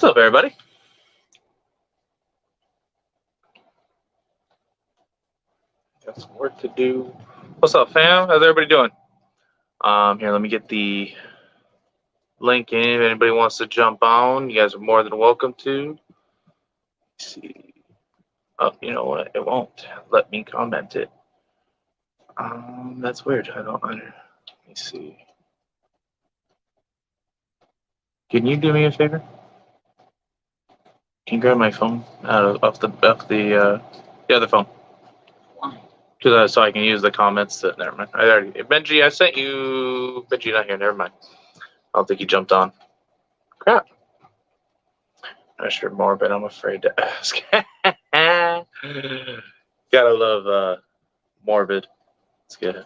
What's up, everybody? Got some work to do. What's up, fam? How's everybody doing? Here, let me get the link in. If anybody wants to jump on, you guys are more than welcome to. Let's see. Oh, you know what? It won't let me comment it. That's weird. I don't under. Let me see. Can you do me a favor? Can you grab my phone off the other phone? Why? Because so I can use the comments. Never mind. Benji, I sent you. Benji not here. Never mind. I don't think he jumped on. Crap. I should more, but I'm afraid to ask. Gotta love morbid. Let's get it.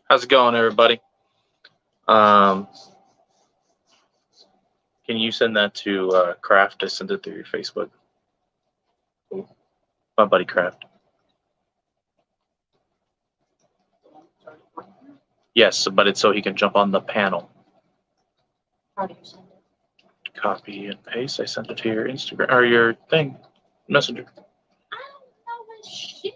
How's it going, everybody? Can you send that to Kraft? I sent it through your Facebook. My buddy Kraft. Yes, but it's so he can jump on the panel. How do you send it? Copy and paste. I sent it to your Instagram or your thing, Messenger. I don't know this shit.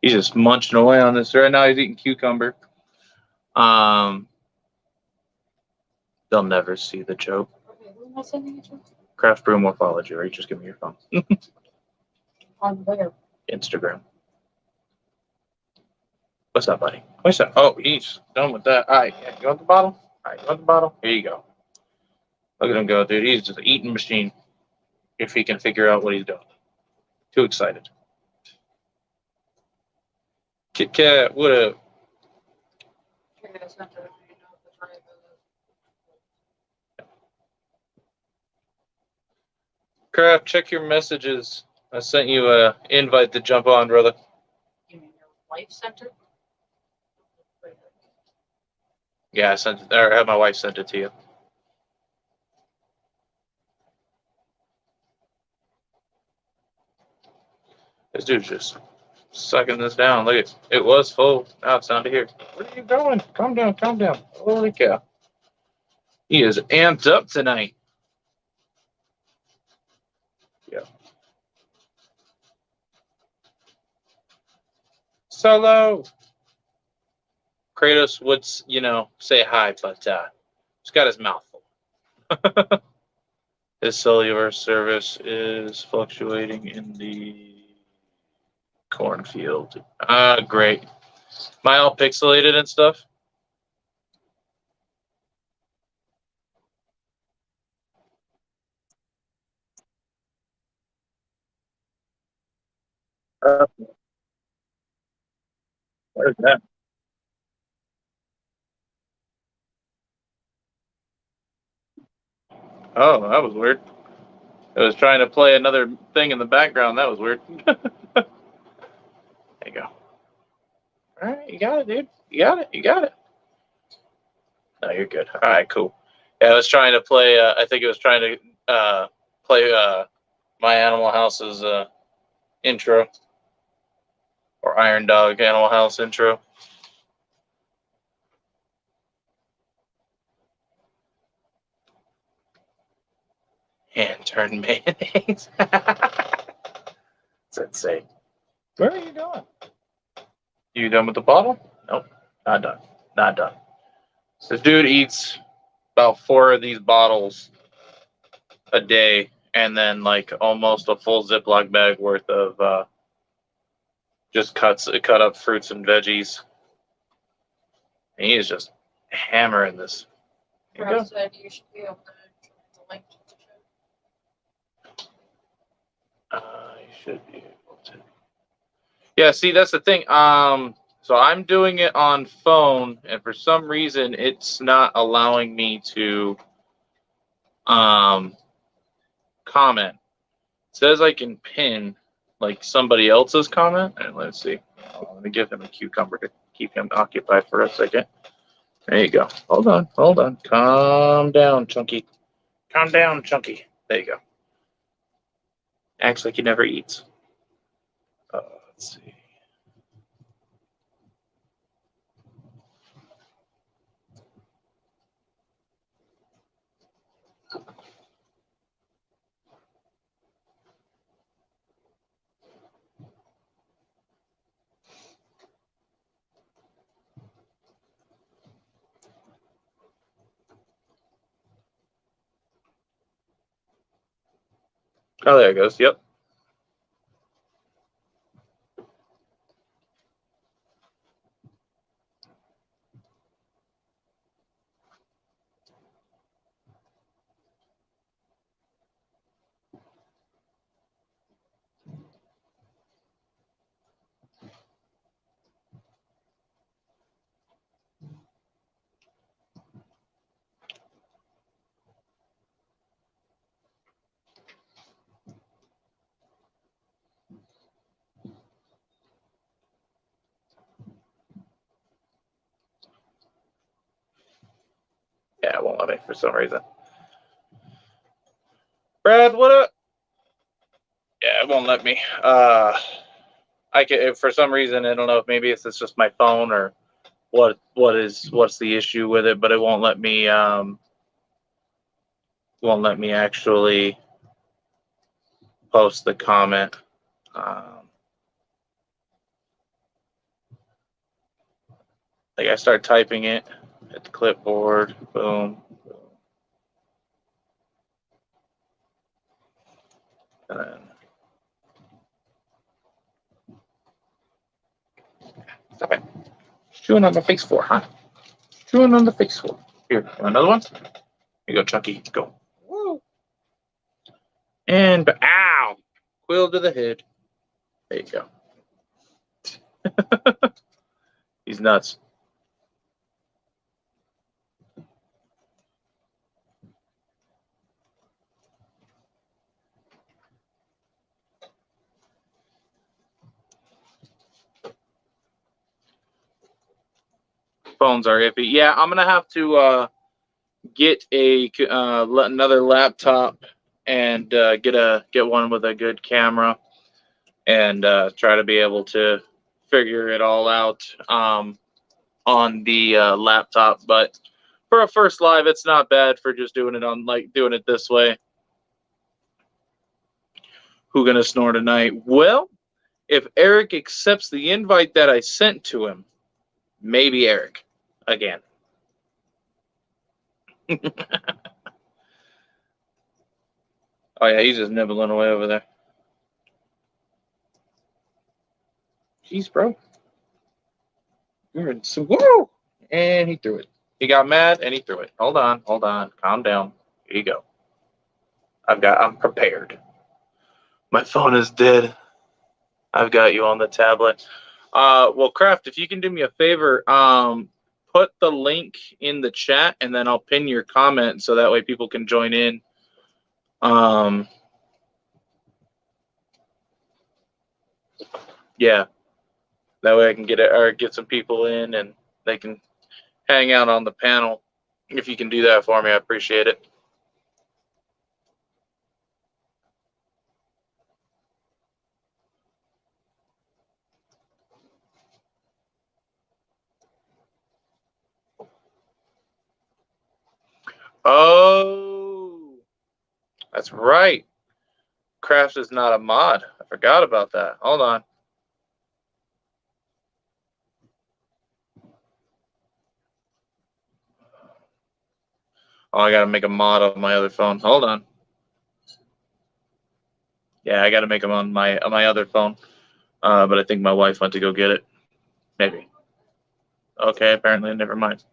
He's just munching away on this right now. He's eating cucumber. They'll never see the joke. Okay, who am I sending it to? Craft Brew Morphology, right? Just give me your phone. On where? Instagram. What's up, buddy? What's up? Oh, he's done with that. All right, yeah, you want the bottle? All right, you want the bottle? Here you go. Look at him go, dude. He's just an eating machine. If he can figure out what he's doing. Too excited. Kit Kat, what up? Okay, I sent it. You know if it's right. Craft, check your messages. I sent you a invite to jump on, brother. You mean your wife sent it? Yeah, I sent it, or had my wife sent it to you. This dude's just sucking this down. Look at it was full. Now it's down to here. Where are you going? Calm down, calm down. Holy cow. He is amped up tonight. Yeah. Solo. Kratos would, say hi, but he's got his mouth full. His cellular service is fluctuating in the cornfield. Great. Am I all pixelated and stuff? What is that? Oh, that was weird. I was trying to play another thing in the background. That was weird. There you go. All right, you got it, dude. You got it. You got it. No, you're good. All right, cool. Yeah, I was trying to play. I think it was trying to play my Animal House's intro or Iron Dog Animal House intro. Hand turned mayonnaise. It's insane. Where are you going? You done with the bottle? Nope, not done. Not done. This dude eats about 4 of these bottles a day, and then like almost a full Ziploc bag worth of just cut up fruits and veggies. And he is just hammering this. Rob said you should be able to join the link to the show. You should be able to. Yeah, see, that's the thing. So I'm doing it on phone, and for some reason, it's not allowing me to comment. It says I can pin like somebody else's comment, and let's see. Let me give him a cucumber to keep him occupied for a second. There you go. Hold on. Hold on. Calm down, Chunky. Calm down, Chunky. There you go. Acts like he never eats. Let's see. Oh, there it goes. Yep. Yeah, it won't let me for some reason. Brad, what up? Yeah, it won't let me. I can, for some reason, I don't know if maybe it's just my phone or what's the issue with it, but it won't let me actually post the comment. Like I start typing it at the clipboard, boom, boom. And then stop it. Chewing on the face for, huh? Chewing on the face for. Here, another one. Here you go, Chucky. Go. Woo. And ow! Quill to the head. There you go. He's nuts. Phones are iffy. Yeah, I'm gonna have to get another laptop and get one with a good camera and try to be able to figure it all out on the laptop. But for a first live, it's not bad for just doing it this way. Who gonna snore tonight? Well, if Eric accepts the invite that I sent to him, maybe Eric again. Oh yeah, he's just nibbling away over there. Jeez, bro. You're in some whoa! And he threw it. He got mad and he threw it. Hold on. Calm down. Here you go. I'm prepared. My phone is dead. I've got you on the tablet. Well, Kraft, if you can do me a favor, put the link in the chat and then I'll pin your comment so that way people can join in. Yeah. That way I can get some people in and they can hang out on the panel. If you can do that for me, I appreciate it. Oh, that's right. Kraft is not a mod. I forgot about that. Hold on. Oh, I got to make a mod on my other phone. Hold on. Yeah, I got to make them on my other phone. But I think my wife went to go get it. Maybe. Okay, apparently, never mind.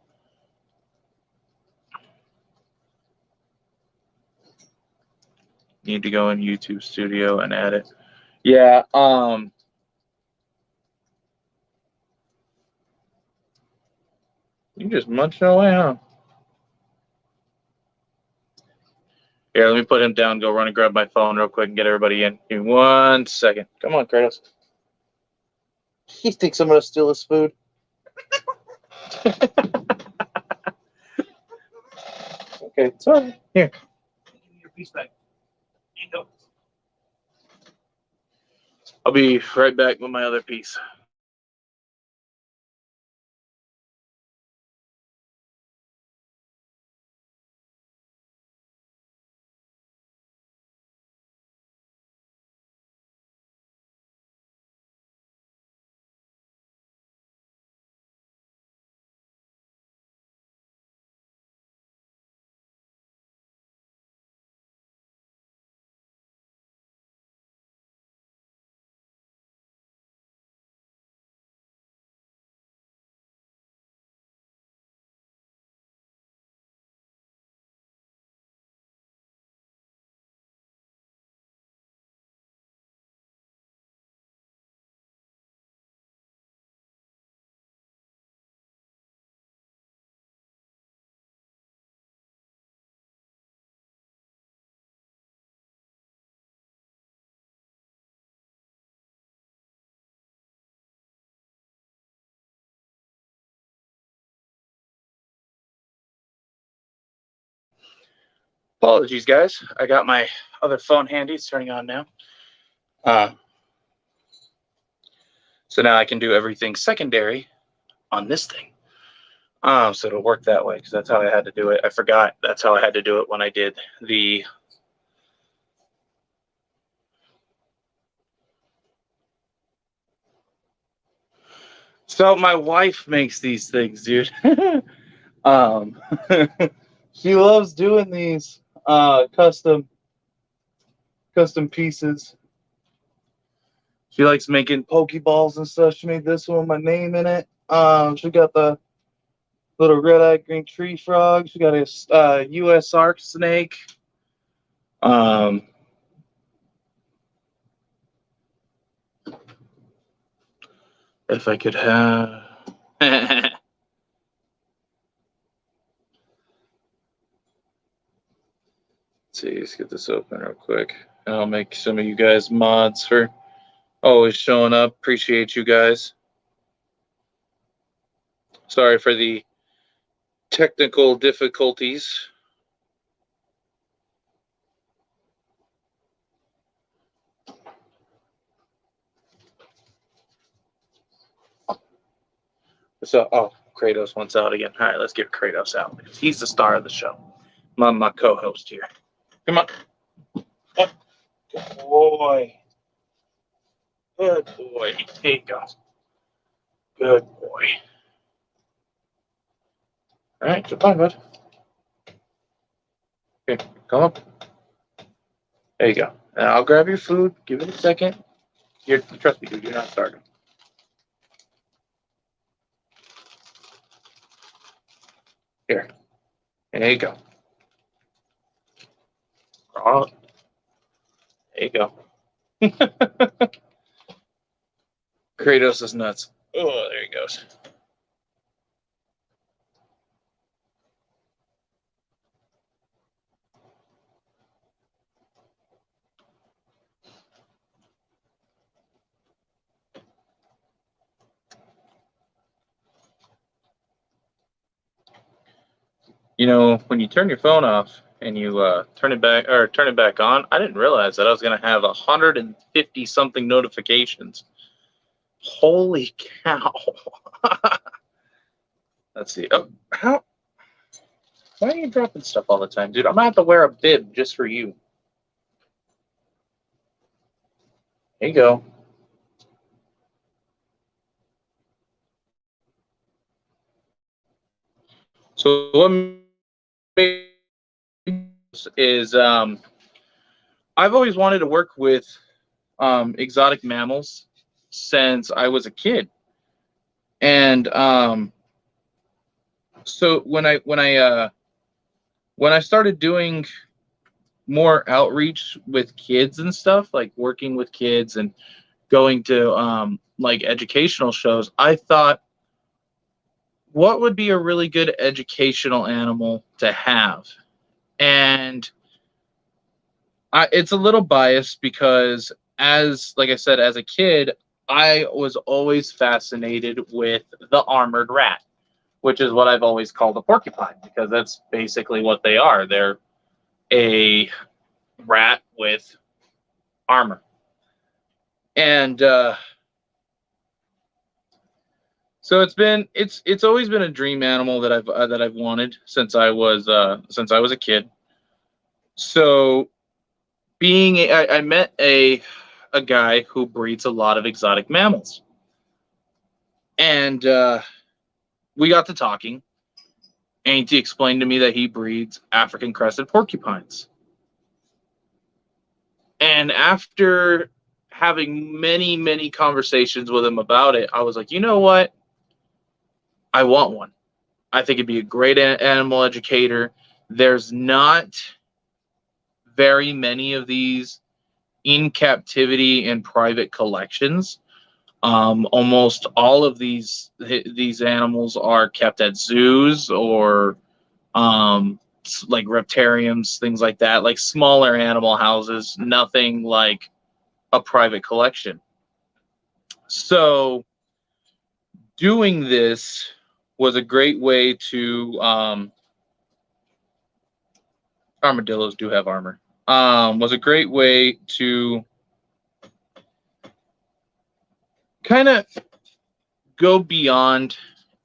Need to go in YouTube Studio and add it. Yeah, you just munching away, huh? Here, let me put him down, go run and grab my phone real quick and get everybody in. Give me 1 second. Come on, Kratos. He thinks I'm going to steal his food. Okay, sorry. Here. Give me your piece back. Here you go. I'll be right back with my other piece. Apologies, guys. I got my other phone handy. It's turning on now. So now I can do everything secondary on this thing. So it'll work that way because that's how I had to do it. I forgot that's how I had to do it when I did the. So my wife makes these things, dude. She loves doing these custom pieces. She likes making Pokeballs and stuff. She made this one with my name in it. She got the little red-eyed green tree frog. She got a U.S. Ark snake. If I could have. Let's see, let's get this open real quick. And I'll make some of you guys mods for always showing up. Appreciate you guys. Sorry for the technical difficulties. So, oh, Kratos wants out again. All right, let's get Kratos out. He's the star of the show. My co-host here. Come on. Oh, good boy. Good boy. There you go. Good boy. All right, jump on, bud. Here, come up. There you go. And I'll grab your food. Give it a second. Trust me, dude, you're not starving. Here. There you go. Oh, there you go. Kratos is nuts. Oh, there he goes. You know, when you turn your phone off and you turn it back on, I didn't realize that I was gonna have 150 something notifications. Holy cow! Let's see. Oh, how? Why are you dropping stuff all the time, dude? I'm gonna have to wear a bib just for you. There you go. So what is I've always wanted to work with exotic mammals since I was a kid, and so when I started doing more outreach with kids and stuff, like working with kids and going to like educational shows, I thought, what would be a really good educational animal to have? And it's a little biased because, like I said, as a kid, I was always fascinated with the armored rat, which is what I've always called a porcupine, because that's basically what they are. They're a rat with armor. And so it's always been a dream animal that I've wanted since I was a kid. So I met a guy who breeds a lot of exotic mammals, and we got to talking, and he explained to me that he breeds African crested porcupines. And after having many conversations with him about it, I was like, you know what? I want one. I think it'd be a great animal educator. There's not very many of these in captivity in private collections. Almost all of these animals are kept at zoos or like reptariums, things like that, like smaller animal houses, nothing like a private collection. So doing this was a great way to armadillos do have armor. Was a great way to kind of go beyond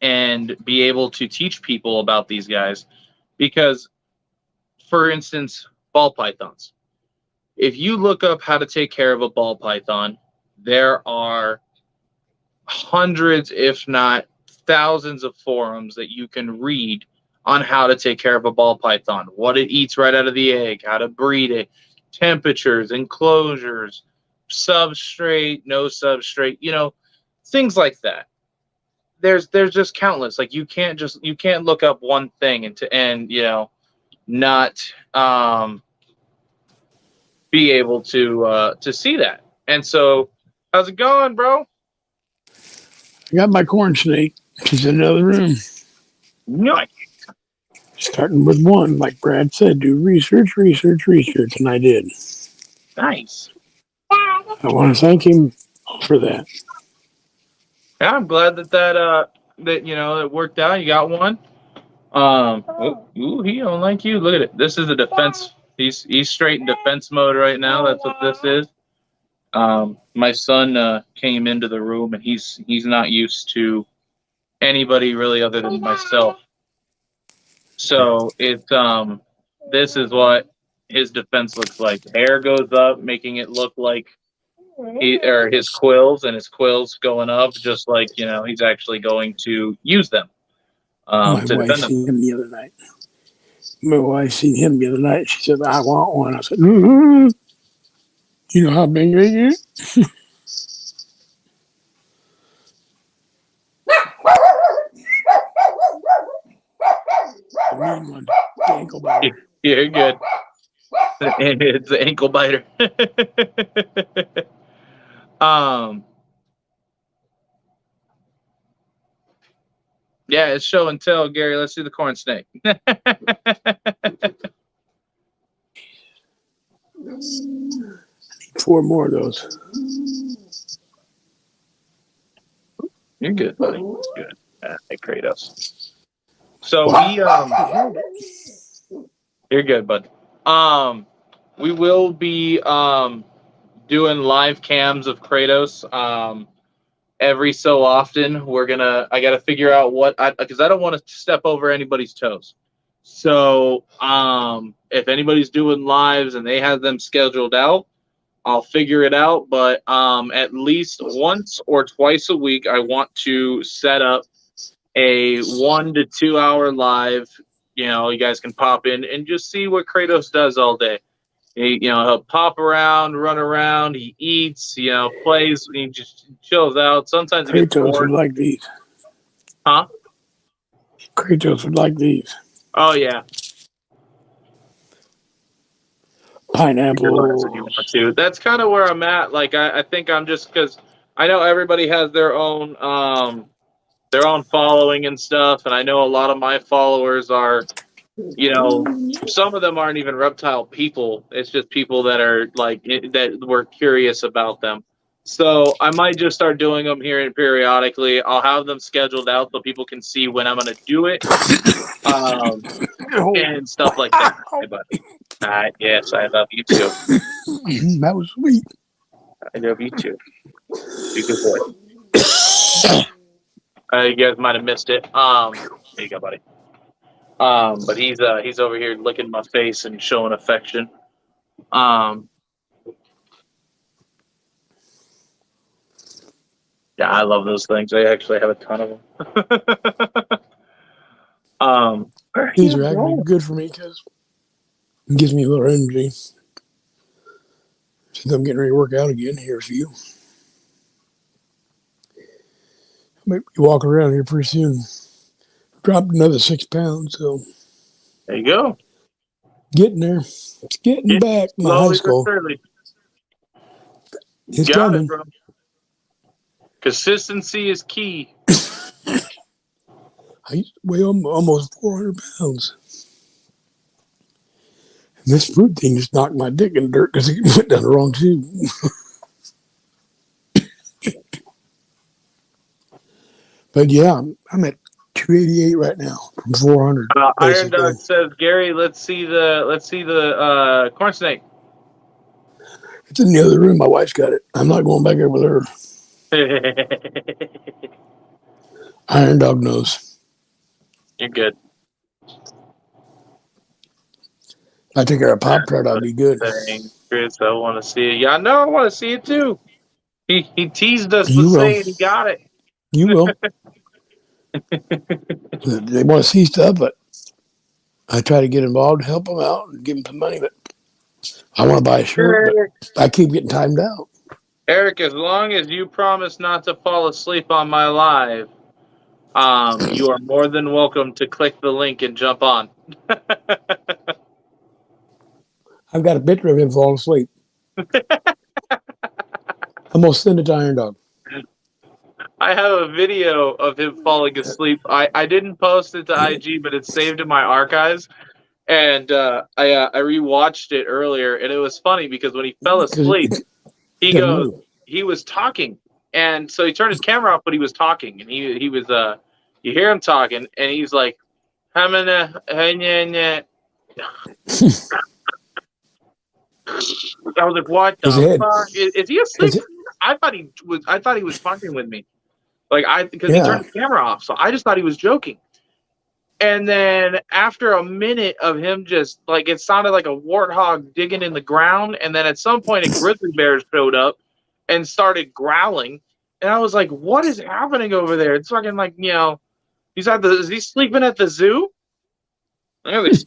and be able to teach people about these guys. Because, for instance, ball pythons. If you look up how to take care of a ball python, there are hundreds, if not thousands, of forums that you can read on how to take care of a ball python, what it eats right out of the egg, how to breed it, temperatures, enclosures, substrate, no substrate, things like that. There's just countless. Like you can't look up one thing and not be able to see that. And so, how's it going, bro? I got my corn snake. She's in another room. Nice. Starting with one, like Brad said, do research, and I did. Nice. I want to thank him for that. Yeah, I'm glad that it worked out. You got one. He don't like you. Look at it. This is a defense. He's straight in defense mode right now. That's what this is. My son came into the room and he's not used to anybody really other than myself. So this is what his defense looks like. Hair goes up, making it look like his quills, and his quills going up, just like he's actually going to use them. My wife seen him the other night. She said, "I want one." I said, "Mm-hmm. You know how big they get?" I need one. The ankle biter. You're good. It's the ankle biter. Yeah, it's show and tell, Gary. Let's do the corn snake. I need 4 more of those. You're good, buddy. Good. Hey, Kratos. So you're good, bud. We will be doing live cams of Kratos. Every so often, I got to figure out because I don't want to step over anybody's toes. So if anybody's doing lives and they have them scheduled out, I'll figure it out. But at least once or twice a week, I want to set up a 1 to 2 hour live. You guys can pop in and just see what Kratos does all day. He'll pop around, run around. He eats, plays. He just chills out. Sometimes he gets bored. Kratos would like these. Huh? Kratos would like these. Oh yeah. Pineapple. That's kind of where I'm at. Like I think I'm just because I know everybody has their own following and stuff, and I know a lot of my followers are. Some of them aren't even reptile people. It's just people that are that were curious about them. So I might just start doing them here periodically. I'll have them scheduled out so people can see when I'm going to do it, and stuff like that. Hey, buddy. Yes, I love you too. That was sweet. I love you too. You good boy. You guys might have missed it. There you go, buddy. But he's over here licking my face and showing affection. Yeah, I love those things. I actually have a ton of them. These are actually good for me because it gives me a little energy. Since I'm getting ready to work out again, here's you. Maybe walk around here pretty soon. Dropped another 6 pounds, so There you go. getting there. It's getting back. My high school. It's Got coming. it, bro. Consistency is key. I used to weigh almost 400 pounds. And this fruit thing just knocked my dick in the dirt because it went down the wrong tube. But yeah, I'm at 288 right now from 400. Iron Dog says, Gary, let's see the corn snake. It's in the other room. My wife's got it. I'm not going back over there. Iron Dog knows. You're good. If I take her a Pop Tart, I'll be good. Chris, I want to see it. Yeah, I know. I want to see it too. He teased us You with will. saying he got it. You will. They want to see stuff, but I try to get involved, help them out, and give them some money. But I want to buy a shirt, but I keep getting timed out. Eric, as long as you promise not to fall asleep on my live, you are more than welcome to click the link and jump on. I've got a picture of him falling asleep. I'm going to send it to Iron Dog. I have a video of him falling asleep. I didn't post it to IG, but it's saved in my archives. And I rewatched it earlier, and it was funny because when he fell asleep, he was talking. And so he turned his camera off, but he was talking. And he was, you hear him talking, and he's like, I was like, what the fuck? Is he asleep? I thought he was fucking with me. Because he turned the camera off, so I just thought he was joking. And then after a minute of him just, it sounded like a warthog digging in the ground, and then at some point a grizzly bear showed up and started growling, and I was like, what is happening over there? It's fucking is he sleeping at the zoo? I was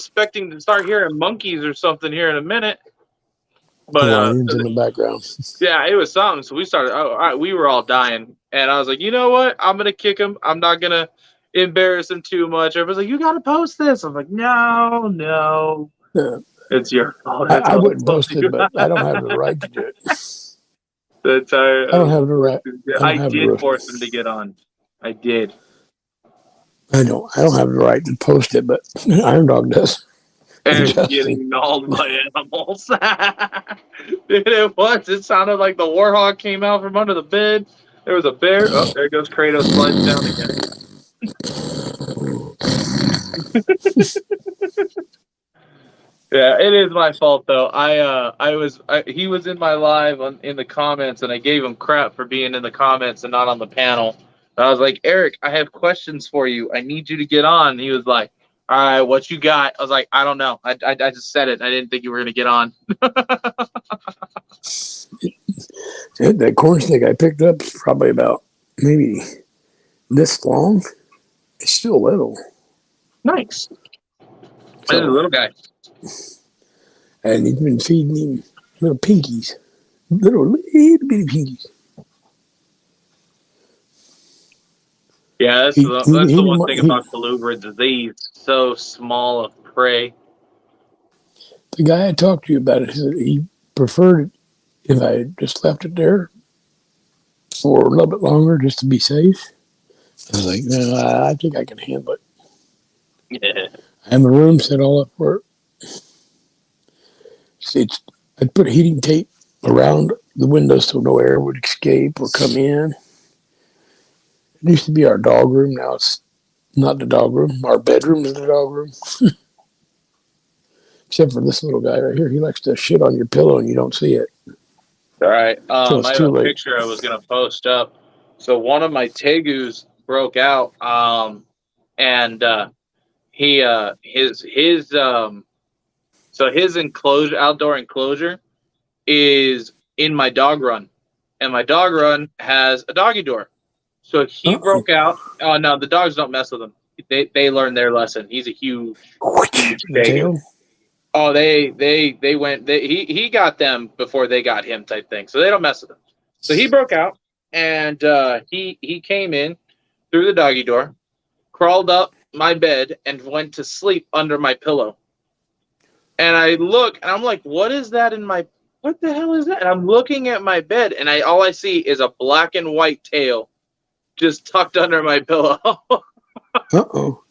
expecting to start hearing monkeys or something here in a minute. But lions in the background. Yeah, it was something. So we started. We were all dying, and I was like, you know what? I'm gonna kick him. I'm not gonna embarrass him too much. Everybody's like, you gotta post this. I'm like, no. Yeah. It's your fault. I wouldn't post it, but I don't have the right to do it. I don't have the right. I did force him to get on. I did. I don't have the right to post it, but Iron Dog does. And getting gnawed by animals. Dude, it sounded like the warthog came out from under the bed. There was a bear. Oh, there goes Kratos sliding down again. Yeah, it is my fault though. He was in my live in the comments, and I gave him crap for being in the comments and not on the panel. And I was like, Eric, I have questions for you. I need you to get on. And he was like, all right, what you got? I was like, I don't know. I just said it. I didn't think you were going to get on. That corn snake I picked up is probably about maybe this long. It's still little. Nice. So, a little guy. And he's been feeding me little pinkies. Little bitty pinkies. Yeah, that's the one thing about Colubra disease. So small of prey. The guy I talked to you about it said he preferred it if I just left it there for a little bit longer just to be safe. I was like, no, I think I can handle it. Yeah. And the room set all up for it. I put heating tape around the windows so no air would escape or come in. It used to be our dog room. Now it's not the dog room. Our bedroom is the dog room. Except for this little guy right here. He likes to shit on your pillow and you don't see it. All right. So it's I have too a late. picture I was gonna post up. So one of my tegus broke out. And he so his enclosure, outdoor enclosure, is in my dog run, and my dog run has a doggy door. So he broke out. Oh no, the dogs don't mess with him. They learned their lesson. He's a huge The tegu. tail. Oh, they went. He got them before they got him, type thing. So they don't mess with him. So he broke out, and he came in through the doggy door, crawled up my bed, and went to sleep under my pillow. And I look, and I'm like, "What is that in my? What the hell is that?" And I'm looking at my bed, and all I see is a black and white tail just tucked under my pillow. Uh-oh.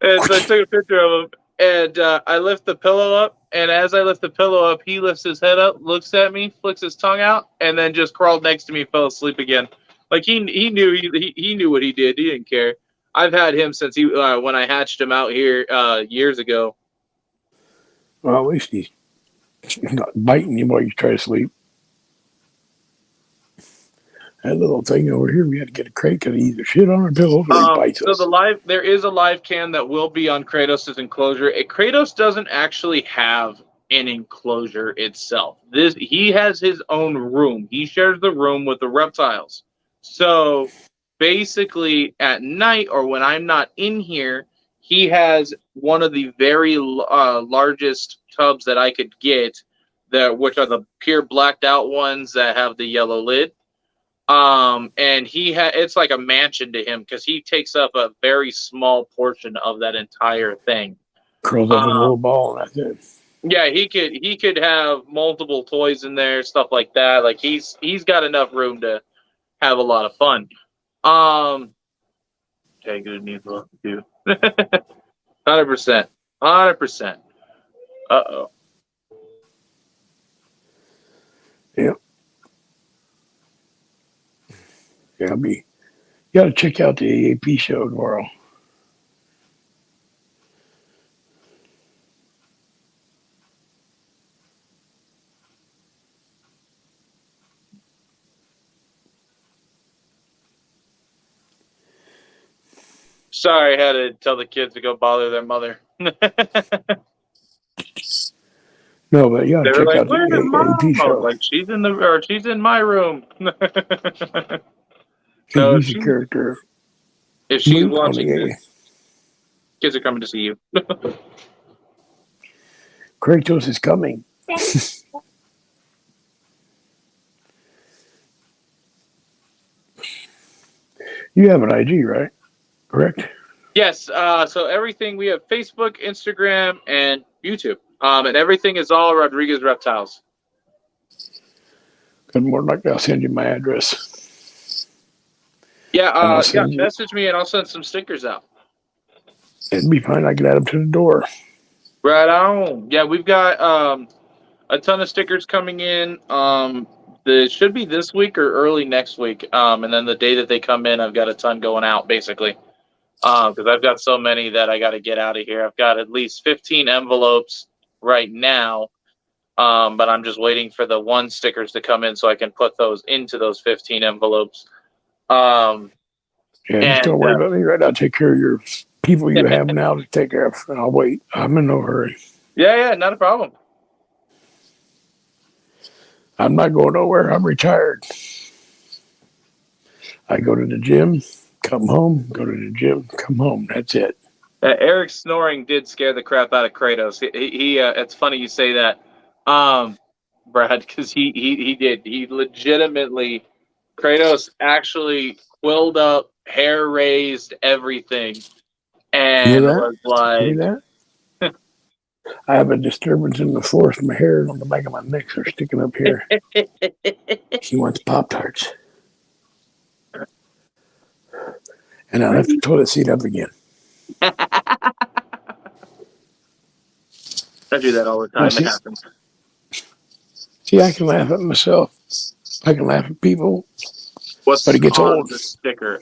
And so I took a picture of him, and I lift the pillow up. And as I lift the pillow up, he lifts his head up, looks at me, flicks his tongue out, and then just crawled next to me, fell asleep again. Like he knew he knew what he did. He didn't care. I've had him since when I hatched him out here years ago. Well, at least he's not biting you while you try to sleep. That little thing over here, we had to get a crate because he either shit on our pillows or he bites So us. there is a live cam that will be on Kratos' enclosure. Kratos doesn't actually have an enclosure itself. He has his own room. He shares the room with the reptiles. So basically, at night or when I'm not in here, he has one of the very largest tubs that I could get, which are the pure blacked out ones that have the yellow lid. And it's like a mansion to him because he takes up a very small portion of that entire thing. Curls up in a little ball and that's it. Yeah, he could have multiple toys in there, stuff like that. Like he's got enough room to have a lot of fun. Tegu needs love too. 100%. 100%. Uh-oh. Yep. Yeah, you got to check out the AAP show tomorrow. Sorry, I had to tell the kids to go bother their mother. No, but you got They to were check like, out the "Where's Mom?" AAP I was show. like, she's in my room. So He's a character. if she's Luke on the watching this, kids are coming to see you. Kratos is coming. You have an IG, right? Correct? Yes. So everything, we have Facebook, Instagram, and YouTube. And everything is all Rodriguez Reptiles. Good more like I'll send you my address. Yeah. Message me and I'll send some stickers out. It'd be fine. I could add them to the door. Right on. Yeah, we've got a ton of stickers coming in. It should be this week or early next week. And then the day that they come in, I've got a ton going out, basically. Because I've got so many that I got to get out of here. I've got at least 15 envelopes right now. But I'm just waiting for the one stickers to come in so I can put those into those 15 envelopes. Just don't worry about me right now. Take care of your people you have now to take care of. And I'll wait. I'm in no hurry. Yeah, not a problem. I'm not going nowhere. I'm retired. I go to the gym, come home, go to the gym, come home. That's it. Eric's snoring did scare the crap out of Kratos. He it's funny you say that, Brad, because he did. He legitimately, Kratos actually quilled up, hair raised, everything, and was like, Hear that? I have a disturbance in the force. My hair on the back of my neck are sticking up here. She wants Pop-Tarts. And I'll have the toilet seat up again. I do that all the time. It happens. See, I can laugh at myself. I can laugh at people, What's but it gets on old. the sticker?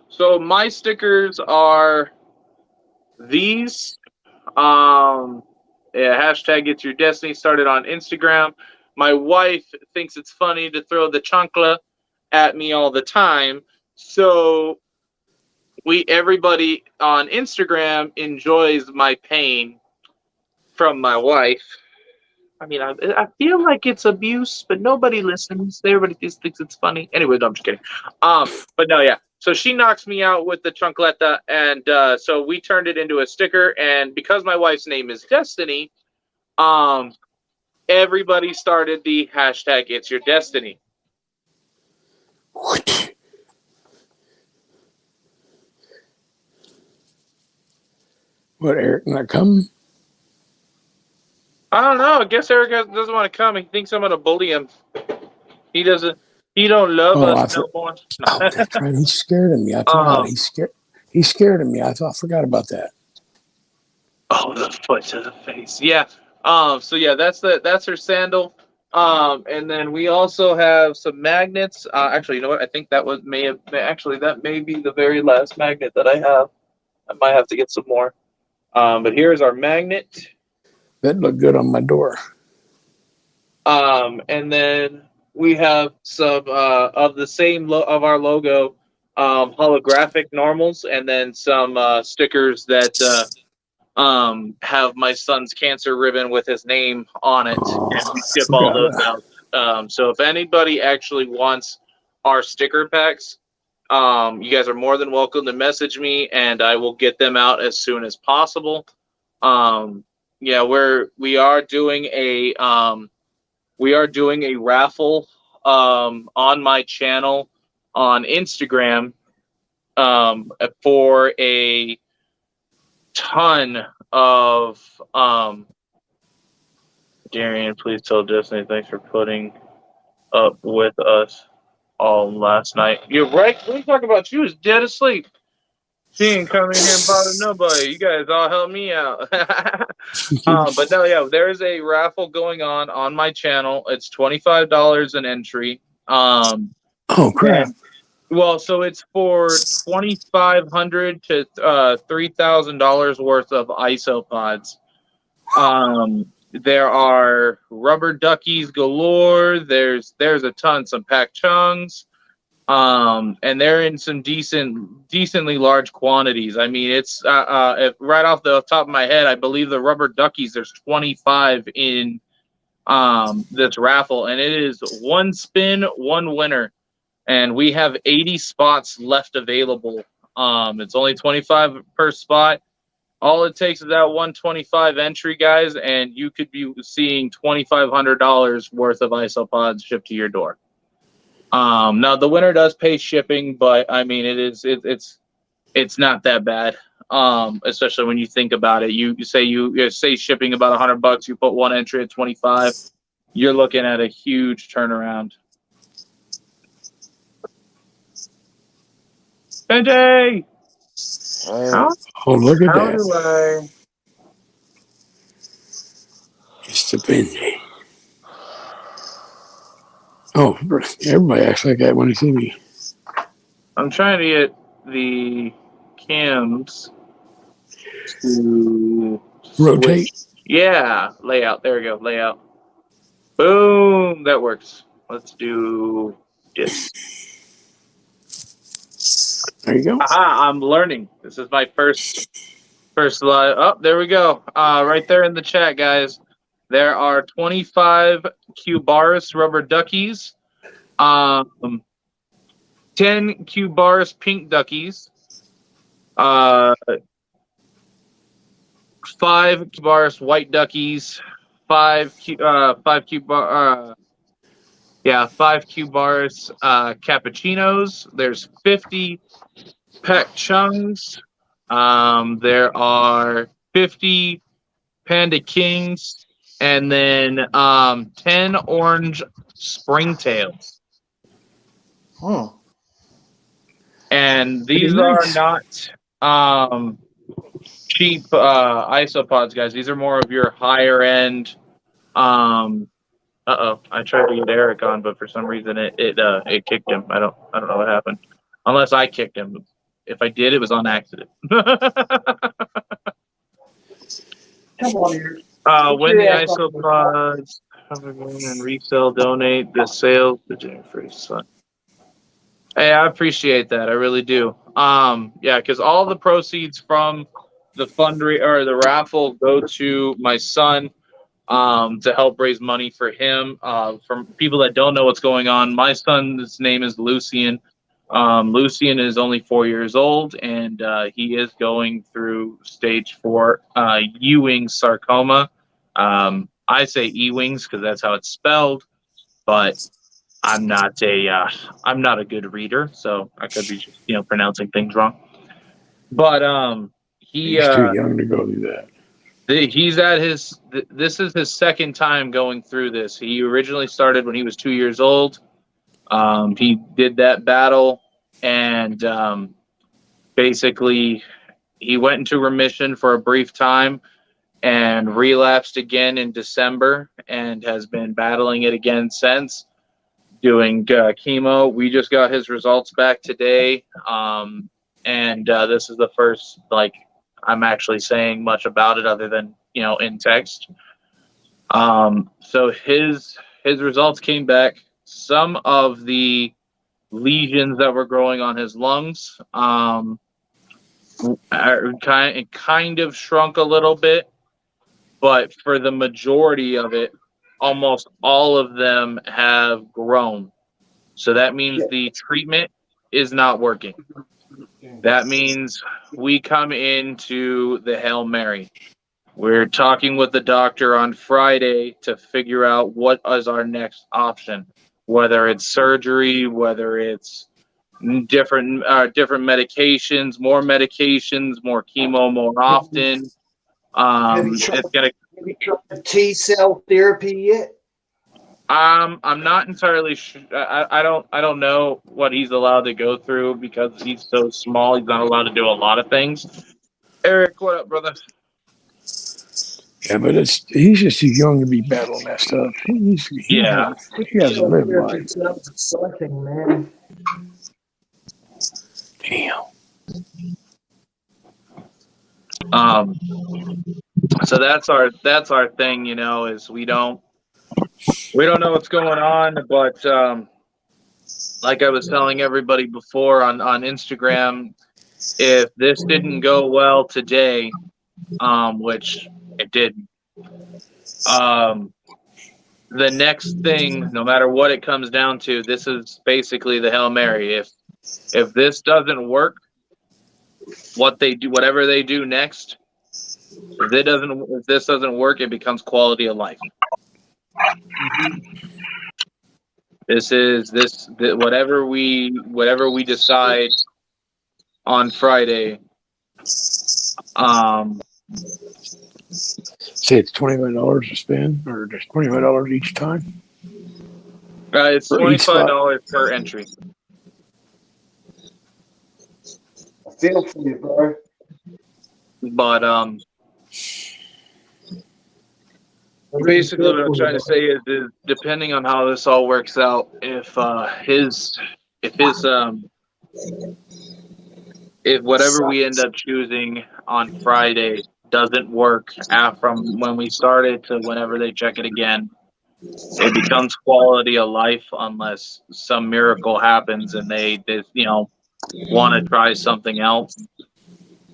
So my stickers are these. Yeah, hashtag It's Your Destiny started on Instagram. My wife thinks it's funny to throw the chancla at me all the time. So everybody on Instagram enjoys my pain from my wife. I mean, I feel like it's abuse, but nobody listens. Everybody just thinks it's funny. Anyway, no, I'm just kidding. But no, yeah. So she knocks me out with the chancleta, and so we turned it into a sticker. And because my wife's name is Destiny, um, everybody started the hashtag It's Your Destiny. What, Eric not coming? I don't know. I guess Eric doesn't want to come. He thinks I'm gonna bully him. He doesn't. He don't love Oh, us no more. oh, that's right. He's scared of me. I forgot. He's scared. He's scared of me. I forgot about that. Oh, the foot to the face. Yeah. So yeah, that's her sandal. And then we also have some magnets. Actually, you know what? I think that that may be the very last magnet that I have. I might have to get some more. But here's our magnet. That looked good on my door. And then we have some of the same of our logo, holographic normals, and then some stickers that have my son's cancer ribbon with his name on it, and we ship all those out. So if anybody actually wants our sticker packs, you guys are more than welcome to message me, and I will get them out as soon as possible. Yeah, we are doing a raffle on my channel on Instagram for a ton of Darian, please tell Destiny thanks for putting up with us all last night. You're right. What are you talking about? She was dead asleep. She ain't coming here and bother nobody. You guys all help me out. But no, yeah, there is a raffle going on my channel. It's $25 an entry. Oh crap! Well, so it's for $2,500 to $3,000 worth of isopods. There are rubber duckies galore. There's a ton, some pack chungs, and they're in some decently large quantities. I mean, it's if right off the top of my head, I believe the rubber duckies there's 25 in this raffle, and it is one spin, one winner. And we have 80 spots left available. It's only 25 per spot. All it takes is that 125 entry, guys, and you could be seeing $2,500 worth of isopods shipped to your door. Now the winner does pay shipping, but I mean it's not that bad. Especially when you think about it. You say shipping about $100. You put one entry at 25. You're looking at a huge turnaround. Benji! Oh, look at How that. do I... It's the Benji. Oh, everybody acts like that when they see me. I'm trying to get the cams to Rotate. switch. Yeah, layout. There we go. Layout. Boom. That works. Let's do this. There you go. Aha, I'm learning. This is my first live. Oh, there we go. Right there in the chat, guys. There are 25 Cubaris rubber duckies, 10 Cubaris pink duckies, 5 Cubaris white duckies, 5 Cubaris cappuccinos. There's 50 Peck Chungs. There are 50 Panda Kings, and then 10 orange springtails. Huh. And these nice. are not cheap isopods, guys. These are more of your higher end Uh-oh. I tried to get Eric on, but for some reason it kicked him. I don't know what happened. Unless I kicked him. If I did, it was on accident. Come on here. When the isopods and resell, donate the sales to Jeffrey's son. Hey, I appreciate that. I really do. Yeah, because all the proceeds from the or the raffle go to my son, to help raise money for him. From people that don't know what's going on, my son's name is Lucian. Lucian is only 4 years old, and he is going through stage 4 Ewing sarcoma. I say Ewings because that's how it's spelled, but I'm not a good reader, so I could be pronouncing things wrong. But He's too young to go through that. He's at this is his second time going through this. He originally started when he was 2 years old. He did that battle, and basically he went into remission for a brief time and relapsed again in December and has been battling it again since, doing chemo. We just got his results back today, and this is the first I'm actually saying much about it other than in text. So his results came back. Some of the lesions that were growing on his lungs are kind of shrunk a little bit, but for the majority of it, almost all of them have grown. So that means the treatment is not working. That means we come into the Hail Mary. We're talking with the doctor on Friday to figure out what is our next option, whether it's surgery, whether it's different medications, more chemo more often. Have you tried T-cell therapy yet? I'm not entirely sure. I don't know what he's allowed to go through because he's so small. He's not allowed to do a lot of things. Eric, what up, brother? Yeah, but he's just too young to be battling that stuff. He hasn't lived life. Sounds exciting, man. Damn. So that's our thing, is we don't know what's going on, but like I was telling everybody before on Instagram, if this didn't go well today, which it didn't, the next thing, no matter what it comes down to, this is basically the Hail Mary. If this doesn't work, whatever they do next, if this doesn't work, it becomes quality of life. Whatever we decide on Friday. Say it's $25 to spend, or just $25 each time. It's $25 per entry. I feel for you, bro. But basically what I'm trying to say is depending on how this all works out, if whatever we end up choosing on Friday doesn't work from when we started to whenever they check it again, it becomes quality of life unless some miracle happens and they want to try something else.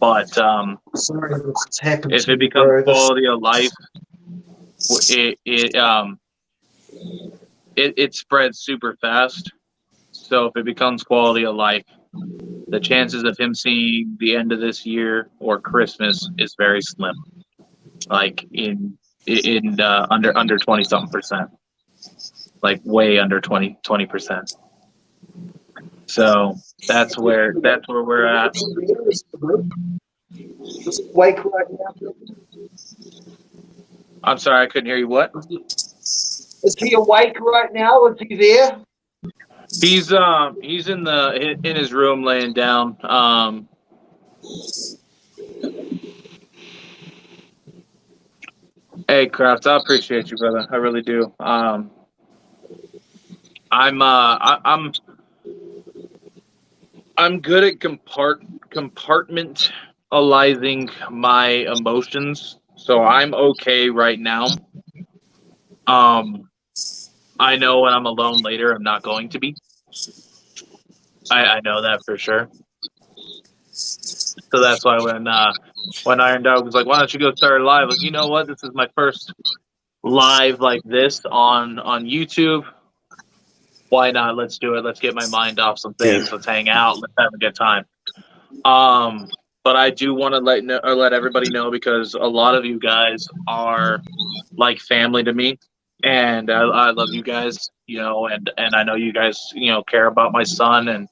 But Sorry, this happened if to it me, becomes bro. quality of life, it spreads super fast. So if it becomes quality of life, the chances of him seeing the end of this year or Christmas is very slim. Like in under 20-something%, like way under 20%. So that's where we're at. Is he awake right now? I'm sorry, I couldn't hear you. What? Is he awake right now? Is he there? He's in his room laying down. Hey, Kraft, I appreciate you, brother. I really do. I'm good at compartmentalizing my emotions, so I'm okay right now. I know when I'm alone later, I'm not going to be. I know that for sure. So that's why when Iron Dog was like, "Why don't you go start a live?" Like, you know what? This is my first live like this on YouTube. Why not? Let's do it. Let's get my mind off some things. Let's hang out. Let's have a good time. But I do want to let everybody know, because a lot of you guys are like family to me, and I love you guys. And I know you guys care about my son, and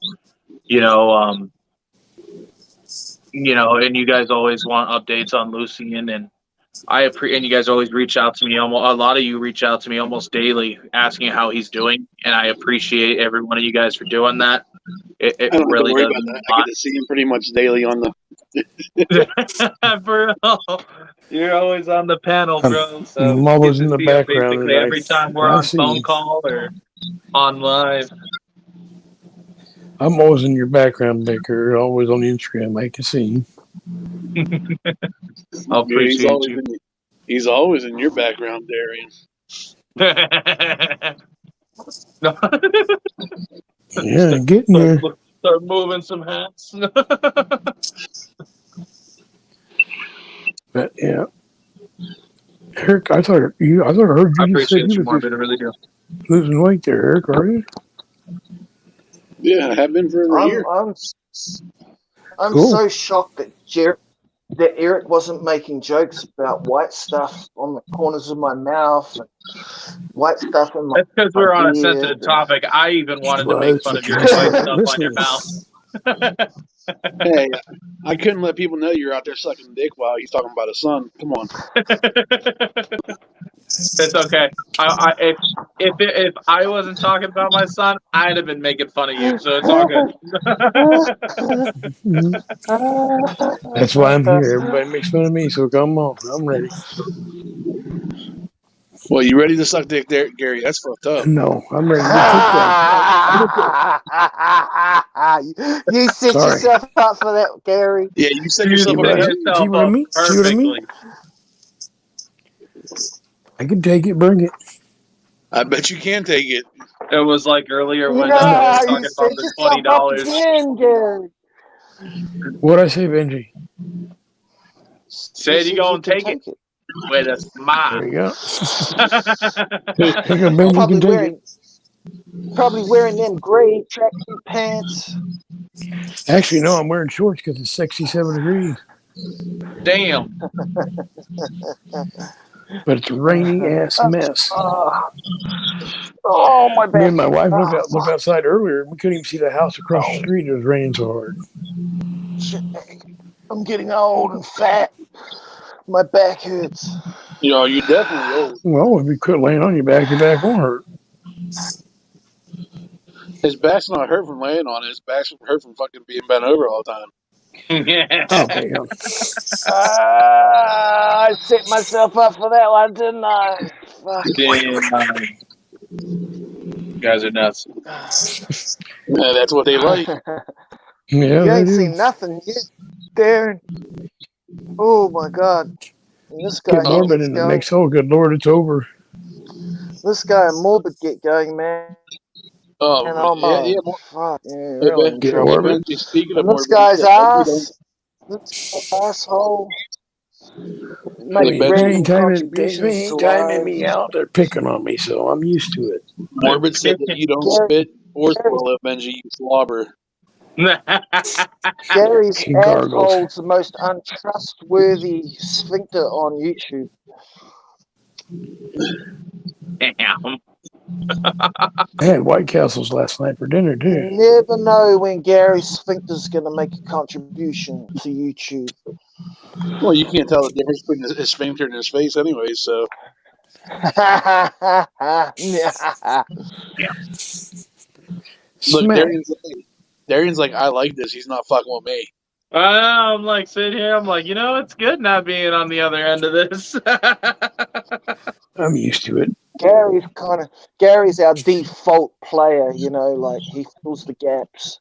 you know um and you guys always want updates on Lucian, and and you guys always reach out to me. A lot of you reach out to me almost daily, asking how he's doing, and I appreciate every one of you guys for doing that. It I don't really have to worry does about mean that. a I lot. get to see him pretty much daily on the. Bro, you're always on the panel, bro. So I'm you always get in to the see him background, basically and every time we're I on see phone you. call or on live. I'm always in your background, Baker. Always on Instagram. I can see you. I Yeah, appreciate you. he's always in your background, Darian. Yeah, getting there. Start moving some hats. But yeah, Eric, I heard you I just said appreciate you you, was just Morbid. I really do. losing weight there, Eric. Are you? Yeah, I have been for over a year. I'm Cool. so shocked that Eric wasn't making jokes about white stuff on the corners of my mouth and white stuff in my That's because we're on a beard. sensitive topic. I even wanted to Well, make it's fun of because your I white started stuff on your listening. mouth. Hey, I couldn't let people know you're out there sucking dick while he's talking about his son. Come on. It's okay. If I wasn't talking about my son, I'd have been making fun of you. So it's all good. That's why I'm here. Everybody makes fun of me, so come on. I'm ready. Well, you ready to suck dick, there, Gary? That's fucked up. No, I'm ready to get kicked out. You set Sorry. yourself up for that, Gary. Yeah, you set You yourself up set for that. yourself See what I up mean? perfectly. I can take it, bring it. I bet you can take it. It was like earlier when No. I was You talking set about the yourself up $20. again, Gary. What'd I say, Benji? Said you go and take it with a There smile. you go. There you go, Benji. You can take it. Probably wearing them gray tracksuit pants. Actually, no, I'm wearing shorts because it's 67 degrees. Damn. But it's a rainy ass mess. Oh, my back. Me and my wife looked outside earlier. We couldn't even see the house across the street. It was raining so hard. I'm getting old and fat. My back hurts. You're definitely old. Well, if you quit laying on your back won't hurt. His back's not hurt from laying on it. His back's hurt from fucking being bent over all the time. Okay, yeah. I set myself up for that one, didn't I? Fuck. Damn. You guys are nuts. Yeah, that's what they like. Yeah, You they ain't do. seen nothing yet, Darren. Oh my God. This guy Get morbid gets in the going. next hole. Good Lord, it's over. This guy and Morbid get going, man. Oh, And I'm yeah. fuck, Hey, really in Get trouble. morbid. Speaking of And this morbid, guy's he said, ass, this asshole, making They random ain't timing contributions to me lives. out. They're picking on me, so I'm used to it. Morbid said that you don't Gary- spit or swallow, Benji. You slobber. Gary's He gargles. asshole's the most untrustworthy sphincter on YouTube. Damn. I had White Castles last night for dinner, You too. never know when Gary's sphincter's going to make a contribution to YouTube. Well, you can't tell the difference between his sphincter and his face anyway, so. Look, Smack. Darian's like, I like this. He's not fucking with me. I'm like sitting here. I'm like, it's good not being on the other end of this. I'm used to it. Gary's our default player, you know, like he fills the gaps.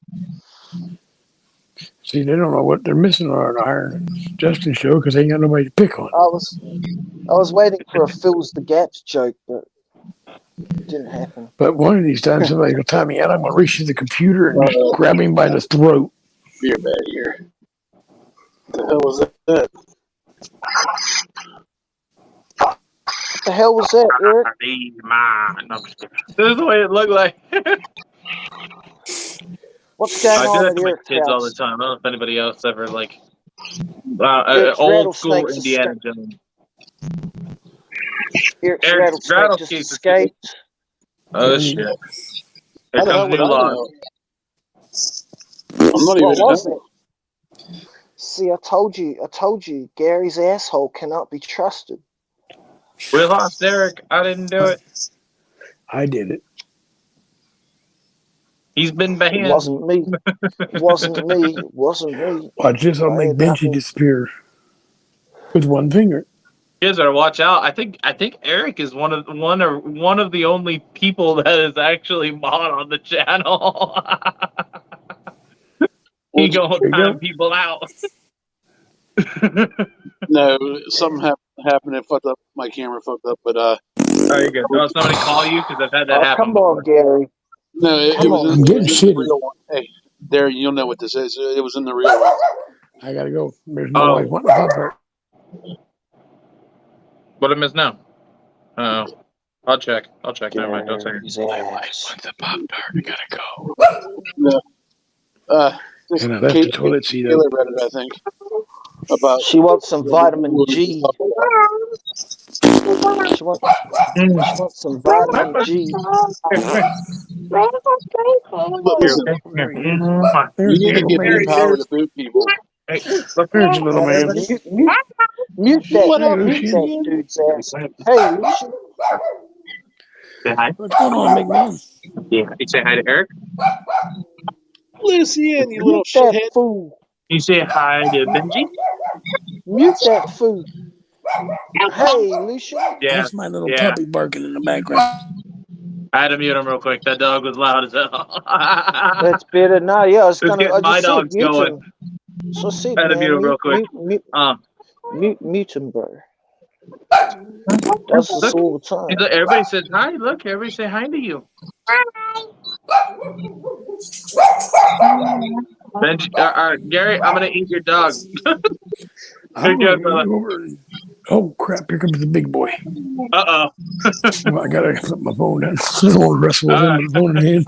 See, they don't know what they're missing on Iron Justin show because they ain't got nobody to pick on. I was waiting for a fills the gaps joke, but it didn't happen. But one of these times, somebody's going to time me out. I'm going to reach to the computer and just grab him by the throat. Beer bag here. What the hell was that? What the hell was that, Eric? This is the way it looked like. What's going I do on that at to my Eric's kids all the house? time. I don't know if anybody else ever like Eric's old school rattlesnakes Indiana Jones. Eric's Eric's rattlesnake just escaped. Oh shit! Here How the hell comes would new I law. know? I'm not What even was know. it? See, I told you, Gary's asshole cannot be trusted. We lost Eric. I didn't do it. I did it. He's been banned. It wasn't me. It wasn't me. It wasn't me. Watch this. I'll I make had Benchy nothing. disappear with one finger. Kids better watch out. I think Eric is one of the only people that is actually mod on the channel. He gonna time people out. No, something happened. It fucked up. My camera fucked up. But There you go. Do somebody call you? Because I've had that happen Come on, before. Gary. no, it Come was on. in, I'm it getting was in the shitty. real one. Hey, there, you'll know what this is. It was in the real one. I got to go. There's my wife wanting to pop her. What I miss now? I'll check. Never mind. Don't say it. Gary's My wife ass. wants a Pop Tart. I got to go. No. Just And I left the toilet seat up. Taylor read it, I think. About She wants some vitamin G. She wants some vitamin G. But listen, There he is. you There's need to little give me man. the power to boot people. Hey, look, There's a little man. Mute What that up, Lucian? dude's ass. Hey, Lucian. say hi. What's going on, big man? Yeah. You say hi to Eric. Lucian, you little Mute that shithead. fool. You say hi to Benji. Mute that fool. Hey, Lucian. Yeah. That's my little Yeah. puppy barking in the background. I had to mute him real quick. That dog was loud as hell. That's better. No, yeah, I was Let's gonna. get I my just said dogs mute going. him. So I said, I had to mute man, him real quick. mute him, bro. Does this all the time. Everybody says hi. Look, everybody say hi to you. Benji, Gary, I'm gonna eat your dog. I'm Good, going brother. to go over and, oh, crap. Here comes the big boy. Uh-oh. Well, I got to put my phone down. I don't want to wrestle with him with the phone in hand.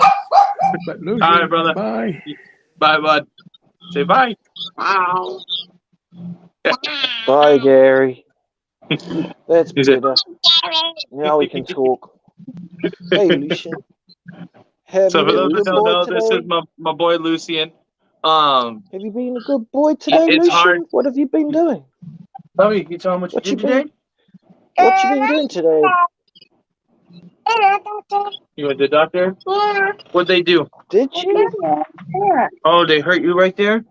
But Lucian, All right, brother. bye. Bye, bud. Say bye. Bye, Gary. That's Is it- better. Now we can talk. Hey, Lucian. Have So you for been those a who good don't boy know, this today? is my boy Lucian. Have you been a good boy today, It's Lucian? hard. What have you been doing? Tell me, you tell him what What you you did today? What you been doing today? You went to the doctor? Yeah. What'd they do? Did you? Oh, they hurt you right there?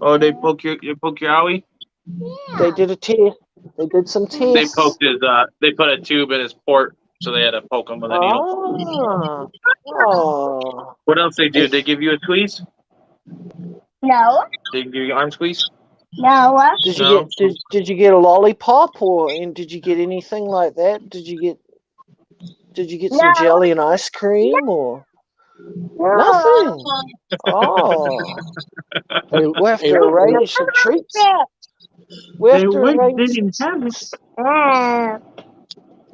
Oh, they poke your owie? They did a test. They did some They tests. poked his they put a tube in his port, so they had to poke him with a needle. Oh. What else they do? They give you a squeeze? No. They give you an arm squeeze? No. Did you No. get did you get a lollipop and did you get anything like that? Did you get some No. jelly and ice cream or nothing? Oh. Hey, we'll have to arrange some treats. We'll have to arrange didn't have it.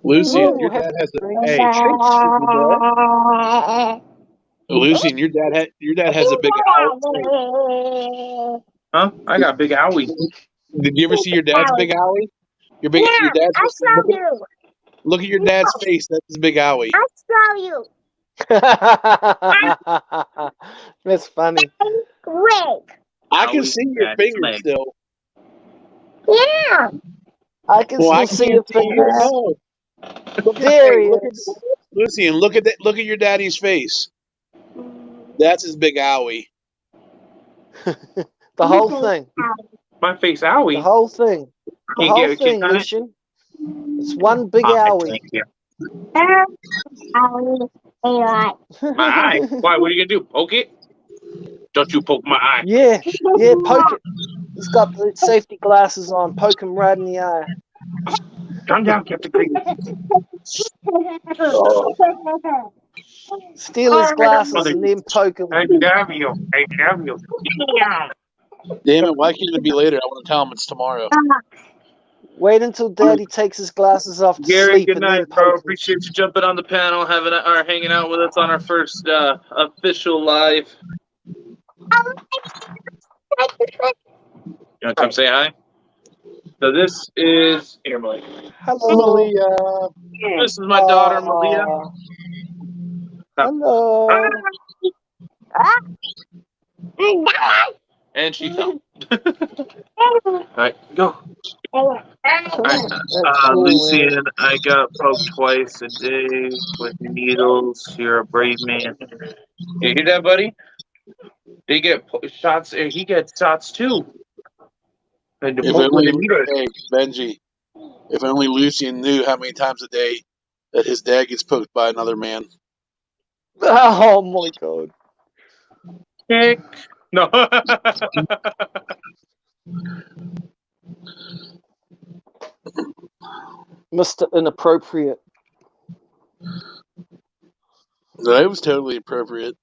Lucian, we'll your have dad has to a arrange some treats for your dad. Lucian, your dad has a big owl. Huh? I got big owie. Did you ever see your dad's big owie? Your dad's I saw you. look at your dad's face. That's his big owie. I saw you. That's funny. Quick. I can Owie, see your dad's fingers leg. still. Yeah. I can Well, I still see your can't see you. fingers. No. There he Look is. Lucian, look at that. Look at your daddy's face. That's his big owie. The whole thing. My face The owie. whole thing. The Can you whole get a kick thing, on it? Lucian. It's one big Oh, owie. thank you. My eye. Why? What are you gonna do? Poke it? Don't you poke my eye? Yeah, poke it. He's got the safety glasses on. Poke him right in the eye. Calm down, Captain Creighton. Steal his glasses and then poke him. I love you. I love you. Damn it! Why can't it be later? I want to tell him it's tomorrow. Wait until Daddy takes his glasses off to Gary, sleep good and then night, bro. poke him. Appreciate you jumping on the panel, hanging out with us on our first official live. You want to come say hi? So this is here, Malia. Hello. Malia. This is my daughter, Malia. Hello. And she fell. All right, go. All right, Lucian, I got poked twice a day with needles. You're a brave man. You hear that, buddy? They get shots. He gets shots too. And If only, hey, Benji, if only Lucian knew how many times a day that his dad gets poked by another man. Oh my god. Kick. No. Mr. Inappropriate. That was totally appropriate.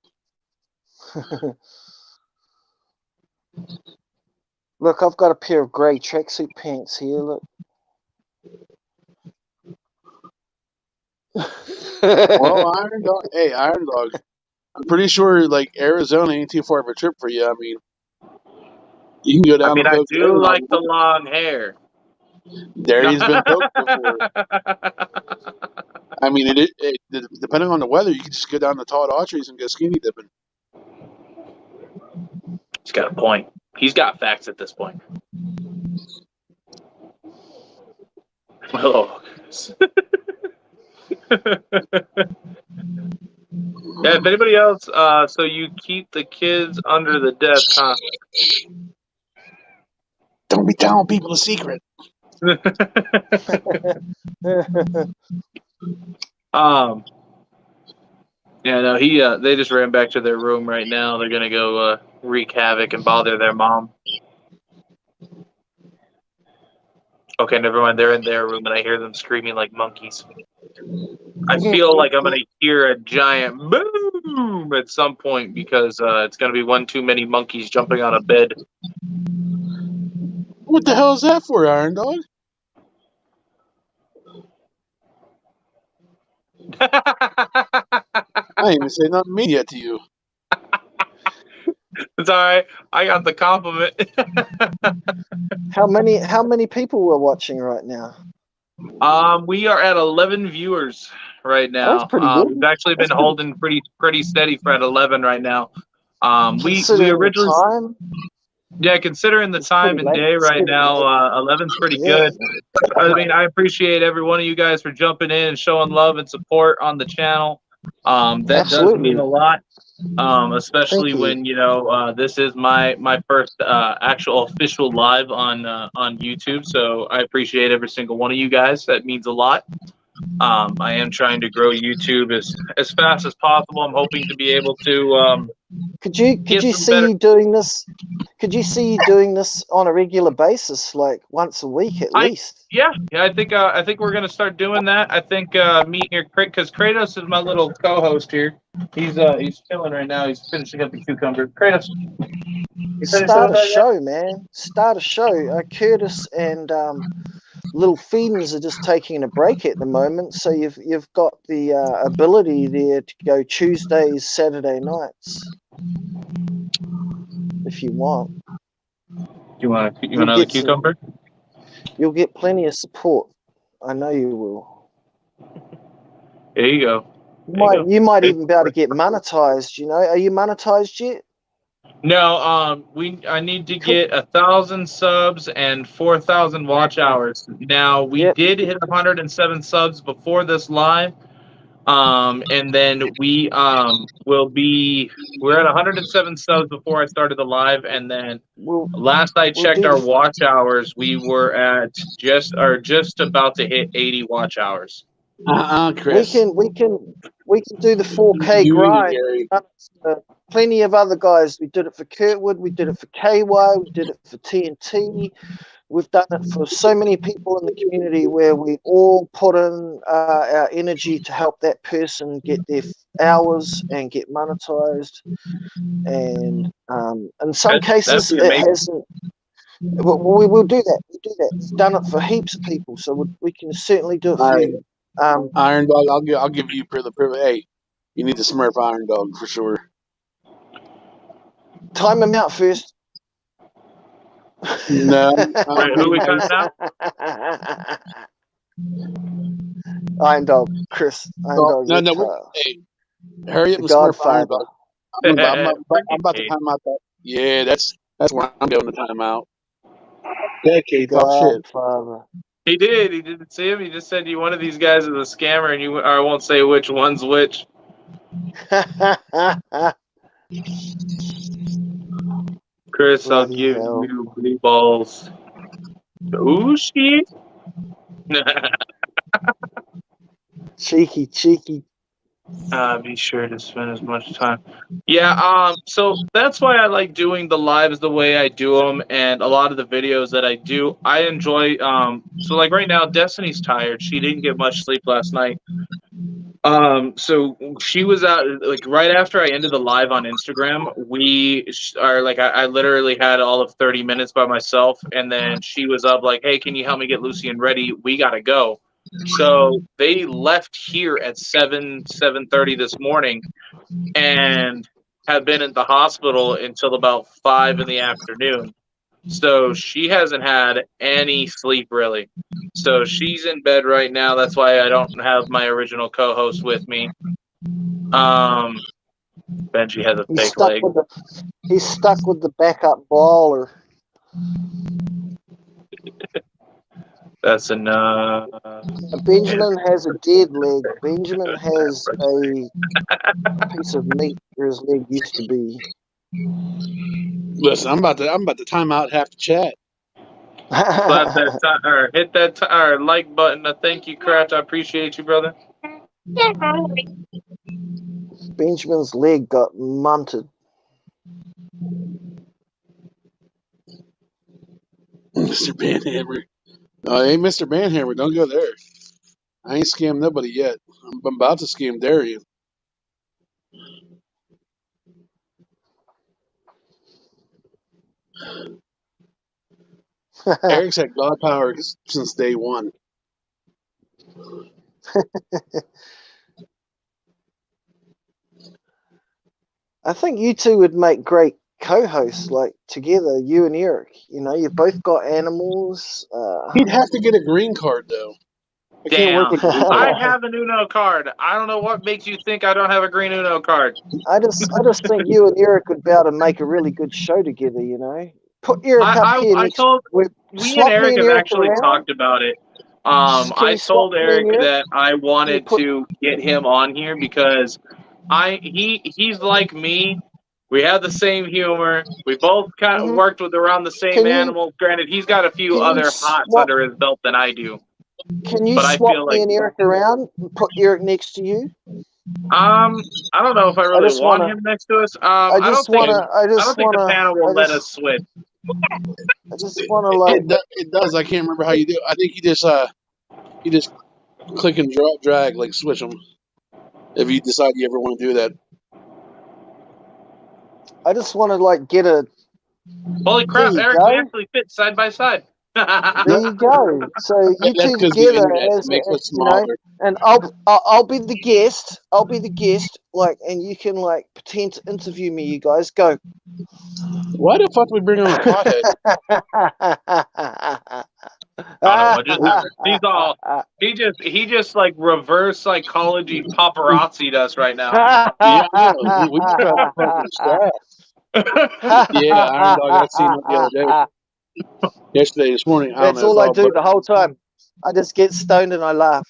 Look, I've got a pair of grey tracksuit pants here. Look. Well, Iron Dog. Hey, Iron Dog. I'm pretty sure like Arizona ain't too far of a trip for you. I mean, you can go down. I mean, and I poke do like the long hair. There, he's been poked before. I mean, depending on the weather, you can just go down to Todd Autry's and go skinny dipping. He's got a point. He's got facts at this point. Oh. Yeah, if anybody else, so you keep the kids under the desk, huh? Don't be telling people the secret. Yeah, no, they just ran back to their room right now. They're gonna go wreak havoc and bother their mom. Okay, never mind. They're in their room, and I hear them screaming like monkeys. I feel like I'm gonna hear a giant boom at some point because it's gonna be one too many monkeys jumping on a bed. What the hell is that for, Iron Dog? I ain't even say nothing mean yet to you. It's all right. I got the compliment. How many people were watching right now? We are at 11 viewers right now. Oh, that's pretty good. We've actually been holding pretty steady for at 11 right now. We originally time? Yeah, considering the time and day right now, 11's pretty good. I mean, I appreciate every one of you guys for jumping in and showing love and support on the channel. That does mean a lot, especially when this is my first actual official live on YouTube. So I appreciate every single one of you guys. That means a lot. I am trying to grow YouTube as fast as possible. I'm hoping to be able to. Could you see you doing this? Could you see you doing this on a regular basis, like once a week at least? Yeah. I think we're gonna start doing that. I think me here, because Kratos is my little co-host here. He's chilling right now. He's finishing up the cucumber. Kratos, start a show, man. Start a show. Curtis and Little Fiends are just taking a break at the moment, so you've got the ability there to go Tuesdays, Saturday nights, if you want. You want another cucumber? You'll get plenty of support. I know you will. There you go. You might even be able to get monetized. Are you monetized yet? No. I need to get 1,000 subs and 4,000 watch hours. Now we did hit 107 subs before this live. And then we're at 107 subs before I started the live, and then last I checked our watch hours, we were at just about to hit 80 watch hours. We Chris. can do the 4K You and grind. Gary. Plenty of other guys. We did it for Kurtwood. We did it for KY. We did it for TNT. We've done it for so many people in the community where we all put in our energy to help that person get their hours and get monetized. And in some That'd cases, be it amazing. hasn't. We will do that. We do that. We've done it for heaps of people, so we can certainly do it All for right, you. Iron Dog. I'll give you the privilege. Hey, you need to Smurf Iron Dog for sure. Time them out first. No, Wait, who we cutting out? Iron Dog, Chris. Iron Dog. no. Hey, hurry up The and Smurf Iron Godfather. Dog. I'm Freaking about to Kate. time out that. Yeah, that's where I'm going to time out. Yeah, The Kate, talk shit. Godfather. He did. He didn't see him. He just said one of these guys is a scammer, and I won't say which one's which. Chris, I'll Bloody give hell. you blue balls. Ooh, shit. Cheeky. Be sure to spend as much time. Yeah, so that's why I like doing the lives the way I do them, and a lot of the videos that I do, I enjoy. So like right now, Destiny's tired. She didn't get much sleep last night. So she was out like right after I ended the live on Instagram. We are like I literally had all of 30 minutes by myself, and then she was up like, "Hey, can you help me get Lucian ready? We gotta go." So they left here at 7:30 this morning, and have been at the hospital until about 5 in the afternoon. So she hasn't had any sleep really. So she's in bed right now. That's why I don't have my original co-host with me. Benji has a fake leg. He's stuck with the backup baller. That's enough. Benjamin has a dead leg. Benjamin has a piece of meat where his leg used to be. Listen, I'm about to time out half the chat. Slap that or hit that or like button. Thank you, Craft. I appreciate you, brother. Benjamin's leg got munted. Mr. Banhammer. No, hey, Mr. Banhammer, don't go there. I ain't scammed nobody yet. I'm about to scam Darian. Eric's had God power since day one. I think you two would make great co-hosts, like together, you and Eric. You know, you've both got animals. He'd have to get a green card, though. I can't work with a green I card. have an Uno card. I don't know what makes you think I don't have a green Uno card. I just think you and Eric would be able to make a really good show together. You know, put Eric up here I next. told we and Swap me Eric and have Eric actually around. talked about it. Can I you swap told me and Eric Eric? that I wanted to get him on here because he's like me. We have the same humor. We both kind of worked with around the same animals. Granted, he's got a few other hots under his belt than I do. Can you But I swap feel me like and Eric around and put Eric next to you? I don't know if I really just want wanna- him next to us. I I don't think the panel will let us switch. I just want to like. It does. I can't remember how you do it. I think you just click and drag, like switch them. If you decide you ever want to do that. I just want to like get a. Holy crap, There you Eric! go. We actually fit side by side. There you go. So you That's two 'cause the together, internet makes us smaller. and I'll be the guest. I'll be the guest. Like, and you can like pretend to interview me. You guys go. Why the fuck we bring on a pothead? I don't know. He just like reverse psychology paparazzi'd us right now. Yeah, I know. We just got a fucking staff. Yeah, Iron Dog. I seen it the other day. Yesterday, this morning. I don't That's know. all I do the whole time. I just get stoned and I laugh.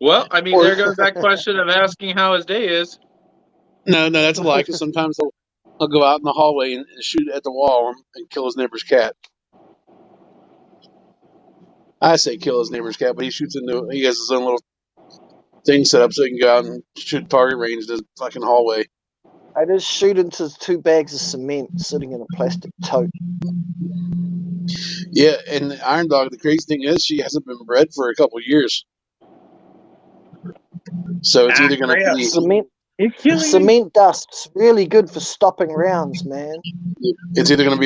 Well, I mean, there goes that question of asking how his day is. No, that's a lie. Because sometimes he'll go out in the hallway and shoot at the wall and kill his neighbor's cat. I say kill his neighbor's cat, but he shoots into. He has his own little thing set up so he can go out and shoot target range in his fucking hallway. I just shoot into 2 bags of cement sitting in a plastic tote. Yeah, and Iron Dog. The crazy thing is, she hasn't been bred for a couple years, so it's either going to be Cement You're killing me. cement dust's really good for stopping rounds, man.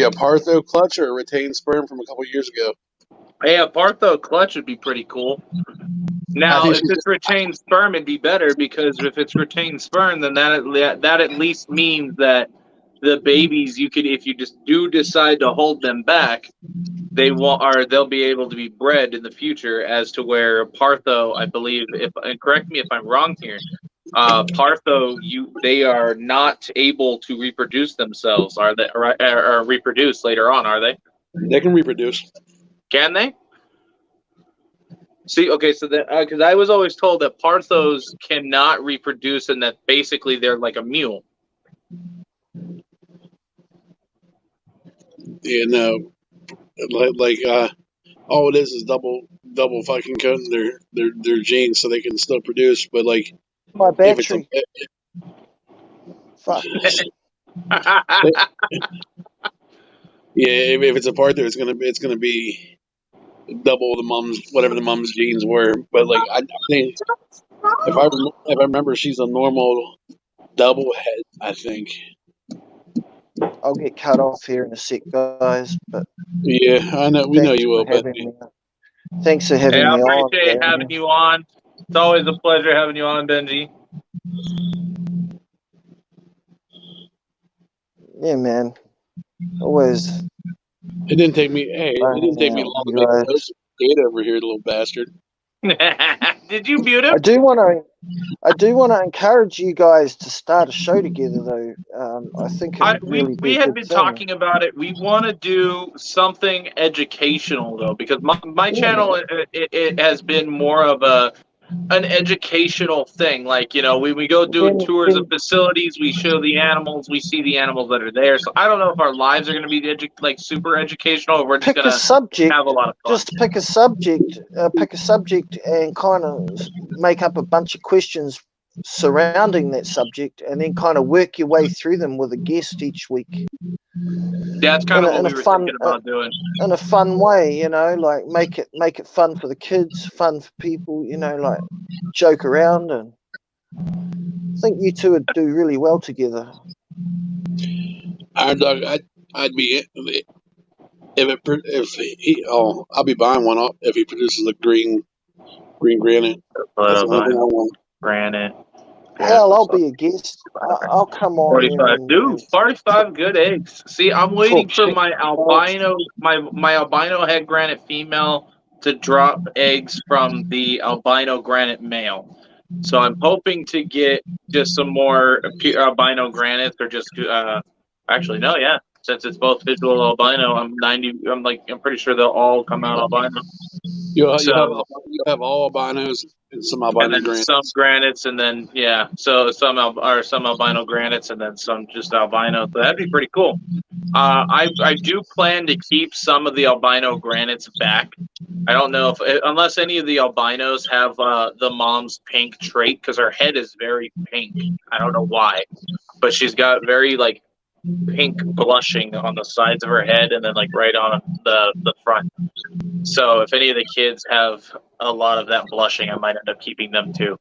a Partho clutch or a retained sperm from a couple years ago. Hey, a Partho clutch would be pretty cool. Now, think if it's retained sperm, it'd be better because if it's retained sperm, then that at least means that the babies if you just do decide to hold them back, they'll be able to be bred in the future. As to where Partho, I believe, and correct me if I'm wrong here, Partho, they are not able to reproduce themselves, are they? Or reproduce later on, are they? They can reproduce. Can they? See, okay, so that because I was always told that Parthos cannot reproduce and that basically they're like a mule. Yeah, no, all it is double fucking coating their genes so they can still produce. But like, My if it's a battery. Fuck. if it's a Partho, it's gonna be double the mom's whatever the mom's genes were. But like, I think if I remember, she's a normal double head. I think. I'll get cut off here in a sec, guys. But Yeah, I know. We know thanks you for will, but having me. Thanks for Hey, having I me on. appreciate man. having you on. It's always a pleasure having you on, Benji. Yeah, man. Always. it didn't take me. Hey, it didn't take me Out, long you to make a guys. roast date over here, little bastard. Did you mute him? I do want to encourage you guys to start a show together, though. I think it would really We be a had good been thing. talking about it. We want to do something educational though, because my channel it has been more of an educational thing. Like, we go do tours of facilities, we show the animals, we see the animals that are there. So I don't know if our lives are going to be super educational, or we're just Pick going a to subject. have a lot of fun. Just pick a subject. And kind of make up a bunch of questions surrounding that subject, and then kind of work your way through them with a guest each week. That's kind of what we were thinking about doing. In a fun way, like make it fun for the kids, fun for people, like joke around, and I think you two would do really well together. Iron Dog, I'd be I'll be buying one if he produces a green granite. That's the only thing I want. Granite. Hell, I'll be a guest. I'll come on 45. Dude, 45 good eggs. See, I'm waiting for my albino head granite female to drop eggs from the albino granite male. So I'm hoping to get just some more albino granites, or just actually no, yeah. Since it's both visual albino, I'm pretty sure they'll all come out albino. You'll have all albinos and some albino granites. Some granites, and then so some albino granites, and then some just albino. So that'd be pretty cool. I do plan to keep some of the albino granites back. I don't know unless any of the albinos have the mom's pink trait, because her head is very pink. I don't know why, but she's got very pink blushing on the sides of her head, and then right on the front. So if any of the kids have a lot of that blushing, I might end up keeping them too.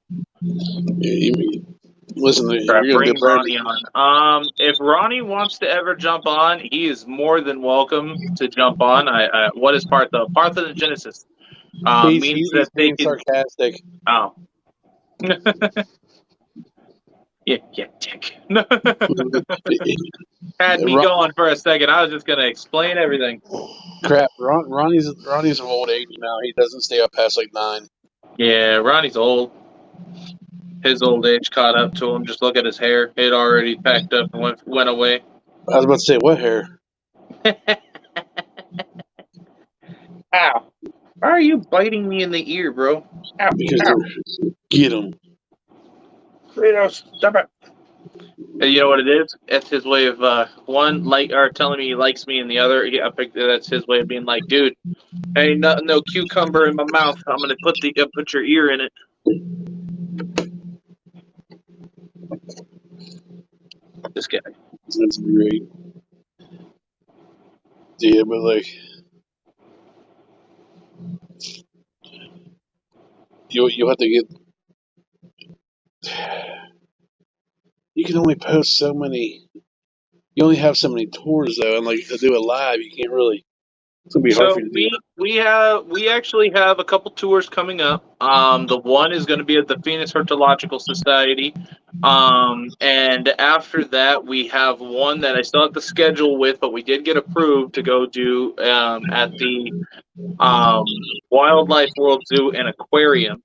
Listen, you're gonna bring Ronnie on. If Ronnie wants to ever jump on, he is more than welcome to jump on. What is Partho? Parthenogenesis means that they can. Sarcastic. Oh. Yeah, dick. Had me going for a second. I was just gonna explain everything. Crap, Ronnie's of old age now. He doesn't stay up past 9. Yeah, Ronnie's old. His old age caught up to him. Just look at his hair; it already packed up and went away. I was about to say, what hair? Ow! Why are you biting me in the ear, bro? Ow! Because Ow. get him. Kratos, stop it! And you know what it is? It's his way of one or telling me he likes me, and the other, I think that's his way of being like, dude, ain't no cucumber in my mouth. I'm gonna put your ear in it. This guy. That's great. Yeah, but like you have to get. You can only post so many. You only have so many tours though, and like to do it live, you can't really. It's gonna be hard for So you to do. we actually have a couple tours coming up. The one is going to be at the Phoenix Herpetological Society, and after that we have one that I still have to schedule with, but we did get approved to go do at the Wildlife World Zoo and Aquarium.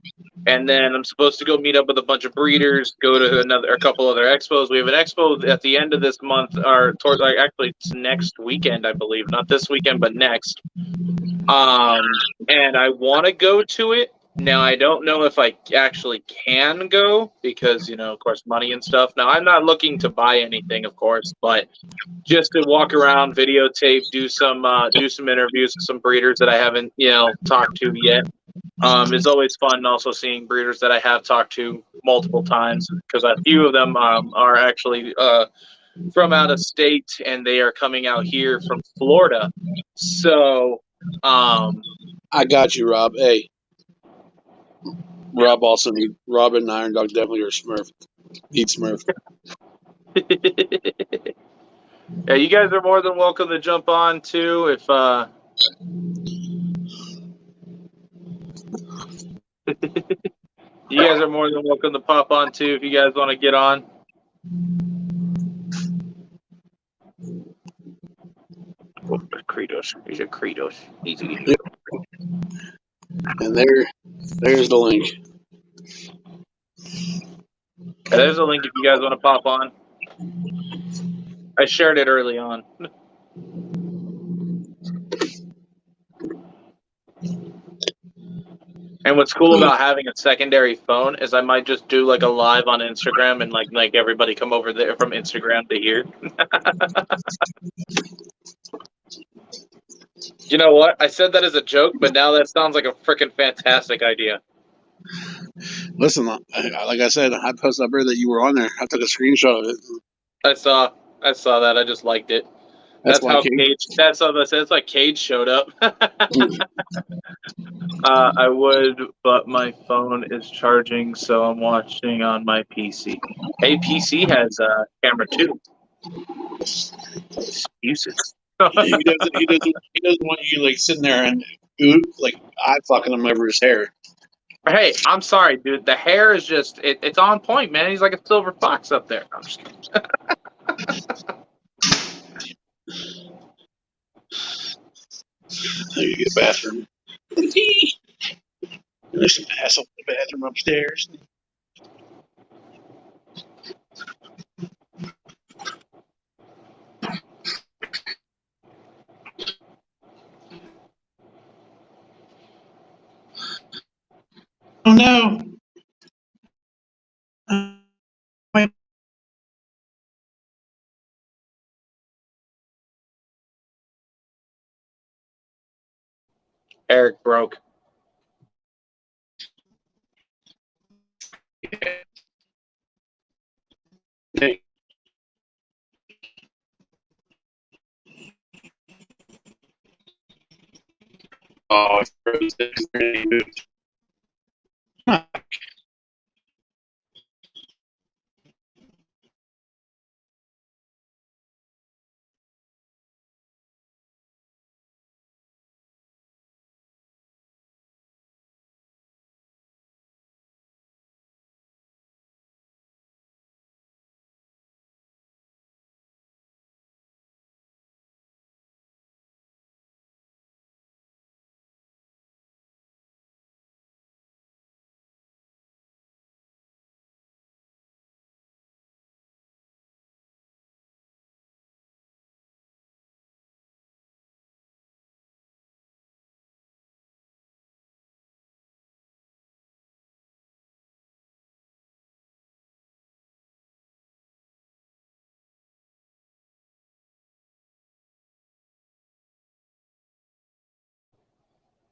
And then I'm supposed to go meet up with a bunch of breeders, go to a couple other expos. We have an expo at the end of this month, or actually it's next weekend, I believe. Not this weekend, but next. And I want to go to it. Now, I don't know if I actually can go because, of course, money and stuff. Now, I'm not looking to buy anything, of course, but just to walk around, videotape, do some interviews with some breeders that I haven't, talked to yet. It's always fun also seeing breeders that I have talked to multiple times because a few of them are actually from out of state and they are coming out here from Florida. So, I got you, Rob. Hey, Rob and Iron Dog definitely are Smurf. Eat Smurf. yeah, you guys are more than welcome to jump on too if you guys are more than welcome to pop on too if you guys want to get on. Oh, Kratos. He's a Kratos. Easy. Yep. And there's the link. Yeah, there's a link if you guys want to pop on. I shared it early on. And what's cool about having a secondary phone is I might just do like a live on Instagram and like everybody come over there from Instagram to here. You know what? I said that as a joke, but now that sounds like a freaking fantastic idea. Listen, like I said, I posted up there that you were on there. I took a screenshot of it. I saw that. I just liked it. That's That's why I how came. Cage. That's how that says. That's like Cage showed up. I would, but my phone is charging, so I'm watching on my PC. Hey, PC has a camera too. Excuses. He doesn't want you like sitting there and like eye fucking him over his hair. Hey, I'm sorry, dude. The hair is just, it's on point, man. He's like a silver fox up there. I'm just kidding. You get a bathroom. There's some asshole in the bathroom upstairs. Oh no! Wait. Eric broke. Oh, it's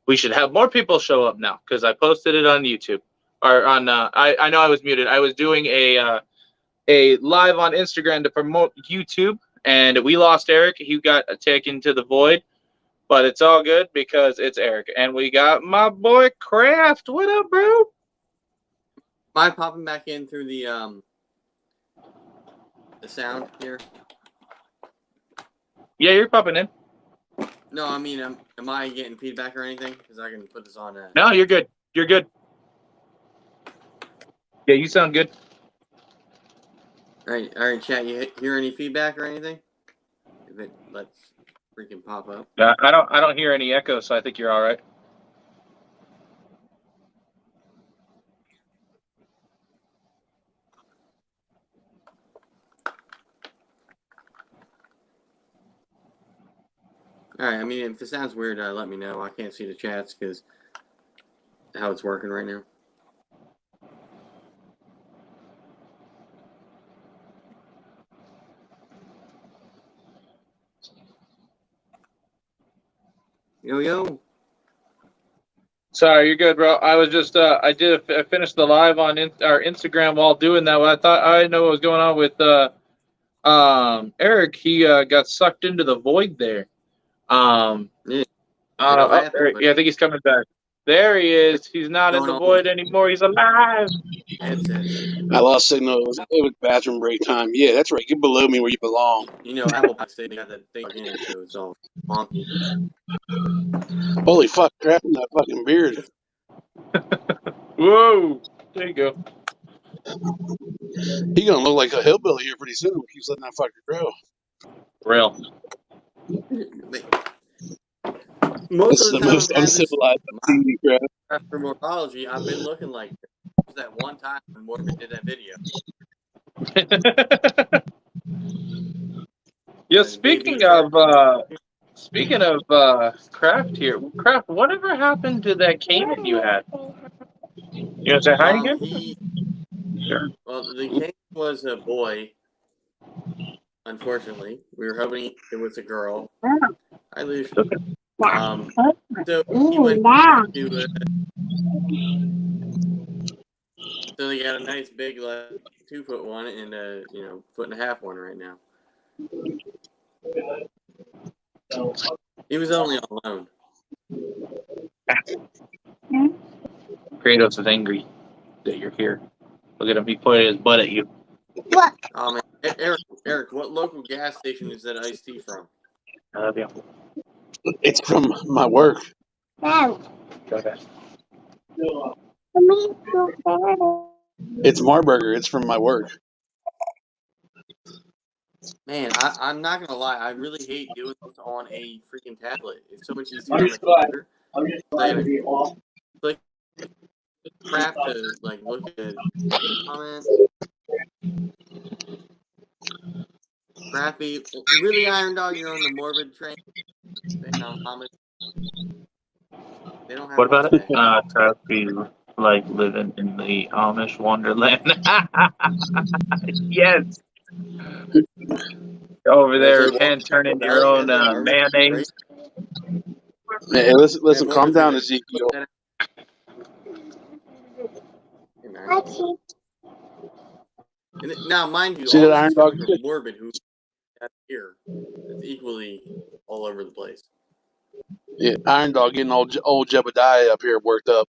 we should have more people show up now because I posted it on YouTube or on. I know I was muted. I was doing a live on Instagram to promote YouTube, and we lost Eric. He got taken to the void, but it's all good because it's Eric, and we got my boy Kraft. What up, bro? Am I popping back in through the sound here? Yeah, you're popping in. No, I mean, am I getting feedback or anything? Because I can put this on. No, you're good. You're good. Yeah, you sound good. All right, chat. You hear any feedback or anything? If it lets freaking pop up. I don't hear any echo, so I think you're all right. All right. I mean, if it sounds weird, let me know. I can't see the chats because how it's working right now. Yo. Sorry, you're good, bro. I was just I finished the live on our Instagram while doing that. I thought I didn't know what was going on with Eric. He got sucked into the void there. Yeah. Yeah, I think he's coming back. There he is. He's not in the void anymore. He's alive. I lost signal. It was bathroom break time. Yeah, that's right. Get below me where you belong. You know, Apple Pie, they got that thing in, so it's all wonky. Holy fuck, crap in that fucking beard. Whoa. There you go. He gonna look like a hillbilly here pretty soon. He keeps letting that fucker grow. Real. Most This is of the the time, most uncivilized I've seen you, crap. after morphology, I've been looking like that one time when Morgan did that video. Yeah, speaking of Kraft here, Kraft, whatever happened to that Cayman you had? You want to say hi again? Sure. Well, the Cayman was a boy. Unfortunately, we were hoping it was a girl. Hi, Lucia. So he went to. So they got a nice big, like 2-foot one and a 1.5-foot one right now. He was only alone. Kratos is angry that you're here. Look at him. He pointed his butt at you. What? Oh man, Eric, what local gas station is that iced tea from? I love you. It's from my work. No. Go ahead. It's Marburger. It's from my work. Man, I'm not gonna lie, I really hate doing this on a freaking tablet. It's so much easier on a computer. I'm just glad to be off. Like crap to like look at comments. Crappy. Really, Iron Dog, you're on the morbid train. They don't have What about it? much Crappy, like living in the Amish Wonderland. Yes. Over there, hand turning your own mayonnaise. Hey, listen, calm down, Ezekiel. Now, mind you, See all that this is Iron coming Dog? from Morbid, who here is equally all over the place. Yeah, Iron Dog getting old Jebediah up here worked up.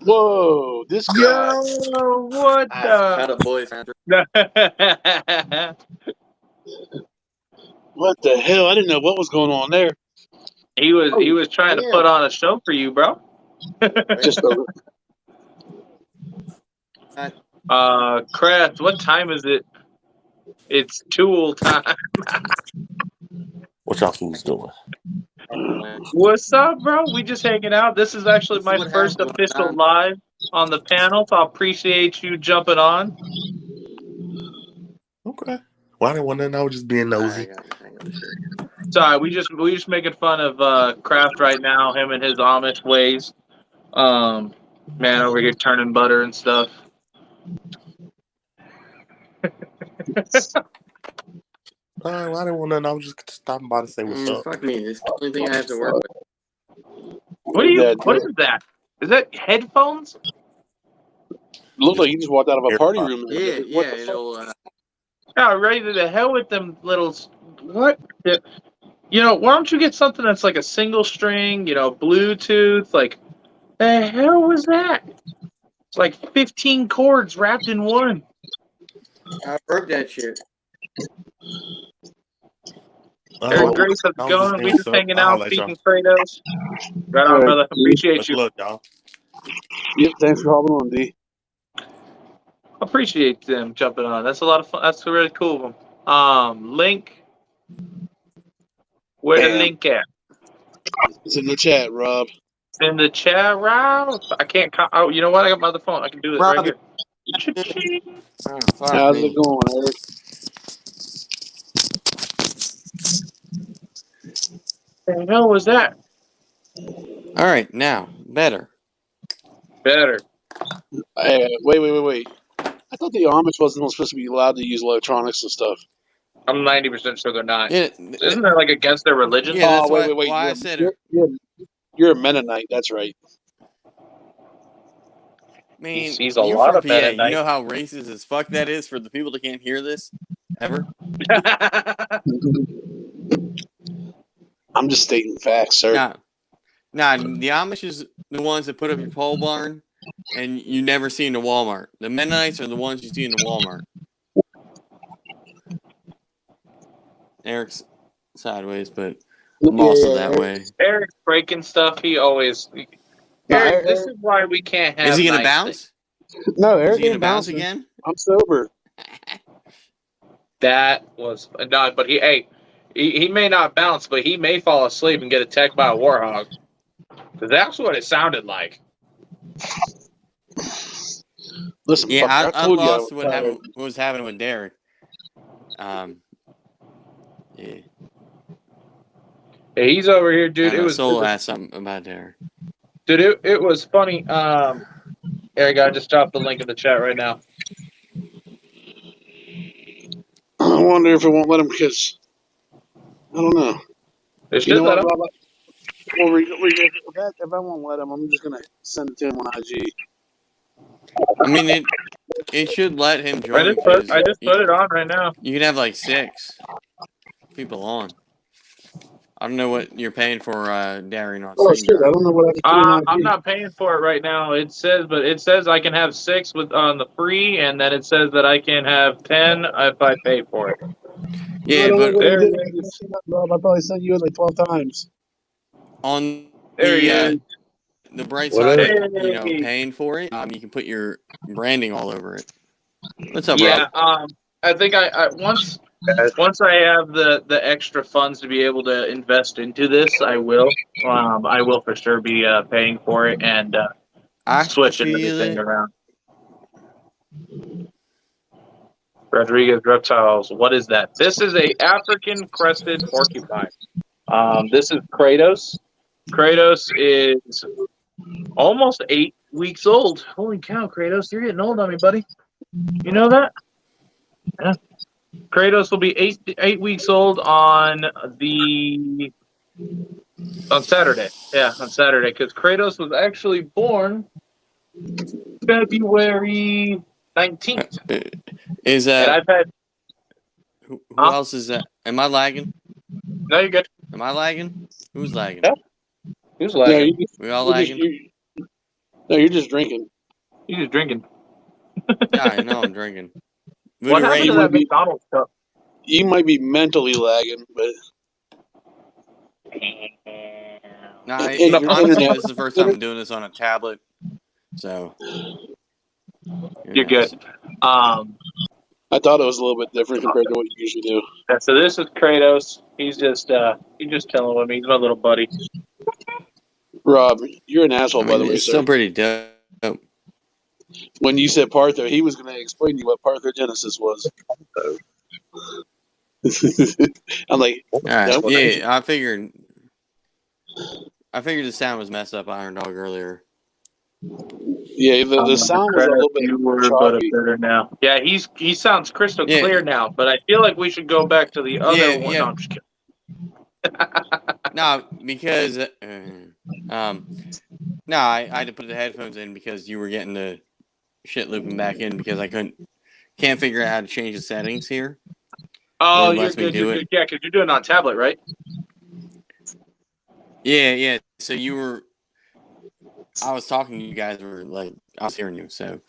Whoa, this guy. Yo, what Shut up, boys. What the hell? I didn't know what was going on there. He was trying to put on a show for you, bro. Just Kraft, what time is it? It's tool time. What y'all fools doing? What's up, bro? We just hanging out. This is actually my first official live on the panel, so I appreciate you jumping on. Okay. Well, I didn't want to know. I was just being nosy. Sorry, we just making fun of Kraft right now, him and his Amish ways. Man over here turning butter and stuff. No, I didn't want nothing. I was just stopping by to say what's up. Fuck me. It's the only thing I have to work with. What are you? Yeah, What is that? Is that headphones? looked like you just walked out of a party AirPods. room. Yeah, What yeah. the fuck? It'll. Yeah, ready to the hell with them little. What? You know, why don't you get something that's like a single string? You know, Bluetooth. Like, the hell was that? It's like 15 chords wrapped in one. I broke that shit. Eric Grace, how's it I was just going? We doing just something. hanging I'll out, let y'all. feeding Kratos. Right All on, right. brother. Appreciate Much you. love, y'all. Yep, thanks for hopping on, D. Appreciate them jumping on. That's a lot of fun. That's really cool of them. Link. Where the Bam. link at? It's in the chat, Rob. It's in the chat, Rob. I can't. Oh, you know what? I got my other phone. I can do it right Robbie. here. Cha-ching. Oh, fuck How's me. it going, Eric? The hell was that? All right, now better. Better. Hey, wait. I thought the Amish wasn't supposed to be allowed to use electronics and stuff. I'm 90% sure they're not. Yeah, Isn't that like against their religion? yeah. That's Oh, wait. why I said You're, it. you're a Mennonite. That's right. I mean, He's a you're lot from of PA. Mennonites. You know how racist as fuck that is for the people that can't hear this ever. I'm just stating facts, sir. Nah. The Amish is the ones that put up your pole barn, and you never see in the Walmart. The Mennonites are the ones you see in the Walmart. Eric's sideways, but I'm also that way. Eric's breaking stuff. He always. No, Eric, this is why we can't have. Is he gonna nice bounce? No, Is Eric he gonna ain't bounce bouncing. again? I'm sober. That was no, but he may not bounce, but he may fall asleep and get attacked by a warhog. Because that's what it sounded like. Listen, Yeah, fucker, I I told you I lost was tired. what was happening with Derek. Yeah. Yeah, he's over here, I dude. don't know, Soul asked something about Derek. Dude, it was funny. Eric, I just dropped the link in the chat right now. I wonder if it won't let him kiss. I don't know. It You should know let what, him. Rob? Well, if I won't let him, I'm just gonna send it to him on IG. I mean, it should let him join. I just put it on right now. You can have like 6 people on. I don't know what you're paying for Daring on Oh shit! I StreamYard. don't know what I can do on I'm IG. not paying for it right now. It says I can have 6 on the free, and then it says that I can have 10 if I pay for it. Yeah, I don't know but what he there did. it is. Rob, I probably sent you it like 12 times. on There he is. the bright What side up? of Hey. paying for it, you can put your branding all over it. What's up, Yeah. Rob? I think I once I have the extra funds to be able to invest into this, I will. I will for sure be paying for it and I switching feel everything it. around. Rodriguez reptiles. What is that? This is a African Crested Porcupine. This is Kratos. Kratos is almost 8 weeks old. Holy cow, Kratos! You're getting old on me, buddy. You know that? Yeah. Kratos will be 8 weeks old on Saturday. Yeah, on Saturday, because Kratos was actually born February 19th. Is And I've had. who else is that? Am I lagging? No, you're good. Am I lagging? Who's lagging? Yeah. Who's No, lagging? We all lagging? You're just drinking. You're just drinking. Yeah, I know I'm drinking. What Voodoo happened to You Ranger. that might be, McDonald's cup? you might be mentally lagging, but Nah, honestly, internet. this is the first time I'm doing this on a tablet, so You're good. I thought it was a little bit different compared to what you usually do. So this is Kratos. He's just chilling with me. He's my little buddy. Rob, you're an asshole, I by mean, the way, it's sir. still pretty dope. When you said Partho, he was going to explain to you what Parthenogenesis was. I'm like, All right, nope. yeah, I figured the sound was messed up, Iron Dog, earlier. Yeah, the sound was a little bit but a choppy. better now. Yeah, he sounds crystal Yeah. clear now. But I feel like we should go back to the other one. Yeah. No, I'm just kidding. No, because no, I had to put the headphones in because you were getting the shit looping back in because I can't figure out how to change the settings here. Oh, It you're lets me good. do You're it. good. Yeah, because you're doing it on tablet, right? Yeah. So I was talking to you guys were like I was hearing you, so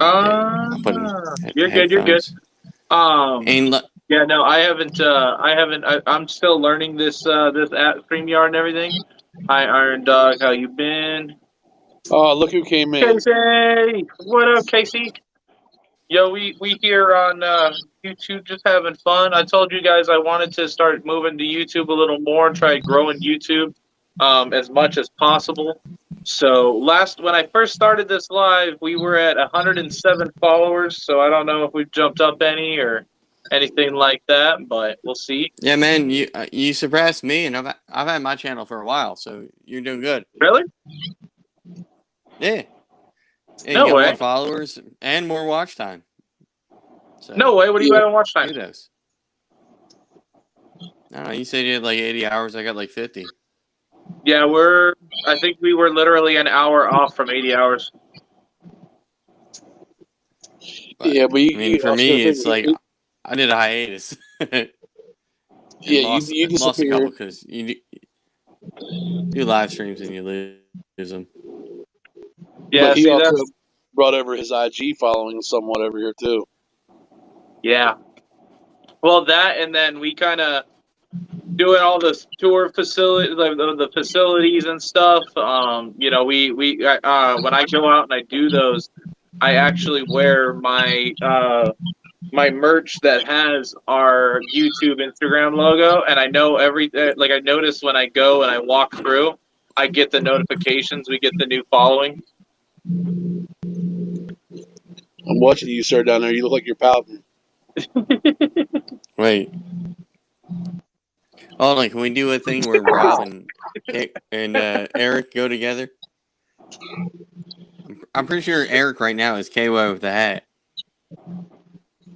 I'm putting You're good. You're good. headphones. Um, And yeah, no, I haven't. I'm still learning this this app, StreamYard and everything. Hi, Iron Dog. How you been? Oh, look who came in. Casey, what up, Casey? Yo, we here on YouTube just having fun. I told you guys I wanted to start moving to YouTube a little more, try growing YouTube as much as possible. So when I first started this live, we were at 107 followers. So I don't know if we've jumped up any or anything like that, but we'll see. yeah, man, you surpassed me, and I've had my channel for a while, so you're doing good. Really? Yeah. Yeah, No you got way. more followers and more watch time. So, No way. What do you have on watch time? kudos. I don't know. You said you had like 80 hours. I got like 50. Yeah, I think we were literally an hour off from 80 hours. But, Yeah, but I mean, for me, it's like yeah, I did a hiatus. And you lost a disappeared. couple because you do live streams and you lose them. Yeah, But he see, also that's brought over his IG following somewhat over here too. yeah. Well, that and then we kind of doing all the tour facility, the facilities and stuff. You know, we when I go out and I do those, I actually wear my my merch that has our YouTube, Instagram logo, and I know like I notice when I go and I walk through, I get the notifications. We get the new following. I'm watching you, sir, down there. You look like you're pouting. Wait. Oh, like can we do a thing where Rob and Eric go together? I'm pretty sure Eric right now is KY with the hat.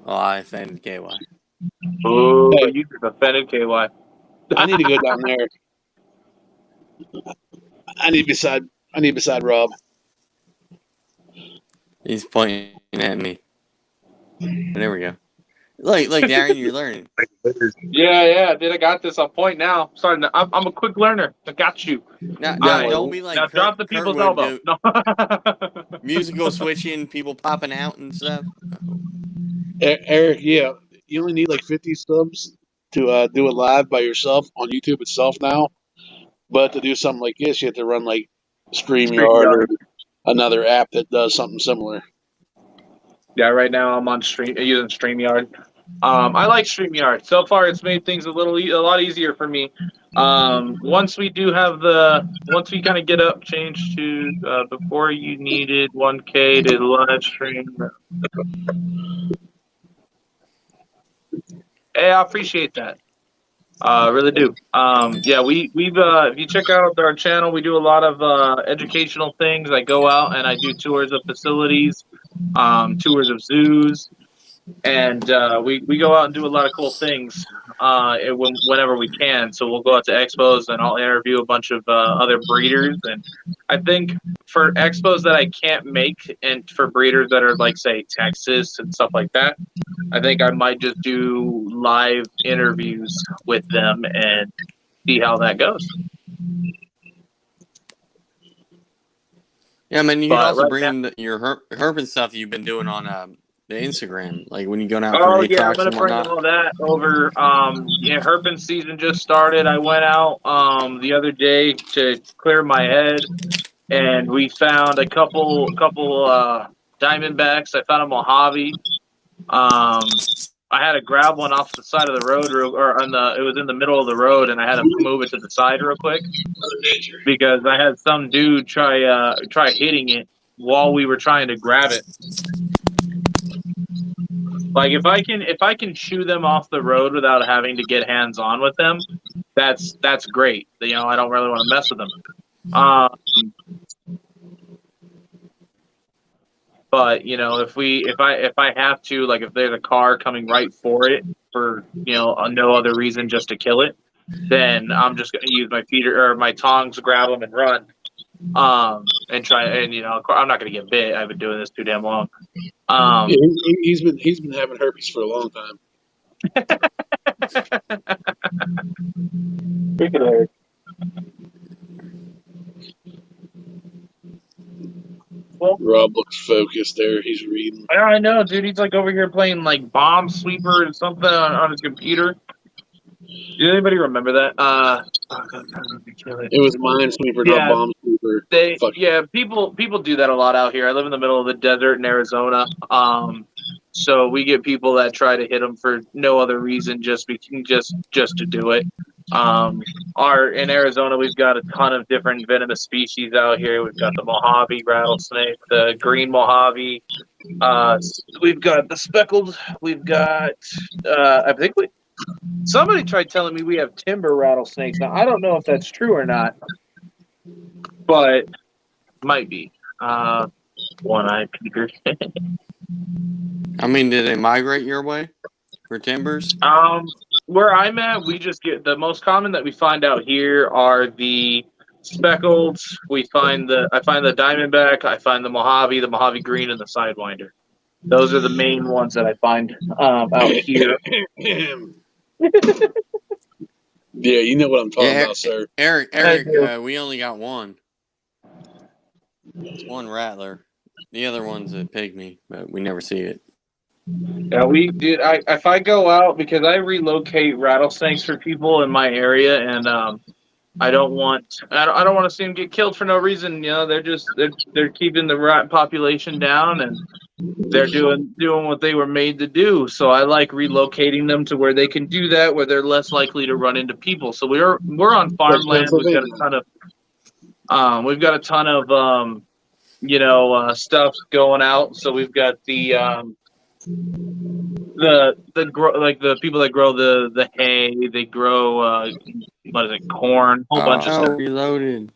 Oh, I offended KY. Oh, Hey. you just offended KY. I need to go down there. I need beside Rob. He's pointing at me. There we go. Look, Darren, you're learning. Yeah, dude, I got this on point now. I'm a quick learner. I got you. Now, All right. don't be like Now drop the people's elbow. No. Musical switching, people popping out and stuff. Eric, yeah, you only need like 50 subs to do it live by yourself on YouTube itself now. But to do something like this, you have to run like StreamYard or another app that does something similar. Yeah, right now I'm on using StreamYard. I like StreamYard. So far, it's made things a lot easier for me. Once we kind of get up, change to before you needed 1K to live stream. Hey, I appreciate that. Really do. Yeah, we've if you check out our channel, we do a lot of educational things. I go out and I do tours of facilities, tours of zoos, and we go out and do a lot of cool things whenever we can. So we'll go out to expos and I'll interview a bunch of other breeders. And I think for expos that I can't make and for breeders that are like say Texas and stuff like that, I think I might just do live interviews with them and see how that goes. Yeah, man, you But can also right bring now- in your herping stuff you've been doing on the Instagram, like when you're going out Oh for yeah, I'm detox gonna and bring whatnot. all that over. Yeah, herping season just started. I went out the other day to clear my head, and we found a couple diamondbacks. I found a Mojave. I had to grab one off the side of the road, it was in the middle of the road, and I had to move it to the side real quick because I had some dude try hitting it while we were trying to grab it. Like if I can shoo them off the road without having to get hands on with them, that's great. You know, I don't really want to mess with them. But you know, if I have to, like, if there's a car coming right for it for no other reason just to kill it, then I'm just gonna use my feeder or my tongs, grab them and run. And try and I'm not gonna get bit. I've been doing this too damn long. Yeah, he's been having herpes for a long time. Freaking Eric. Well, Rob looks focused there. He's reading. I know, dude. He's like over here playing like Bomb Sweeper and something on his computer. Does anybody remember that? It was Minesweeper, not Yeah, Bomb Sweeper. people do that a lot out here. I live in the middle of the desert in Arizona. So we get people that try to hit them for no other reason, just to do it. In Arizona, we've got a ton of different venomous species out here. We've got the Mojave rattlesnake, the green Mojave. We've got the speckled. We've got. I think somebody tried telling me we have timber rattlesnakes. Now I don't know if that's true or not, but might be. One-eyed peepers. I mean, did they migrate your way for timbers? Where I'm at, we just get the most common that we find out here are the speckled. I find the diamondback. I find the Mojave green, and the sidewinder. Those are the main ones that I find out here. Yeah, you know what I'm talking about, sir. Eric, we only got one. It's one rattler. The other one's a pygmy, but we never see it. Yeah, if I go out, because I relocate rattlesnakes for people in my area, and I don't want to see them get killed for no reason. They're keeping the rat population down, and they're doing what they were made to do. So I like relocating them to where they can do that, where they're less likely to run into people. So we're on farmland. We've got a ton of stuff going out. So we've got the people that grow the hay. They grow corn, whole bunch of stuff. Reloaded.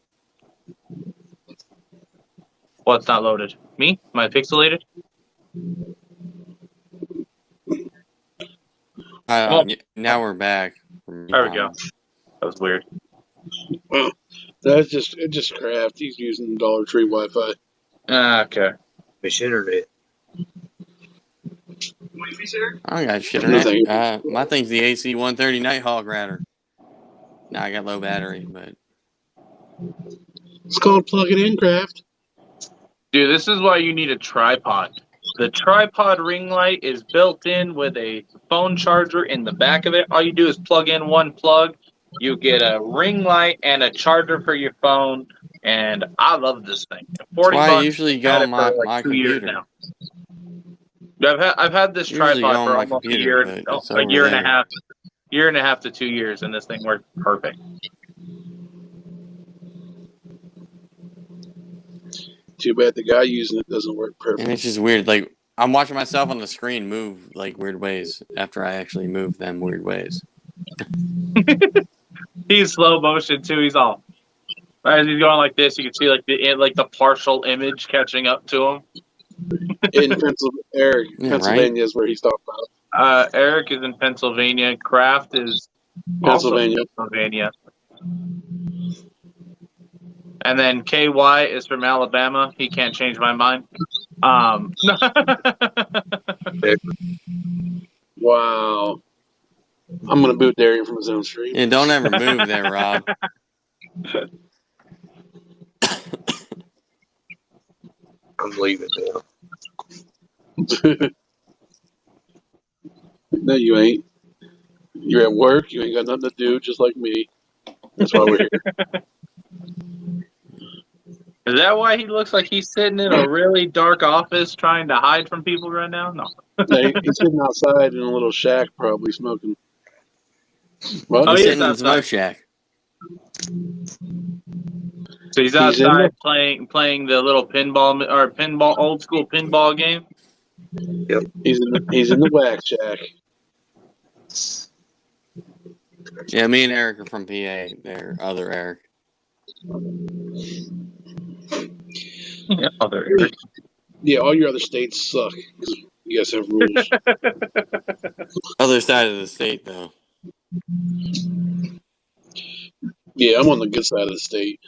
What's not loaded? Me? Am I pixelated? Now we're back. There we go. That was weird. Well, that's just craft. He's using Dollar Tree Wi-Fi. Okay. Fish internet. I got shit internet. My thing's the AC-130 Nighthawk router. Now I got low battery, but it's called plug it in, craft. Dude, this is why you need a tripod. The tripod ring light is built in with a phone charger in the back of it. All you do is plug in one plug. You get a ring light and a charger for your phone. And I love this thing. $40. I usually go on my computer. Now. I've had this tripod for almost a year and a half to 2 years, and this thing worked perfect. Too bad the guy using it doesn't work perfect. And it's just weird. Like, I'm watching myself on the screen move like weird ways after I actually move them weird ways. He's slow motion too. He's all as he's going like this. You can see the partial image catching up to him. In Pennsylvania is where he's talking about. Eric is in Pennsylvania. Kraft is Pennsylvania. And then KY is from Alabama. He can't change my mind. Wow. I'm going to boot Darian from his own stream. Yeah, don't ever move there, Rob. I'm leaving now. No, you ain't. You're at work. You ain't got nothing to do, just like me. That's why we're here. Is that why he looks like he's sitting in a really dark office trying to hide from people right now? No. He's sitting outside in a little shack, probably smoking. Well, he's sitting in the smoke shack. So he's outside playing the little old school pinball game. Yep. He's in the wax shack. Yeah, me and Eric are from PA. There, other Eric. Yeah, other Eric. Yeah, all your other states suck. You guys have rules. Other side of the state, though. Yeah, I'm on the good side of the state.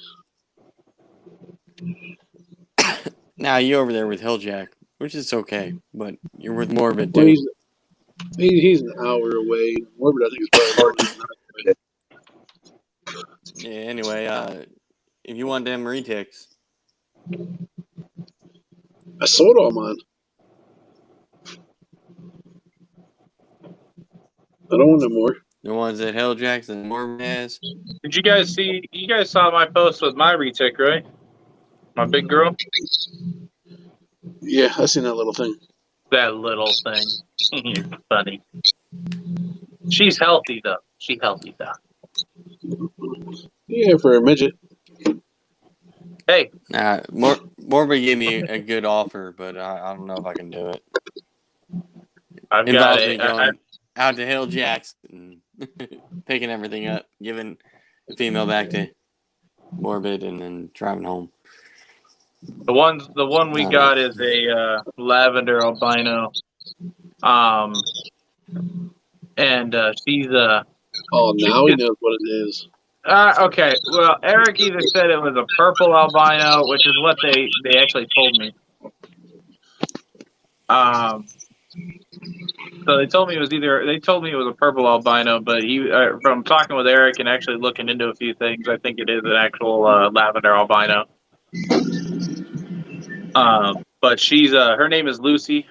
Now you over there with Hilljack, which is okay, but you're with Morbid Well, too. he's an hour away. Morbid, I think, is probably more than an hour away. Yeah. Anyway, if you want them retics, I sold all mine. I don't want no more. the ones that Hilljack's and Morbid has. Did you guys see? You guys saw my post with my retic, right? My big girl. Yeah, I seen that little thing. That little thing. You're funny. She's healthy though. She's healthy though. Yeah, for a midget. Hey. Morbid gave me a good offer, but I don't know if I can do it. I've Involves got me it. going out to Hilljack's and picking everything up, giving the female back to Morbid, and then driving home. The one we got is a lavender albino. And she's Oh, now he knows what it is. Okay. Well, Eric either said it was a purple albino, which is what they actually told me. So they told me it was a purple albino, but from talking with Eric and actually looking into a few things, I think it is an actual lavender albino. But she's her name is Lucy,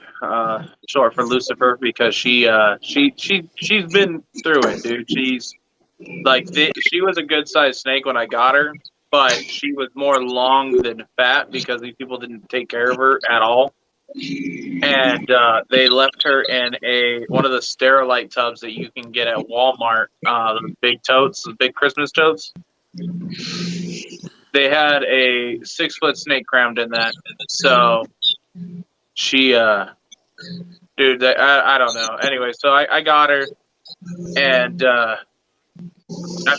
short for Lucifer, because she's been through it, dude. She's like she was a good sized snake when I got her, but she was more long than fat because these people didn't take care of her at all. And they left her in one of the Sterilite tubs that you can get at Walmart, those big totes, the big Christmas totes. They had a 6-foot snake crammed in that. So she, dude, I don't know. Anyway, so I got her, and I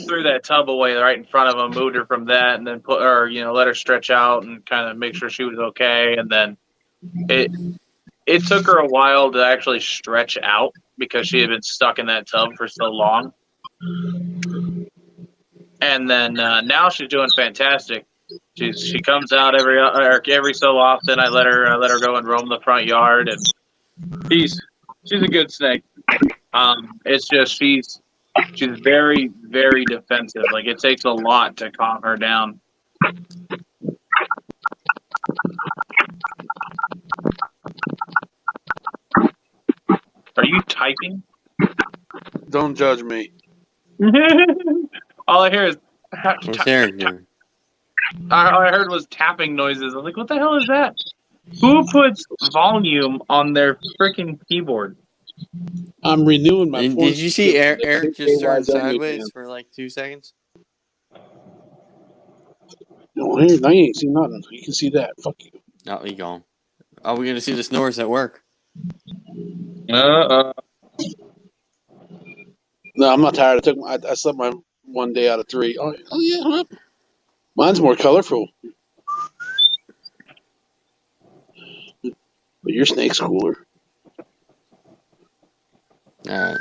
threw that tub away right in front of him, moved her from that, and then let her stretch out and kind of make sure she was okay. And then it took her a while to actually stretch out because she had been stuck in that tub for so long. And then now she's doing fantastic. She comes out every so often. I let her go and roam the front yard, and she's a good snake. It's just she's very, very defensive. Like, it takes a lot to calm her down. Are you typing? Don't judge me. All I hear is What's Eric doing? all I heard was tapping noises. I was like, what the hell is that? Who puts volume on their freaking keyboard? I'm renewing my points. Did you see Eric just turn sideways for like 2 seconds? No, I ain't seen nothing. You can see that. Fuck you. No, he gone. Are we gonna see the snores at work? No, I'm not tired. I slept my 1 day out of 3. Oh yeah, mine's more colorful. But your snake's cooler. Alright.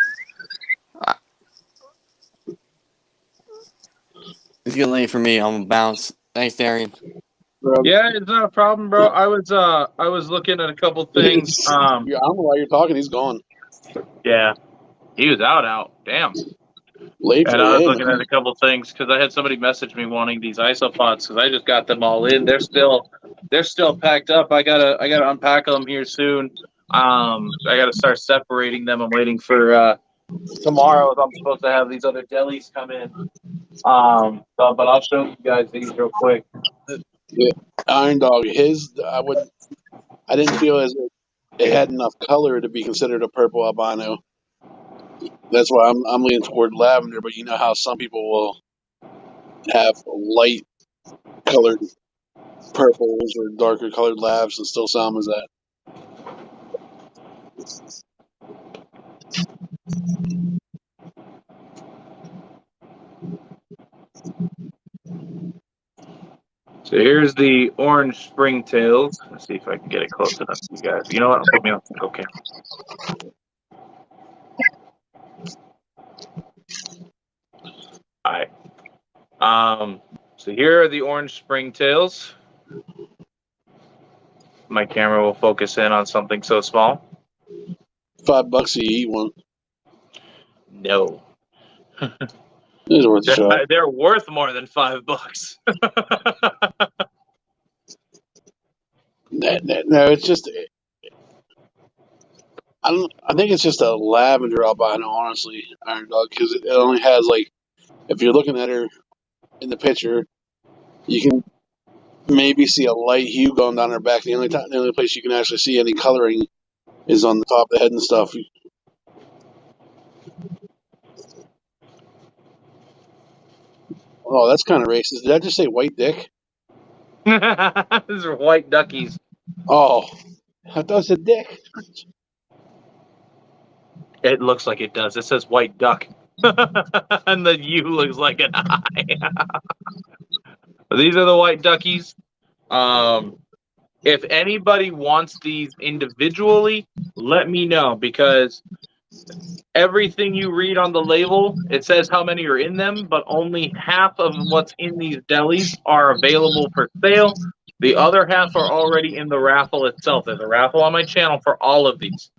It's getting late for me. I'm gonna bounce. Thanks, Darian. Yeah, it's not a problem, bro. I was looking at a couple things. Yeah, I don't know why you're talking. He's gone. Yeah, he was out. Damn. Late And for I was him. looking at a couple things because I had somebody message me wanting these isopods because I just got them all in. They're still packed up. I gotta unpack them here soon. I gotta start separating them. I'm waiting for tomorrow. I'm supposed to have these other delis come in. But I'll show you guys these real quick. Yeah. Iron Dog. I didn't feel as if it had enough color to be considered a purple albino. That's why I'm leaning toward lavender. But you know how some people will have light colored purples or darker colored lavs and still sell them as that. So here's the orange springtails. Let's see if I can get it close enough to you guys. You know what? I'll put me on single cam. All right. So here are the orange springtails. My camera will focus in on something so small. $5 you eat one. No. It's worth a shot. They're worth more than $5. No, it's just. I think it's just a lavender albino, honestly, Iron Dog, because it only has like. If you're looking at her in the picture, you can maybe see a light hue going down her back. The only place you can actually see any coloring is on the top of the head and stuff. Oh, that's kind of racist. Did I just say white dick? These are white duckies. Oh, I thought it said dick. It looks like it does. It says white duck. And the U looks like an eye. These are the white duckies. If anybody wants these individually, let me know, because everything you read on the label, it says how many are in them, but only half of what's in these delis are available for sale. The other half are already in the raffle itself. There's a raffle on my channel for all of these.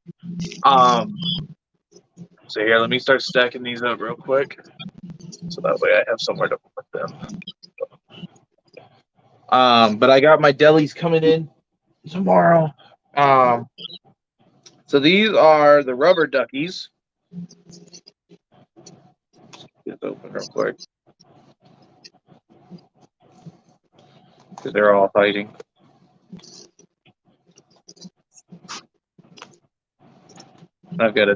So here, let me start stacking these up real quick, so that way I have somewhere to put them. But I got my delis coming in tomorrow. So these are the rubber duckies. Get this open real quick, because they're all fighting. I've got a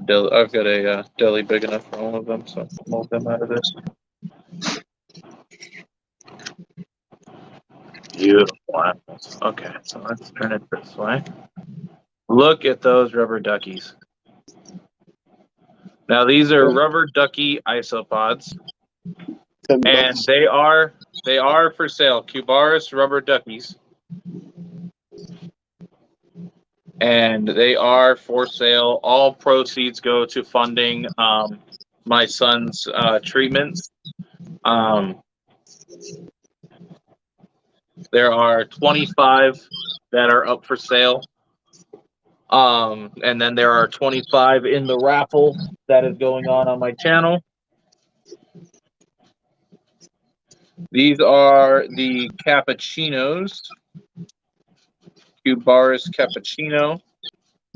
deli big enough for all of them, so I'll move them out of this. Beautiful apples. Okay, so let's turn it this way. Look at those rubber duckies. Now these are rubber ducky isopods, and they are for sale. Cubaris rubber duckies, and they are for sale. All proceeds go to funding my son's treatments. There are 25 that are up for sale. And then there are 25 in the raffle that is going on my channel. These are the cappuccinos. Cubaris cappuccino.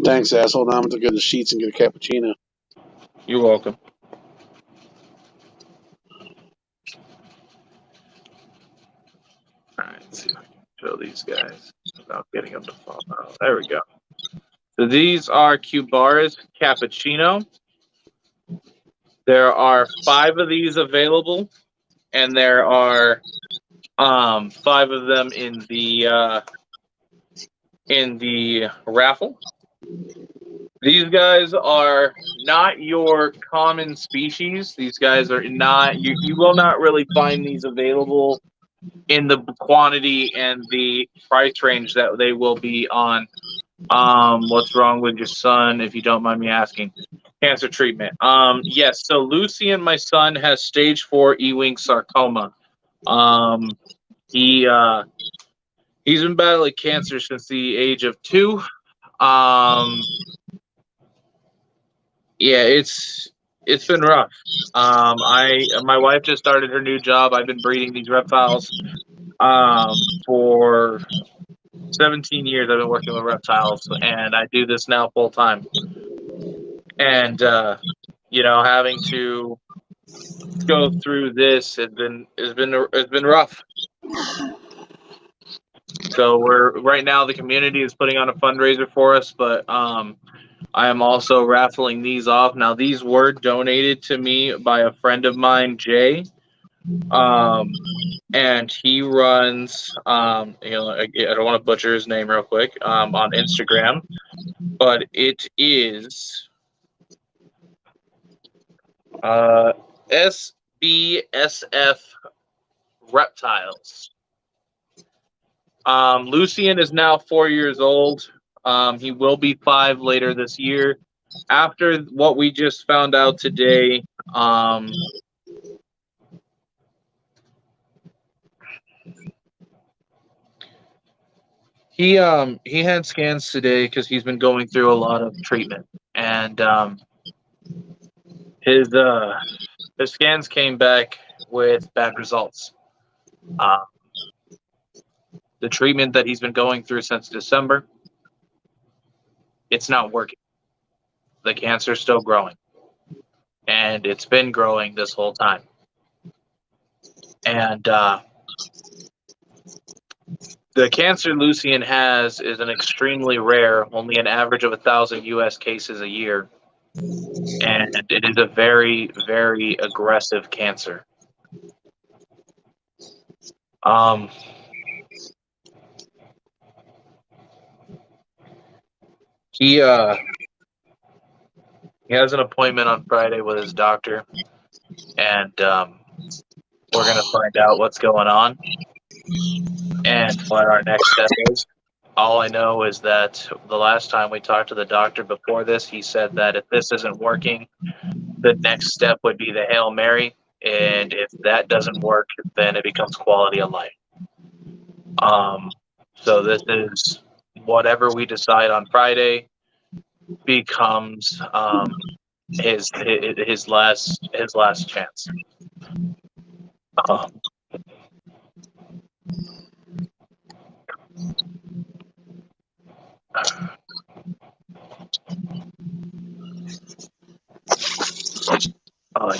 Thanks, asshole. Now I'm going to go to the sheets and get a cappuccino. You're welcome. All right, let's see if I can show these guys without getting them to fall out. There we go. So these are Cubaris cappuccino. There are 5 of these available, and there are 5 of them in the raffle. These guys are not your common species. These guys are not, you will not really find these available in the quantity and the price range that they will be on. What's wrong with your son, if you don't mind me asking? Cancer treatment. Yes, so Lucy and my son has stage 4 Ewing sarcoma. He's been battling cancer since the age of 2. Yeah, it's been rough. My wife just started her new job. I've been breeding these reptiles for 17 years. I've been working with reptiles, and I do this now full time. And having to go through this has been rough. So right now the community is putting on a fundraiser for us, but I am also raffling these off. Now, these were donated to me by a friend of mine, Jay. And he runs, I don't want to butcher his name real quick, on Instagram, but it is SBSF Reptiles. Lucian is now 4 years old. He will be 5 later this year. After what we just found out today, he had scans today because he's been going through a lot of treatment, and his scans came back with bad results. The treatment that he's been going through since December, it's not working. The cancer's still growing, and it's been growing this whole time. And the cancer Lucian has is an extremely rare, only an average of 1,000 U.S. cases a year, and it is a very, very aggressive cancer. He has an appointment on Friday with his doctor, and we're gonna find out what's going on and what our next step is. All I know is that the last time we talked to the doctor before this, he said that if this isn't working, the next step would be the Hail Mary, and if that doesn't work, then it becomes quality of life. So this is whatever we decide on Friday becomes his last chance.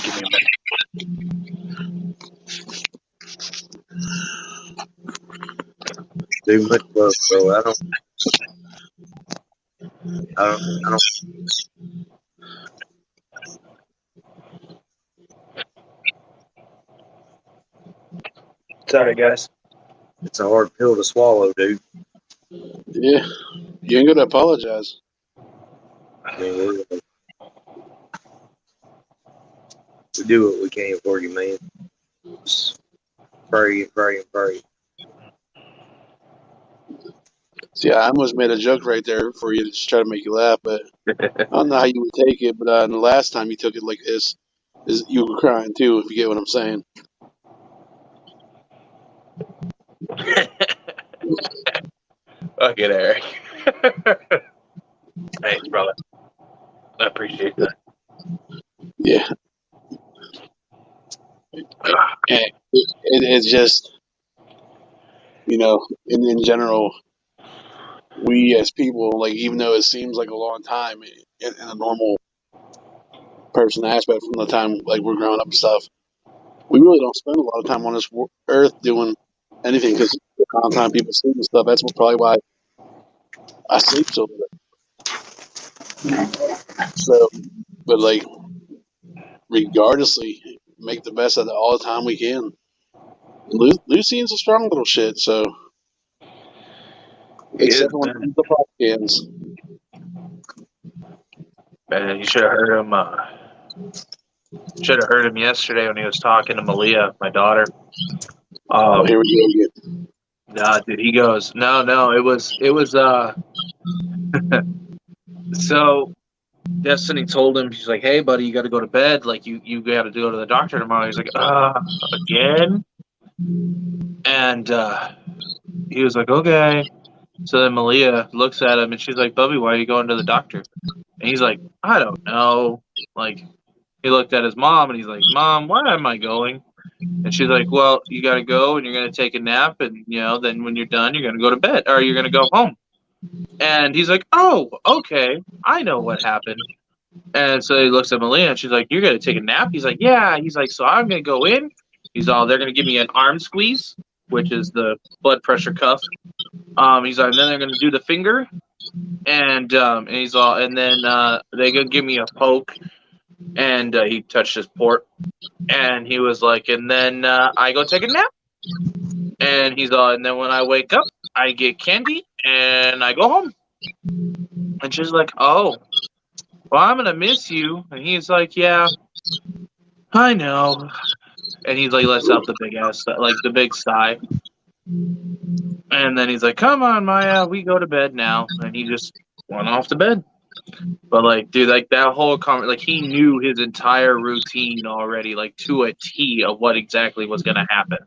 Give me a minute. Do much love, bro. I don't. Sorry, guys. It's a hard pill to swallow, dude. Yeah, you ain't gonna apologize. I mean, we do what we can for you, man. Just pray and pray and pray. See, I almost made a joke right there for you to just try to make you laugh, but I don't know how you would take it. But the last time you took it like this, is you were crying too. If you get what I'm saying. Fuck it, Eric. Thanks, brother. I appreciate that. Yeah. And it's just, in general, we as people, like, even though it seems like a long time in a normal person aspect from the time, like, we're growing up and stuff, we really don't spend a lot of time on this earth doing anything because the amount of time people sleep and stuff, that's probably why I sleep so late. So, but, like, regardlessly, make the best of it all the time we can. Lucian's a strong little shit, so. Except when it comes to pop cans. Man, you should have heard him. Should have heard him yesterday when he was talking to Malia, my daughter. Here we go again. Nah, dude, he goes, no, it was so Destiny told him, she's like, hey buddy, you gotta go to bed, like you gotta go to the doctor tomorrow. He's like, again? And he was like, okay. So then Malia looks at him and she's like, Bubby, why are you going to the doctor? And he's like, I don't know. Like, he looked at his mom and he's like, Mom, why am I going? And she's like, well, you got to go and you're going to take a nap. And, then when you're done, you're going to go to bed or you're going to go home. And he's like, oh, okay. I know what happened. And so he looks at Malia and she's like, you're going to take a nap? He's like, yeah. He's like, so I'm going to go in. He's all, they're going to give me an arm squeeze, which is the blood pressure cuff. He's like, and then they're going to do the finger. And he's all, and then they're going to give me a poke. And he touched his port. And he was like, and then I go take a nap. And he's all, and then when I wake up, I get candy and I go home. And she's like, oh, well, I'm going to miss you. And he's like, yeah, I know. And he's like, lets out the big ass, like the big sigh. And then he's like, "Come on, Maya, we go to bed now." And he just went off to bed. But like, dude, like that whole like he knew his entire routine already, like to a T of what exactly was gonna happen.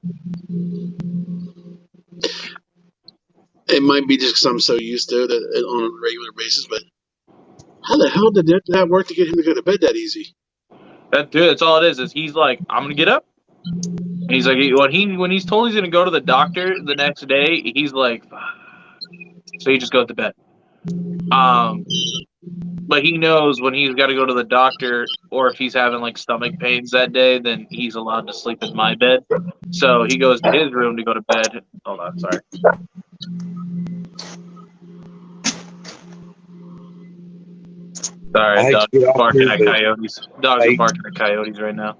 It might be just because I'm so used to it on a regular basis, but how the hell did that work to get him to go to bed that easy? Dude, that's all it is. Is he's like, "I'm gonna get up." And he's like, when he's told he's gonna go to the doctor the next day, he's like, so he just goes to bed. But he knows when he's got to go to the doctor, or if he's having like stomach pains that day, then he's allowed to sleep in my bed. So he goes to his room to go to bed. Hold on, sorry. Sorry, dogs are barking at coyotes. Dogs are barking at coyotes right now.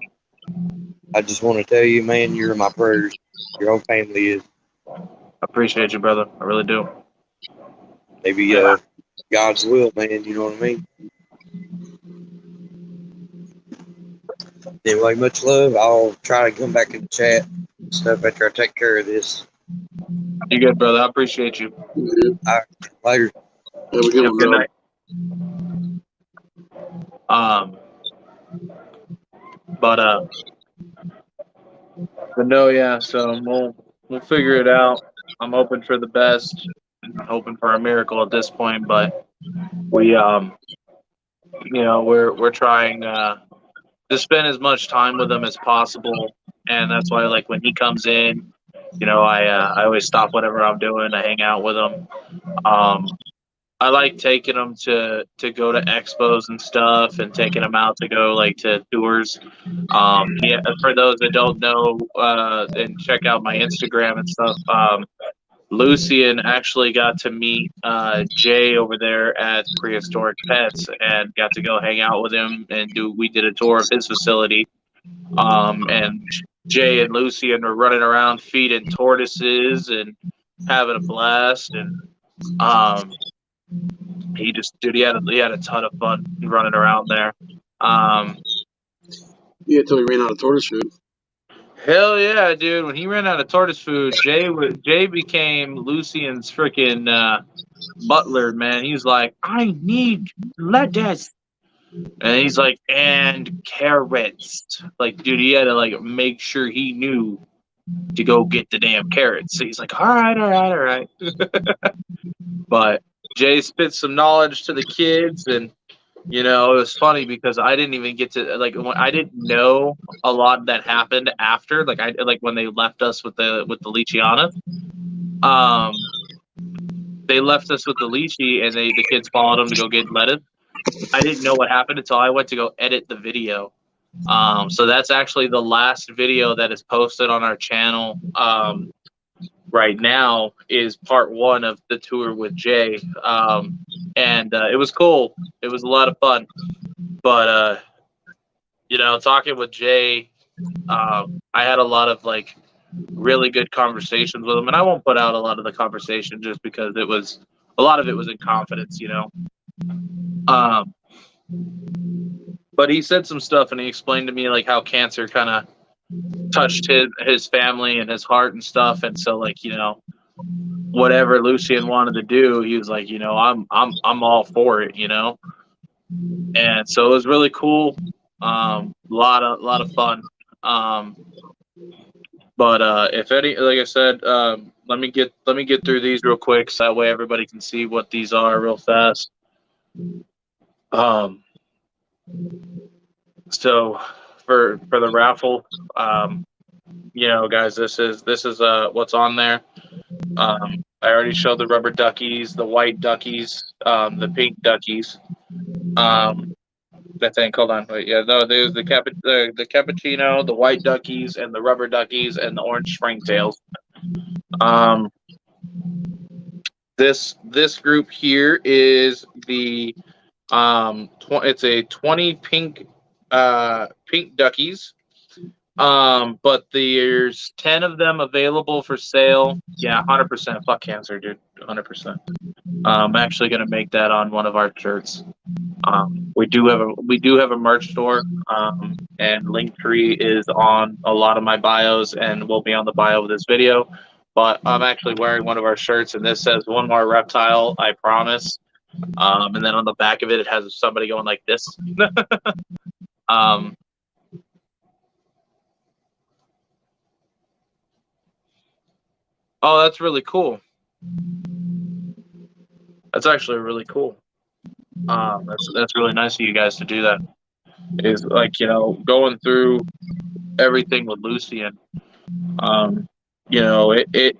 I just want to tell you, man, you're in my prayers. Your whole family is. I appreciate you, brother. I really do. Maybe God's will, man. You know what I mean? Anyway, much love. I'll try to come back in the chat and stuff after I take care of this. You good, brother. I appreciate you. All right, later. Have a good one, Good night. But no, yeah. So we'll figure it out. I'm hoping for the best, and hoping for a miracle at this point. But we, we're trying to spend as much time with him as possible, and that's why, like, when he comes in, I always stop whatever I'm doing to hang out with him. I like taking him to go to expos and stuff, and taking him out to go like to tours. Yeah, for those that don't know, and check out my Instagram and stuff. Lucian actually got to meet Jay over there at Prehistoric Pets, and got to go hang out with him, and we did a tour of his facility. And Jay and Lucian were running around feeding tortoises and having a blast, and he had a ton of fun running around there. Yeah, until he ran out of tortoise food. Hell yeah, dude! When he ran out of tortoise food, Jay became Lucian's freaking butler, man. He's like, "I need lettuce," and he's like, "and carrots." Like, dude, he had to like make sure he knew to go get the damn carrots. So he's like, all right. But Jay spit some knowledge to the kids, and it was funny because I didn't even get to I didn't know a lot that happened after, when they left us with the Leachiana. They left us with the Leachy, and the kids followed them to go get lettuce. I didn't know what happened until I went to go edit the video. So that's actually the last video that is posted on our channel right now, is part 1 of the tour with Jay. And it was cool. It was a lot of fun. But, talking with Jay, I had a lot of really good conversations with him. And I won't put out a lot of the conversation just because a lot of it was in confidence, But he said some stuff, and he explained to me how cancer kind of touched his family and his heart and stuff. And so whatever Lucian wanted to do, he was like, I'm all for it, And so it was really cool. Lot of fun. But if any, like I said, let me get through these real quick, so that way everybody can see what these are real fast. So for the raffle, guys, this is what's on there. I already showed the rubber duckies, the white duckies, the pink duckies. I think. Hold on. Wait. Yeah. No. There's the cappuccino, the white duckies, and the rubber duckies, and the orange springtails. This group here is the it's a 20 pink duckies. But there's 10 of them available for sale. Yeah, 100%. Fuck cancer, dude. 100%. I'm actually gonna make that on one of our shirts. We do have a merch store, and Linktree is on a lot of my bios, and will be on the bio of this video. but I'm actually wearing one of our shirts, and this says "One more reptile, I promise." And then on the back of it, it has somebody going like this. Oh, that's really cool. That's actually really cool. That's really nice of you guys to do that. Is like, going through everything with Lucian. It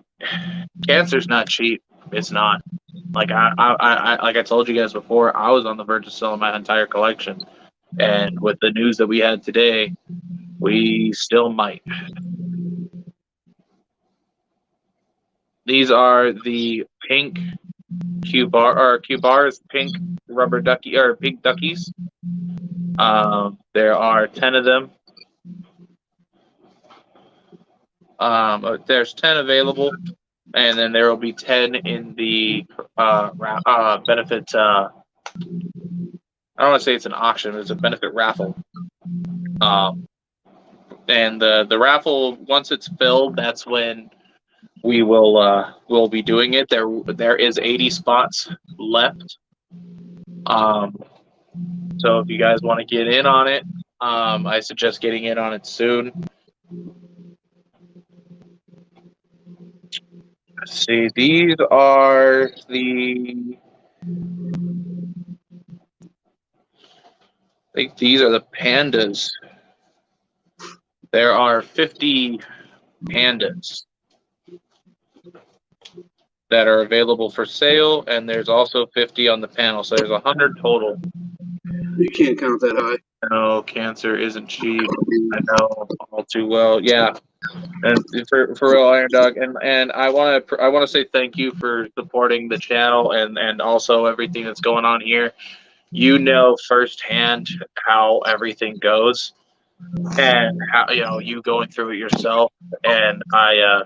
cancer's not cheap. It's not. Like like I told you guys before, I was on the verge of selling my entire collection, and with the news that we had today, we still might. These are the pink Q-bars, pink rubber ducky or pink duckies. There are 10 of them. There's 10 available, and then there will be 10 in the benefit. I don't want to say it's an auction; it's a benefit raffle. And the raffle, once it's filled, that's when we'll be doing it. There is 80 spots left. So if you guys want to get in on it, I suggest getting in on it soon. Let's see, these are the. I think these are the pandas. There are 50 pandas that are available for sale, and there's also 50 on the panel, so there's 100 total. You can't count that high. No, cancer isn't cheap. I know all too well. Yeah, and for real, Iron Dog, and I want to say thank you for supporting the channel and also everything that's going on here. You know firsthand how everything goes, and how you going through it yourself, and I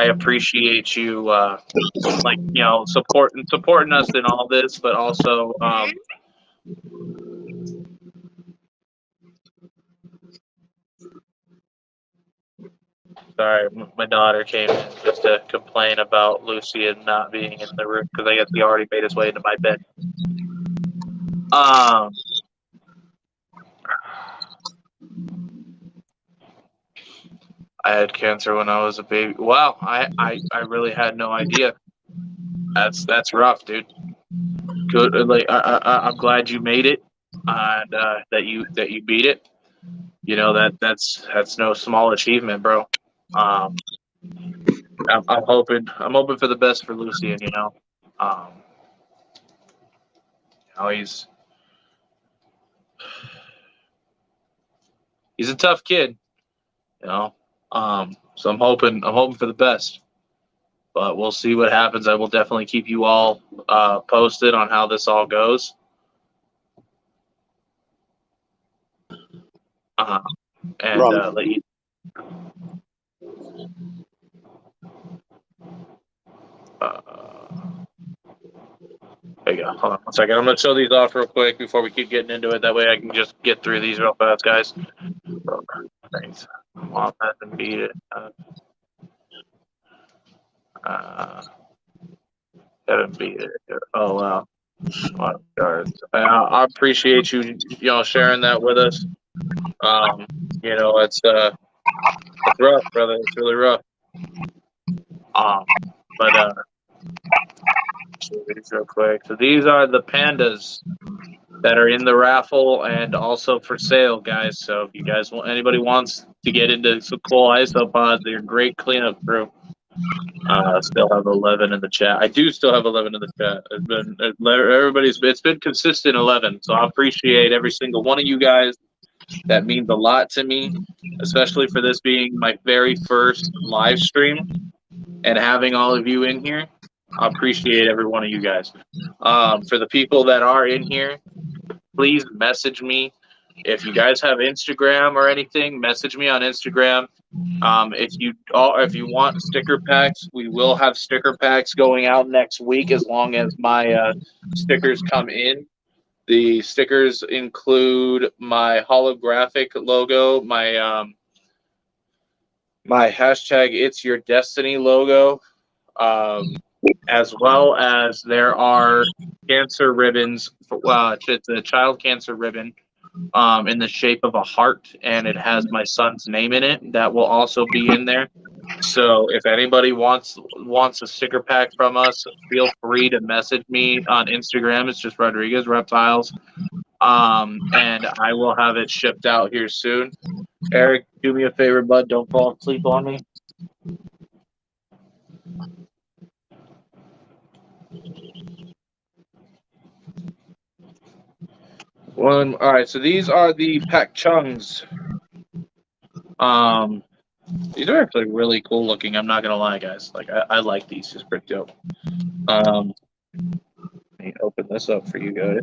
appreciate you supporting us in all this, but also sorry, my daughter came in just to complain about Lucian not being in the room because I guess he already made his way into my bed. I had cancer when I was a baby. Wow, I really had no idea. That's rough, dude. Good, like I'm glad you made it, and that you beat it. That's no small achievement, bro. I'm hoping for the best for Lucian. He's a tough kid. So I'm hoping for the best. But we'll see what happens. I will definitely keep you all posted on how this all goes. And let you. There you go. Hold on 1 second. I'm going to show these off real quick before we keep getting into it. That way I can just get through these real fast, guys. Thanks. Mom hasn't beat it. Haven't beat it. Oh, wow. I appreciate you sharing that with us. It's rough, brother. It's really rough. But real quick. So these are the pandas that are in the raffle and also for sale, guys. So if you guys anybody wants to get into some cool isopods, they're a great cleanup crew. Still have 11 in the chat. I do still have 11 in the chat. It's been consistent 11. So I appreciate every single one of you guys. That means a lot to me, especially for this being my very first live stream and having all of you in here. I appreciate every one of you guys. For the people that are in here, please message me. If you guys have Instagram or anything, message me on Instagram. If you want sticker packs, we will have sticker packs going out next week as long as my stickers come in. The stickers include my holographic logo, my my hashtag It's Your Destiny logo, as well as there are cancer ribbons. It's a child cancer ribbon in the shape of a heart, and it has my son's name in it. That will also be in there. So if anybody wants a sticker pack from us, feel free to message me on Instagram. It's just Rodriguez Reptiles, and I will have it shipped out here soon. Eric, do me a favor, bud. Don't fall asleep on me. All right, so these are the Pak Chungs. These are actually really cool looking. I'm not gonna lie, guys. Like I like these. It's pretty dope. Let me open this up for you guys.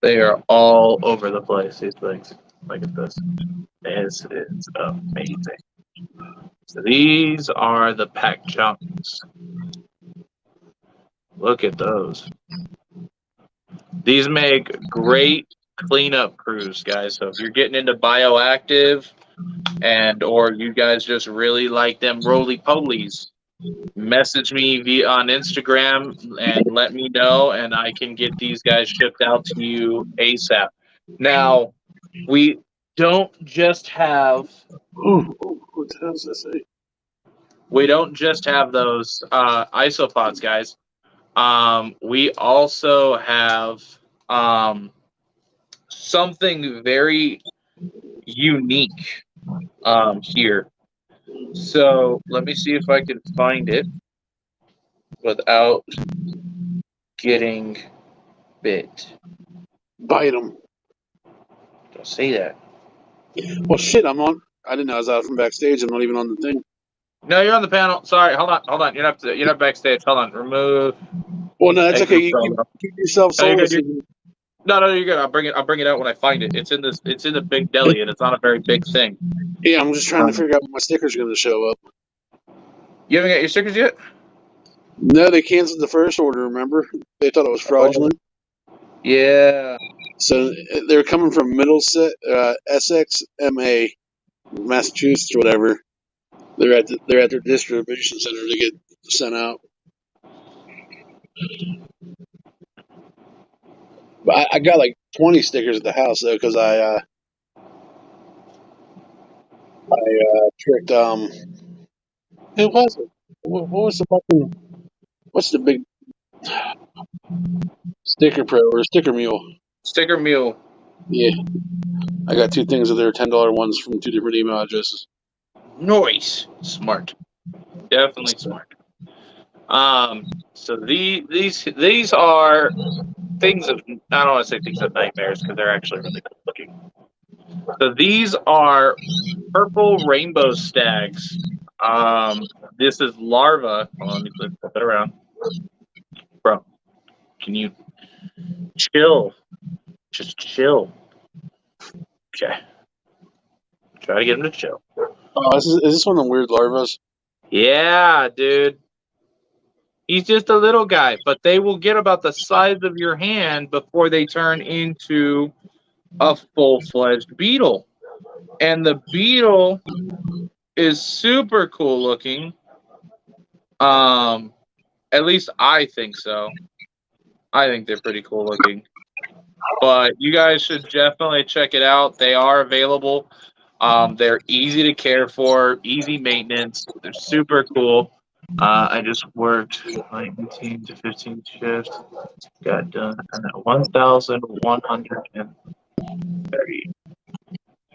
They are all over the place. These things. Look at this. This is amazing. So these are the Pak Chungs. Look at those. These make great cleanup crews, guys. So if you're getting into bioactive or you guys just really like them roly-polies, message me on Instagram and let me know, and I can get these guys shipped out to you ASAP. Now, we don't just have... what the hell does that say? We don't just have those isopods, guys. We also have something very unique here. So let me see if I can find it without getting bit. Bite them. Don't say that. Well, shit, I'm on. I didn't know I was out from backstage. I'm not even on the thing. No, you're on the panel. Sorry, hold on. You're not backstage. Hold on. Remove. Well, no, that's okay. You keep yourself soulless. No, you're good. I'll bring it out when I find it. It's in the big deli, and it's on a very big thing. Yeah, I'm just trying to figure out when my stickers are going to show up. You haven't got your stickers yet? No, they canceled the first order, remember? They thought it was fraudulent. Yeah. So they're coming from Middlesex, Essex, MA, Massachusetts, or whatever. They're at their distribution center to get sent out. But I got like 20 stickers at the house though, because I tricked who was it? What was the fucking? What's the big sticker pro or sticker mule? Sticker mule. Yeah, I got 2 things of their $10 ones from 2 different email addresses. Nice, smart, definitely smart. So these are things of, I don't want to say things of nightmares because they're actually really cool looking. So these are purple rainbow stags. This is larva. Hold on, let me flip it around. Bro, can you chill? Just chill. Okay. Try to get him to chill. Oh, is this one of the weird larvas? Yeah, dude. He's just a little guy, but they will get about the size of your hand before they turn into a full-fledged beetle. And the beetle is super cool looking. At least I think so. I think they're pretty cool looking. But you guys should definitely check it out. They are available. They're easy to care for, easy maintenance. They're super cool. I just worked like 18 to 15 shifts. Got done at 1,130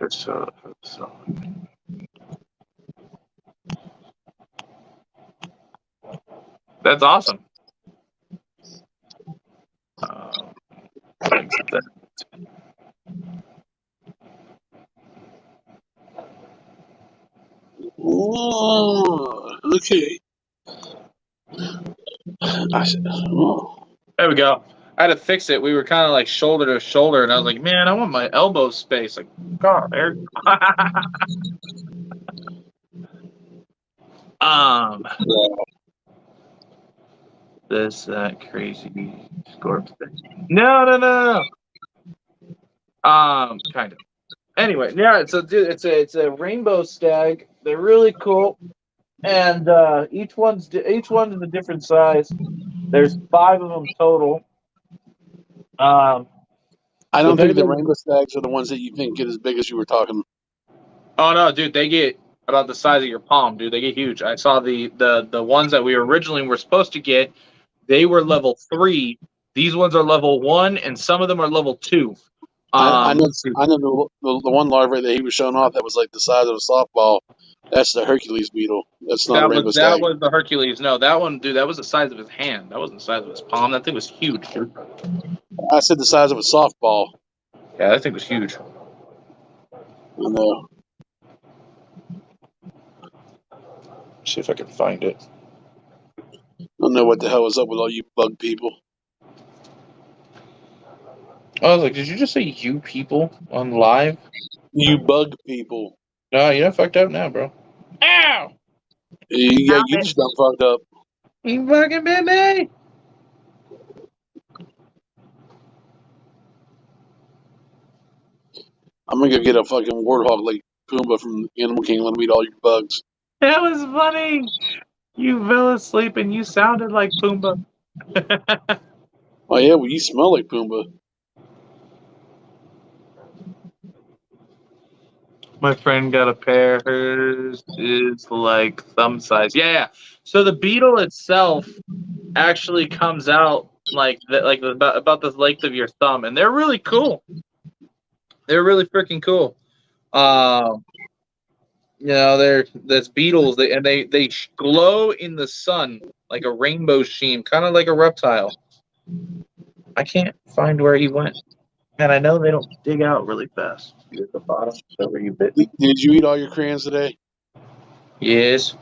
or so. That's awesome. Oh, okay. There we go. I had to fix it. We were kind of like shoulder to shoulder, and I was like, man, I want my elbow space. Like, God, Eric. That crazy scorpion thing. No. Kind of. Anyway, yeah, it's a rainbow stag. They're really cool, and each one's a different size. There's 5 of them total. I don't think the Depending rainbow stags are the ones that you think get as big as you were talking. Oh no, dude, they get about the size of your palm, dude. They get huge. I saw the ones that we originally were supposed to get. They were level 3. These ones are level 1, and some of them are level 2. I know Let's see. the one larva that he was showing off that was like the size of a softball. That's the Hercules beetle. That's not a rainbow That stag. was the Hercules. No, that one, dude, that was the size of his hand. That wasn't the size of his palm. That thing was huge, dude. I said the size of a softball. Yeah, that thing was huge. I know. See if I can find it. I don't know what the hell is up with all you bug people. I was like, did you just say you people on live? You bug people. No, you're not fucked up now, bro. Ow! Yeah, you just got fucked up. You fucking bit me! I'm gonna go get a fucking warthog like Pumbaa from Animal Kingdom. Let me eat all your bugs. That was funny. You fell asleep and you sounded like Pumbaa. Oh yeah, well you smell like Pumbaa. My friend got a pair. Hers is like thumb size. Yeah. So the beetle itself actually comes out like about the length of your thumb, and they're really cool. They're really freaking cool. There's beetles. They glow in the sun like a rainbow sheen, kind of like a reptile. I can't find where he went. And I know they don't dig out really fast. See at the bottom, so where you bit me. Did you eat all your crayons today? Yes.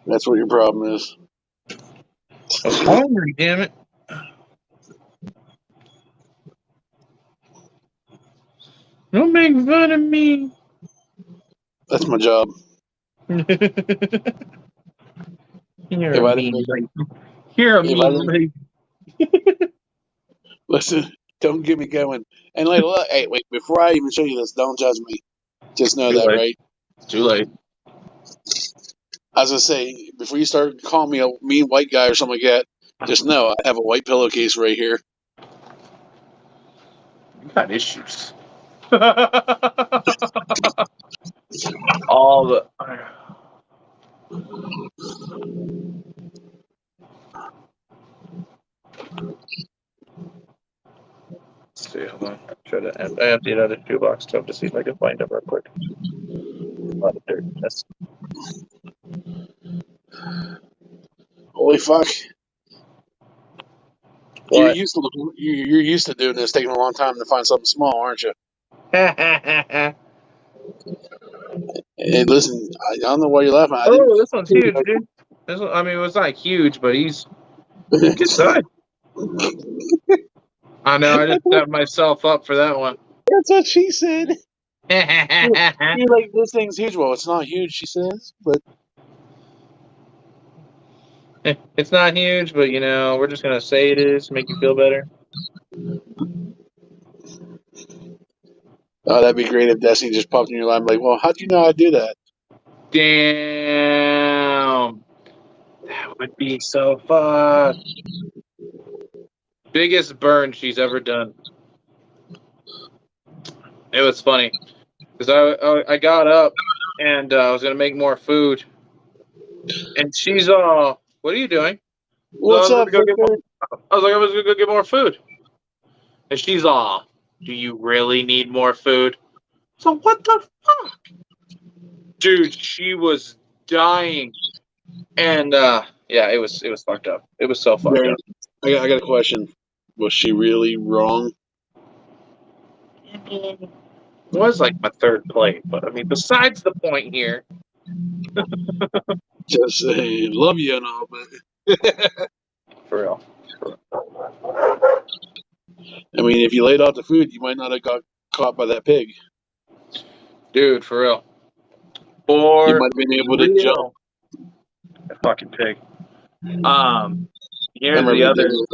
That's what your problem is. I was hungry, damn it. Don't make fun of me. That's my job. You're If a I didn't mean make, lady. You're a if I mean didn't lady. listen, don't get me going. And like, look, hey, wait, before I even show you this, don't judge me. Just know Too that, late. right? It's too late. As I say, before you start calling me a mean white guy or something like that, just know I have a white pillowcase right here. You got issues. All the. Let's see, hold on. Try to I emptied out a shoebox tub to see if I can find it real quick. A lot of dirt. That's Holy fuck! You're what? used to you're used to doing this, taking a long time to find something small, aren't you? Oh, Hey, listen, I don't know why you're laughing. I didn't. this one's huge, dude. This one, I mean, it's not huge, but he's good size. I know. I just set myself up for that one. That's what she said. You're like, this thing's huge. Well, it's not huge, she says, but It's not huge, but we're just gonna say it is to make you feel better. oh, that'd be great if Destiny just popped in your line. Like, well, how'd you know I do that? Damn, that would be so fun. Biggest burn she's ever done. It was funny because I got up and I was gonna make more food, and she's what are you doing? So What's up, Victor? I was like, I was gonna go get more food, and she's do you really need more food? So what the fuck, dude? She was dying, and yeah, it was fucked up. It was so fucked Barry, up. I got a question. Was she really wrong? It was like my third plate, but I mean, besides the point here. Just say, love you and all, but For real. I mean, if you laid off the food, you might not have got caught by that pig. Dude, for real. You For might have been able to jump. real. That fucking pig. I Here's remember the the other. video.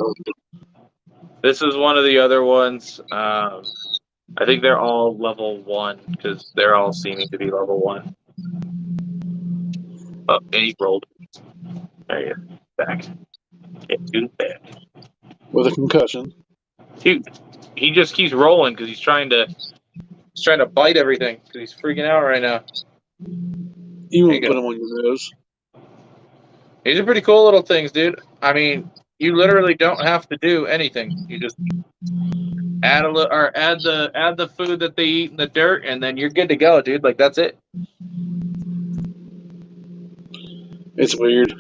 This is one of the other ones. I think they're all level 1 because they're all seeming to be level 1. Oh, and he rolled. There you go. Back. Get to bed. With a concussion. Dude, he just keeps rolling because he's trying to bite everything because he's freaking out right now. You There won't you put go. him on your nose. These are pretty cool little things, dude. I mean, you literally don't have to do anything. You just add add the food that they eat in the dirt, and then you're good to go, dude. Like that's it. It's weird.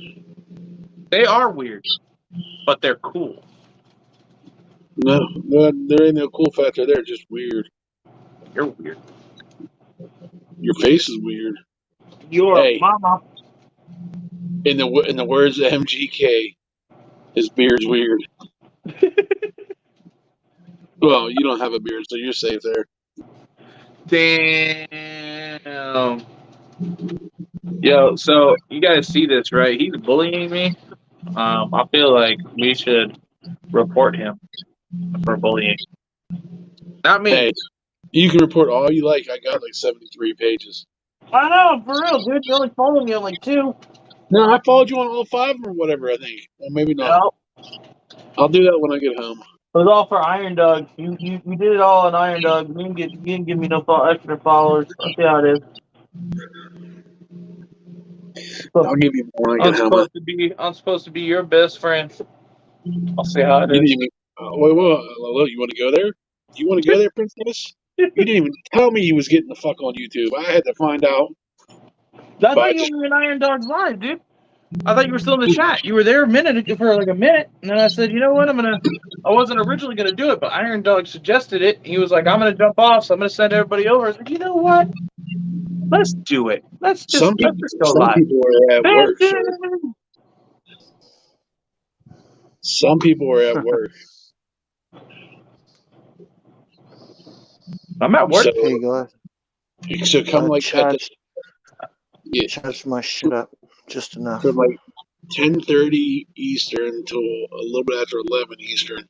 They are weird, but they're cool. No, there ain't no cool factor there. Just weird. You're weird. Your face is weird. Your Hey, mama. in the words of MGK, his beard's weird. Well, you don't have a beard, so you're safe there. Damn. Yo, so you guys see this, right? He's bullying me. I feel like we should report him for bullying. Not me. Hey, you can report all you like. I got like 73 pages. I know, for real, dude. You only follow me on like 2. No, I followed you on all 5 or whatever, I think. Or maybe not. No, I'll do that when I get home. it was all for Iron Dog. You did it all on Iron Dog. You didn't give me no extra followers. I'll see how it is. I'll give you more when I get home. I'm supposed to be your best friend. I'll see how it You didn't is. even. Wait, you want to go there? You want to go there, Princess? You didn't even tell me you was getting the fuck on YouTube. I had to find out. I But I thought you just were in Iron Dog's live, dude. I thought you were still in the chat. You were there for like a minute, and then I said, you know what? I wasn't originally gonna do it, but Iron Dog suggested it. He was like, I'm gonna jump off, so I'm gonna send everybody over. I was like, you know what? Let's do it. Let's just go some live. people were at work, sir. Some people were at work. I'm at work. So, Here you go. so come like Charged at my shit up just enough. from like 10:30 Eastern till a little bit after 11 Eastern.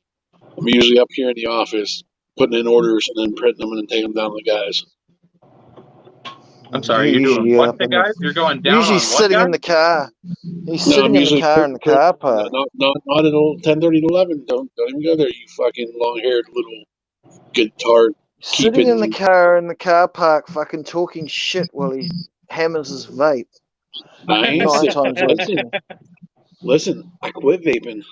I'm usually up here in the office putting in orders and then printing them and then taking them down to the guys. I'm sorry, you're doing Usually what, up the in guys? You're going down usually on what, sitting guys? in the car. He's No, I'm sitting in the usually car in the car park. not at all 10:30 to 11. Don't even go there, you fucking long-haired little guitar Sitting in the keeping. car park, fucking talking shit while he hammers his vape. I ain't 9 sick. times out of 10. Listen, I quit vaping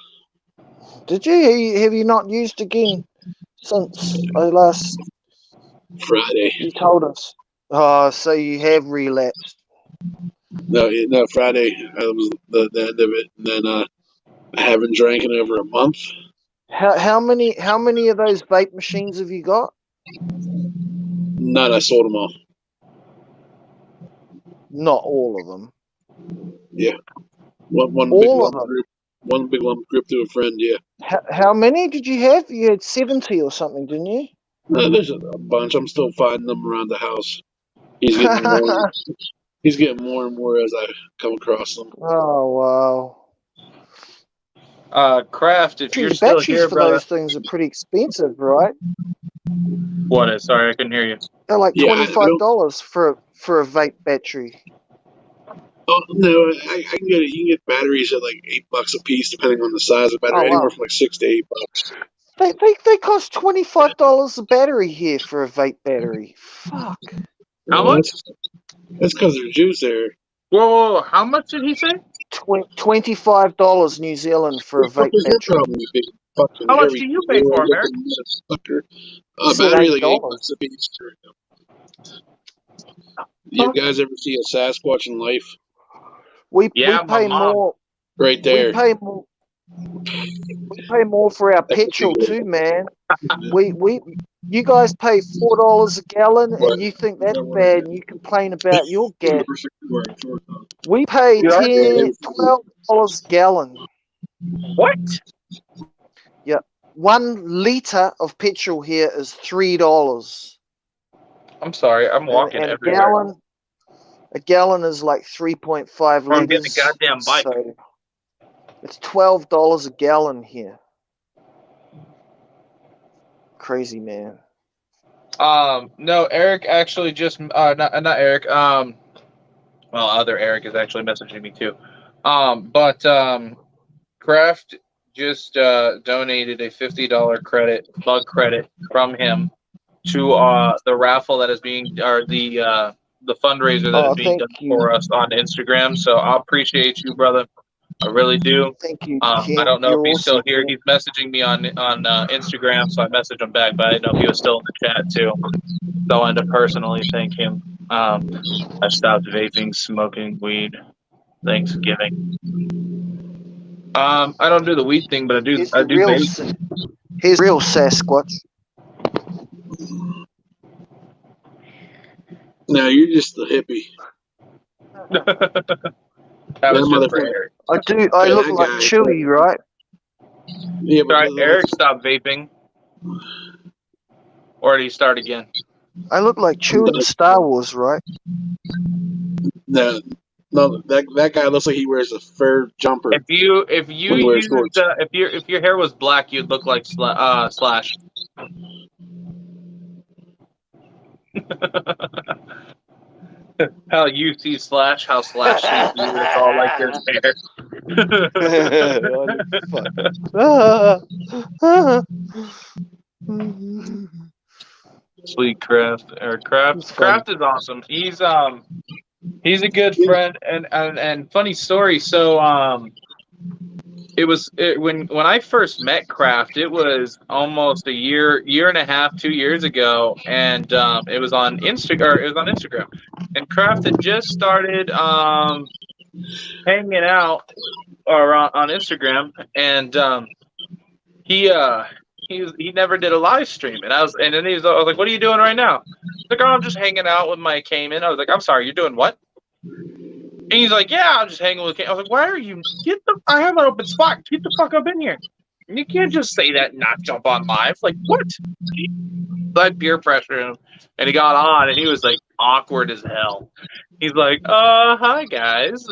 Did you? Have you not used again since last Friday. you told us? Oh, so you have relapsed. No, Friday was the end of it, and then I haven't drank in over a month. How many of those vape machines have you got? None. I sold them all. Not all of them. Yeah, one big All of lump them. group. One big lump group to a friend. Yeah. How many did you have? You had 70 or something, didn't you? No, there's a bunch. I'm still finding them around the house. He's getting more. He's getting more and more as I come across them. Oh wow. Kraft, if you're Geez, still batteries here, for brother. those things are pretty expensive, right? What is? Sorry, I couldn't hear you. They're like Yeah, I don't. $25 for a vape battery. Oh no, I can get it. You can get batteries at like $8 a piece, depending on the size of the battery. Oh Anywhere wow. from like $6 to $8. They cost $25 a battery here for a vape battery. Fuck. How Well, much? that's because there's juice there. Whoa, how much did he say? $25 New Zealand for a What the fuck vape is your battery. problem, you big fucking How much hairy do you pay for 'em, Eric? motherfucker? You said Battery like $8. $8 a piece. You guys ever see a Sasquatch in life? We Yeah, my pay mom. more. Right We there. pay more. We pay more for our That could be petrol good. too, man. You guys pay $4 a gallon, What? and you think that's bad, and you complain about your gas. We pay You are $12 a gallon. What? Yeah, 1 liter of petrol here is $3, I'm sorry, I'm walking and everywhere. a gallon is like 3.5 Or I'm getting a liters. goddamn bike. So it's $12 a gallon here. Crazy, man. No, Eric actually just not Eric. Well, other Eric is actually messaging me too. But Kraft just donated a $50 bug credit from him to the raffle that is being, or the fundraiser that is Oh, being thank done you. for us on Instagram. So I appreciate you, brother. I really do. Thank you, I Kent. don't know if You're he's still awesome, here. Kent. He's messaging me on Instagram, so I messaged him back, but I didn't know if he was still in the chat too. So I wanted to personally thank him. I stopped vaping, smoking weed. Thanksgiving. I don't do the weed thing, but I do vape. Here's real Sasquatch. No, you're just a hippie. That was just for motherfucker. Eric. I Yeah, look that like guy. Chewie, right? Yeah, but Sorry, Eric stopped vaping. Or did he start again? I look like Chewie in Star Wars, right? no, that guy looks like he wears a fur jumper. If you when he wears used shorts. if your hair was black, you'd look like Slash. How you see Slash, how Slash sees you. It's all like this hair. Sweet Kraft. Kraft is awesome. He's a good friend, and funny story. So when I first met Kraft, it was almost a year and a half, 2 years ago, and it was on Instagram, and Kraft had just started hanging out or on Instagram, and he never did a live stream, and I was like, "What are you doing right now?" He's like, "Oh, I'm just hanging out with my Cayman." I was like, "I'm sorry, you're doing what?" And he's like, "Yeah, I'm just hanging with Cayman." I was like, "Why are you? I have an open spot. Get the fuck up in here. You can't just say that and not jump on live. Like what?" So I peer pressure him, and he got on, and he was like awkward as hell. He's like, hi guys."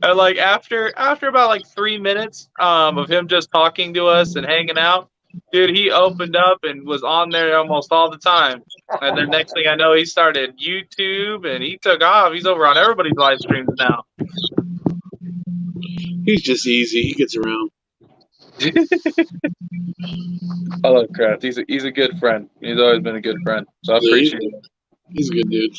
And like after about like 3 minutes of him just talking to us and hanging out, dude, he opened up and was on there almost all the time. And then next thing I know, he started YouTube and he took off. He's over on everybody's live streams now. He's just easy. He gets around. I love Kraft. He's a good friend. He's always been a good friend. So I appreciate it. He's a good dude.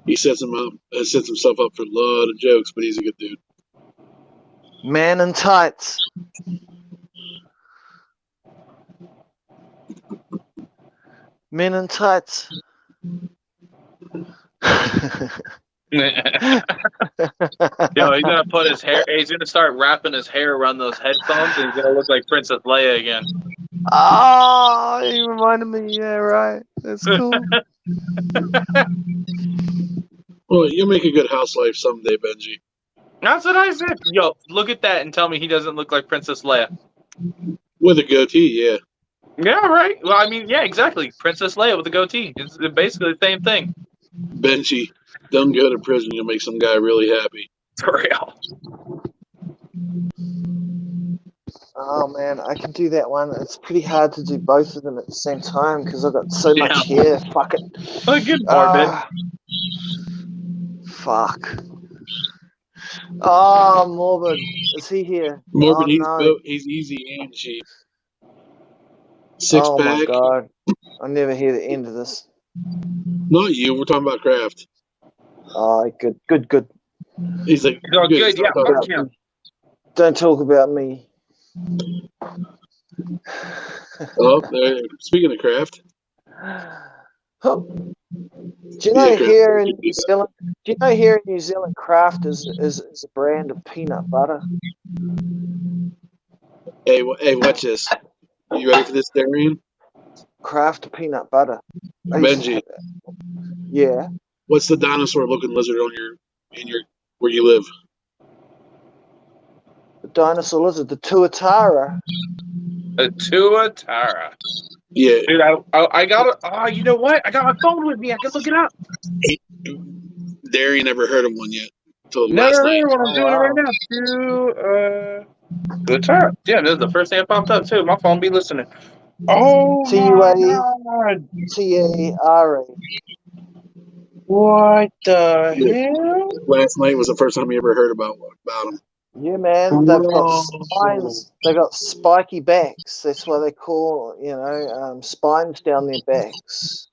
He sets himself up for a lot of jokes, but he's a good dude. Man in tights. Men in tights. Yo, he's gonna put his hair. He's gonna start wrapping his hair around those headphones, and he's gonna look like Princess Leia again. Oh, you reminded me. Yeah, right. That's cool. Well, you'll make a good housewife someday, Benji. That's what I said. Yo, look at that and tell me he doesn't look like Princess Leia. With a goatee, yeah. Yeah, right. Well, I mean, yeah, exactly. Princess Leia with a goatee. It's basically the same thing. Benji, don't go to prison. You'll make some guy really happy. For real. Oh man, I can do that one. It's pretty hard to do both of them at the same time because I've got so much hair. Fuck it. Oh, good morbid. Fuck. Oh, Morbid. Is he here? Morbid, oh, no. He's easy and cheap. Six oh pack. My god. I never hear the end of this. Not you. We're talking about Kraft. Oh, good. He's like, oh, good. Yeah, fuck him. Don't talk about me. Speaking of Kraft. Oh. Do you know here in New Zealand? Do you know here in New Zealand, Kraft is a brand of peanut butter? Hey, watch this. You ready for this, Darian? Kraft peanut butter. Benji. Yeah. What's the dinosaur-looking lizard where you live? The dinosaur lizard, the tuatara. A tuatara. Yeah. Dude, I got it. Oh, you know what? I got my phone with me. I can look it up. Darian never heard of one yet. Never heard of one. I'm doing it right now. Tuatara. Yeah, this is the first thing that popped up, too. My phone be listening. Oh my Tuatara. god! What the hell? Last night was the first time you ever heard about him. Yeah, man, they've got spines. They got spiky backs. That's why they call spines down their backs.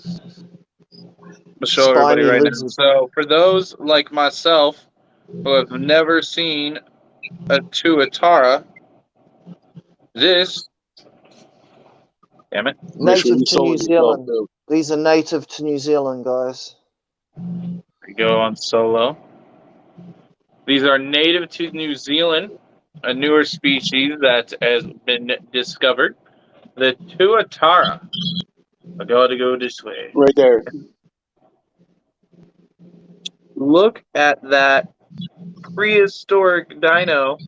I'll show everybody Spiny right now. lizard. So, for those like myself who have never seen a tuatara, this, damn it, Make sure Native you to sold New it yourself, Zealand. too. These are native to New Zealand, guys. we go on solo. These are native to New Zealand, a newer species that has been discovered. The tuatara. I gotta go this way. Right there. Look at that prehistoric dino.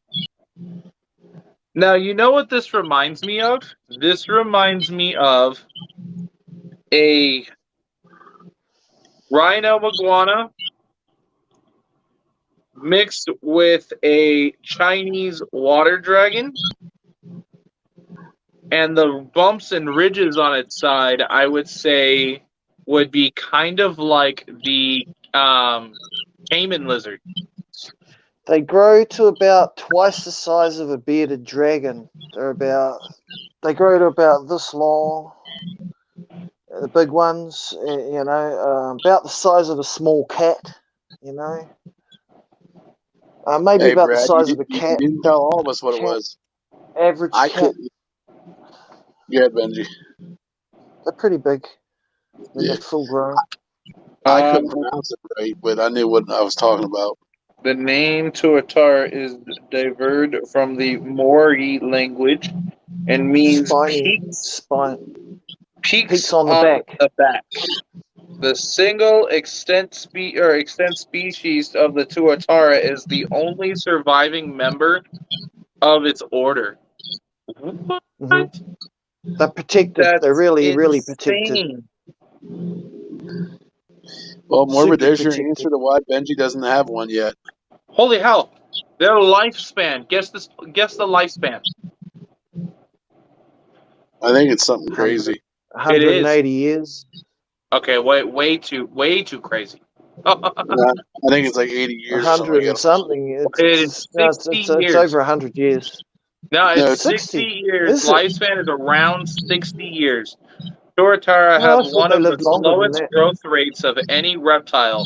Now, you know what this reminds me of? This reminds me of a rhino iguana mixed with a Chinese water dragon. And the bumps and ridges on its side, I would say, would be kind of like the caiman lizard. They grow to about twice the size of a bearded dragon. They grow to about this long. The big ones, about the size of a small cat. Maybe Hey, about the Brad, size of a you cat. didn't tell all of us what it was. Average I cat. couldn't. Go ahead, Benji. They're pretty big when Yeah. they're full grown. I couldn't pronounce it right, but I knew what I was talking about. The name tuatara is derived from the Maori language and means peaks on the back. The single extant species of the tuatara is the only surviving member of its order. What? Mm-hmm. They're protected. That's They're really, insane. really protected. Well, Morbid, Super there's your protected. answer to why Benji doesn't have one yet. Holy hell! Their lifespan. Guess the lifespan. I think it's something crazy. 180 years. Okay, way too crazy. I think it's like 80 years. 100 and something. It's 60 years. It's over 100 years. No, it's 60 years. Lifespan is around 60 years. Tuatara have one of the slowest growth rates of any reptile.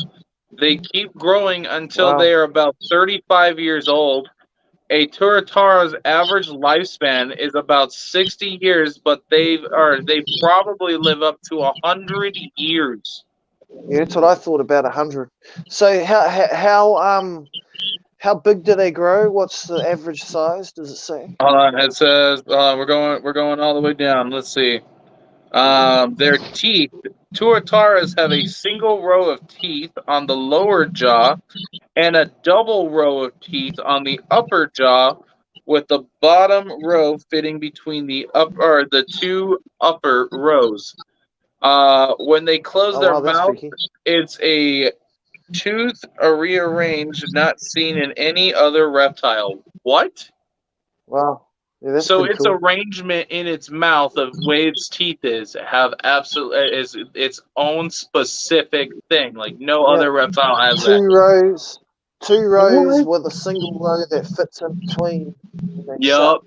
They keep growing until they are about 35 years old. A tuatara's average lifespan is about 60 years, but they probably live up to 100 years. Yeah, that's what I thought, about 100. So how big do they grow? What's the average size? Does it say? Hold on, it says we're going all the way down. Let's see. Their teeth. Tuataras have a single row of teeth on the lower jaw and a double row of teeth on the upper jaw, with the bottom row fitting between the two upper rows. When they close their mouth, it's a tooth rearranged, not seen in any other reptile. What? Wow. Yeah, that's so its cool. arrangement in its mouth of way its teeth is its own specific thing. Like no other reptile has two that. rows with a single row that fits in between. Yup.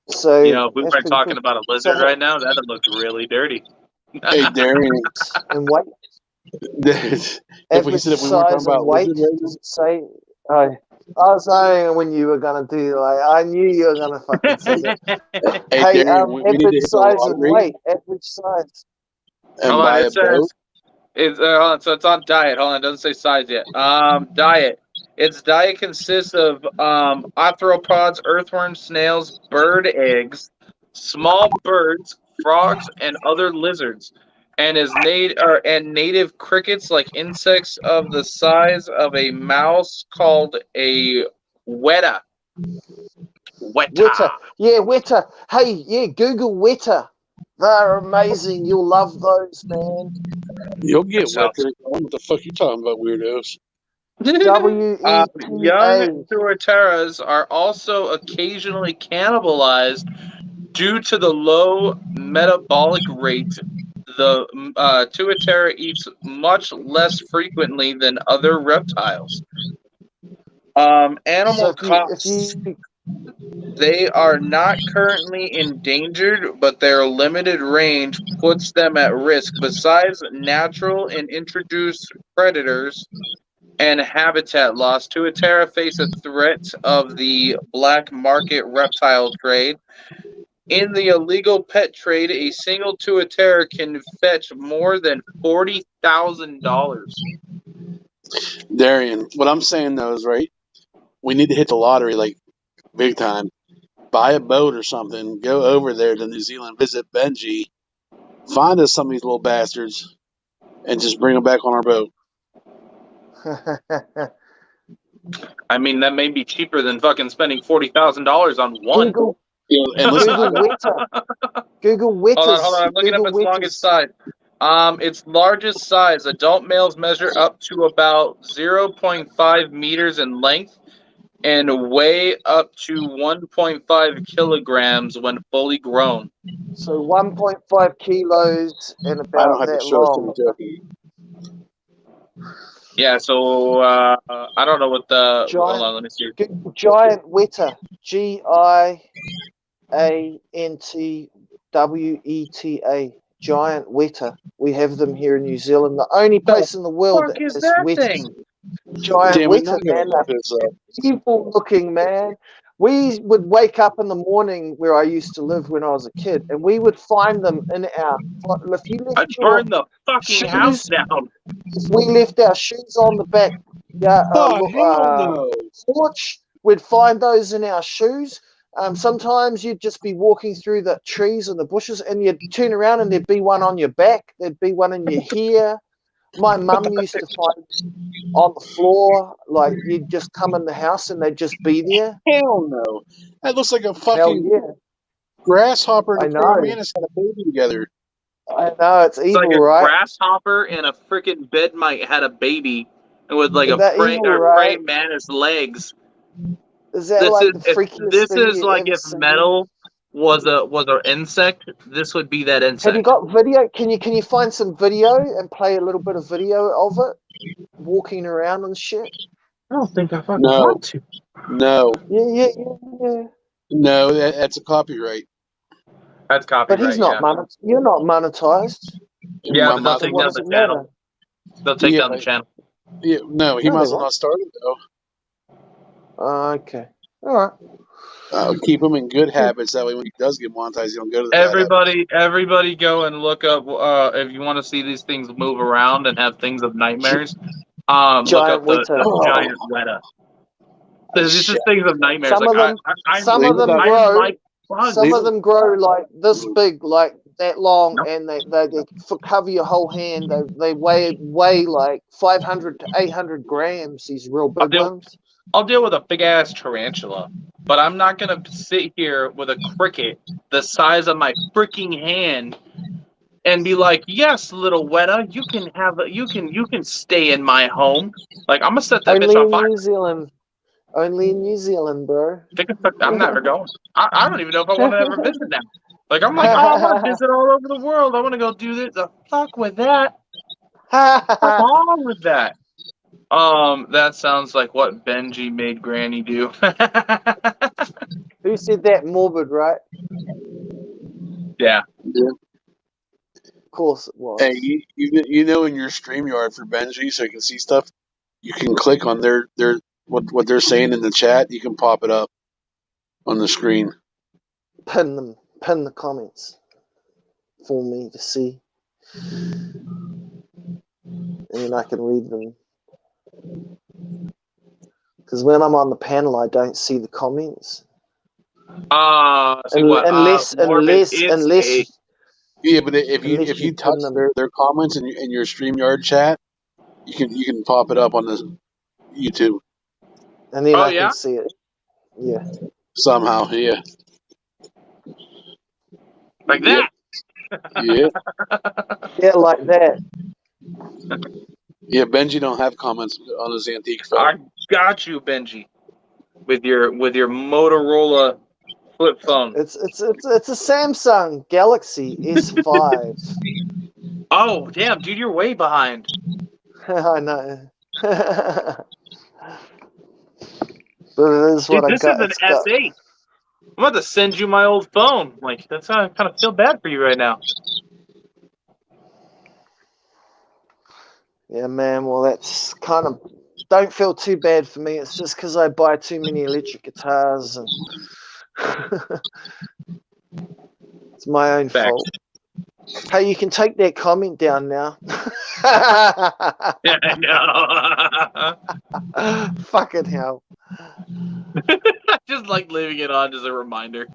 So if we were talking about a lizard right now, that'd look really dirty. Hey, Darian. And weight. If we were talking about weight, does it say? I was saying when you were gonna do I knew you were gonna fucking say that. Hey, Darian, we need to hit the lottery. Average size. And buy a boat. So it's on diet. Hold on, it doesn't say size yet. Diet. Its diet consists of arthropods, earthworms, snails, bird eggs, small birds, frogs, and other lizards, and is native crickets, like insects of the size of a mouse, called a weta. Weta. Yeah, weta. Hey, yeah, Google weta. They're amazing. You'll love those, man. You'll get wet. What the fuck you talking about, weirdos? WETA. Young Tuateras are also occasionally cannibalized due to the low metabolic rate. The Tuatera eats much less frequently than other reptiles. Animal So if costs. you They are not currently endangered, but their limited range puts them at risk. Besides natural and introduced predators and habitat loss, Tuatera face a threat of the black market reptile trade. In the illegal pet trade, a single Tuatera can fetch more than $40,000. Darian, what I'm saying though is right. We need to hit the lottery like big time. Buy a boat or something. Go over there to New Zealand. Visit Benji. Find us some of these little bastards, and just bring them back on our boat. I mean, that may be cheaper than fucking spending $40,000 on one. Google And listen, Google Weta. Google Hold on. Wetas. I'm looking Google up its longest Wetas. size. Its largest size, adult males measure up to about 0.5 meters in length and weigh up to 1.5 kilograms when fully grown. So 1.5 kilos and I don't about have to that show us to long. be joking. Yeah, so I don't know what the. Hold Giant, on, let me see. giant Weta. GIANTWETA. Giant Weta. We have them here in New Zealand. The only place in the world Fuck that is has that Wetas. thing? Giant Damn, we're Weta, not gonna man. look this up. Evil looking, man. We would wake up in the morning where I used to live when I was a kid, and we would find them in our. If you left I'd your burn the fucking house shoes, down. if we left our shoes on the back Oh hell no! porch, we'd find those in our shoes. Sometimes you'd just be walking through the trees and the bushes, and you'd turn around and there'd be one on your back. There'd be one in your hair. My mum used to find on the floor, like you'd just come in the house and they'd just be there. Hell no! That looks like a Hell fucking yeah, grasshopper and I a praying know. mantis had a baby together. I know, it's It's like evil, a right? grasshopper and a freaking bed mite had a baby, and with like Is that evil, right? praying mantis legs. Is that This like is the freakiest this thing is you've like ever if seen? metal was an insect. This would be that Have you insect. got video? Can you find some video and play a little bit of video of it walking around and shit? I don't think I fucking No, want to. no, Yeah. no. That's a copyright. That's But he's copyright. not Yeah. You're not monetized. Yeah, but they'll So take what down does the it channel. matter? They'll take Yeah, down the channel. yeah. No, he No, might they as well won't. not start it though. Okay. All right. Keep him in good habits. That way, when he does get monetized, he don't go to the bad habits. Everybody, go and look up if you want to see these things move around and have things of nightmares. Look Giant up the Weta. giant Weta. This is things of nightmares. Some Like of them, some of them I grow. like bugs. Some of them grow like this big, like that long, and they cover your whole hand. They weigh like 500 to 800 grams. These real big ones. I'll deal with a big ass tarantula, but I'm not gonna sit here with a cricket the size of my freaking hand and be like, "Yes, little Weta, you can stay in my home." Like, I'm gonna set that bitch Only on in fire. New Zealand. Only in New Zealand, bro. I'm never going. I don't even know if I want to ever visit now. Like, I'm like, oh, I want to visit all over the world. I want to go do this. The fuck with that. Fuck all with that. That sounds like what Benji made Granny do. Who said that? Morbid, right? Yeah. Of course it was. Hey, you know in your StreamYard for Benji, so you can see stuff. You can click on their what they're saying in the chat. You can pop it up on the screen. Pin the comments for me to see, and then I can read them. Because when I'm on the panel, I don't see the comments. Unless yeah, but if you touch them. their comments in your StreamYard chat, you can pop it up on the YouTube. And then I can see it. Yeah. Somehow, yeah. Like that. Yeah. Yeah, like that. Yeah, Benji don't have comments on his antique phone. I got you, Benji, with your Motorola flip phone. It's a Samsung Galaxy S5. Oh, damn, dude, you're way behind. I know. But it is Dude, what I this got. is an It's got. S8. I'm about to send you my old phone. Like, that's how I kind of feel bad for you right now. Yeah, man. Well, that's kind of. Don't feel too bad for me. It's just because I buy too many electric guitars, and it's my own Facts. fault. Hey, you can take that comment down now. Yeah, I know. Fucking hell. I just like leaving it on as a reminder.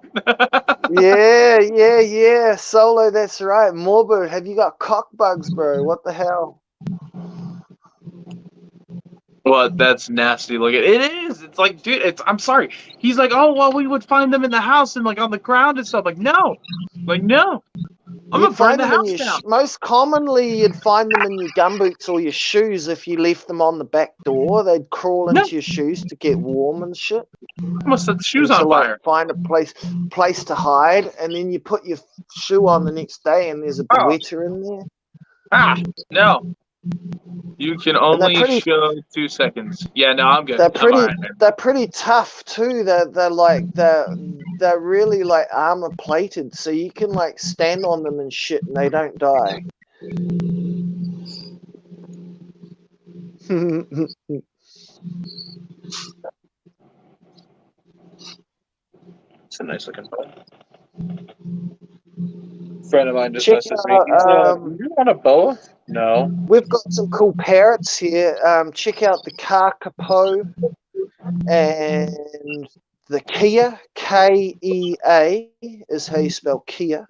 Yeah. Solo, that's right. Morbo, have you got cock bugs, bro? What the hell? Well, that's nasty looking. It is. It's like, dude, I'm sorry. He's like, oh, well, we would find them in the house and like on the ground and stuff. Like, no. I'm You'd gonna burn find the them in house your down. most commonly you'd find them in your gumboots or your shoes if you left them on the back door. They'd crawl No, into your shoes to get warm and shit, I'm gonna set the shoes and to on like fire. find a place to hide. And then you put your shoe on the next day, and there's a Oh, Beretta in there. no. You can And only show 2 seconds. Yeah, no, I'm good. they're I'm all pretty right, man. they're pretty tough too. They're really like armor plated, so you can like stand on them and shit, and they don't die. It's a nice looking bow. Friend of mine just Check messaged me. out. He said, "You want a boa?" No. We've got some cool parrots here. Check out the Kakapo and the Kia. Kea is how you spell Kia.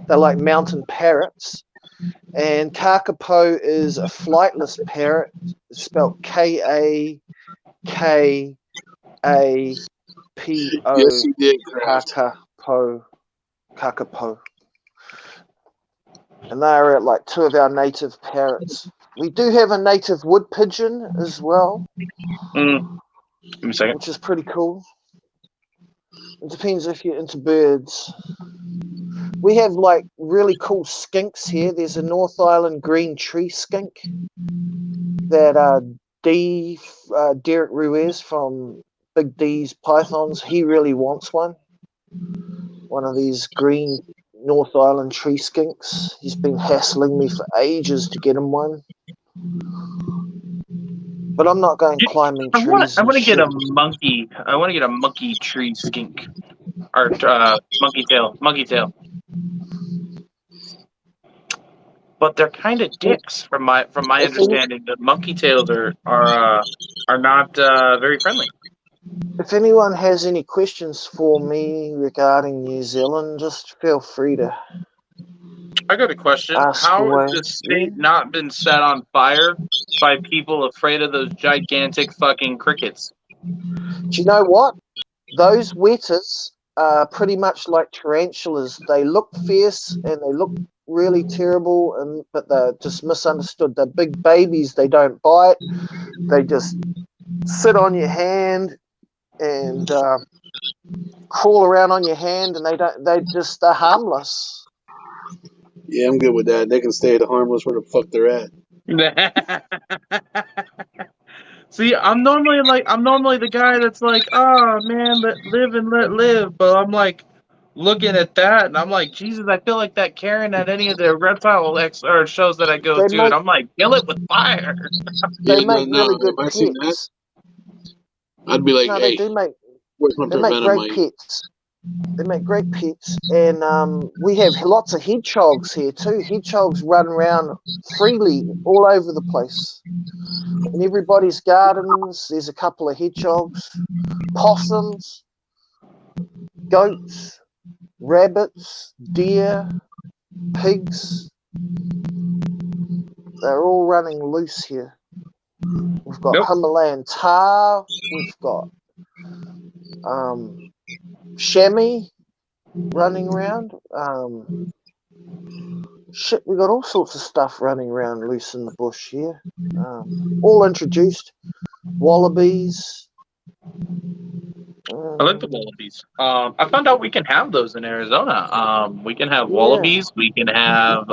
They're like mountain parrots. And Kakapo is a flightless parrot. It's spelled Kakappo. Yes, he did, Craft. Kakapo. And they are like two of our native parrots. We do have a native wood pigeon as well, Give me a second. which is pretty cool. It depends if you're into birds. We have like really cool skinks here. There's a North Island green tree skink that Derek Ruiz from Big D's Pythons, he really wants one. One of these green North Island tree skinks. He's been hassling me for ages to get him one. But I'm not going climbing trees. I want to and get a shit. monkey. I want to get a monkey tree skink, or monkey tail. But they're kind of dicks, from my understanding. The monkey tails are not very friendly. If anyone has any questions for me regarding New Zealand, just feel free to I got a question. ask How away. has the state not been set on fire by people afraid of those gigantic fucking crickets? Do you know what? Those wetters are pretty much like tarantulas. They look fierce and they look really terrible, but they're just misunderstood. They're big babies. They don't bite. They just sit on your hand and crawl around on your hand, and they're harmless. Yeah, I'm good with that. They can stay at harmless where the fuck they're at. See, I'm normally the guy that's like, oh man, let live and let live. But I'm like looking at that and I'm like, Jesus, I feel like that Karen at any of the reptile or shows that I go They to, and make I'm like, kill it with fire. they Yeah, make no. really good If I seen that, pets. I'd be like, No, they hey, do make where's my they make great Prevenamite? pets. They make great pets, and we have lots of hedgehogs here too. Hedgehogs run around freely all over the place. In everybody's gardens, there's a couple of hedgehogs, possums, goats, rabbits, deer, pigs. They're all running loose here. We've got Himalayan tar. We've got chamois running around. Shit, we got all sorts of stuff running around loose in the bush here. All introduced. Wallabies. I like the wallabies. I found out we can have those in Arizona. We can have Yeah. wallabies. We can have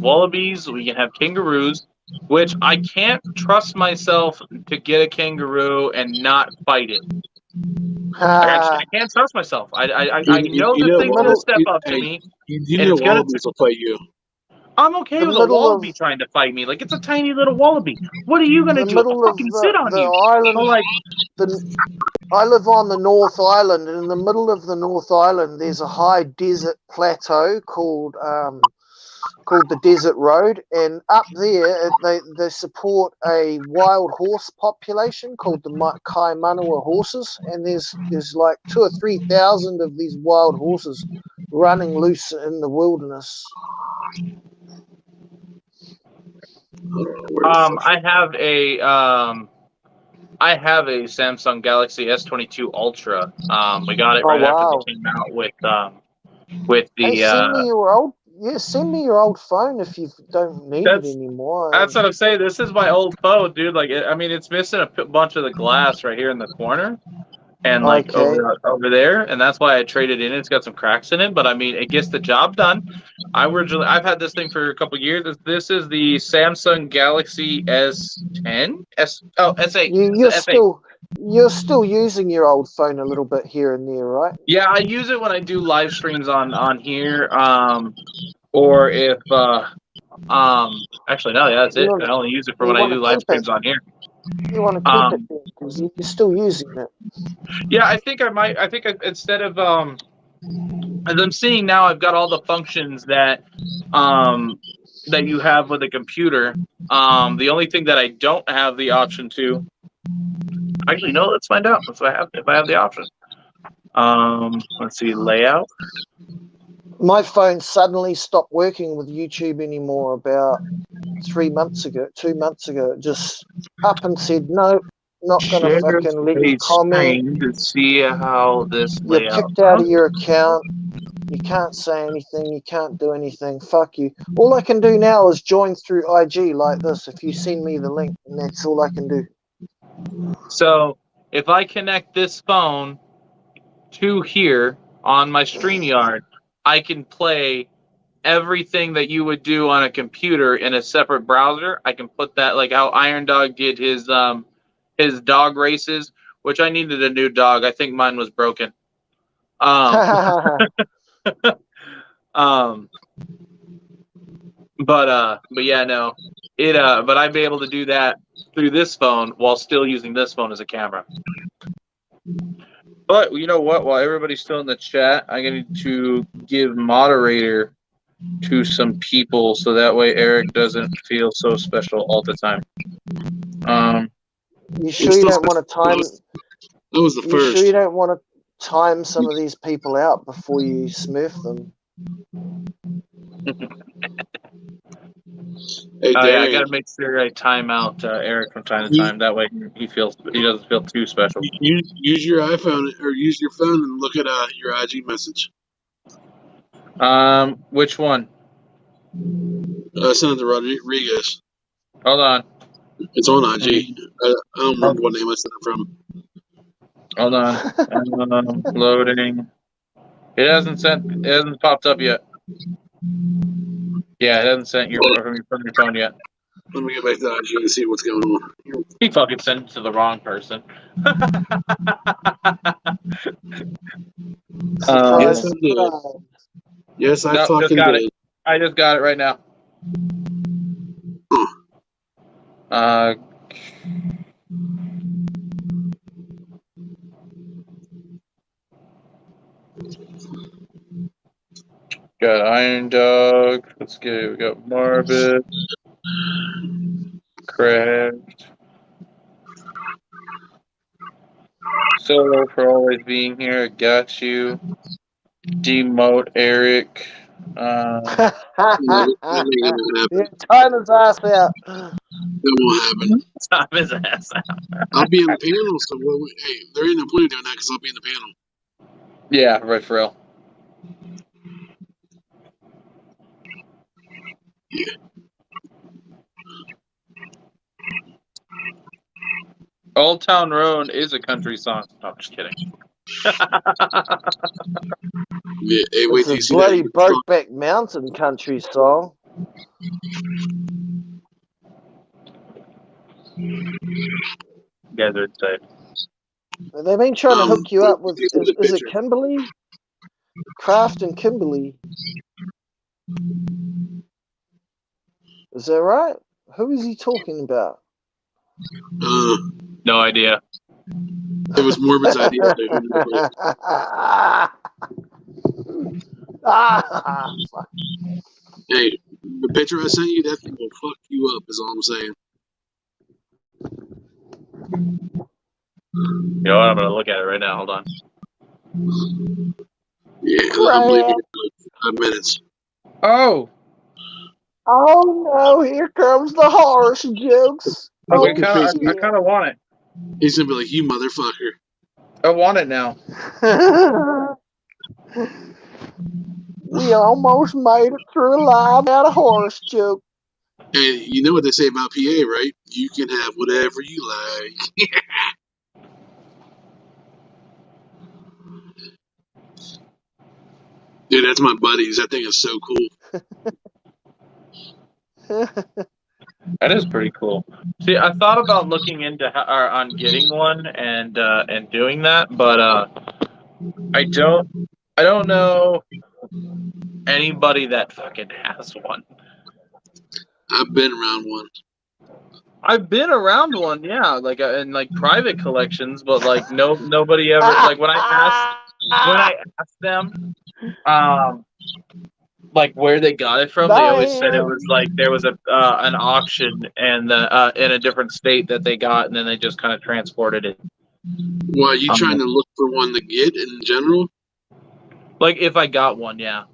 wallabies. We can have kangaroos, which I can't trust myself to get a kangaroo and not fight it. I can't trust myself. I know You the know, thing's gonna wallabies. step up to me, You and know it's gonna. wallabies will fight you. I'm okay The with a middle wallaby of trying to fight me. Like, it's a tiny little wallaby. What are you gonna the do? I'll middle of fucking sit on the you. island. So, like, I live on the North Island, and in the middle of the North Island, there's a high desert plateau called the Desert Road, and up there they support a wild horse population called the Kaimanawa horses, and there's like 2,000 or 3,000 of these wild horses running loose in the wilderness. I have a Samsung Galaxy S22 Ultra. We got it Oh right after wow! they came out with the. Hey, send me your old phone if you don't need it anymore. That's what I'm saying. This is my old phone, dude. Like, it's missing a bunch of the glass right here in the corner, and like Okay. over there, and that's why I traded in. It's got some cracks in it, but I mean, it gets the job done. I've had this thing for a couple years. This is the Samsung Galaxy S10, S8. You're still using your old phone a little bit here and there, right? Yeah, I use it when I do live streams on here, or if actually no, yeah, that's it. I only use it for when I do live streams on here. You want to keep it there because you're still using it. Yeah, I think I might. I think instead of as I'm seeing now, I've got all the functions that you have with a computer. The only thing that I don't have the option to. Actually, no. Let's find out if I have the option. Let's see, layout. My phone suddenly stopped working with YouTube anymore about 2 months ago. It just up and said, no, not going to fucking let you comment. To see how this You're layout. kicked out of your account. You can't say anything. You can't do anything. Fuck you. All I can do now is join through IG like this. If you send me the link, and that's all I can do. So if I connect this phone to here on my StreamYard, I can play everything that you would do on a computer in a separate browser. I can put that, like how Iron Dog did his dog races, which I needed a new dog. I think mine was broken. But yeah, no. But I'd be able to do that through this phone while still using this phone as a camera. But you know what? While everybody's still in the chat, I'm going to give moderator to some people so that way Eric doesn't feel so special all the time. You sure you don't want to time? That was the first. You sure you don't want to time some of these people out before you smurf them? Hey, yeah, I gotta make sure I time out Eric from time to time. That way he doesn't feel too special. Use your iPhone or use your phone and look at your IG message. Which one? Send it to Rodriguez. Hold on. It's on IG. I don't remember what name I sent it from. Hold on. Loading. It hasn't popped up yet. Yeah, it hasn't sent from your phone yet. Let me get back to IG and see what's going on. He fucking sent it to the wrong person. Yes, I did. Yes, I fucking did. I just got it right now. Got Iron Dog. Let's get it. We got Morbid. Craft. Solo for always being here. Got you. Demote Eric. Yeah, time his ass out. That won't happen. Time his ass out. I'll be in the panel, so hey, there ain't no point in doing that because I'll be in the panel. Yeah, right, for real. Old Town Road is a country song. No, I'm just kidding. Yeah, hey, wait It's till a you see bloody that. Brokeback Mountain country song. You guys are insane. They've been trying to hook you up with. You see the Is it picture. Kimberly? Kraft and Kimberly. Is that right? Who is he talking about? No idea. It was Morbid's idea. Fuck. Hey, the picture I sent you, that thing will fuck you up, is all I'm saying. You know what? I'm gonna look at it right now. Hold on. Yeah, I'm leaving Kraft. in like 5 minutes. Oh, Oh no! Here comes the horse jokes. I Oh kind shit! of want it. He's gonna be like, you motherfucker. I want it now. We almost made it through alive without a horse joke. Hey, you know what they say about PA, right? You can have whatever you like. Dude, that's my buddies. That thing is so cool. That is pretty cool. See, I thought about looking into or on getting one and doing that, but I don't know anybody that fucking has one. I've been around one. I've been around one, yeah, like in like private collections, but like nobody ever like when I asked them, like where they got it from, they always said it was like there was a an auction and in a different state that they got, and then they just kind of transported it. Why, you trying to look for one to get in general? Like if I got one, yeah.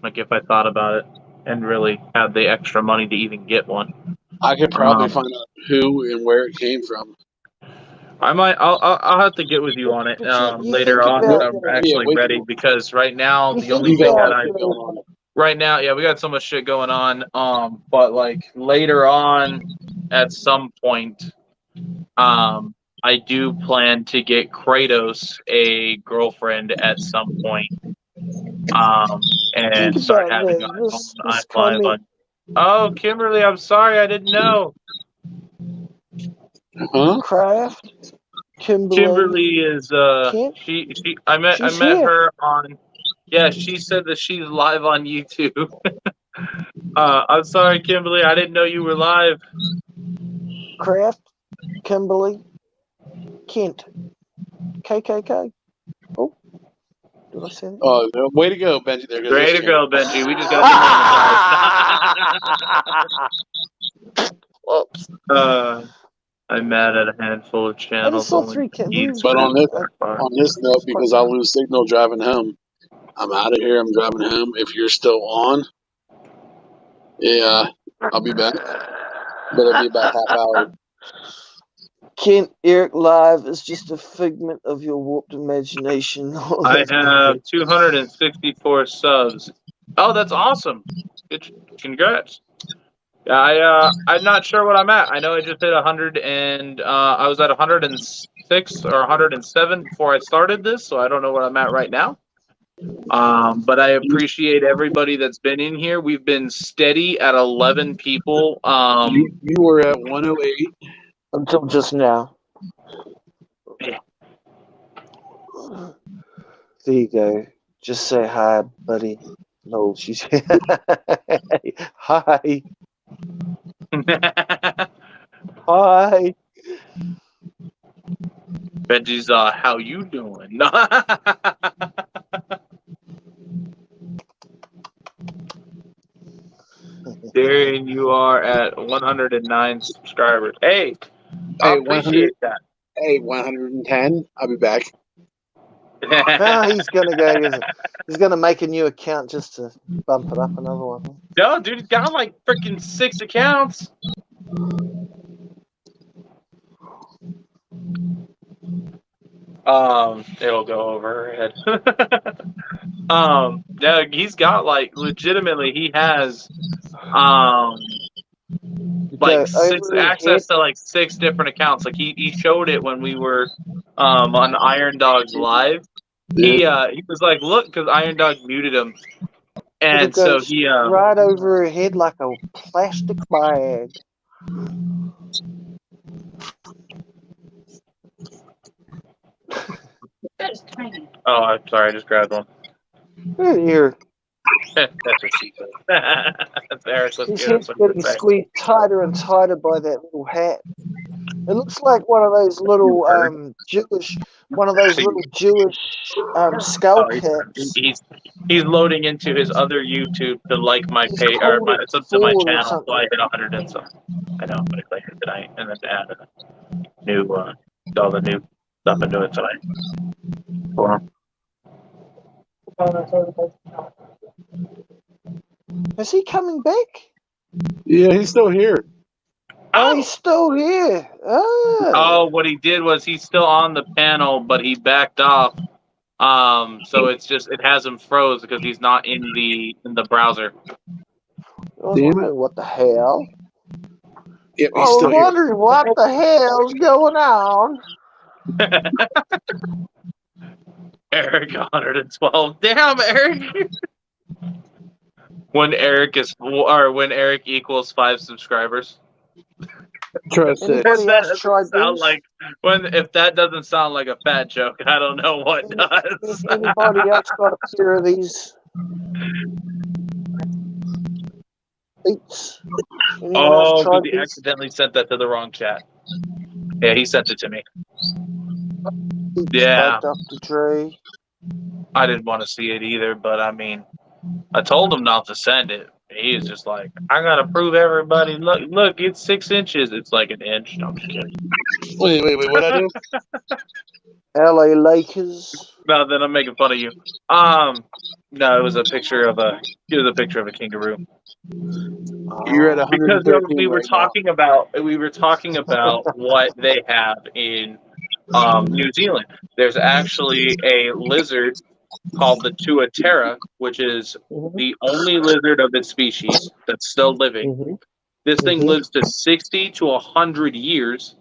Like if I thought about it and really had the extra money to even get one. I could probably find out who and where it came from. I might. I'll have to get with you on it But you later think on when about I'm that. actually wait ready. till- Because right now You the think only You got thing a that lot of about I shit going on. right now, yeah, we got so much shit going on. But like later on, at some point, I do plan to get Kratos a girlfriend at some point. Think And start about having that. my own This live comment. on. Oh, Kimberly, I'm sorry, I didn't know. Huh? Kraft, Kimberly, Kimberly is Kent. I She's met here. her on she said that she's live on YouTube. I'm sorry, Kimberly, I didn't know you were live. Kraft, Kimberly, Kent, KKK. Oh, did I say that? Oh, way to go, Benji. There goes Way his to channel. go, Benji. We just got Whoops. demonetized. I'm mad at a handful of I channels. just saw Only 3 Keith's But on group this are fine. on this note, because I'll lose signal driving home, I'm out of here. I'm driving home. If you're still on, yeah, I'll be back. But it'll be about half hour. Kent, Eric Live is just a figment of your warped imagination. Oh, I that's have great. 264 subs. Oh, that's awesome. Good, congrats. I'm not sure what I'm at. I know I just hit 100 and I was at 106 or 107 before I started this, so I don't know what I'm at right now. But I appreciate everybody that's been in here. We've been steady at 11 people. You were at 108. Until just now. Yeah. There you go. Just say hi, buddy. No, she's hi. Hi. Benji's how you doing? Darian, you are at 109 subscribers. Hey, I Hey, 100. appreciate that. Hey, 110. I'll be back. He's gonna go. He's gonna make a new account just to bump it up another one. No, dude, he's got like freaking 6 accounts. It'll go over her head. Yeah, he's got like legitimately he has like Go six over your head. access to like 6 different accounts. Like he showed it when we were on Iron Dog's live. He was like, look, because Iron Dog muted him, It'll and go so he right over her head like a plastic bag. That is tiny. oh, I'm sorry, I just grabbed one. Here, That's what she said. That's Eric. Let's his hear head's that's what getting you say. squeezed tighter and tighter by that little hat. It looks like one of those little Jewish skull Oh, caps. he's loading into his other YouTube to like my He's page or pulled my it sub to my forward or channel, so I something. hit 100 and something. I know, but I clicked it tonight, and then to add new all the new stuff into it tonight. For him. Is he coming back? Yeah, he's still here. Oh, he's still here. Oh, what he did was he's still on the panel, but he backed off. So it's just it has him froze because he's not in the browser. I was wondering what the hell. Yep, I he's was still here. wondering what the hell's going on. Eric 112. Damn, Eric. when Eric equals 5 subscribers. Trust it. Anybody That else doesn't tried sound these? like if that doesn't sound like a fat joke, I don't know what does. Anybody else got a pair of these beats? Anyone else Oh, tried because he these? accidentally sent that to the wrong chat. Yeah, he sent it to me. Beats Yeah, by Dr. Dre. I didn't want to see it either, but I mean, I told him not to send it. He was just like, I gotta prove everybody. Look, it's 6 inches. It's like an inch. No, I'm just kidding. Wait, what I do? LA Lakers. No, then I'm making fun of you. No, it was a picture of a kangaroo. You're at Because 113 we were right now. talking about what they have in New Zealand. There's actually a lizard called the tuatara, which is the only lizard of its species that's still living. This thing lives to 60 to 100 years.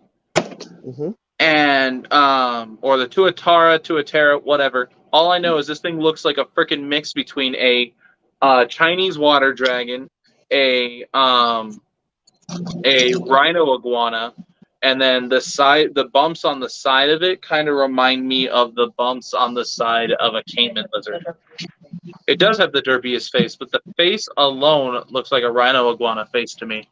And or the tuatara, whatever. All I know is this thing looks like a freaking mix between a Chinese water dragon, a rhino iguana, and then the bumps on the side of it kind of remind me of the bumps on the side of a caiman lizard. It does have the derbiest face, but the face alone looks like a rhino iguana face to me.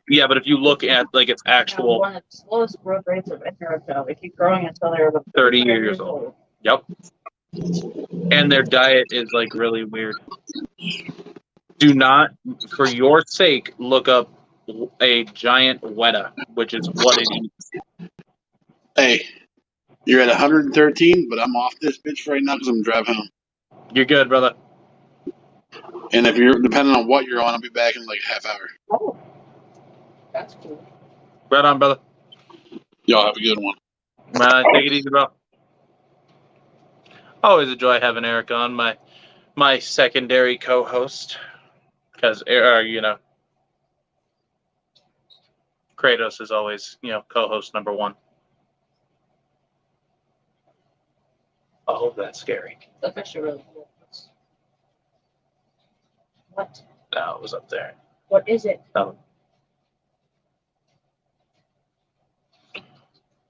Yeah, but if you look at like its actual One of the slowest growth rates of America. They keep growing until they're 30 years old. Yep. And their diet is like really weird. Do not, for your sake, look up a giant weta, which is what it eats. Hey, you're at 113, but I'm off this bitch right now because I'm driving home. You're good, brother. And if you're depending on what you're on, I'll be back in like a half hour. Oh, that's cool. Right on, brother. Y'all have a good one. Man, take it easy, bro. Always a joy having Eric on, my secondary co-host, because Kratos is always co-host number 1. Oh, that's scary. That's actually really cool. What? No, it was up there. What is it? Oh.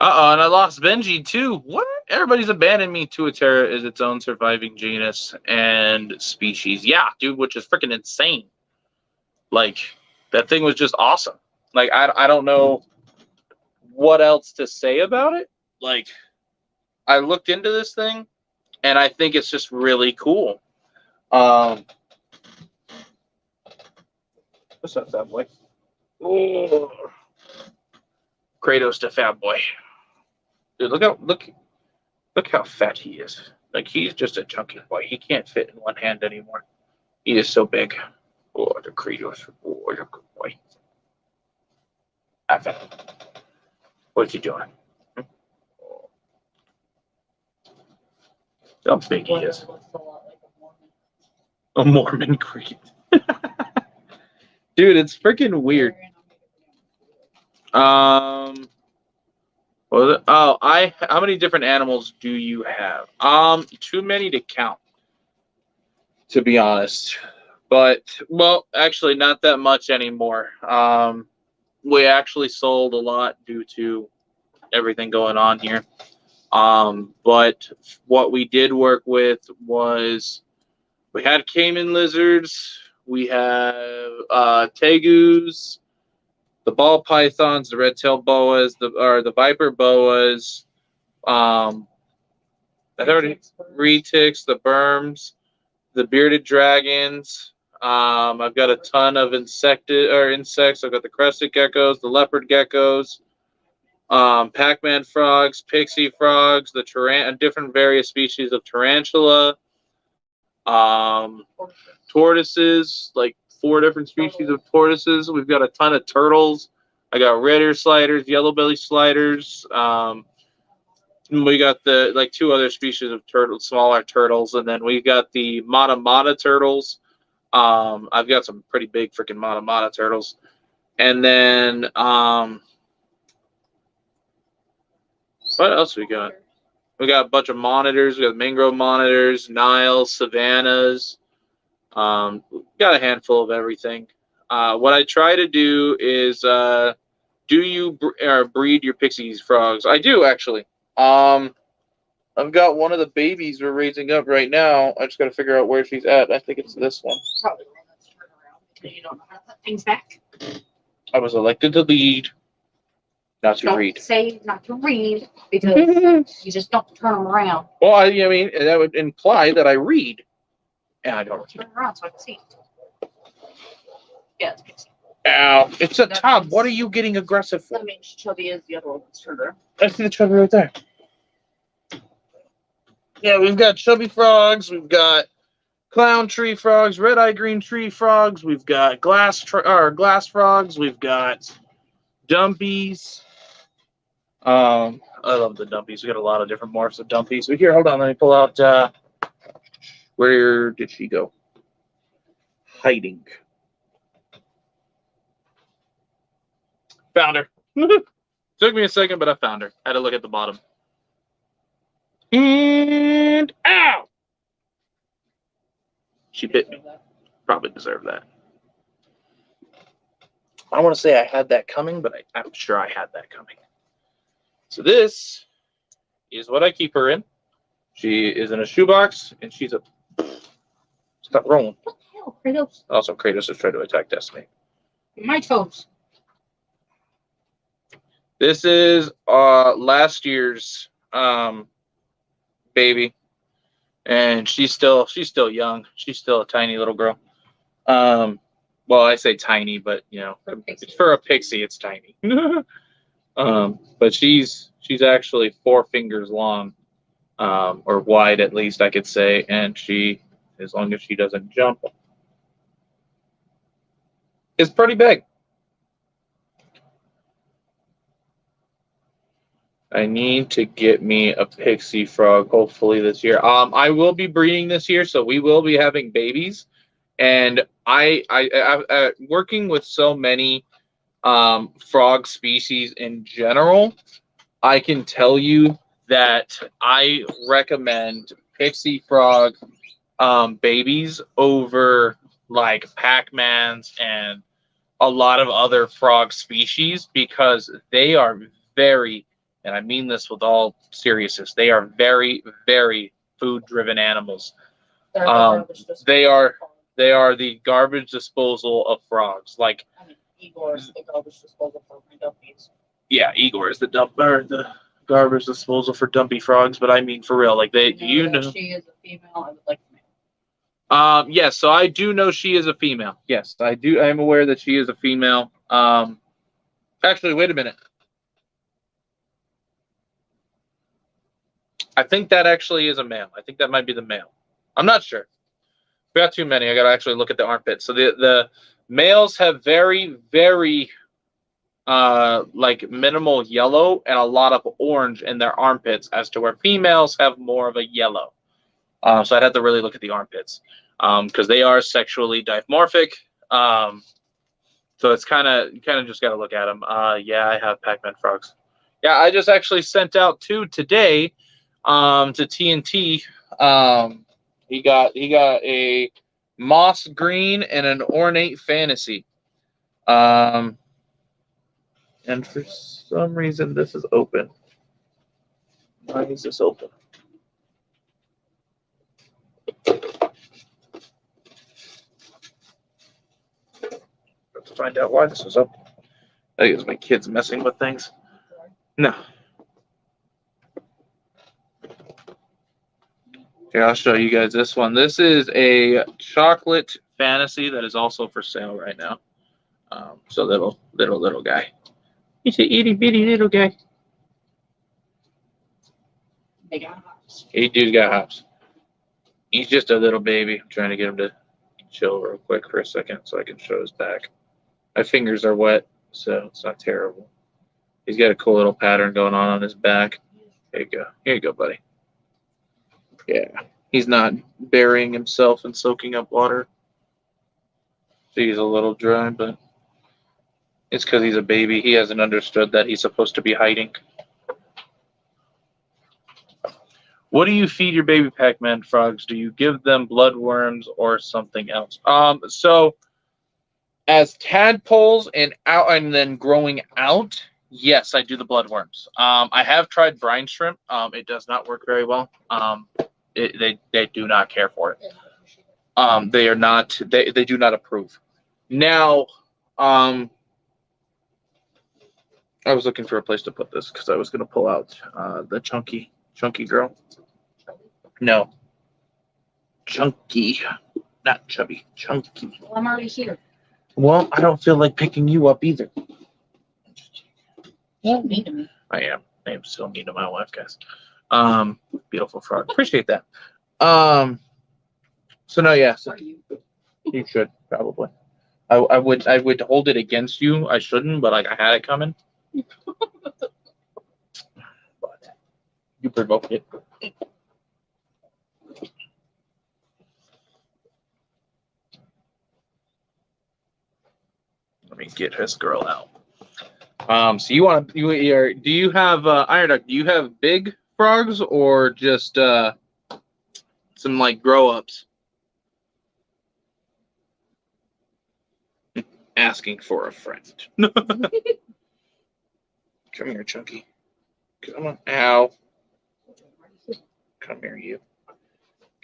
And I lost Benji too. What? Everybody's abandoned me. Tuatara is its own surviving genus and species. Yeah, dude, which is freaking insane. Like, that thing was just awesome. Like, I don't know what else to say about it. Like, I looked into this thing, and I think it's just really cool. What's up, fat boy? Oh. Kratos to fat boy. Dude, look how fat he is. Like, he's just a chunky boy. He can't fit in one hand anymore. He is so big. Oh, the Kratos. Oh, you're a good boy. What you doing? how big he is. Looks a lot like a Mormon. A Mormon cricket. Dude, it's freaking weird. What was it? Oh, how many different animals do you have? Too many to count, to be honest. But well, actually not that much anymore. We actually sold a lot due to everything going on here. But what we did work with was we had caiman lizards, we have tegus, the ball pythons, the red-tailed boas, the viper boas, the retics, the berms, the bearded dragons. I've got a ton of insects. I've got the crested geckos, the leopard geckos, Pac-Man frogs, pixie frogs, the different various species of tarantula, tortoises, like 4 different species of tortoises. We've got a ton of turtles. I got red ear sliders, yellow belly sliders. We got the 2 other species of turtles, smaller turtles, and then we got the mata turtles. I've got some pretty big freaking mata turtles, and then what else we got? We got a bunch of monitors. We got mangrove monitors, Niles, savannas. Got a handful of everything. What I try to do is, do you breed your pixie frogs? I do, actually. I've got one of the babies we're raising up right now. I just got to figure out where she's at. I think it's this one. Probably one that's turned around because you don't know how to put things back. I was elected to lead, not to Don't read. say not to read because you just don't turn them around. Well, I mean, that would imply that I read. And I don't. Turn them around so I can see. Yeah, it's Pixie. Ow. It's a tub. What are you getting aggressive for? That means Chubby is the other one that's turned around. I see the chubby right there. Yeah, we've got chubby frogs. We've got clown tree frogs, red-eye green tree frogs. We've got glass frogs. We've got dumpies. I love the dumpies. We got a lot of different morphs of dumpies. But here, hold on. Let me pull out. Where did she go? Hiding. Found her. Took me a second, but I found her. I had to look at the bottom. And ow! She bit me. Probably deserved that. I don't want to say I had that coming, but I'm sure I had that coming. So this is what I keep her in. She is in a shoebox, and she's a... Stop rolling. What the hell, Kratos? Also, Kratos has tried to attack Destiny. My toes. This is last year's baby, and she's still young. She's still a tiny little girl. Well, I say tiny, but you know, for a pixie, it's tiny. But she's actually 4 fingers long, or wide at least, I could say, and she, as long as she doesn't jump, is pretty big. I need to get me a pixie frog, hopefully this year. I will be breeding this year, so we will be having babies. And I working with so many frog species in general, I can tell you that I recommend pixie frog babies over like Pac-Mans and a lot of other frog species because they are very, and I mean this with all seriousness, they are very, very food-driven animals. They are the garbage disposal of frogs. Like, I mean, Igor is the garbage disposal for my dumpies. yeah, Igor is the garbage disposal for dumpy frogs. But I mean, for real, like they, you know, she is a female. I would like to know. Yes, so I do know she is a female. Yes, I do. I am aware that she is a female. Actually, wait a minute. I think that actually is a male. I think that might be the male. I'm not sure. We got too many. I got to actually look at the armpits. So the males have very, very like minimal yellow and a lot of orange in their armpits, as to where females have more of a yellow. So I'd have to really look at the armpits because they are sexually dimorphic. So it's kind of just got to look at them. Yeah, I have Pac-Man frogs. Yeah, I just actually sent out 2 today to TNT. He got a moss green and an ornate fantasy. And for some reason this is open. Why is this open? Let's find out why this is open. I think it's my kids messing with things. No. Here, I'll show you guys this one. This is a chocolate fantasy that is also for sale right now. So little guy. He's a itty bitty little guy. They got hops. He dude's got hops. He's just a little baby. I'm trying to get him to chill real quick for a second so I can show his back. My fingers are wet, so it's not terrible. He's got a cool little pattern going on his back. There you go. Here you go, buddy. Yeah. He's not burying himself and soaking up water. So he's a little dry, but it's because he's a baby. He hasn't understood that he's supposed to be hiding. What do you feed your baby Pac-Man frogs? Do you give them bloodworms or something else? So as tadpoles and then growing out, yes, I do the bloodworms. I have tried brine shrimp. It does not work very well. They do not care for it. They are not. They do not approve. Now, I was looking for a place to put this because I was going to pull out the chunky girl. No, chunky, not chubby, chunky. Well, I'm already here. Well, I don't feel like picking you up either. You mean to me. I am still mean to my wife, guys. Beautiful frog. Appreciate that. So no, yeah. So you should probably. I would hold it against you. I shouldn't, but like I had it coming. But you provoked it. Let me get his girl out. So you want do you have Iron Duck? Do you have big frogs or just some like grow ups? Asking for a friend. Come here, Chunky. Come on. Ow. Come here, you.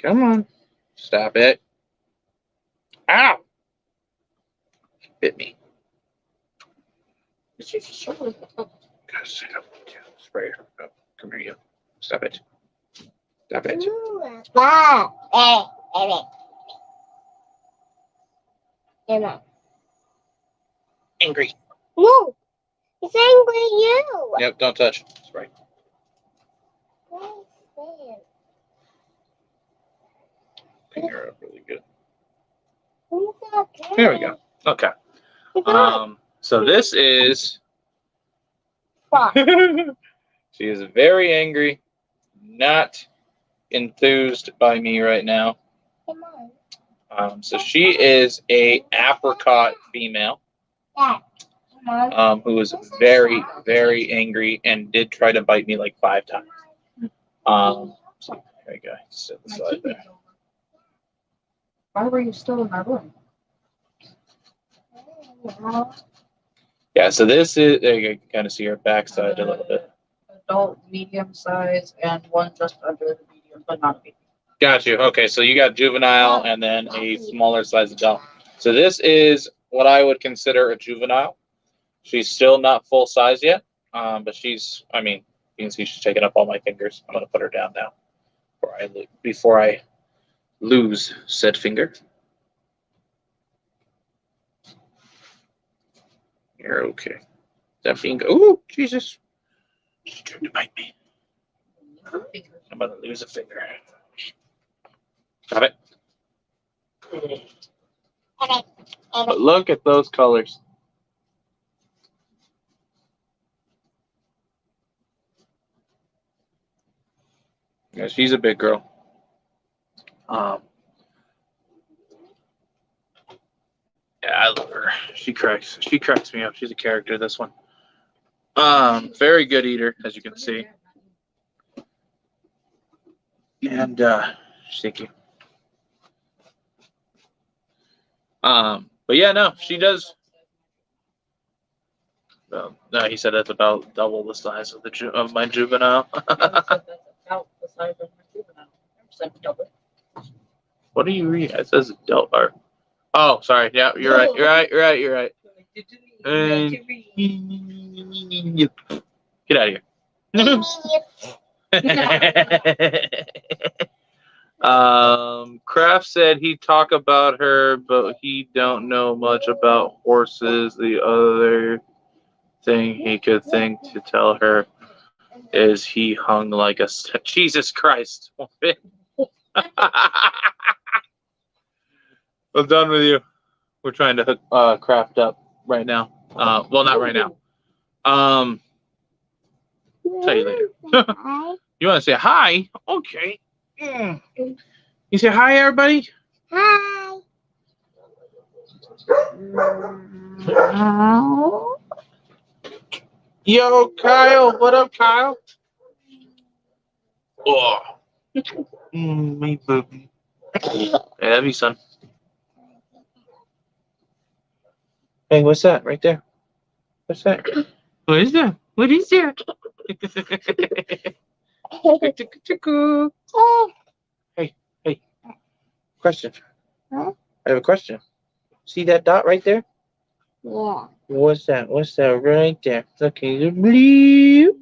Come on. Stop it. Ow. Bit me. Gosh, I don't want to spray her. Oh, come here, you. Stop it. Stop it. Angry. No, it's angry you. Yep, don't touch. Spray. Clean her up really good. There we go. Okay. So this is. She is very angry, not enthused by me right now. So she is a apricot female, who is very, very angry and did try to bite me like 5 times. So there you go. Sit beside there. Why were you still in my room? Yeah, so this is, there you can kind of see her backside a little bit. Adult, medium size, and one just under the medium, but not a medium. Got you. Okay, so you got juvenile and then a smaller size adult. So this is what I would consider a juvenile. She's still not full size yet, but she's, I mean, you can see she's taking up all my fingers. I'm going to put her down now before I lose said finger. You're okay. That finger. Oh, Jesus. She's trying to bite me. I'm going to lose a finger. Got it. But look at those colors. Yeah, she's a big girl. Yeah, I love her. She cracks me up. She's a character, this one. Very good eater, as you can see. And thank you. But yeah, no, she does. Well, no, he said that's about double the size of of my juvenile. What do you read? It says adult art. Oh, sorry. Yeah, you're right. You're right. And get out of here. Kraft said he'd talk about her, but he don't know much about horses. The other thing he could think to tell her is he hung like a Jesus Christ. I'm done with you. We're trying to hook Kraft up right now. Well, not right now. Tell you later. You want to say hi? Okay. You say hi, everybody? Hi. Yo, Kyle. What up, Kyle? Oh. Me baby. Hey, that'd be son. Hey, what's that right there? What's that? What is that? What is that? Hey. Question. Huh? I have a question. See that dot right there? Yeah. What's that? What's that right there? Okay, the blue.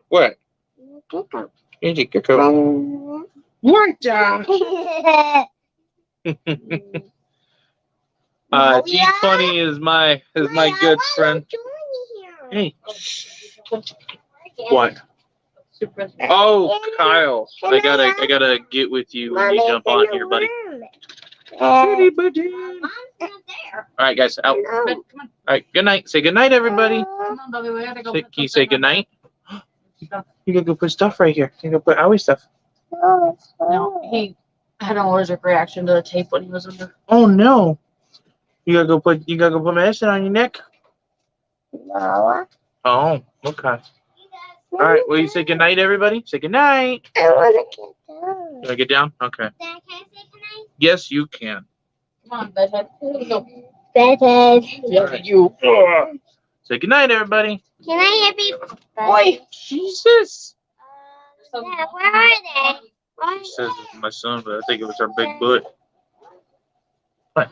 What? Here's a gecko. What? G20 is my good friend. Hey. What? Oh, Kyle, I gotta get with you when you jump on here, buddy. All right, guys, out. All right, good night. Say good night, everybody. Can you say good night? You gotta go put stuff right here. You gotta put Owie stuff. No, he had an allergic reaction to the tape when he was under. Oh no! You gotta go put medicine on your neck. No. Oh, okay. All right. Well, you say good night, everybody. Say good night. I want to get down. You wanna get down? Okay. Dad, can I say goodnight? Yes, you can. Come on, bedhead. Go. Bedhead. Yeah, you. Say good night, everybody. Can I everybody? Boy, Jesus. Dad, where are they? Where are She says it's my son, but I think it was her big butt. What?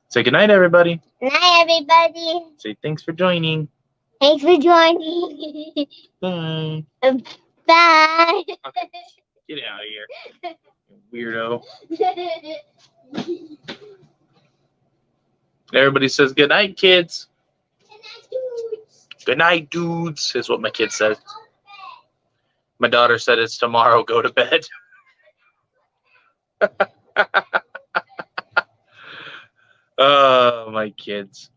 Say good night, everybody. Good night, everybody. Say thanks for joining. Thanks for joining. Bye. Bye. Okay. Get out of here, weirdo. Everybody says good night, kids. Good night, dudes, is what my kid said. My daughter said it's tomorrow, go to bed. Oh, my kids.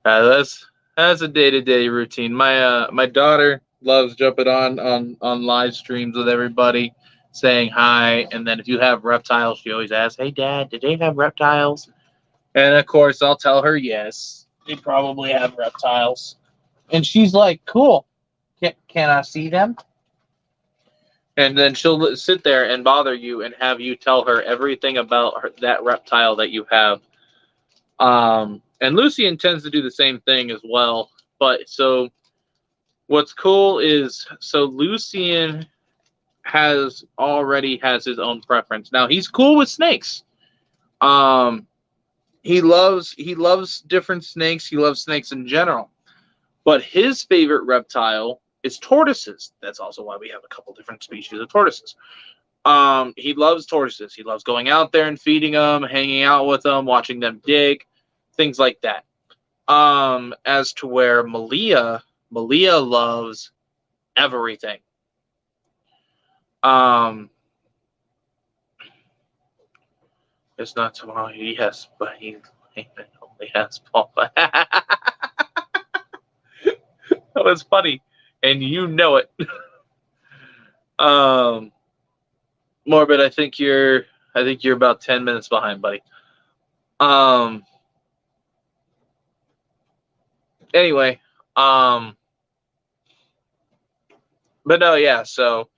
That's a day-to-day routine. My daughter loves jumping on live streams with everybody, saying hi, and then if you have reptiles, she always asks, "Hey, Dad, did they have reptiles?" And of course, I'll tell her yes, they probably have reptiles, and she's like, "Cool, can I see them?" And then she'll sit there and bother you and have you tell her everything about that reptile that you have. And Lucian tends to do the same thing as well. But so what's cool is, so Lucian already has his own preference. Now he's cool with snakes. He loves different snakes. He loves snakes in general. But his favorite reptile is tortoises. That's also why we have a couple different species of tortoises. He loves tortoises. He loves going out there and feeding them, hanging out with them, watching them dig, things like that. As to where Malia loves everything. It's not tomorrow. Yes, but he only has Paul. That was funny, and you know it. Morbid, I think you're about 10 minutes behind, buddy. Anyway, but no, yeah. So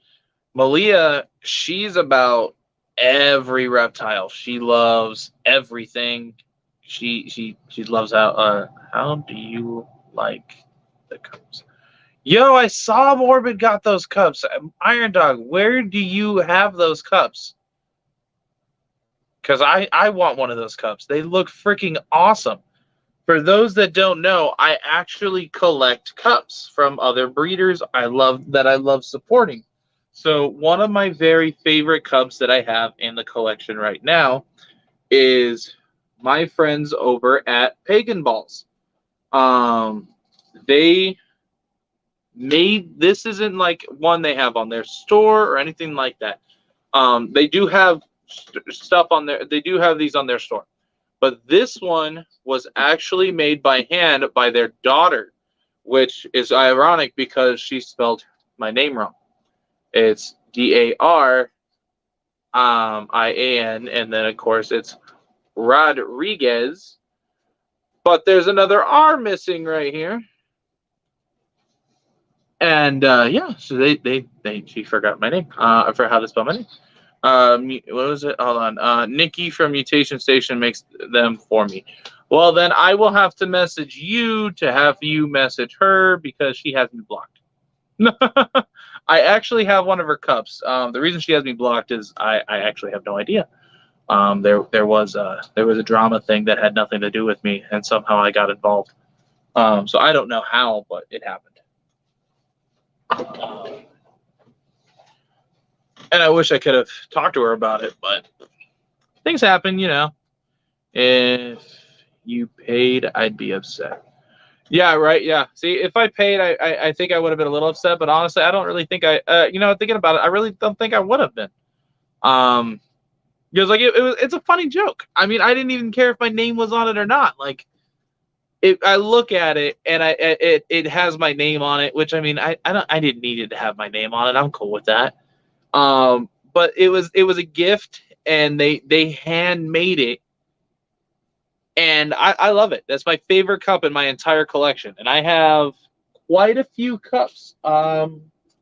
Malia, she's about every reptile. She loves everything. She loves how do you like the cups? Yo, I saw Morbid got those cups. Iron Dog, where do you have those cups? Because I want one of those cups. They look freaking awesome. For those that don't know, I actually collect cups from other breeders I love supporting. So one of my very favorite cups that I have in the collection right now is my friends over at Pagan Balls. They made this isn't like one they have on their store or anything like that. They do have stuff on there. They do have these on their store. But this one was actually made by hand by their daughter, which is ironic because she spelled my name wrong. It's Darian, and then of course it's Rodriguez. But there's another R missing right here. And yeah, so she forgot my name. I forgot how to spell my name. What was it? Hold on. Nikki from Mutation Station makes them for me. Well, then I will have to message you to have you message her because she has me blocked. I actually have one of her cups. The reason she has me blocked is I actually have no idea. There was a drama thing that had nothing to do with me, and somehow I got involved. So I don't know how, but it happened. And I wish I could have talked to her about it, but things happen, you know. If you paid, I'd be upset. Yeah, right. Yeah. See, if I paid, I think I would have been a little upset, but honestly, I don't really think thinking about it, I really don't think I would have been. Because like it's a funny joke. I mean, I didn't even care if my name was on it or not. Like, I look at it and it has my name on it, which I mean, I didn't need it to have my name on it. I'm cool with that. But it was a gift, and they handmade it, and I love it. That's my favorite cup in my entire collection, and I have quite a few cups. I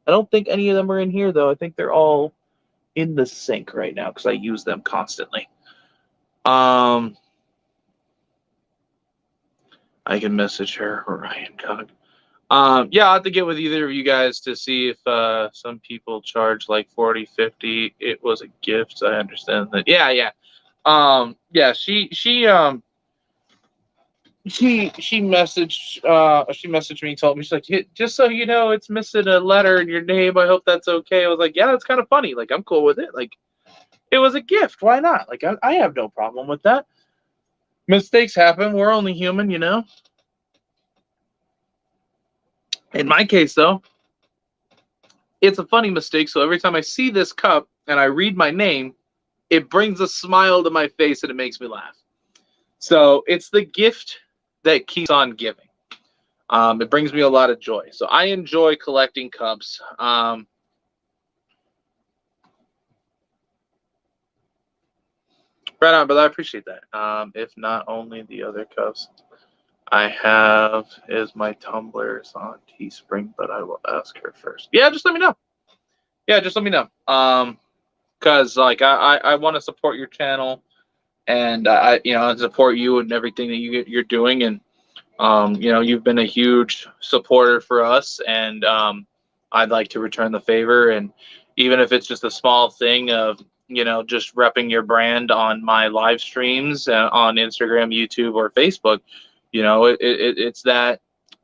don't think any of them are in here though. I think they're all in the sink right now because I use them constantly. I can message her or Ryan Cog. Yeah, I'll have to get with either of you guys to see if some people charge like 40, 50. It was a gift. I understand that. Yeah. Yeah, she messaged me and told me, she's like, "Hey, just so you know, it's missing a letter in your name. I hope that's okay." I was like, yeah, that's kind of funny. Like, I'm cool with it. Like, it was a gift. Why not? Like, I have no problem with that. Mistakes happen. We're only human, you know? In my case, though, it's a funny mistake. So every time I see this cup and I read my name, it brings a smile to my face and it makes me laugh. So it's the gift that keeps on giving. It brings me a lot of joy. So I enjoy collecting cups. Right on, but I appreciate that. If not only the other cups I have is my tumblers on Teespring, but I will ask her first. Yeah, just let me know. Yeah, just let me know. Because like I want to support your channel, and I support you and everything that you're doing, and you've been a huge supporter for us, and I'd like to return the favor, and even if it's just a small thing of just repping your brand on my live streams on Instagram, YouTube, or Facebook, it's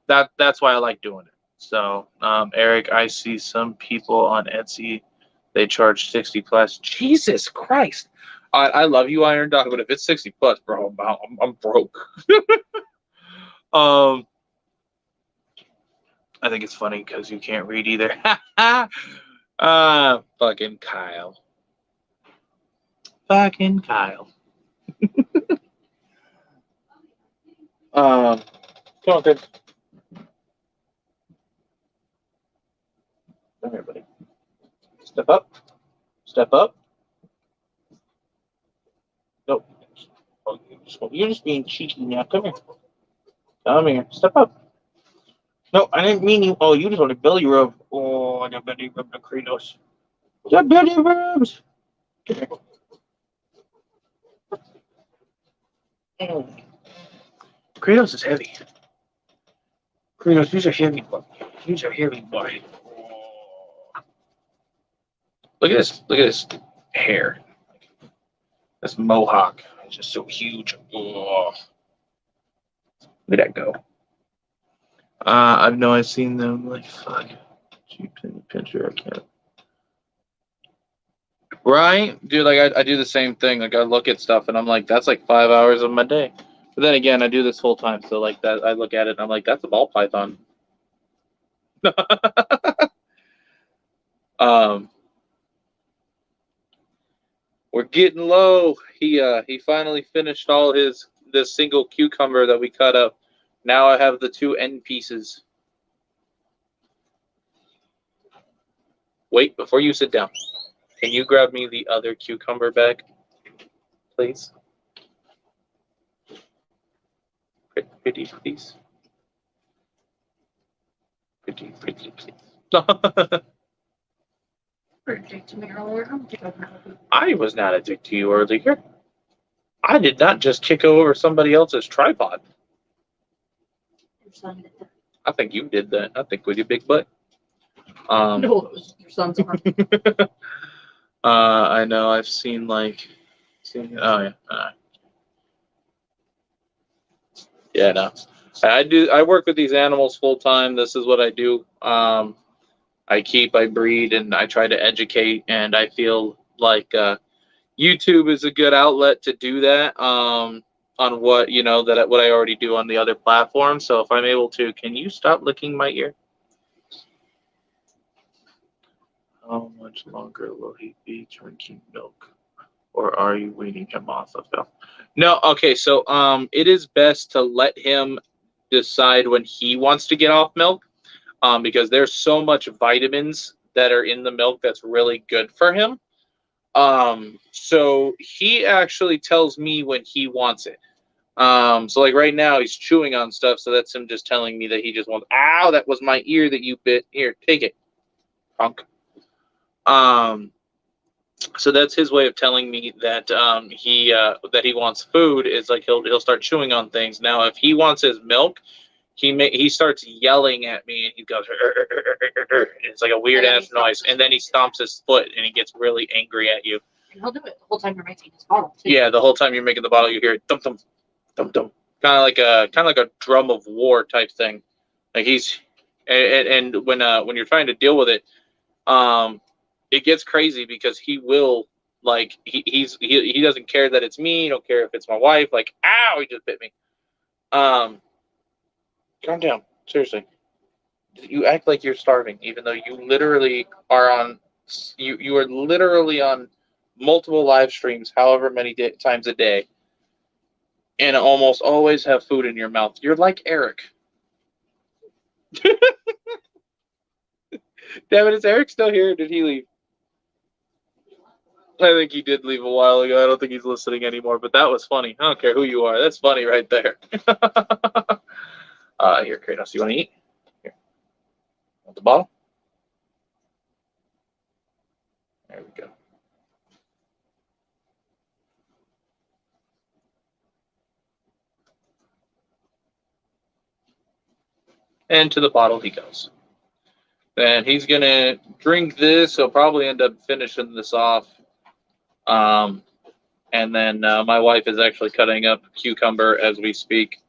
that's why I like doing it. So Eric, I see some people on Etsy, they charge 60 plus. Jesus Christ. I love you, Iron Dog, but if it's 60 plus, bro, I'm broke. I think it's funny because you can't read either. Fucking Kyle. Fucking Kyle. Come on, kid. Come here, buddy. Step up. Step up. Nope. Oh, you're just being cheeky now. Come here. Come here. Step up. No, I didn't mean you. Oh, you just want a belly rub. Oh, the belly rub, the Kratos. The belly rubs. Mm. Kratos is heavy. Kratos, these are heavy, boy. These are heavy, boy. Look at this. Look at this hair. This mohawk. It's just so huge. Oh. Look at that go. I know I've seen them. Like, fuck. Cheap picture. I can't. Right? Dude, like, I do the same thing. Like, I look at stuff and I'm like, that's like 5 hours of my day. But then again, I do this full time. So, like, that I look at it and I'm like, that's a ball python. We're getting low. He finally finished all this single cucumber that we cut up. Now I have the 2 end pieces. Wait, before you sit down, can you grab me the other cucumber bag, please? Pretty, please. Pretty, please. I was not a dick to you earlier. I did not just kick over somebody else's tripod. I think you did that. I think with your big butt. No, it was your son's arm. I know. I've seen oh yeah. Yeah, no. I work with these animals full time. This is what I do. I breed, and I try to educate. And I feel like YouTube is a good outlet to do that. On what what I already do on the other platforms. So if I'm able to, can you stop licking my ear? How much longer will he be drinking milk, or are you weaning him off of milk? No. Okay. So it is best to let him decide when he wants to get off milk, because there's so much vitamins that are in the milk that's really good for him. So he actually tells me when he wants it. So like right now he's chewing on stuff, so that's him just telling me that he just wants. Ow, that was my ear that you bit. Here, take it, punk. So that's his way of telling me that he wants food. Is like he'll start chewing on things. Now, if he wants his milk, he starts yelling at me and he goes, and it's like a weird ass noise, and then he stomps his foot and he gets really angry at you. And he'll do it the whole time you're making his bottle too. Yeah, the whole time you're making the bottle, you hear it, dum dum, dum dum, kind of like a drum of war type thing. Like and when you're trying to deal with it, it gets crazy because he will he doesn't care that it's me. He don't care if it's my wife. Like, ow, he just bit me. Calm down, seriously. You act like you're starving, even though you literally are on. You are literally on multiple live streams, however many times a day, and almost always have food in your mouth. You're like Eric. Damn it, is Eric still here? Or did he leave? I think he did leave a while ago. I don't think he's listening anymore, but that was funny. I don't care who you are. That's funny right there. Here, Kratos, you want to eat? Here. Want the bottle? There we go. And to the bottle he goes. And he's going to drink this. He'll probably end up finishing this off. And then my wife is actually cutting up cucumber as we speak.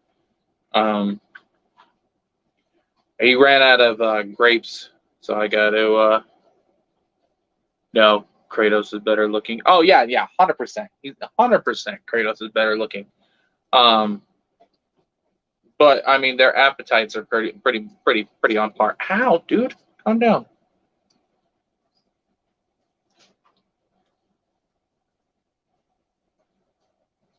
He ran out of grapes, so I got to. No, Kratos is better looking. Oh yeah, 100%. He's 100%. Kratos is better looking. But I mean, their appetites are pretty on par. Ow, dude, calm down.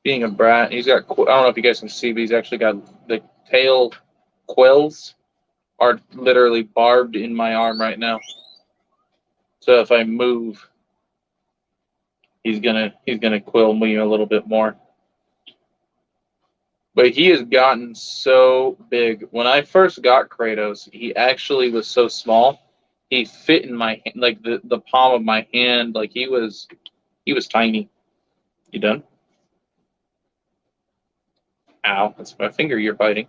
Being a brat, he's got. I don't know if you guys can see, but he's actually got the tail quills are literally barbed in my arm right now. So if I move, he's gonna quill me a little bit more. But he has gotten so big. When I first got Kratos, he actually was so small. He fit in my hand, like the palm of my hand. Like he was tiny. You done? Ow, that's my finger you're biting.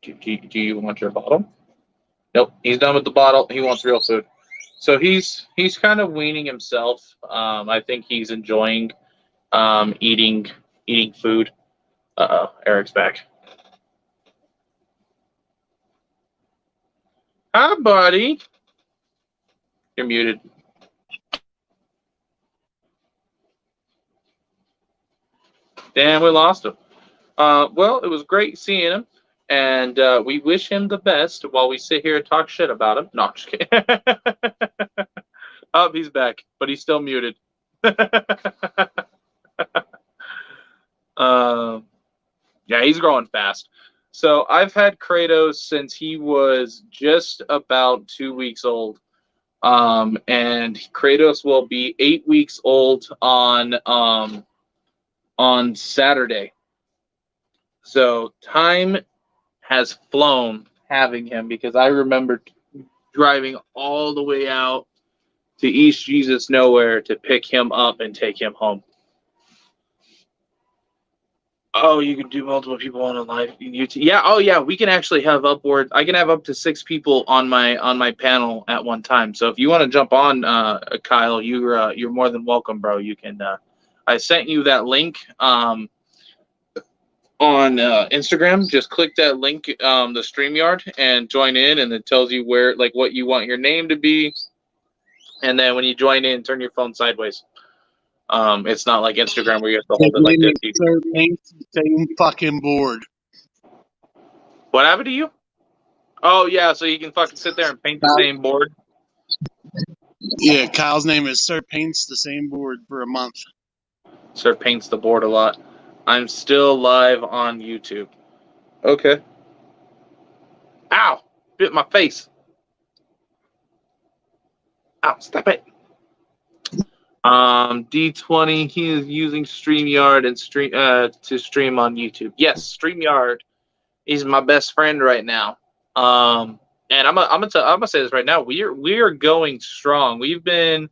Do you want your bottle? Nope, he's done with the bottle. He wants real food. So he's kind of weaning himself. I think he's enjoying eating food. Eric's back. Hi, buddy. You're muted. Damn, we lost him. Well, it was great seeing him, and we wish him the best while we sit here and talk shit about him. No, I'm just kidding. Oh, he's back, but he's still muted. Yeah, he's growing fast. So I've had Kratos since he was just about 2 weeks old. And Kratos will be 8 weeks old on Saturday. So time has flown having him, because I remember driving all the way out to East Jesus Nowhere to pick him up and take him home. Oh, you can do multiple people on a live YouTube. Yeah. Oh, yeah. We can actually have upward. I can have up to 6 people on my panel at one time. So if you want to jump on, Kyle, you're more than welcome, bro. You can. I sent you that link on Instagram. Just click that link, the StreamYard, and join in, and it tells you where, like, what you want your name to be. And then when you join in, turn your phone sideways. It's not like Instagram where you have to hold it like this. Sir Paint's the same fucking board. What happened to you? Oh, yeah, so you can fucking sit there and paint the same board. Yeah, Kyle's name is Sir Paint's the same board for a month. Sir paints the board a lot. I'm still live on YouTube. Okay. Ow! Bit my face. Ow, stop it. D20, he is using StreamYard and to stream on YouTube. Yes, StreamYard is my best friend right now. And I'm gonna say this right now. We are going strong. We've been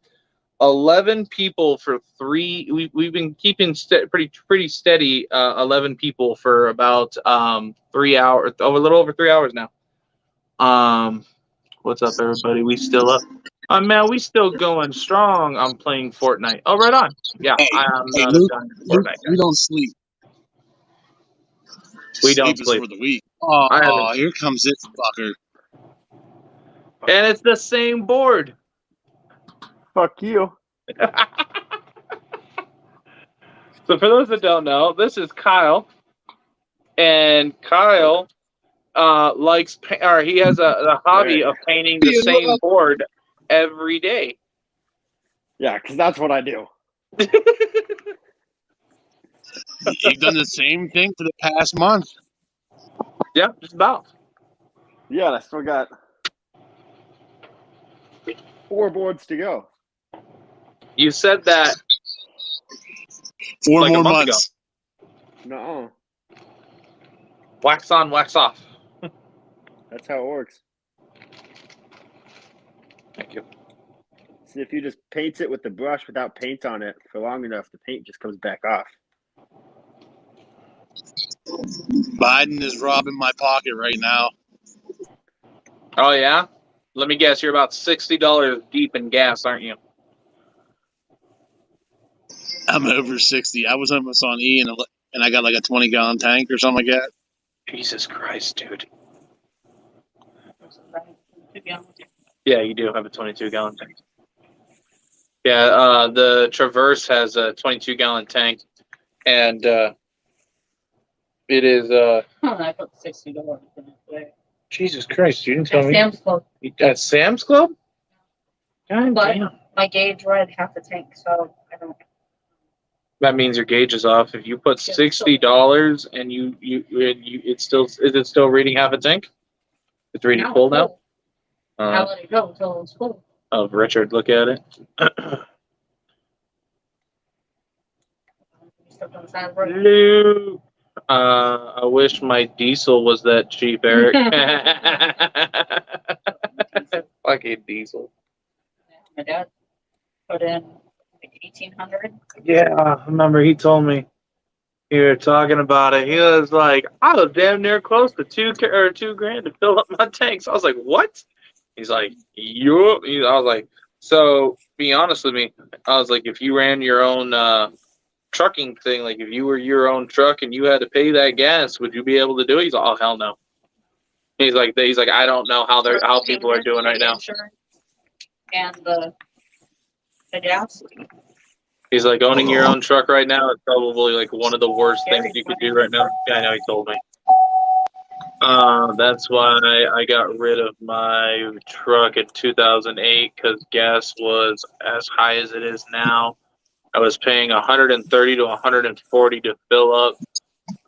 11 people for 3. We've been keeping pretty steady. 11 people for about 3 hours. Oh, a little over 3 hours now. What's up, everybody? We still up. Man, we still going strong. I'm playing Fortnite. Oh, right on. Yeah, Hey, I'm hey, not Luke, a Fortnite guy. we don't sleep. We don't Is sleep. for the week. Oh, here comes this fucker. And it's the same board. Fuck you. So for those that don't know, this is Kyle. And Kyle likes, or he has a hobby of painting the same board every day. Yeah, because that's what I do. You've done the same thing for the past month. Yeah, just about. Yeah, and I still got 4 boards to go. You said that 4 like more a month months. ago. No. Wax on, wax off. That's how it works. Thank you. See, if you just paint it with the brush without paint on it for long enough, the paint just comes back off. Biden is robbing my pocket right now. Oh, yeah? Let me guess, you're about $60 deep in gas, aren't you? I'm over 60. I was almost on E, and I got like a 20-gallon tank or something like that. Jesus Christ, dude. Yeah, you do have a 22-gallon tank. Yeah, the Traverse has a 22-gallon tank, and it is. I put $60 in it today. Jesus Christ, you didn't tell me. Sam's Club. At Sam's Club? God But damn. my gauge read half the tank, so I don't. That means your gauge is off. If you put $60 and is it still reading half a tank? It's reading full now. I let it go until it was full. of Richard look at it. Luke. I wish my diesel was that cheap, Eric. Fucking diesel. My dad put in like 1,800. Yeah, I remember he told me you were talking about it. He was like, I was damn near close to $2,000 to fill up my tanks. I was like, what? He's like, I was like, so be honest with me. I was like, if you ran your own trucking thing, like if you were your own truck and you had to pay that gas, would you be able to do it? He's like, oh hell no. He's like, I don't know how people are doing right now. And the gas. He's like, owning your own truck right now is probably like one of the worst things you could do right now. Yeah, I know, he told me. That's why I got rid of my truck in 2008 because gas was as high as it is now. I was paying $130 to $140 to fill up.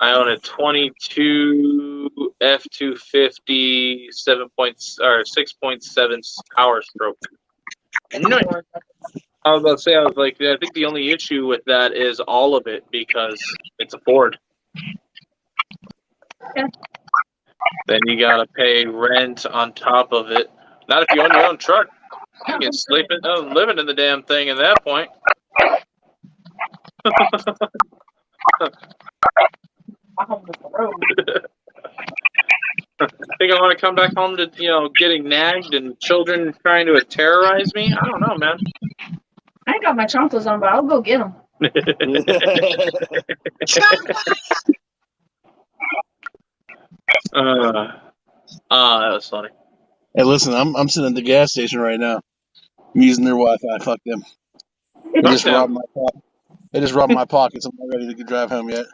I own a 22 F250 6.7 power stroke. Nice. I was about to say, I think the only issue with that is all of it because it's a Ford. Yeah. Then you gotta pay rent on top of it. Not if you own your own truck. You can living in the damn thing at that point. Think I want to come back home to getting nagged and children trying to terrorize me? I don't know, man. I ain't got my chocolates on, but I'll go get them. That was funny. Hey, listen, I'm sitting at the gas station right now. I'm using their Wi-Fi. Fuck them. They just robbed my pocket. They just robbed my pockets. I'm not ready to drive home yet.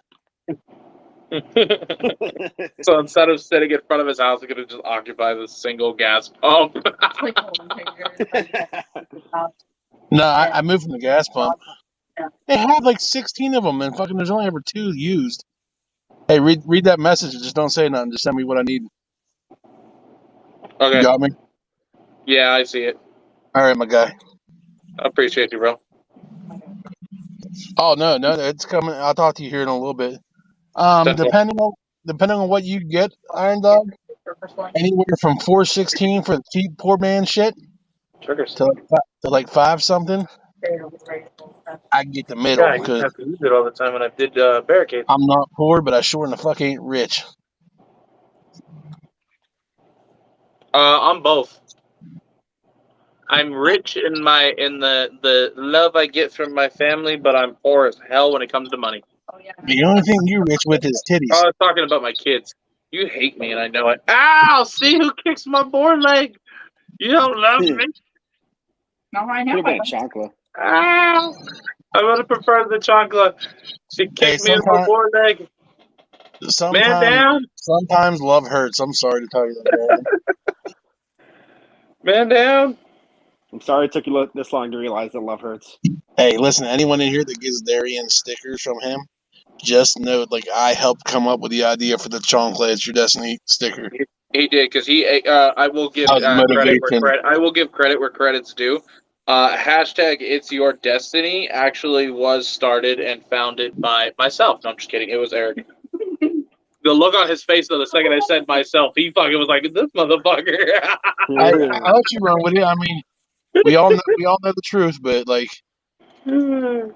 So instead of sitting in front of his house, he's gonna just occupy this single gas pump. No, I moved from the gas pump. They had like 16 of them, and fucking there's only ever 2 used. Hey, read that message and just don't say nothing. Just send me what I need. Okay. You got me? Yeah, I see it. All right, my guy. I appreciate you, bro. Oh no, it's coming. I'll talk to you here in a little bit. Depending on what you get, Iron Dog, anywhere from 416 for the cheap poor man shit to like 5 something. I can get the middle. Yeah, you have to use it all the time when I did barricades. I'm not poor, but I sure in the fuck ain't rich. I'm both. I'm rich in the love I get from my family, but I'm poor as hell when it comes to money. The only thing you rich with is titties. I was talking about my kids. You hate me, and I know it. Ow! See who kicks my board leg? You don't love me. No, I know. Chocolate. Ow! I would have preferred the chocolate. She kicked me in my board leg. Man down. Sometimes love hurts. I'm sorry to tell you that. Man down. I'm sorry it took you this long to realize that love hurts. Hey, listen, anyone in here that gets Darian stickers from him, just know, like, I helped come up with the idea for the chocolate It's Your Destiny sticker. He did, because I will give credit where credit's due. Hashtag It's Your Destiny actually was started and founded by myself. No, I'm just kidding. It was Eric. The look on his face, though, the second I said myself, he fucking was like, "This motherfucker." I'll let you run with it. I mean, we all know the truth, but like, no,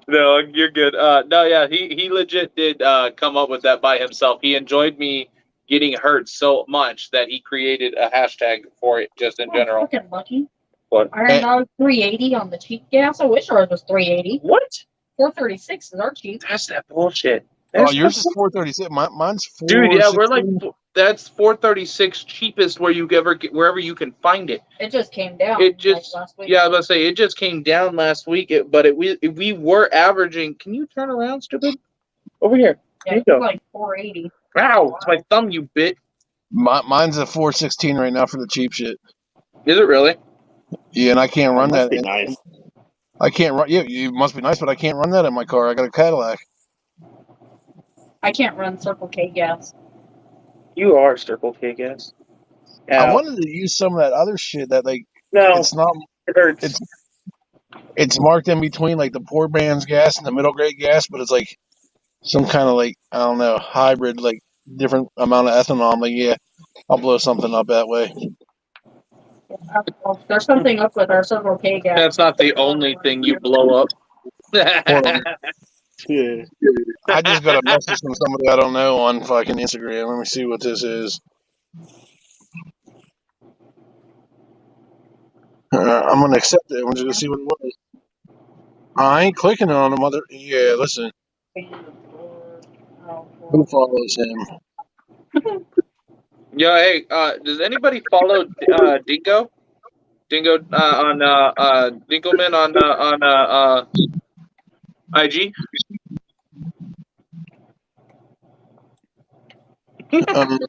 you're good. No, yeah, he legit did come up with that by himself. He enjoyed me getting hurt so much that he created a hashtag for it, just in general. Fucking lucky. What? Iron Dog 380 on the cheap gas. I wish ours was 380. What? 436 is our cheap. That's that bullshit. Yours is 436. Mine's 416. Dude, yeah, we're like that's 436 cheapest wherever you can find it. It just came down. Last week. Yeah, I was about to say it just came down last week. We were averaging. Can you turn around, stupid? Over here. Yeah, it's like 480. Wow, it's my thumb, you bit. Mine's a 416 right now for the cheap shit. Is it really? Yeah, and I can't run that. Must be nice. I can't run. Yeah, it must be nice, but I can't run that in my car. I got a Cadillac. I can't run Circle K gas. You are Circle K gas. I wanted to use some of that other shit that like No, It's not. it hurts. It's marked in between like the poor man's gas and the middle grade gas, but it's like some kind of like I don't know hybrid, like different amount of ethanol. I'm like, yeah, I'll blow something up that way. There's something up with our Circle K gas. That's not the only thing you blow up. Hold on. Yeah. I just got a message from somebody I don't know on fucking Instagram. Let me see what this is. I'm gonna accept it. I'm just gonna see what it was. I ain't clicking on the mother. Yeah, listen. Who follows him? Yo, hey, does anybody follow Dingo? Dingo on Dinkelman on IG? Um,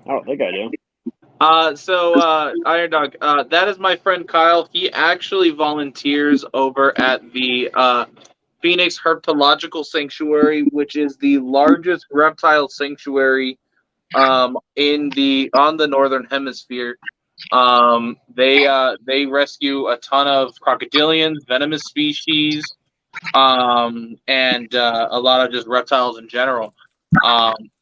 I don't think I do. Iron Dog, that is my friend Kyle. He actually volunteers over at the Phoenix Herpetological Sanctuary, which is the largest reptile sanctuary on the northern hemisphere. They rescue a ton of crocodilians, venomous species, and a lot of just reptiles in general.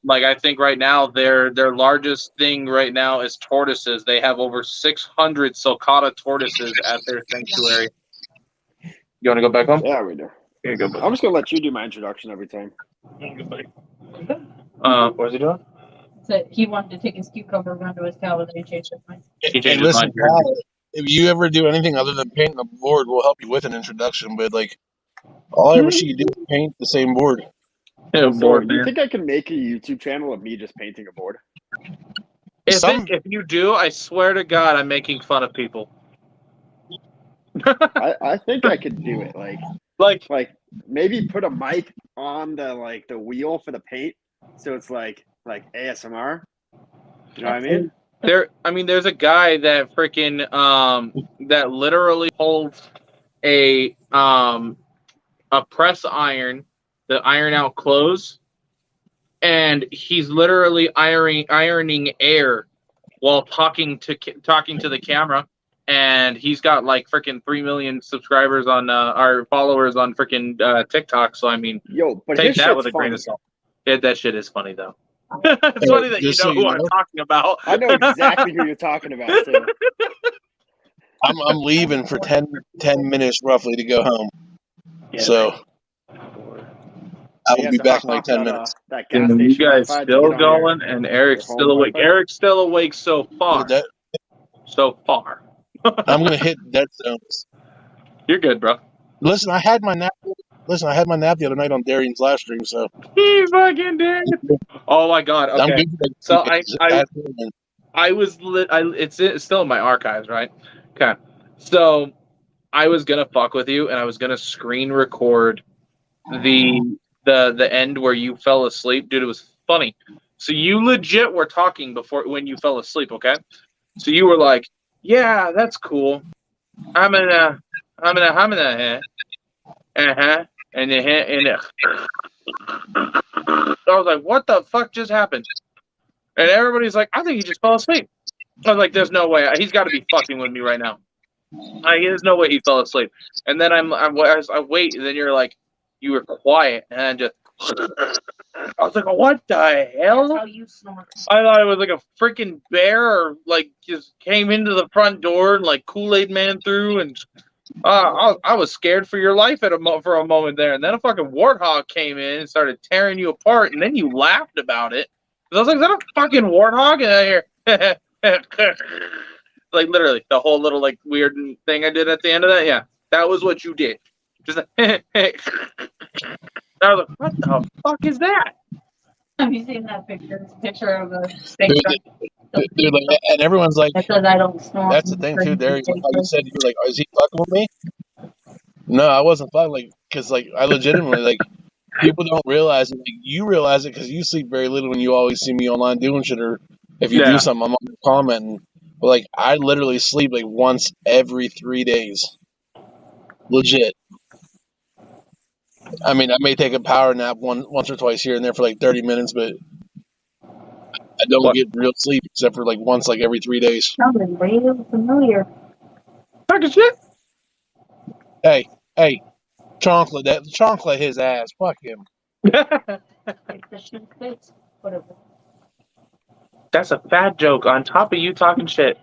Like I think right now their largest thing right now is tortoises. They have over 600 sulcata tortoises at their sanctuary. You want to go back home? Yeah, we do. Here you go, buddy. I'm just gonna let you do my introduction every time. Here you go, buddy. What's he doing? So he wanted to take his cucumber run to his cow and then he changed his mind. He hey, changed his listen, mind. Kyle, if you ever do anything other than painting a board, we'll help you with an introduction. But like, all I ever see you do is paint the same board. Yeah, So, bored, do you man. think I can make a YouTube channel of me just painting a board? If you do, I swear to God, I'm making fun of people. I think I could do it. Like maybe put a mic on the wheel for the paint, so it's like ASMR. You know what I mean? There's a guy that freaking that literally holds a press iron to iron out clothes, and he's literally ironing air while talking to the camera, and he's got like freaking 3 million subscribers on our followers on freaking TikTok. So I mean, Yo, but take his that shit's with a grain funny. of salt. Yeah, that shit is funny though. It's funny that you Just know so who you I'm know, talking about. I know exactly who you're talking about too. I'm leaving for 10 minutes roughly to go home. Yeah, So I You will have be to back hop in like off 10 minutes. that gas you station guys Wi-Fi to still get on going, and Eric's your still home awake. Wi-Fi? Eric's still awake so far. That, So far. I'm gonna hit dead zones. You're good, bro. Listen, I had my nap. Listen, I had my nap the other night on Darian's live stream, so He fucking did. Oh my God. I'm Okay. good for like 2 So days. I was lit. It's still in my archives, right? Okay. So I was gonna fuck with you, and I was gonna screen record the end where you fell asleep, dude. It was funny. So you legit were talking before when you fell asleep, okay? So you were like, "Yeah, that's cool. I'm gonna, and I was like, "What the fuck just happened?" And everybody's like, "I think he just fell asleep." I was like, "There's no way. He's got to be fucking with me right now. There's no way he fell asleep." And then I wait, and then you're like, you were quiet, and I just, I was like, "What the hell?" That's how you snort. I thought it was like a freaking bear, or like just came into the front door and like Kool-Aid Man through, and I was scared for your life for a moment there, and then a fucking warthog came in and started tearing you apart, and then you laughed about it. I was like, "Is that a fucking warthog?" And I hear, like literally the whole little like weird thing I did at the end of that. Yeah, that was what you did. Just like, I was like, "What the fuck is that?" Have you seen that picture? It's a picture of a steak truck. Dude, like, and everyone's like, That says I don't snort. that's the thing too, Darian. How you said you were like, is he fucking with me? No, I wasn't fucking. Like, because like I legitimately like people don't realize it. Like, you realize it because you sleep very little when you always see me online doing shit, or if you do something, I'm on commenting. But like, I literally sleep like once every 3 days, legit. I mean, I may take a power nap once or twice here and there for like 30 minutes, but I don't What? get real sleep except for like once, like every 3 days. Sounded way familiar. Fucking shit. Hey, chocolate his ass. Fuck him. Like the shit face. Whatever. That's a fat joke on top of you talking shit.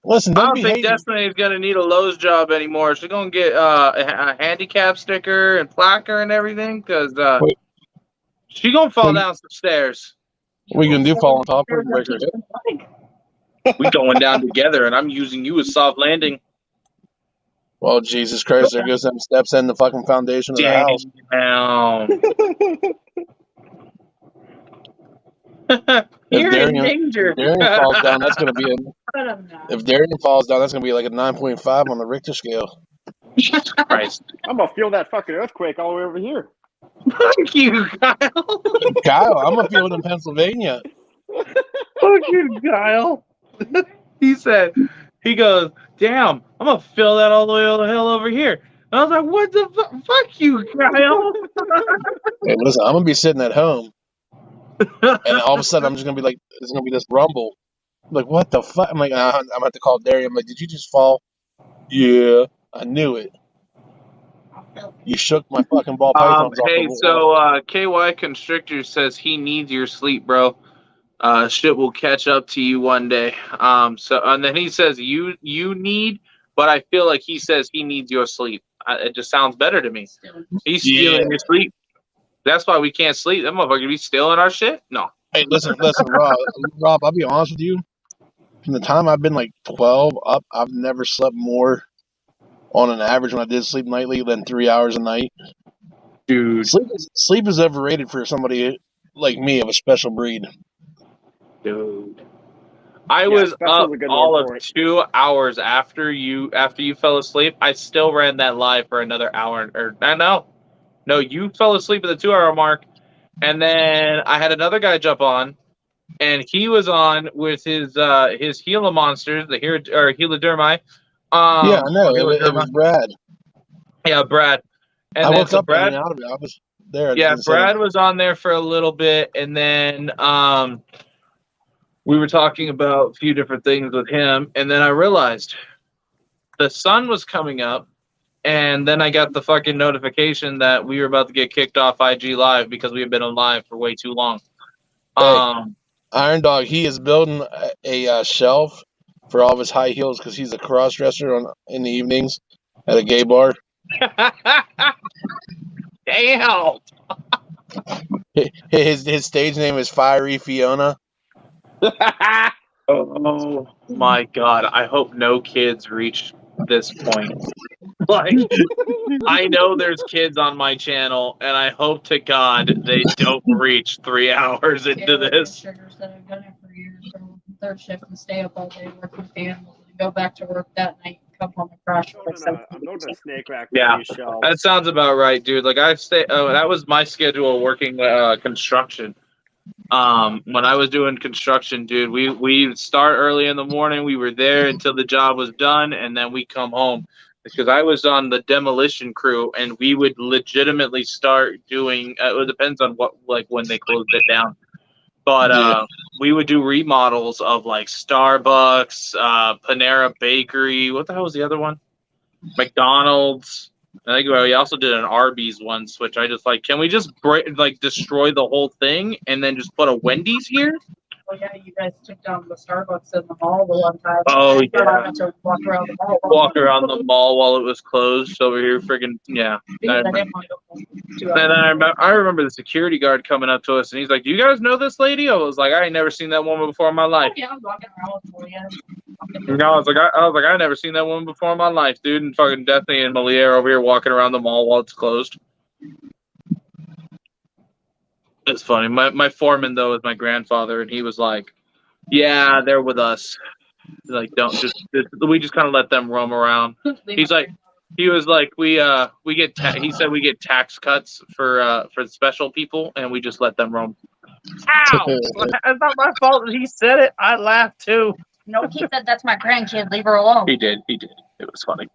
Listen, I don't don't be think hating. Destiny is gonna need a Lowe's job anymore. She's gonna get a handicap sticker and placard and everything because Wait. she gonna fall Wait. down some stairs. What you gonna do? Fall on top of her and break her hip? We going down together, and I'm using you as soft landing. Well, Jesus Christ, there goes them steps in the fucking foundation of the house. You're in danger. If Darian falls down, that's gonna be If Darian falls down, that's gonna be like a 9.5 on the Richter scale. Jesus Christ! I'm gonna feel that fucking earthquake all the way over here. Fuck you, Kyle. Kyle, I'm gonna feel it in Pennsylvania. Fuck you, Kyle. He goes, damn, I'm gonna fill that all the way the hell over here. And I was like, what the fuck? Fuck you, Kyle. Hey, listen, I'm gonna be sitting at home, and all of a sudden I'm just gonna be like, there's gonna be this rumble. I'm like, what the fuck? I'm like, I'm gonna have to call Darian. I'm like, did you just fall? Yeah, I knew it. You shook my fucking ball pythons off Hey, the wall. so KY Constrictor says he needs your sleep, bro. Shit will catch up to you one day. And then he says you need, but I feel like he says he needs your sleep. It just sounds better to me. He's stealing your sleep. That's why we can't sleep. That motherfucker be stealing our shit. No. Hey, listen, Rob. I'll be honest with you. From the time I've been like 12 up, I've never slept more on an average when I did sleep nightly than 3 hours a night. Dude, sleep is overrated for somebody like me of a special breed. Dude, I was up all of 2 hours after you fell asleep. I still ran that live for another hour. No, you fell asleep at the 2 hour mark, and then I had another guy jump on, and he was on with his Gila monsters, the Helidermi. Yeah, I know. It was Brad. Yeah, Brad. And I then woke up Brad, in and out of it. I was there. Yeah, Brad was on there for a little bit, and then we were talking about a few different things with him, and then I realized the sun was coming up, and then I got the fucking notification that we were about to get kicked off IG Live because we had been on live for way too long. Hey, Iron Dog, he is building a shelf for all of his high heels because he's a cross dresser in the evenings at a gay bar. Damn. His stage name is Fiery Fiona. Oh my God! I hope no kids reach this point. Like, I know there's kids on my channel, and I hope to God they don't reach 3 hours into this. Sugar that I've done it for years. Third shift and stay up all day working with animals and go back to work that night and come home and crash. I'm going to snake rack. Yeah, that sounds about right, dude. Like that was my schedule working construction. When I was doing construction, dude, we start early in the morning. We were there until the job was done, and then we come home because I was on the demolition crew, and we would legitimately start doing. It depends on when they closed it down, but we would do remodels of like Starbucks, Panera Bakery. What the hell was the other one? McDonald's. I think we also did an Arby's once, which I just can we just destroy the whole thing and then just put a Wendy's here? Oh yeah, you guys took down the Starbucks in the mall the one time. Oh yeah. To walk around the mall. Walk around the mall while it was closed over here, friggin' yeah. I remember the security guard coming up to us and he's like, "Do you guys know this lady?" I was like, "I ain't never seen that woman before in my life." Oh, yeah, I was walking around with Malia. I was like, I never seen that woman before in my life, dude. And fucking Destiny and Malia are over here walking around the mall while it's closed. It's funny. My foreman though is my grandfather, and he was like, "Yeah, they're with us. Like, don't we just kind of let them roam around." He was like, we get he said we get tax cuts for the special people, and we just let them roam. Ow! It's not my fault that he said it. I laughed too. No, he said that's my grandkid. Leave her alone. He did. It was funny.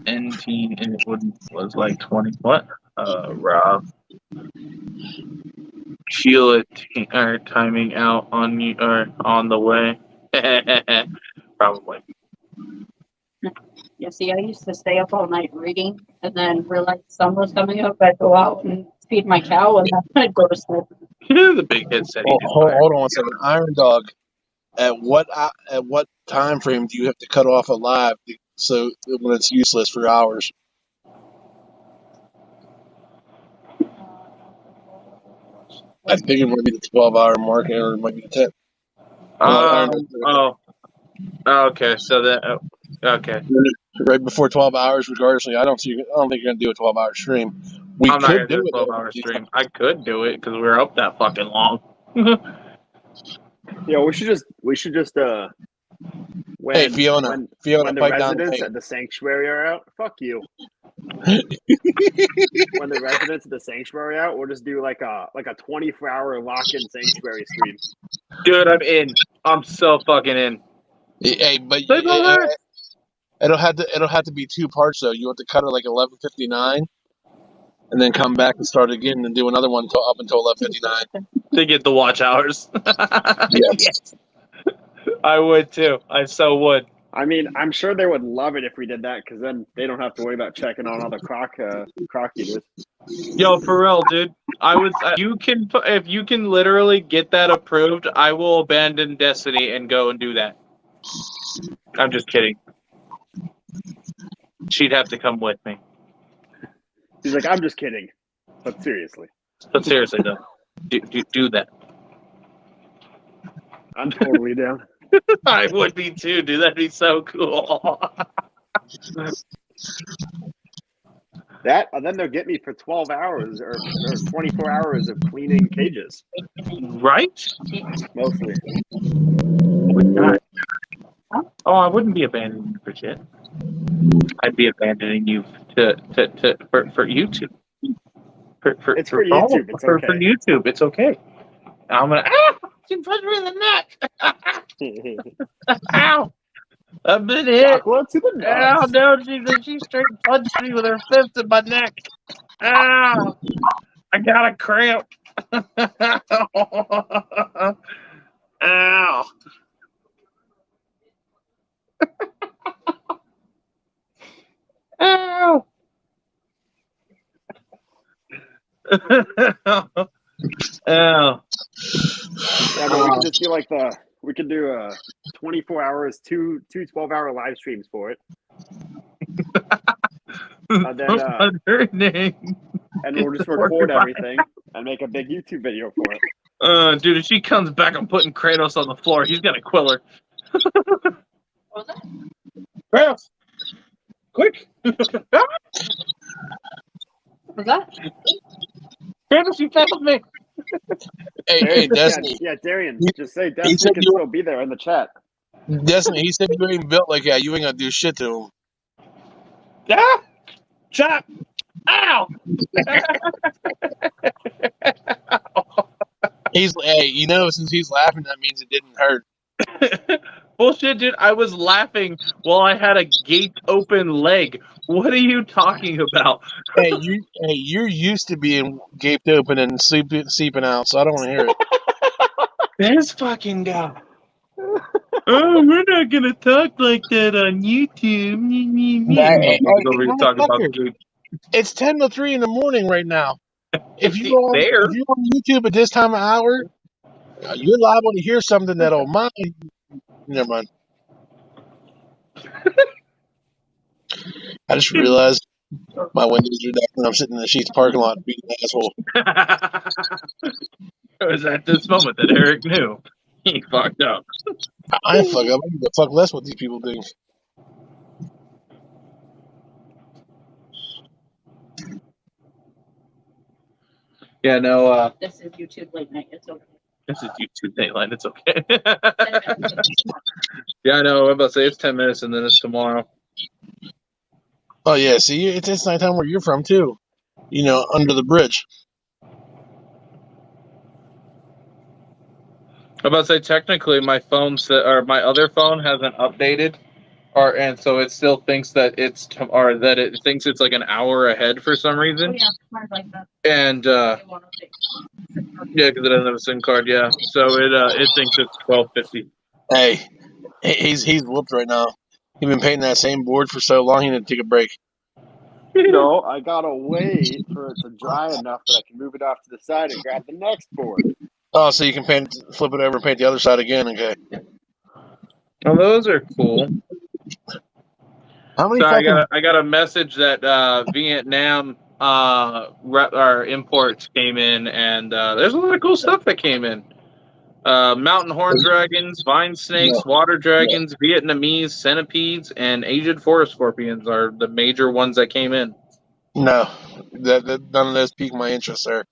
NT and it was like 20 what? Rob. Sheila timing out on you or on the way. Probably. Yeah, see, I used to stay up all night reading, and then realize the sun was coming up. I'd go out and feed my cow, and then I'd go to sleep. The big hit said he Hold on a second. Iron Dog, at what time frame do you have to cut off a live so when it's useless for hours? I think it might be the 12-hour mark, or it might be the 10. Okay. So that okay. Right before 12 hours, regardless. I don't think you're gonna do a 12-hour stream. I'm not gonna do a 12-hour stream. I could do it because we're up that fucking long. Yeah, we should just when, hey Fiona, when the pipe down. residents at the sanctuary are out, fuck you. When the residents at the sanctuary are out, we'll just do like a 24-hour lock-in sanctuary stream. Dude, I'm in. I'm so fucking in. Hey, but it'll have to be 2 parts though. You have to cut it like 11:59, and then come back and start again and do another one up until 11:59 to get the watch hours. Yes. I would too. I so would. I mean, I'm sure they would love it if we did that, because then they don't have to worry about checking on all the croc eaters. Yo, for real, dude. If you can literally get that approved, I will abandon Destiny and go and do that. I'm just kidding. She'd have to come with me. He's like, I'm just kidding, but seriously. But seriously though, do that. I'm totally down. I would be too, dude. That'd be so cool. That, and then they'll get me for 12 hours or 24 hours of cleaning cages. Right? Mostly. Would not. Oh, I wouldn't be abandoning you for shit. I'd be abandoning you for YouTube. It's for YouTube. It's okay. For YouTube, it's okay. I'm gonna. She punched me in the neck. Ow! I've been hit. Chocolate to the nuts. Oh no! She straight punched me with her fist in my neck. Ow! I got a cramp. Ow! Ow! Ow! Yeah, but we could just do we could do 24 hours, two 12-hour live streams for it. And then, her name. And we'll just record everything and make a big YouTube video for it. Dude, if she comes back, I'm putting Kratos on the floor. He's gonna quill her. What was that? Kratos! Quick! What was that? Kratos, you failed me! Hey, Destiny. Yeah, Darian, just say Destiny can still be there in the chat. Destiny, he said you ain't built like that. You ain't gonna do shit to him. Ah! Chop! Ow! Since he's laughing, that means it didn't hurt. Bullshit, dude. I was laughing while I had a gaped open leg. What are you talking about? You're used to being gaped open and seeping out, so I don't want to hear it. This fucking guy. Oh, we're not gonna talk like that on YouTube. It's 10 to 3 in the morning right now. If you're on YouTube at this time of hour, you're liable to hear something that'll mind. Never mind. I just realized my windows are down and I'm sitting in the Sheets parking lot being an asshole. It was at this moment that Eric knew he fucked up. I ain't fuck up. I need to fuck less what these people think. Yeah, no. This is YouTube late night. It's okay. This is YouTube Daylight. It's okay. Yeah, I know. I'm about to say it's 10 minutes and then it's tomorrow. Oh, yeah. See, it's nighttime where you're from, too. Under the bridge. I'm about to say, technically, my other phone hasn't updated and so it still thinks that or that it thinks it's like an hour ahead for some reason. Oh, yeah, mine's like that. And yeah, because it doesn't have a SIM card. Yeah, so it thinks it's 12:50. Hey, he's whooped right now. He's been painting that same board for so long. He need to take a break. No, I gotta wait for it to dry enough that I can move it off to the side and grab the next board. Oh, so you can flip it over and paint the other side again. Okay. Well, those are cool. How many? So I got a message that Vietnam our imports came in, and there's a lot of cool stuff that came in. Mountain horn dragons, vine snakes, water dragons, Vietnamese centipedes, and Asian forest scorpions are the major ones that came in. No, that none of those pique my interest, sir.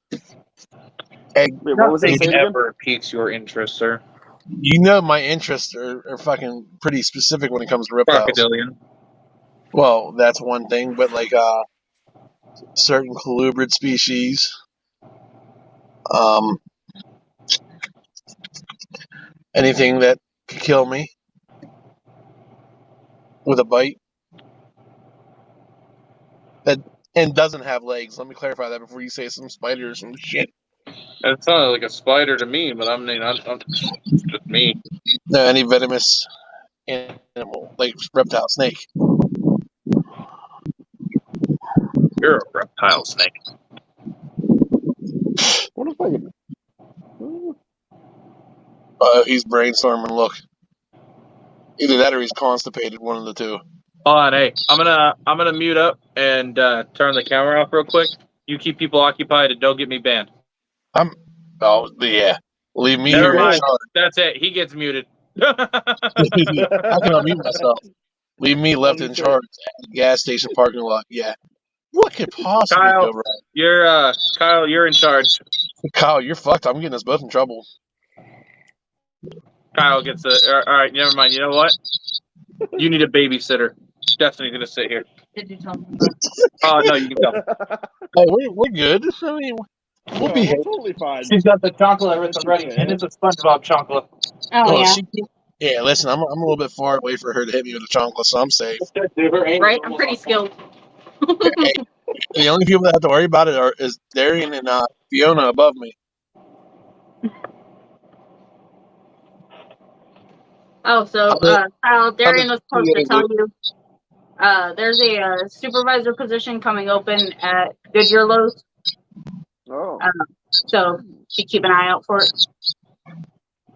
Hey, Wait, what was it? Nothing Say it again? ever piques your interest, sir. You know my interests are fucking pretty specific when it comes to reptiles. Crocodilian. Well, that's one thing, but like certain colubrid species, anything that could kill me with a bite and doesn't have legs. Let me clarify that before you say some spider or some shit. It sounded like a spider to me, but I'm just me. No, any venomous animal, like reptile, snake. You're a reptile snake. What if I could? He's brainstorming. Look, either that or he's constipated. One of the two. Hold on, hey, I'm gonna mute up and turn the camera off real quick. You keep people occupied and don't get me banned. Yeah. Leave me Never here. mind. That's it. He gets muted. I can unmute myself. Leave me left in charge at the gas station parking lot. Yeah. What could possibly go wrong? Kyle, you're in charge. Kyle, you're fucked. I'm getting us both in trouble. Kyle gets all right, never mind. You know what? You need a babysitter. Destiny's gonna sit here. Did you tell me? Oh no, you can tell. Oh, we're good. I mean, we'll be we're totally fine. She's got the chocolate everything ready, and it's a SpongeBob chocolate. Oh yeah. Yeah, listen, I'm a little bit far away for her to hit me with a chocolate, so I'm safe. Right, I'm pretty skilled. Hey, the only people that have to worry about it is Darian and Fiona above me. Oh, so Kyle, Darian was supposed to tell you there's a supervisor position coming open at Goodyear Lowe's. Oh. So you keep an eye out for it.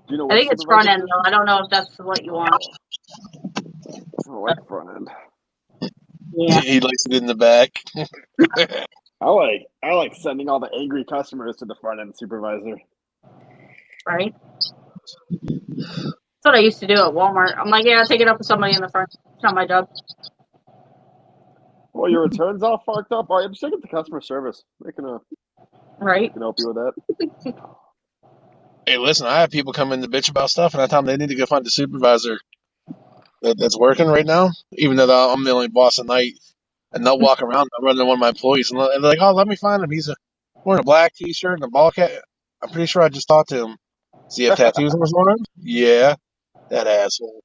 Do you know I think it's front end though. I don't know if that's what you want. I like front end. Yeah. He likes it in the back. I like sending all the angry customers to the front end supervisor. Right. That's what I used to do at Walmart. I'm like, yeah, take it up with somebody in the front. It's not my job. Well, your return's all fucked up. All right, just take it to customer service. They can help you with that. Hey, listen, I have people come in to bitch about stuff, and I tell them they need to go find the supervisor that's working right now, even though I'm the only boss at night. And they'll walk around. I'm running one of my employees, and they're like, "Oh, let me find him. He's wearing a black T-shirt and a ball cap." I'm pretty sure I just talked to him. Does he have tattoos on his arm? Yeah, that asshole.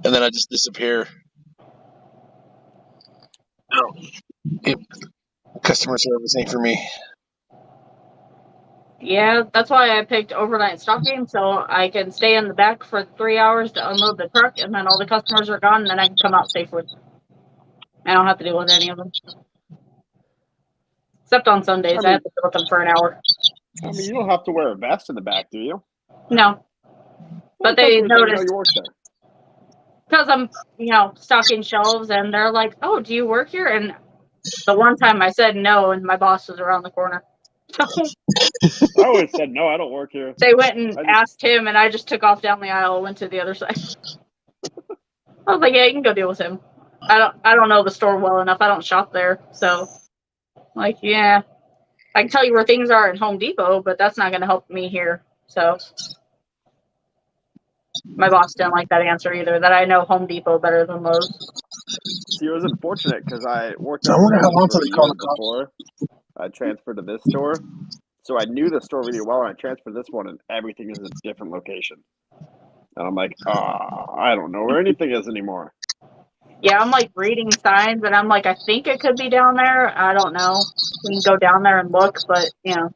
And then I just disappear. Customer service ain't for me. Yeah, that's why I picked overnight stocking, so I can stay in the back for 3 hours to unload the truck, and then all the customers are gone, and then I can come out safely. I don't have to deal with any of them. Except on Sundays, I have to deal with them for an hour. I mean, you don't have to wear a vest in the back, do you? No. But they noticed. You work there. Because I'm, stocking shelves, and they're like, "Oh, do you work here?" And the one time I said no, and my boss was around the corner. I always said no, I don't work here. They went and asked him, and I just took off down the aisle and went to the other side. I was like, "Yeah, you can go deal with him. I don't know the store well enough. I don't shop there, so yeah, I can tell you where things are at Home Depot, but that's not going to help me here." So my boss didn't like that answer either. That I know Home Depot better than Lowe's. See, it was unfortunate because I worked I at wonder how long Lowe's till they for call years the cops. before I transferred to this store. So I knew the store really well, and I transferred to this one, and everything is a different location. And I'm like, I don't know where anything is anymore. Yeah, I'm like reading signs, and I'm like, I think it could be down there. I don't know. We can go down there and look, but you know,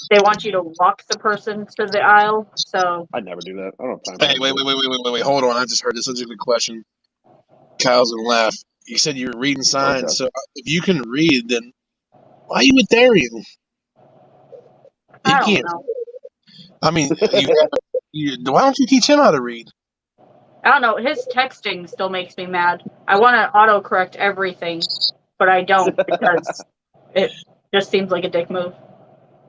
they want you to walk the person to the aisle. So I'd never do that. I don't have time for Hey, that. wait. Hold on. I just heard this. Such a good question. Kyle's gonna laugh. You said you were reading signs. Okay. So if you can read, then why are you with Darian? He I don't can't. know. I mean, why don't you teach him how to read? I don't know. His texting still makes me mad. I want to autocorrect everything, but I don't because it just seems like a dick move.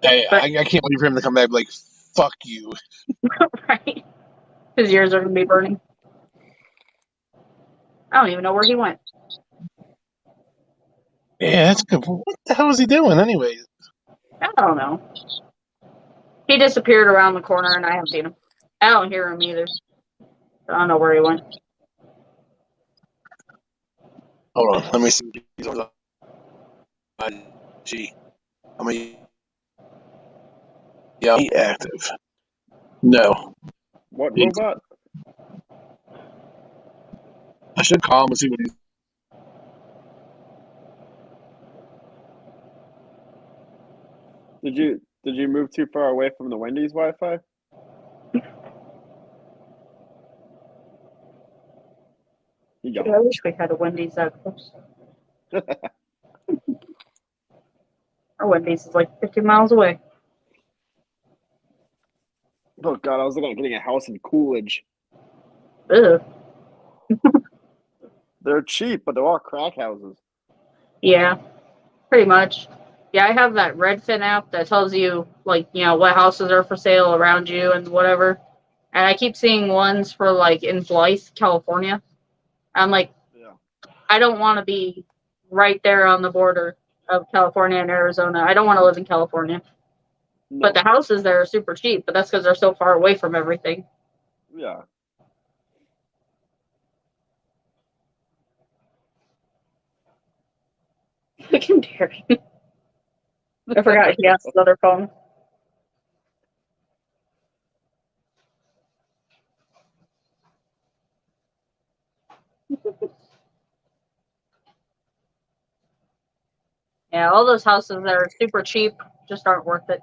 Hey, But I can't wait for him to come back like, fuck you. right, his ears are gonna be burning. I don't even know where he went. Yeah, that's good. What the hell is he doing anyway? I don't know. He disappeared around the corner, and I haven't seen him. I don't hear him either. I don't know where he went. Hold on. Let me see. He's on IG. I mean, yeah, he active. No. What robot? I should call him and see what he's. Did you move too far away from the Wendy's Wi-Fi? Dude, I wish we had a Wendy's that close. Our Wendy's is like 50 miles away. Oh God, I was looking at getting a house in Coolidge. Ugh. They're cheap, but they're all crack houses. Yeah, pretty much. Yeah, I have that Redfin app that tells you, like, you know, what houses are for sale around you and whatever. And I keep seeing ones for, like, in Blythe, California. I'm like, Yeah. I don't want to be right there on the border of California and Arizona. I don't want to live in California. No. But the houses there are super cheap, but that's because they're so far away from everything. Yeah. Look at Derek. I forgot he has his other phone. Yeah, all those houses that are super cheap just aren't worth it.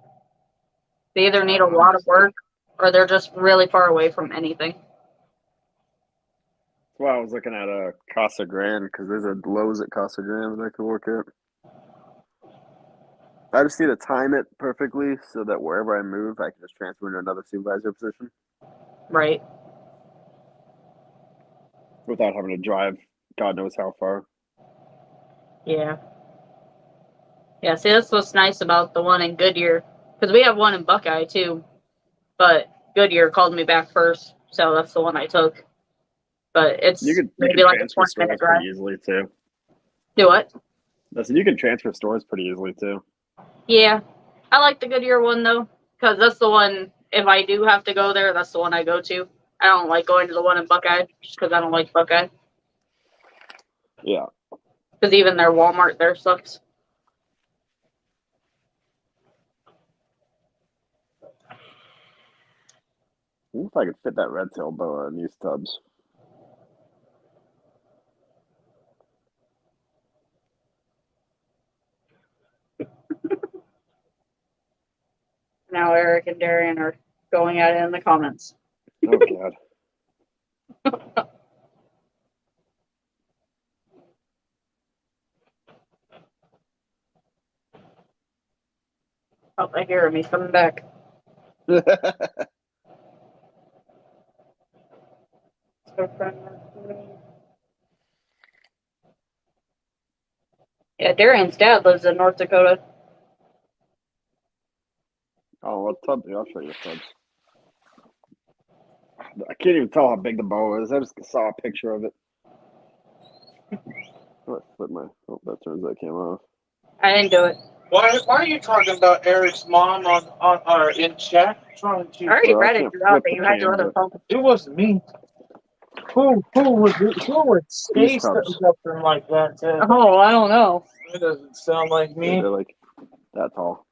They either need a lot of work or they're just really far away from anything. That's why I was looking at a Casa Grande because there's a Lowe's at Casa Grande that I could work at. I just need to time it perfectly so that wherever I move, I can just transfer into another supervisor position Right. without having to drive God knows how far. Yeah. Yeah, see, that's what's nice about the one in Goodyear. Because we have one in Buckeye, too. But Goodyear called me back first, so that's the one I took. But it's You maybe can like a transfer 20-minute stores drive. pretty easily too. Do what? I said you can transfer stores pretty easily too. Yeah. I like the Goodyear one, though. Because that's the one, if I do have to go there, that's the one I go to. I don't like going to the one in Buckeye, just because I don't like Buckeye. Yeah. Because even their Walmart there sucks. I wonder if I could fit that red tail boa in these tubs. Now Eric and Darian are going at it in the comments. Oh God. Oh, I hear him. He's coming back. Yeah, Darian's dad lives in North Dakota. Oh, what tub? I'll show you the tubs. I can't even tell how big the boa is. I just saw a picture of it. Oh, that turns that camera off. I didn't do it. Why are you talking about Eric's mom on our in chat? Trying to. I already Well, I read it can't throughout, flip but the you had your cam, other but phone. It wasn't me. Who would say these tubs. something like that? Oh, I don't know. It doesn't sound like me. They're like that tall.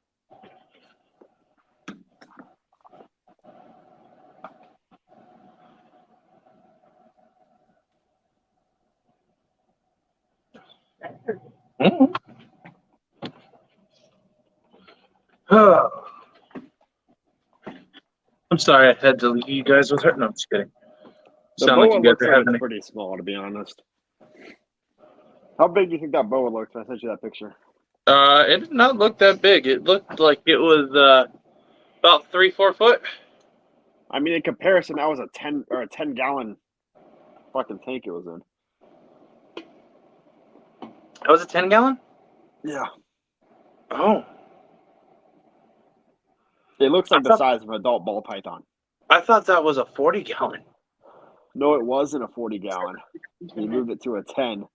Mm. Oh. I'm sorry I had to leave you guys with her. No, I'm just kidding. The Sound like boa you guys looks are like having it's a... pretty small, to be honest. How big do you think that boa looks when I sent you that picture? It did not look that big. It looked like it was about 3-4 foot. I mean, in comparison, that was a 10 gallon fucking tank it was in. That was a 10-gallon? Yeah. Oh. It looks like the size of an adult ball python. I thought that was a 40-gallon. No, it wasn't a 40 gallon. He moved it to a 10.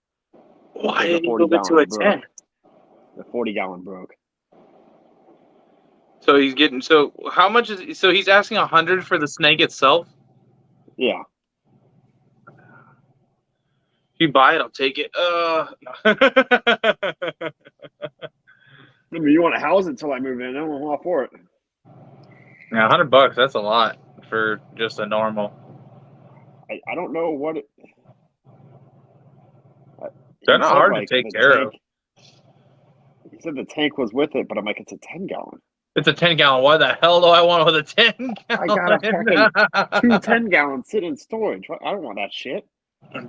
Why did he move it to a 10? The 40 gallon broke. So he's getting... So how much is... So he's asking 100 for the snake itself? Yeah. If you buy it, I'll take it. I mean, you want to house it until I move in. I'm all for it. Yeah, $100. That's a lot for just a normal. I don't know what it. They're not hard to take care of. He said the tank was with it, but I'm like, it's a 10 gallon. It's a 10-gallon. Why the hell do I want it with a 10 gallon? I got a fucking 2 10 gallons sitting in storage. I don't want that shit.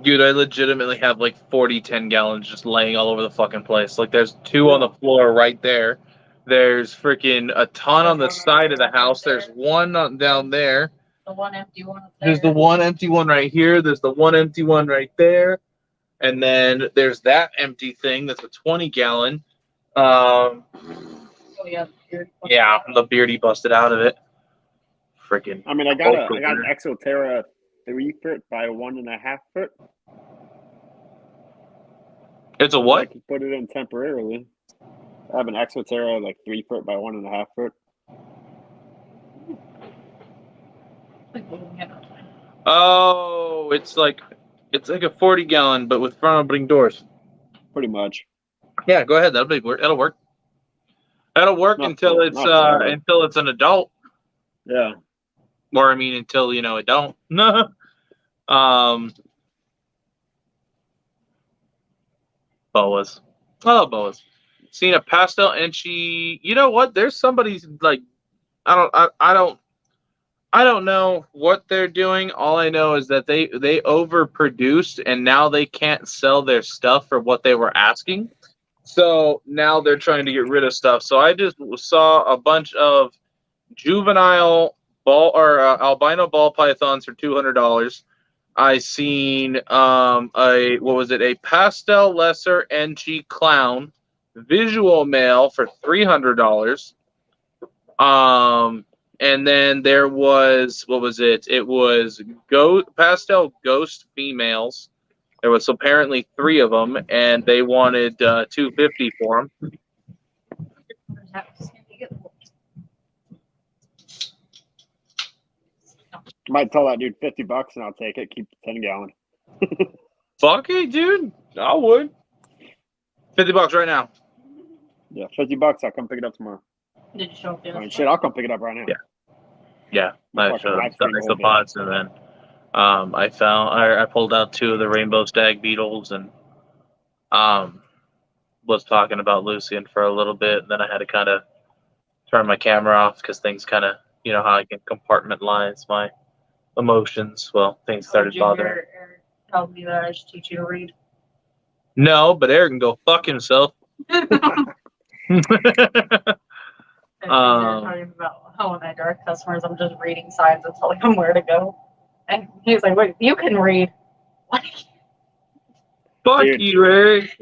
Dude, I legitimately have like 40 10-gallons just laying all over the fucking place. Like, there's 2 on the floor right there. There's freaking a ton on the side of the house. There's one down there. The one empty one up there. There's the one empty one right here. There's the one empty one right there. And then there's that empty thing that's a 20-gallon. Oh, yeah. Yeah, the beardy busted out of it. Freaking. I mean, I got an Exoterra 3 foot by 1.5 foot. It's a what? I can put it in temporarily. I have an Exoterra like 3 foot by 1.5 foot. Oh, it's like a 40-gallon, but with front opening doors. Pretty much. Yeah, go ahead. That'll work. That'll work until it's an adult. Yeah. Or I mean, until it don't. Boas. I love boas. Seen a pastel Enchi. You know what? There's somebody's like, I don't know what they're doing. All I know is that they overproduced and now they can't sell their stuff for what they were asking. So now they're trying to get rid of stuff. So I just saw a bunch of juvenile albino ball pythons for $200. I seen a pastel lesser Enchi clown visual male for $300. And then there was it was pastel ghost females. There was apparently 3 of them, and they wanted $250 for them. Might tell that dude $50 and I'll take it. Keep the 10 gallon. Fuck it, dude. I would. $50 right now. Yeah, $50. I'll come pick it up tomorrow. Did you show up the other shit, I'll come pick it up right now. Yeah. I showed the pods, and then I pulled out 2 of the rainbow stag beetles, and was talking about Lucian for a little bit, and then I had to kind of turn my camera off because things kind of, how I can compartmentalize my emotions. Well, things started bothering. Eric told me that I should teach you to read. No, but Eric can go fuck himself. Talking about when I direct customers, I'm just reading signs and telling them where to go. And he's like, "Wait, you can read." Fuck you, Eric.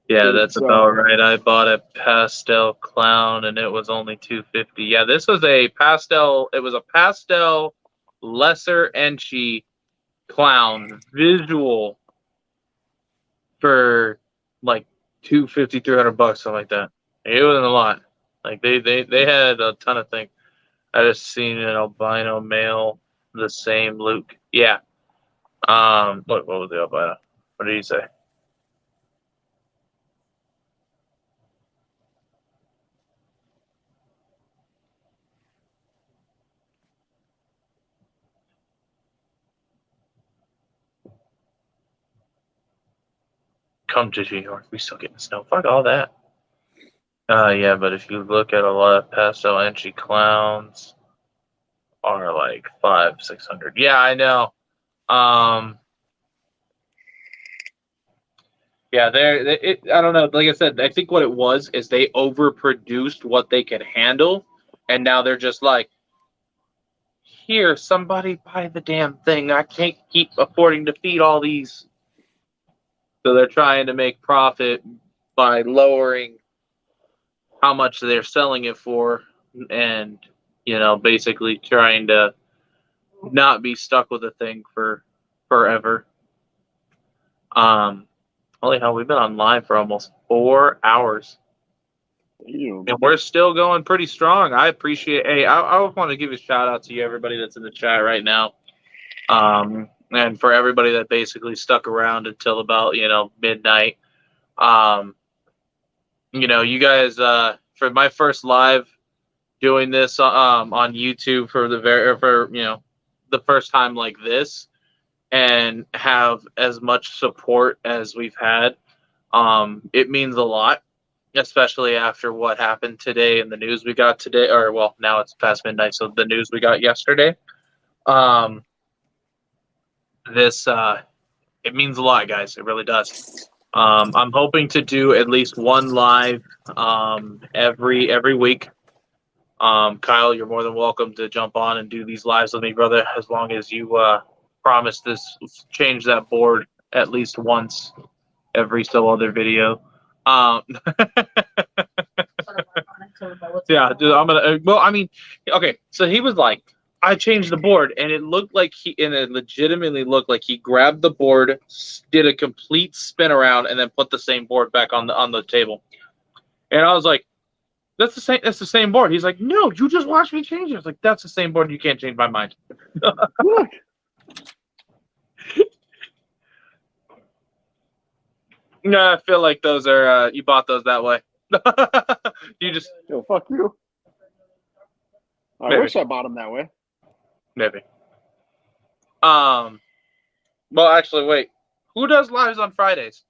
Yeah, that's about right. I bought a pastel clown, and it was only $250. Yeah, this was a pastel. It was a pastel lesser Enchi clown visual for like $250, $300, something like that. It wasn't a lot. Like they had a ton of things. I just seen an albino male, the same Luke. Yeah. What was the albino? What did he say? come to New York. We still get snow. Fuck all that. Yeah, but if you look at a lot of pastel entry clowns are like 500-600. Yeah, I know. Yeah, I don't know. Like I said, I think what it was is they overproduced what they could handle, and now they're just like, here, somebody buy the damn thing. I can't keep affording to feed all these. So they're trying to make profit by lowering how much they're selling it for, and basically trying to not be stuck with a thing for forever. Holy hell, we've been on live for almost 4 hours. Damn. And we're still going pretty strong. I appreciate. Hey, I want to give a shout out to you, everybody that's in the chat right now, and for everybody that basically stuck around until about midnight. You guys, for my first live doing this on YouTube for the first time like this, and have as much support as we've had, it means a lot. Especially after what happened today and the news we got today, or well, now it's past midnight, so the news we got yesterday. It means a lot, guys. It really does. I'm hoping to do at least one live every week. Kyle, you're more than welcome to jump on and do these lives with me, brother, as long as you promise to change that board at least once every so other video. Yeah, dude, I'm gonna. Well, I mean, okay. So he was like, I changed the board, and it looked like it legitimately looked like he grabbed the board, did a complete spin around, and then put the same board back on the table. And I was like, that's the same. That's the same board. He's like, no, you just watched me change it. I was like, that's the same board. You can't change my mind. Look. No, I feel like those are you bought those that way. You just fuck you. I wish I bought them that way. Maybe. Well, actually, wait. Who does lives on Fridays?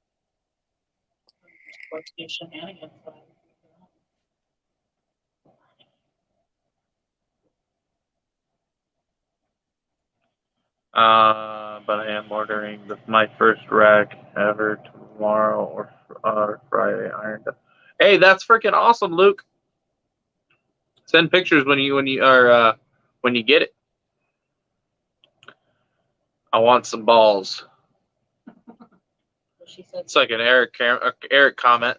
But I am ordering my first rack ever tomorrow or Friday. Ironed up. Hey, that's freaking awesome, Luke. Send pictures when you get it. I want some balls. It's like an Eric comment.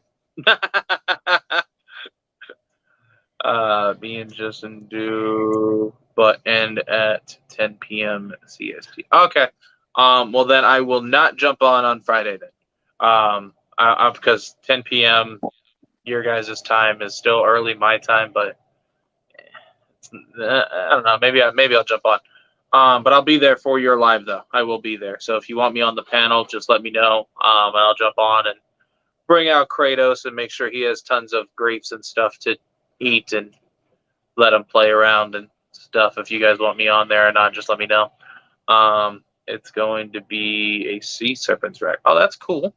Me and Justin do, but end at 10 p.m. CST. Okay. Well, then I will not jump on Friday then. Because 10 p.m. your guys' time is still early my time, but I don't know. Maybe I'll jump on. But I'll be there for your live though. I will be there. So if you want me on the panel, just let me know. And I'll jump on and bring out Kratos and make sure he has tons of grapes and stuff to eat and let him play around and stuff. If you guys want me on there or not, just let me know. It's going to be a sea serpent's rack. Oh, that's cool.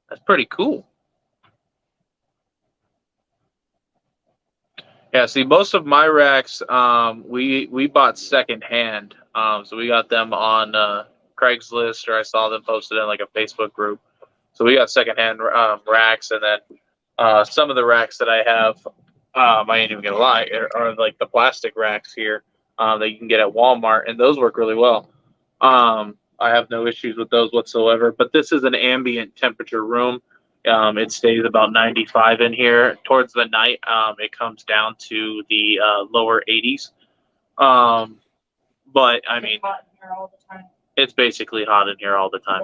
That's pretty cool. Yeah, see, most of my racks, we bought secondhand. So we got them on Craigslist, or I saw them posted in like a Facebook group. So we got secondhand racks, and then some of the racks that I have, I ain't even gonna lie, are like the plastic racks here that you can get at Walmart, and those work really well. I have no issues with those whatsoever. But this is an ambient temperature room. It stays about 95 in here. Towards the night, it comes down to the lower 80s. But I mean, it's basically hot in here all the time.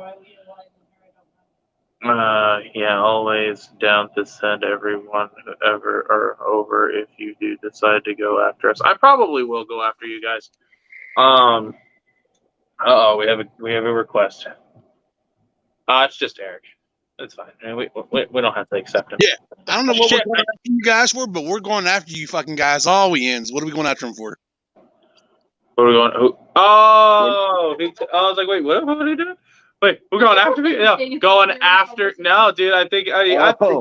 Yeah, always down to send everyone ever or over if you do decide to go after us. I probably will go after you guys. We have a request. It's just Eric. It's fine. We don't have to accept him. Yeah, I don't know what we're going after you guys for, but we're going after you fucking guys. All we ends. What are we going after him for? What are we going? Who? Oh, I was like, wait, what did he do? Wait, we're going after me? No, going after. No, dude. I think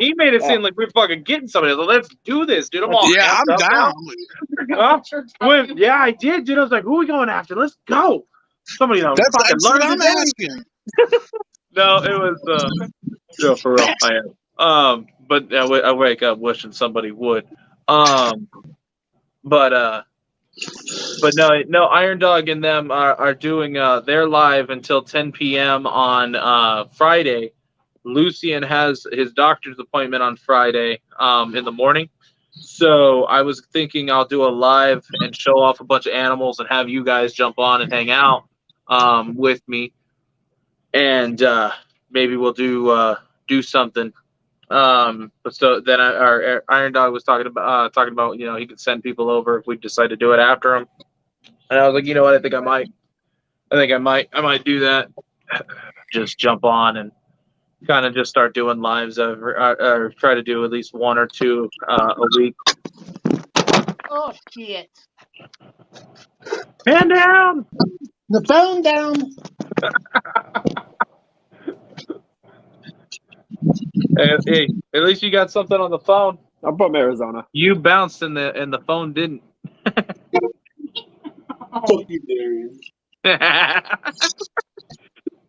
he made it seem like we're fucking getting somebody. So let's do this, dude. I'm all Yeah, I'm amped up down. now. Yeah, I did, dude. I was like, who are we going after? Let's go. Somebody that fucking That's what learned I'm today. asking. No, it was no, for real. I am. But I wake up wishing somebody would. But no, Iron Dog and them are doing they're live until 10 p.m. on Friday. Lucian has his doctor's appointment on Friday in the morning. So I was thinking I'll do a live and show off a bunch of animals and have you guys jump on and hang out with me, and maybe we'll do something. But so then our Iron Dog was talking about he could send people over if we decide to do it after him, and I was like, you know what, I think I might do that. Just jump on and kind of just start doing lives or try to do at least one or two a week. Oh shit! Man down. The phone down. Hey, at least you got something on the phone. I'm from Arizona. You bounced and the phone didn't. Fuck you, Darian.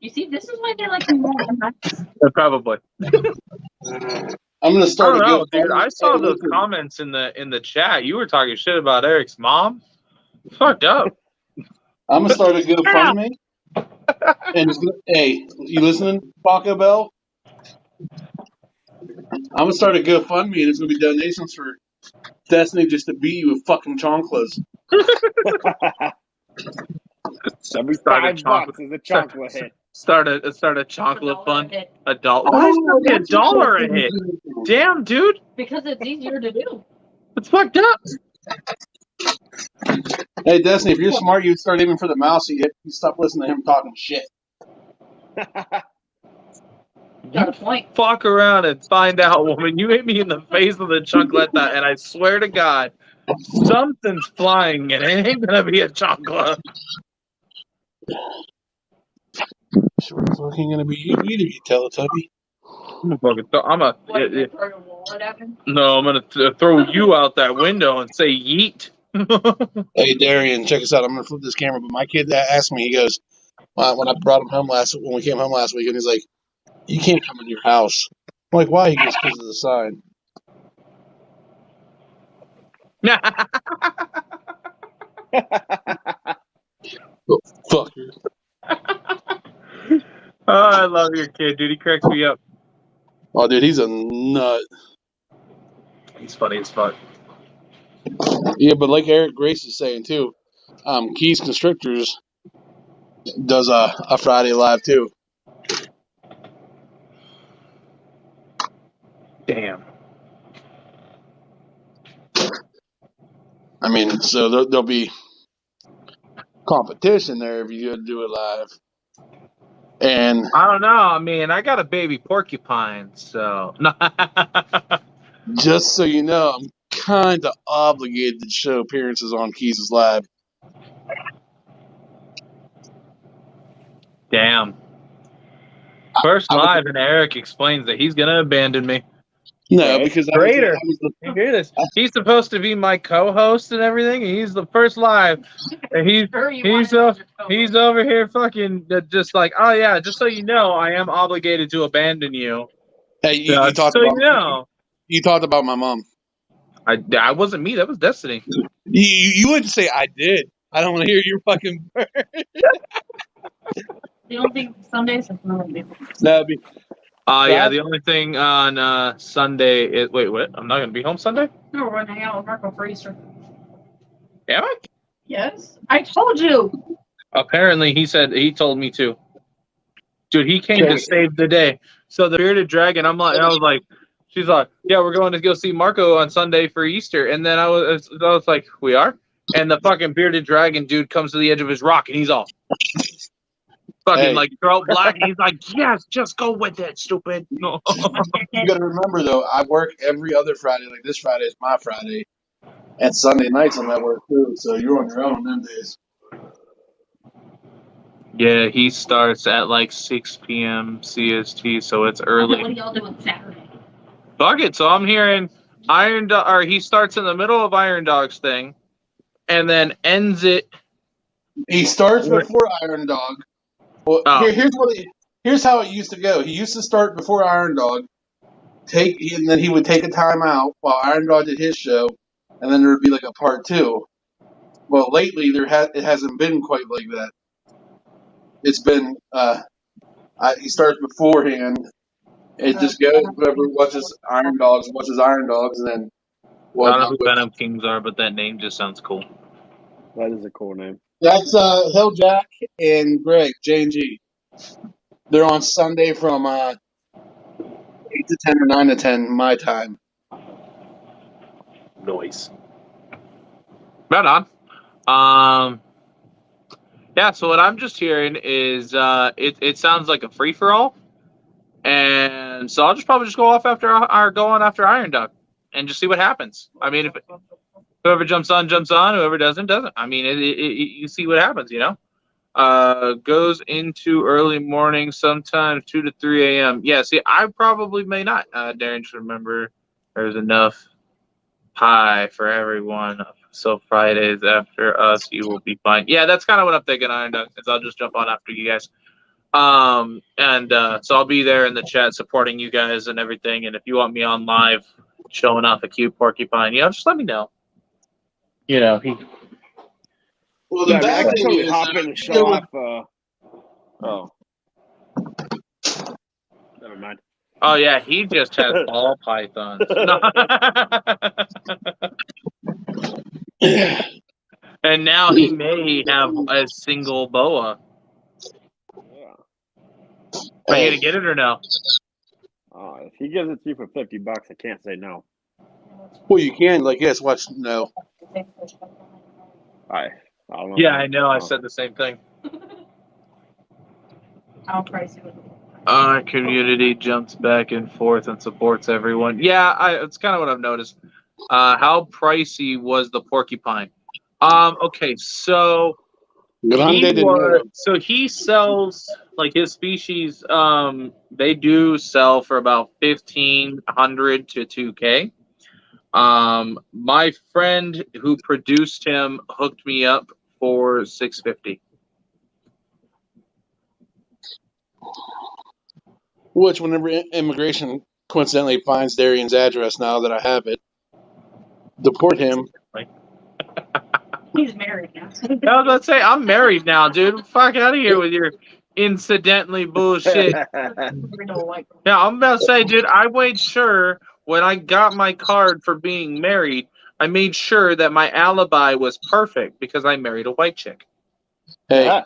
You see, this is why they like me more than Max. Probably. I'm gonna start. I don't know, dude. I saw those comments in the chat. You were talking shit about Eric's mom. Fucked up. I'm gonna start a GoFundMe. And hey, you listening, Paco Bell? I'm gonna start a GoFundMe, and it's gonna be donations for Destiny just to beat you with fucking chanclas. Every $5 is a chocolate hit. Start a chocolate fund. $1. Why is it $1 a hit? Damn, dude. Because it's easier to do. It's fucked up. Hey, Destiny, if you're smart, you'd start aiming for the mouse. You stop listening to him talking shit. Got a point. Fuck around and find out, woman. You hit me in the face with a chancleta, and I swear to God, something's flying, and it ain't gonna be a chancla. Sure, it's fucking gonna be you, you Teletubby. I'm gonna throw you out that window and say yeet. Hey, Darian, check us out. I'm gonna flip this camera, but my kid asked me. He goes, when I brought him home when we came home last week, and he's like, "You can't come in your house." I'm like, "Why?" He goes, "Because of the sign." Oh, fucker. Oh, I love your kid, dude. He cracks me up. Oh, dude, he's a nut. He's funny as fuck. Yeah, but like Eric Grace is saying too, Keys Constrictors does a Friday live too. Damn. I mean, so there'll be competition there if you do it live. And I don't know. I mean, I got a baby porcupine, so. Just so you know, I'm kind of obligated to show appearances on Keys' live. Damn. First live, and Eric explains that he's gonna abandon me. No, because Greater. You hear this? He's supposed to be my co-host and everything. And he's the first live, and he's over here fucking just like, oh yeah, just so you know, I am obligated to abandon you. Hey, you talked so about, you know. You talked about my mom. I wasn't me. That was Destiny. You wouldn't say I did. I don't want to hear your fucking word. You don't think Sundays are going to be? That'd be. Yeah, the only thing on Sunday is wait, what? I'm not gonna be home Sunday? No, we're going to hang out with Marco for Easter. Am I? Yes, I told you. Apparently, he told me to. Dude, he came to save the day. So the bearded dragon, I was like, she's like, yeah, we're going to go see Marco on Sunday for Easter, and then I was like, we are, and the fucking bearded dragon dude comes to the edge of his rock, and he's all. Fucking like throat black, and he's like, yes, just go with it, stupid. No. You gotta remember though, I work every other Friday. Like this Friday is my Friday, and Sunday nights I'm at work too. So you're on your own them days. Yeah, he starts at like 6 p.m. CST, so it's What early. are y'all doing Saturday? Fuck it. So I'm hearing Iron Dog, or he starts in the middle of Iron Dog's thing, and then ends it. He starts before Iron Dog. Well, Oh. here's how it used to go. He used to start before Iron Dog, and then he would take a time out while Iron Dog did his show, and then there would be like a part 2. Well, lately it hasn't been quite like that. It's been he starts beforehand. It just goes whoever watches Iron Dogs, and then I well, don't know who Venom Kings are, but that name just sounds cool. That is a cool name. that's Helljack and Greg J&G. They're on Sunday from 8 to 10 or 9 to 10 my time. Noise. Right on. Yeah, so what I'm just hearing is it sounds like a free for all, and so I'll probably go off after Iron Dog and just see what happens. I mean, if whoever jumps on, whoever doesn't. I mean, you see what happens, you know. Goes into early morning, sometimes 2 to 3 a.m. Yeah, see, I probably may not. Darren, just remember there's enough pie for everyone. So Fridays after us, you will be fine. Yeah, that's kind of what I'm thinking, Iron Dog, is I'll just jump on after you guys. So I'll be there in the chat supporting you guys and everything. And if you want me on live showing off a cute porcupine, just let me know. Well, the Yeah, I bad can thing totally is, hop in and show off. Oh, never mind. Oh yeah, he just has ball pythons. And now he may have a single boa. Yeah. Are you gonna get it or no? If he gives it to you for $50, I can't say no. well, you can watch no. I don't know. Yeah, I know. I said the same thing. How pricey was it? Our community jumps back and forth and supports everyone. Yeah, it's kind of what I've noticed. How pricey was the porcupine? Okay, so he sells like his species. They do sell for about 1,500 to 2K. My friend who produced him hooked me up for 650. Which, whenever immigration coincidentally finds Darian's address, now that I have it, deport him. He's married now. I was about to say, I'm married now, dude. Fuck out of here with your incidentally bullshit. Yeah, I'm about to say, dude, I made sure when I got my card for being married, I made sure that my alibi was perfect because I married a white chick. Hey,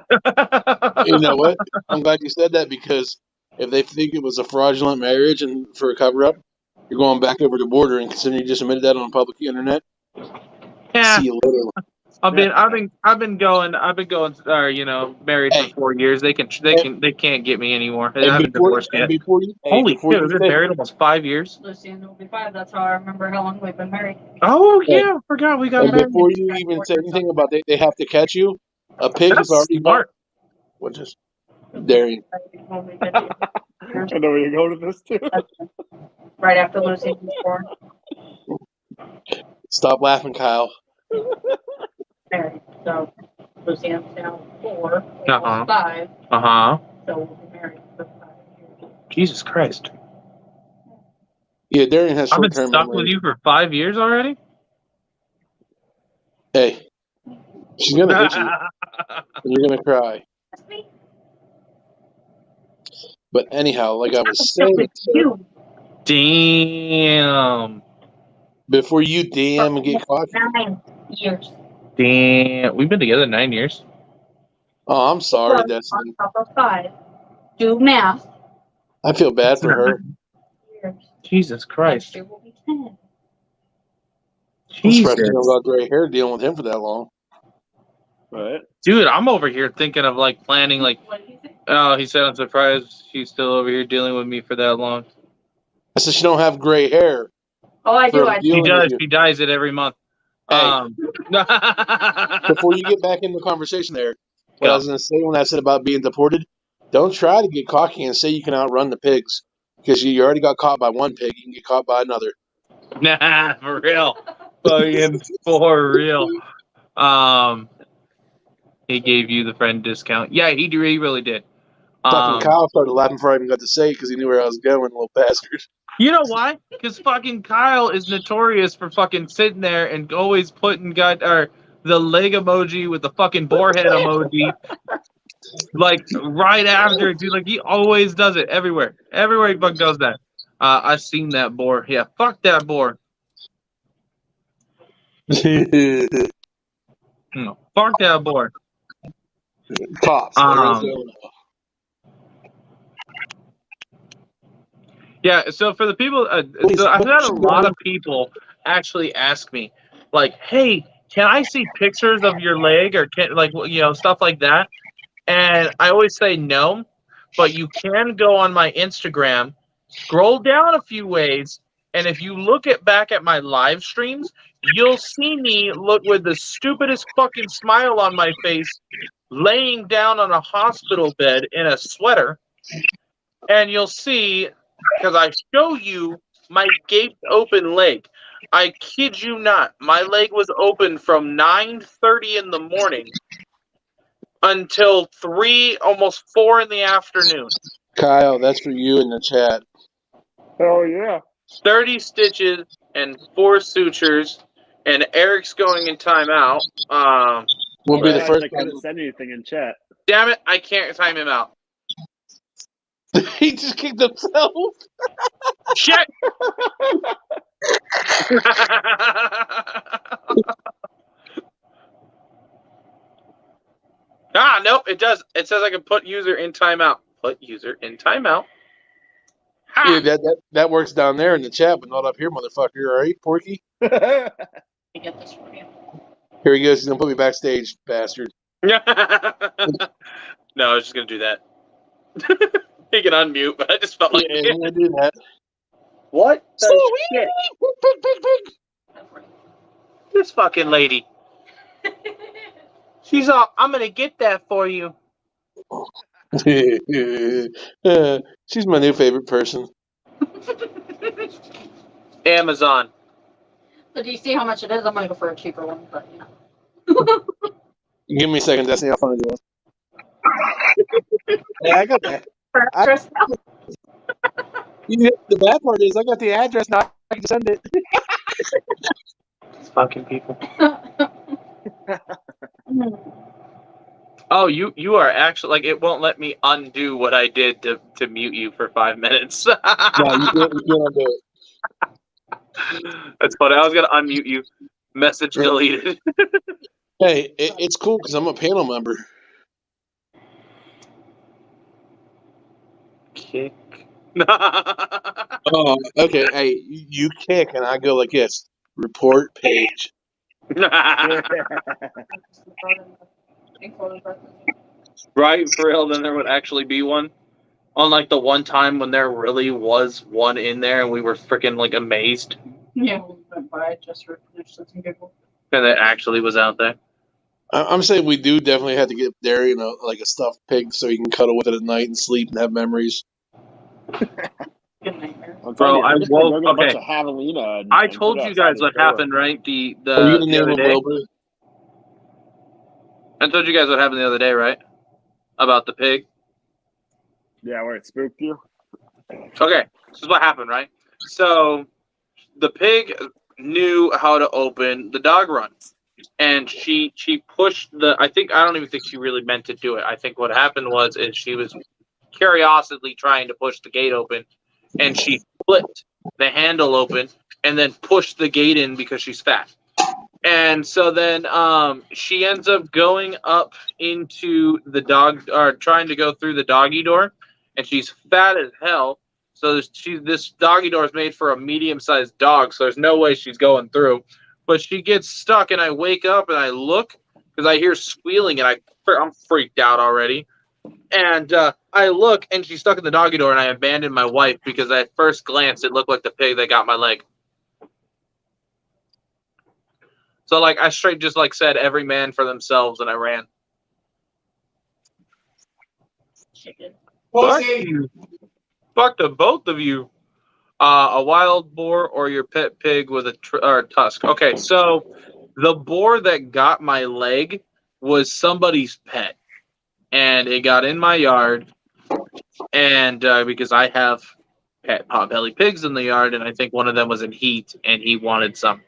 you know what? I'm glad you said that, because if they think it was a fraudulent marriage and for a cover-up, you're going back over the border, and considering you just admitted that on public internet. Yeah. See you later. I've been going married for 4 years. They can't get me anymore. I haven't divorced yet. Holy shit, we've been married almost 5 years. Lucian will be 5. That's how I remember how long we've been married. Oh yeah, I forgot we got And married. before you even say anything about they have to catch you, a pig is already smart. What just Darian? I know where you're going with this too. Right after Lucian was born. Stop laughing, Kyle. Married. So Lucian's now 4, Uh-huh. 5. Uh-huh. So we'll be married for 5 years. Jesus Christ. Yeah, Darian has I've been short-term stuck memory. with you for 5 years already? Hey, she's gonna hit you, and you're gonna cry. But anyhow, like I was saying, Damn. before you damn and get caught. 9 years. Damn. We've been together 9 years. Oh, I'm sorry, On Destiny. top of 5. Do math. I feel bad for her. Years. Jesus Christ. Next year will be 10. I'm Jesus. surprised you don't got gray hair dealing with him for that long. Right. Dude, I'm over here thinking of planning he said I'm surprised she's still over here dealing with me for that long. I said she don't have gray hair. Oh, I do. She does. She dyes it every month. Hey, before you get back in the conversation there, What I was going to say when I said about being deported, don't try to get cocky and say you can outrun the pigs. Because you already got caught by one pig, you can get caught by another. Nah, for real. Fucking for real. He gave you the friend discount. Yeah, he really did. Fucking Kyle started laughing before I even got to say it because he knew where I was going, little bastard. You know why? Because fucking Kyle is notorious for fucking sitting there and always putting the leg emoji with the fucking boarhead emoji, like right after it, dude. Like he always does it everywhere. Everywhere he fucking does that. I've seen that boar. Yeah, fuck that boar. No, fuck that boar. Tops. Yeah, so for the people, so I've had a lot of people actually ask me, like, "Hey, can I see pictures of your leg or stuff like that?" And I always say no, but you can go on my Instagram, scroll down a few ways, and if you look back at my live streams, you'll see me look with the stupidest fucking smile on my face, laying down on a hospital bed in a sweater, and you'll see, because I show you my gaped open leg. I kid you not, my leg was open from 9:30 in the morning until 3, almost 4 in the afternoon. Kyle, that's for you in the chat. Oh yeah. 30 stitches and 4 sutures, and Eric's going in timeout. Won't be the first I couldn't send anything in chat. Damn it, I can't time him out. He just kicked himself. Shit! Nope, it does. It says I can put user in timeout. Put user in timeout. Ha! Yeah, that works down there in the chat, but not up here, motherfucker. All right, Porky? I get this for you. Here he goes. He's going to put me backstage, bastard. No, I was just going to do that. He can unmute, but I just felt like... Yeah, I'm going to do that. What the shit? Pig. This fucking lady. She's all, I'm going to get that for you. She's my new favorite person. Amazon. So do you see how much it is? I'm going to go for a cheaper one, but you know. Give me a second, Destiny. I'll find it. Yeah, I got that. The bad part is I got the address now. I can send it. These fucking people. Oh, you are actually, like, it won't let me undo what I did to mute you for 5 minutes. No, you can't undo it. That's funny. I was gonna unmute you. Message deleted. Hey, it's cool because I'm a panel member. Kick. Oh, okay. Hey, you kick, and I go like this. Report page. Right, for real, then there would actually be one. Unlike the one time when there really was one in there and we were freaking, like, amazed. Yeah, we went by just for some people. And it actually was out there. I'm saying we do definitely have to get there, like a stuffed pig so you can cuddle with it at night and sleep and have memories. Bro, I woke. Okay. I told you guys what happened, right? The other day. I told you guys what happened the other day, right? About the pig. Yeah, where it spooked you. Okay, this is what happened, right? So the pig knew how to open the dog run, and she pushed I don't even think she really meant to do it. I think what happened was she was curiously trying to push the gate open, and she flipped the handle open and then pushed the gate in because she's fat. And so then she ends up going up into the dog, or trying to go through the doggy door, and she's fat as hell. So this doggy door is made for a medium-sized dog, so there's no way she's going through. But she gets stuck, and I wake up and I look because I hear squealing, and I'm freaked out already. And I look, and she's stuck in the doggy door, and I abandoned my wife because at first glance it looked like the pig that got my leg. So, like, I straight just, like, said, every man for themselves, and I ran. chicken. Fuck you. Fuck to both of you. A wild boar or your pet pig with a tusk. Okay, so the boar that got my leg was somebody's pet, and it got in my yard, and because I have pet potbelly pigs in the yard, and I think one of them was in heat, and he wanted some,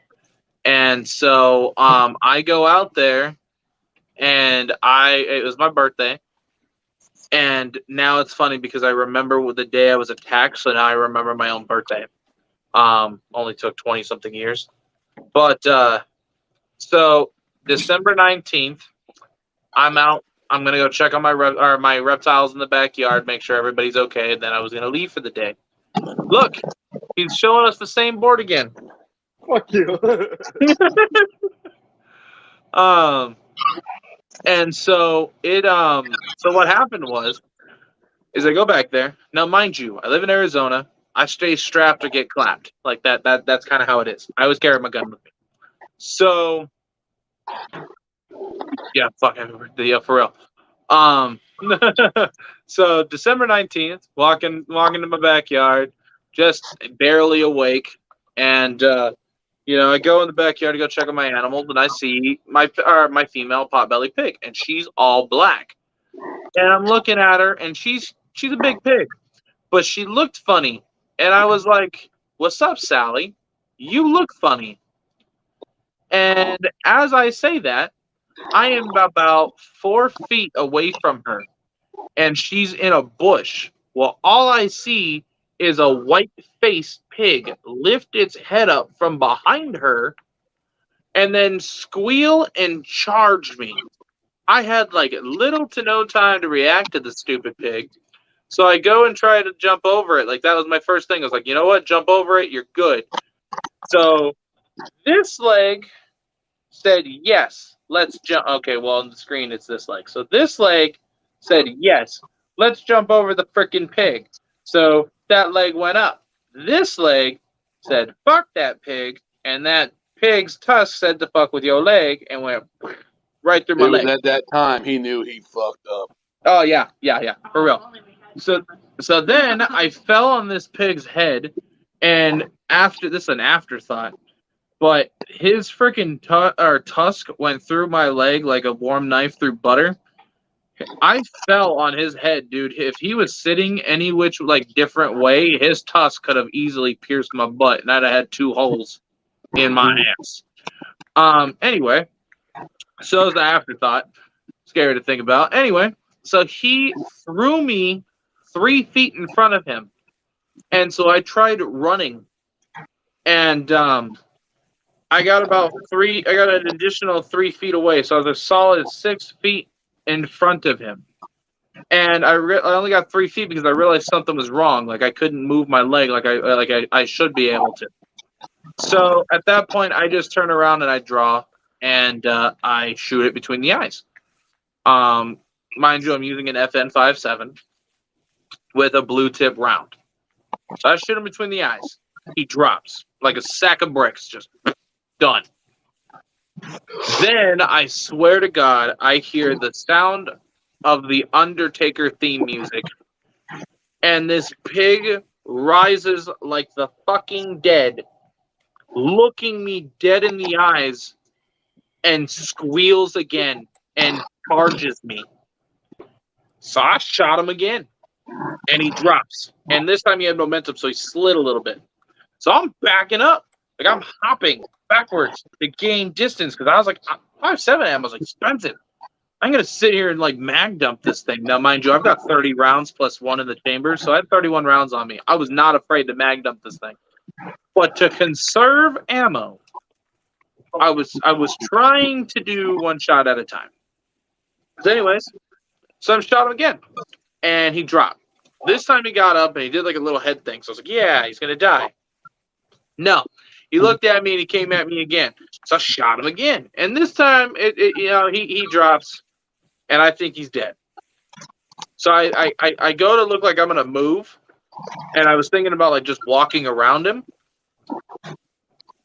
and so I go out there, and it was my birthday. And now it's funny because I remember the day I was attacked, so now I remember my own birthday. Only took 20 something years. But so December 19th, I'm out. I'm gonna go check on my reptiles in the backyard, make sure everybody's okay, and then I was gonna leave for the day. Look, he's showing us the same board again. Fuck you. And so so what happened is I go back there. Now, mind you, I live in Arizona. I stay strapped or get clapped. Like that's kind of how it is. I always carry my gun with me. So yeah, fuck everybody. Yeah, for real. So December 19th, walking to my backyard, just barely awake, and I go in the backyard to go check on my animals, and I see my female potbelly pig, and she's all black. And I'm looking at her, and she's a big pig, but she looked funny, and I was like, "What's up, Sally? You look funny." And as I say that, I am about 4 feet away from her, and she's in a bush. Well, all I see is a white-faced pig lift its head up from behind her and then squeal and charge me. I had like little to no time to react to the stupid pig. So I go and try to jump over it. Like that was my first thing. I was like, you know what? Jump over it. You're good. So this leg said, yes, let's jump. Okay, well, on the screen, it's this leg. So this leg said, yes, let's jump over the freaking pig. So that leg went up. This leg said, fuck that pig. And that pig's tusk said to fuck with your leg and went right through my It was leg. at that time he knew he fucked up. Oh, yeah, for real. So then I fell on this pig's head, and this is an afterthought, but his freaking tusk went through my leg like a warm knife through butter. I fell on his head, dude. If he was sitting any which different way, his tusk could have easily pierced my butt, and I'd have had 2 holes in my ass. Anyway, so it was an afterthought. Scary to think about. Anyway, so he threw me 3 feet in front of him, and so I tried running, and I got an additional 3 feet away, so I was a solid 6 feet in front of him. And I only got 3 feet because I realized something was wrong. Like I couldn't move my leg like I should be able to. So at that point, I just turn around and I draw, and I shoot it between the eyes. Mind you, I'm using an FN57 with a blue tip round. So I shoot him between the eyes. He drops like a sack of bricks, just done. Then I swear to God, I hear the sound of the Undertaker theme music, and this pig rises like the fucking dead, looking me dead in the eyes, and squeals again and charges me. So I shot him again, and he drops. And this time he had momentum, so he slid a little bit. So I'm backing up. Like I'm hopping backwards to gain distance because I was like, 5.7 ammo is expensive. I'm going to sit here and mag dump this thing. Now, mind you, I've got 30 rounds plus 1 in the chamber, so I had 31 rounds on me. I was not afraid to mag dump this thing. But to conserve ammo, I was trying to do 1 shot at a time. So anyways, so I shot him again, and he dropped. This time he got up, and he did a little head thing. So I was like, yeah, he's going to die. No. He looked at me, and he came at me again. So I shot him again. And this time, he drops, and I think he's dead. So I go to look like I'm going to move, and I was thinking about just walking around him.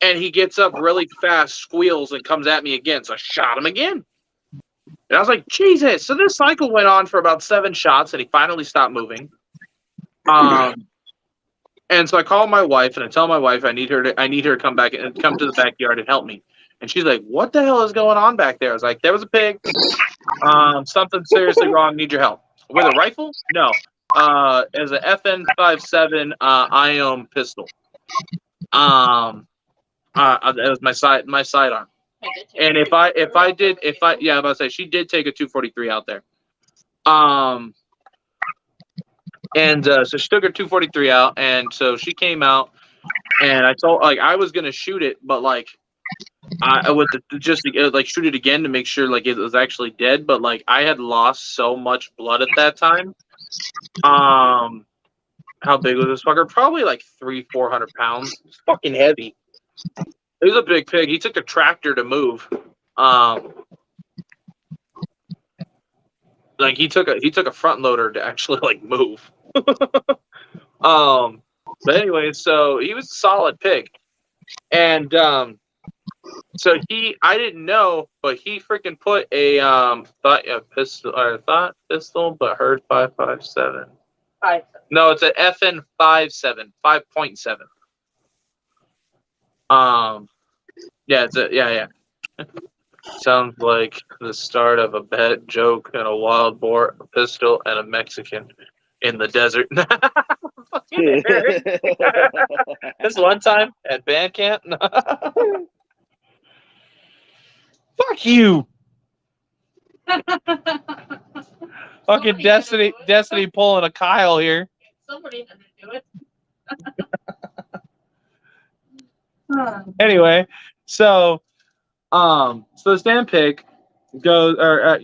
And he gets up really fast, squeals, and comes at me again. So I shot him again. And I was like, Jesus. So this cycle went on for about 7 shots, and he finally stopped moving. And so I call my wife, and I tell my wife I need her to come back and come to the backyard and help me. And she's like, "What the hell is going on back there?" I was like, "There was a pig. Something seriously wrong. Need your help." With a rifle? No. As a FN57 IOM pistol. That was my sidearm. And if I yeah, I was about to say she did take a 243 out there. And so she took her 243 out, and so she came out, and I told I was gonna shoot it, but I would just shoot it again to make sure it was actually dead, but I had lost so much blood at that time. How big was this fucker? Probably 300-400 pounds. It's fucking heavy. It was a big pig. He took a tractor to move. He took a front loader to actually move. But anyway, so he was a solid pig, and so I didn't know, but he freaking put a thought pistol, but heard 5.57. No, it's an FN 5.7. Yeah, yeah. Sounds like the start of a bad joke and a wild boar, a pistol, and a Mexican in the desert. This one time at band camp. Fuck you. Fucking Destiny pulling a Kyle here. Somebody had to do it. Anyway, so the stand pig goes, I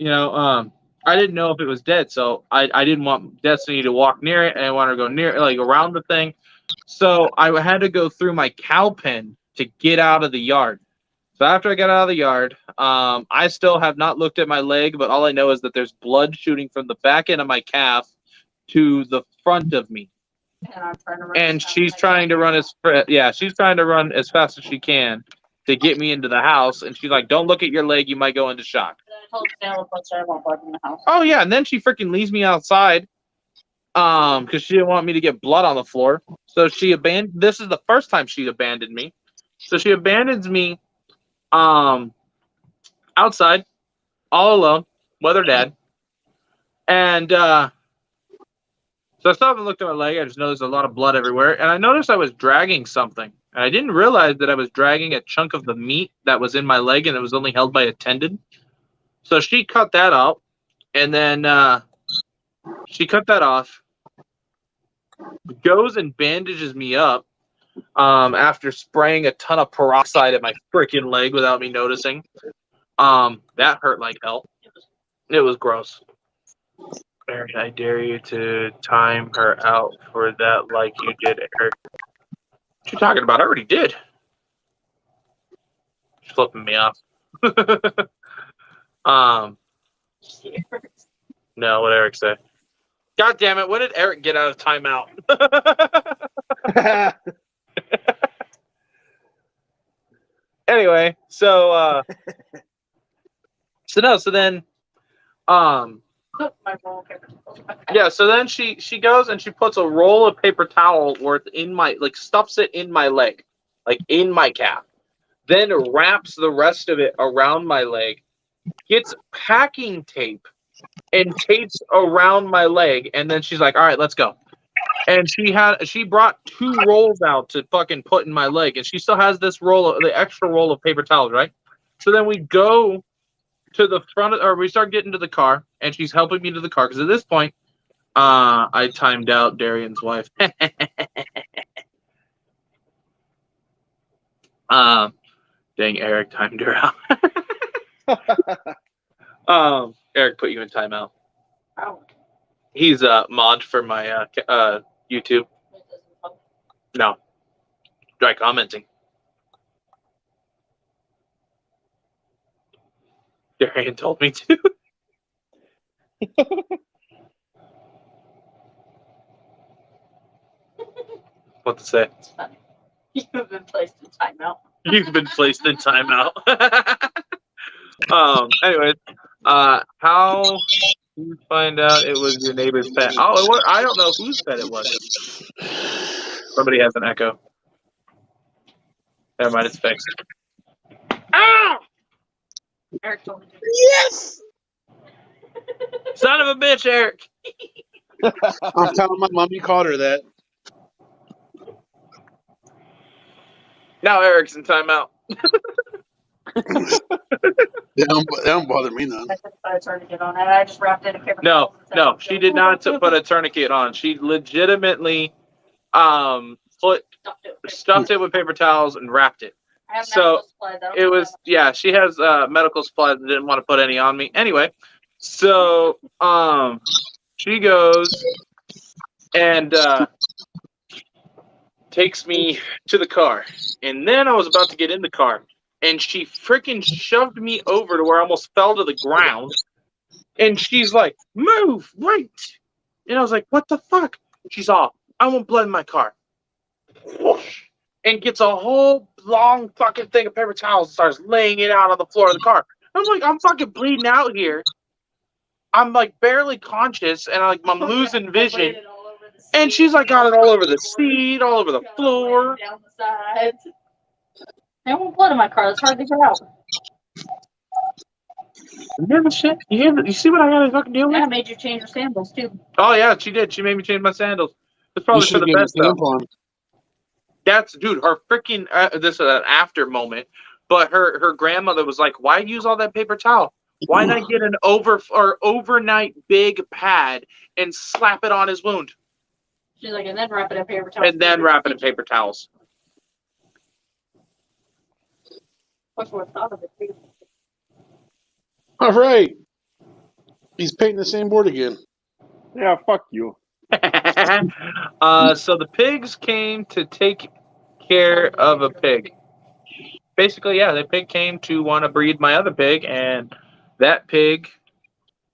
didn't know if it was dead, so I didn't want Destiny to walk near it, and I wanted to go near around the thing. So I had to go through my cow pen to get out of the yard. So after I got out of the yard, I still have not looked at my leg, but all I know is that there's blood shooting from the back end of my calf to the front of me. And she's trying to run as fast as she can to get me into the house. And she's like, "Don't look at your leg; you might go into shock." Oh yeah, and then she freaking leaves me outside, because she didn't want me to get blood on the floor. So she abandoned. This is the first time she abandoned me. So she abandons me, outside, all alone, with her dad, and so I stopped and looked at my leg. I just noticed a lot of blood everywhere. And I noticed I was dragging something. And I didn't realize that I was dragging a chunk of the meat that was in my leg, and it was only held by a tendon. So she cut that out. And then she cut that off, goes and bandages me up after spraying a ton of peroxide at my freaking leg without me noticing. That hurt like hell. It was gross. Eric, I dare you to time her out for that like you did, Eric. What you talking about? I already did. She's flipping me off. No, what Eric said. God damn it, when did Eric get out of timeout? Anyway, so then yeah, so then she goes and she puts a roll of paper towel worth in my, stuffs it in my leg, in my calf, then wraps the rest of it around my leg, gets packing tape and tapes around my leg, and then she's like, "All right, let's go." And she brought 2 rolls out to fucking put in my leg, and she still has the extra roll of paper towels, right? So then we go to the front, or we start getting to the car, and she's helping me to the car, because at this point, I timed out Darian's wife. Dang, Eric timed her out. Eric put you in timeout. He's a mod for my YouTube. No. Try commenting. Darian told me to. What to say? It's funny. You've been placed in timeout. You've been placed in timeout. Anyways, How you find out it was your neighbor's pet? Oh, I don't know whose pet it was. Somebody has an echo. Never mind, it's fixed. Ah! Eric told me to. Yes. Son of a bitch, Eric. I'm telling my mom you called her that. Now Eric's in timeout. That don't bother me none. I just put a tourniquet on it. I just wrapped it in paper No, towels and no, she did not put a tourniquet on. She legitimately stuffed it with paper towels and wrapped it. I have So medical supplies. I don't it know was, that. yeah, she has medical supplies and didn't want to put any on me. Anyway, so she goes and takes me to the car. And then I was about to get in the car. And she freaking shoved me over to where I almost fell to the ground. And she's like, move, wait. And I was like, what the fuck? She's all, I want blood in my car. Whoosh. And gets a whole long fucking thing of paper towels and starts laying it out on the floor of the car. I'm like, I'm fucking bleeding out here. I'm like barely conscious and I'm losing vision. And she's like got it all over the seat, all over the floor. Down the sides. I want blood in my car. It's hard to get out. You hear the shit? You see what I gotta fucking deal with? Yeah, I made you change your sandals too. Oh yeah, she did. She made me change my sandals. It's You probably should for have the given best a though. tampon. That's dude. Her freaking this is an after moment, but her grandmother was like, "Why use all that paper towel? Why not get an overnight big pad and slap it on his wound, She's like, and then wrap it in paper towels. and then wrap it in paper towels?" What's worth thought of it too? All right. He's painting the same board again. Yeah, fuck you. So the pigs came to take care of a pig. Basically, yeah, the pig came to want to breed my other pig, and that pig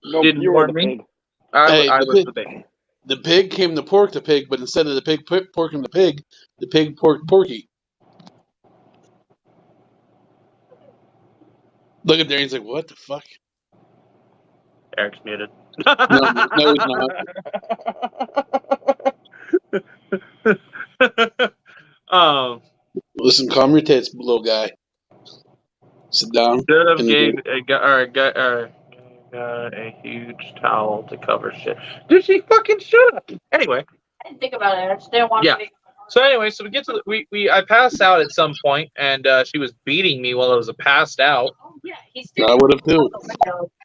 Nope, didn't you were warn the me. pig. I was the pig. The pig came to pork the pig, but instead of the pig porking the pig porked Porky. Look at there, he's like, what the fuck? Eric's muted. No, he's not. Listen, calm your tits, little guy. Sit down. Should have gave a huge towel to cover shit. Dude, she fucking should have. Anyway. I didn't think about it. I just didn't want Yeah. to be. So anyway, so we get to I passed out at some point, and she was beating me while I was passed out. Oh yeah, he's I would have too.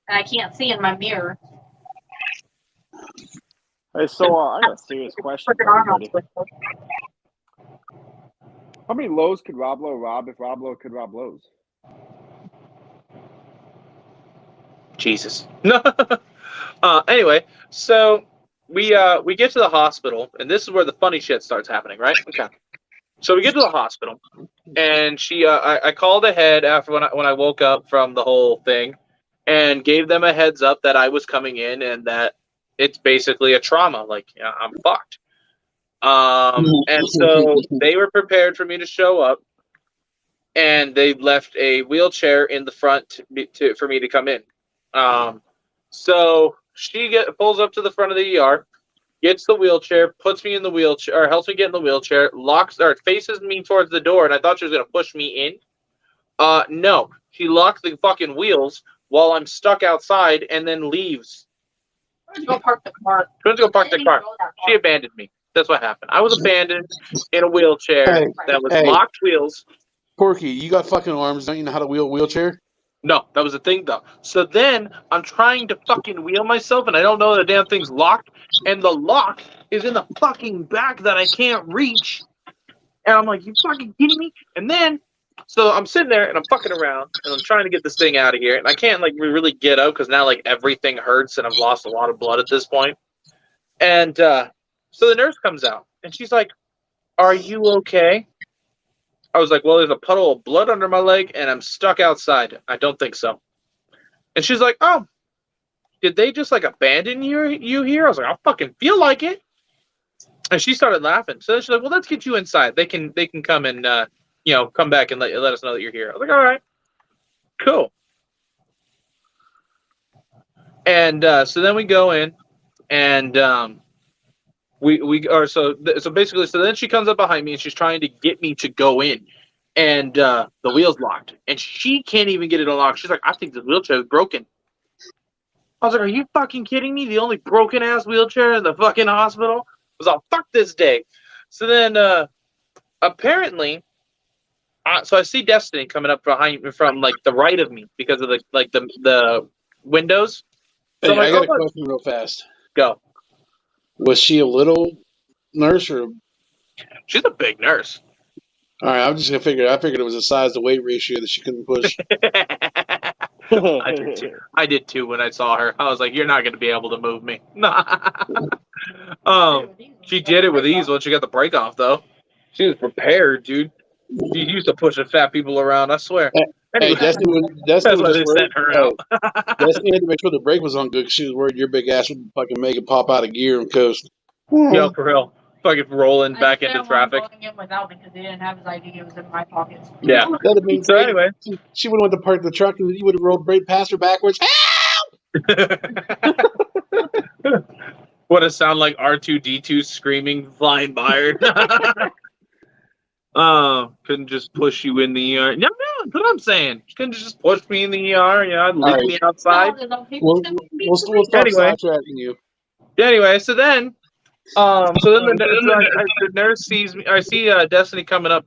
and I can't see in my mirror. Hey, so I got a serious question for everybody. How many lows could Rob Lowe rob if Rob Lowe could rob lows? Jesus. Anyway, so we get to the hospital, and this is where the funny shit starts happening, right? Okay. So we get to the hospital, and she I called ahead after when I woke up from the whole thing, and gave them a heads up that I was coming in and that it's basically a trauma, like I'm fucked. And so they were prepared for me to show up, and they left a wheelchair in the front for me to come in. So she pulls up to the front of the ER, gets the wheelchair, puts me in the wheelchair, or helps me get in the wheelchair, faces me towards the door, and I thought she was gonna push me in. No, she locked the fucking wheels while I'm stuck outside, and then leaves. Where'd you go park the car? She went to go park the car. She abandoned me. That's what happened. I was abandoned in a wheelchair that was locked wheels. Porky, you got fucking arms. Don't you know how to wheel a wheelchair? No, that was the thing, though. So then I'm trying to fucking wheel myself, and I don't know the damn thing's locked, and the lock is in the fucking back that I can't reach. And I'm like, you fucking kidding me? And then, so I'm sitting there, and I'm fucking around, and I'm trying to get this thing out of here, and I can't, like, really get out, because now, like, everything hurts, and I've lost a lot of blood at this point. And so the nurse comes out, and she's like, are you okay? I was like, well, there's a puddle of blood under my leg, and I'm stuck outside. I don't think so. And she's like, oh, did they just, like, abandon you here? I was like, I fucking feel like it. And she started laughing. So she's like, well, let's get you inside. They can come and, come back and let us know that you're here. I was like, all right, cool. And so then we go in, and so basically, so then she comes up behind me and she's trying to get me to go in, and the wheel's locked, and she can't even get it unlocked. She's like, I think the wheelchair is broken. I was like, are you fucking kidding me? The only broken ass wheelchair in the fucking hospital? I was all, fuck this day. So then apparently, so I see Destiny coming up behind me from like the right of me because of the windows. So Hey, I'm like, I got oh, a question real fast. go. Was she a little nurse or? She's a big nurse. All right, I'm just gonna figure. I figured it was the size to weight ratio that she couldn't push. I did too when I saw her. I was like, you're not gonna be able to move me. She did it with ease once she got the break off, though. She was prepared, dude. She used to pushing fat people around, I swear. Hey, Destiny That's was why just they worried. sent her out. Destiny had to make sure the brake was on good because she was worried your big ass would fucking make it pop out of gear and coast. Yo, for real. Fucking rolling back into traffic. Going in without me because he didn't have his ID. It was in my pockets. Yeah. That'd have been So great. anyway. She would have went to park the truck and you would have rolled right past her backwards. What a sound like R2-D2 screaming, flying by her. Couldn't just push you in the ER. No, that's what I'm saying. She couldn't just push me in the ER. Yeah, leave me outside. We'll stop sidetracking you. Anyway, so then the nurse sees me. I see Destiny coming up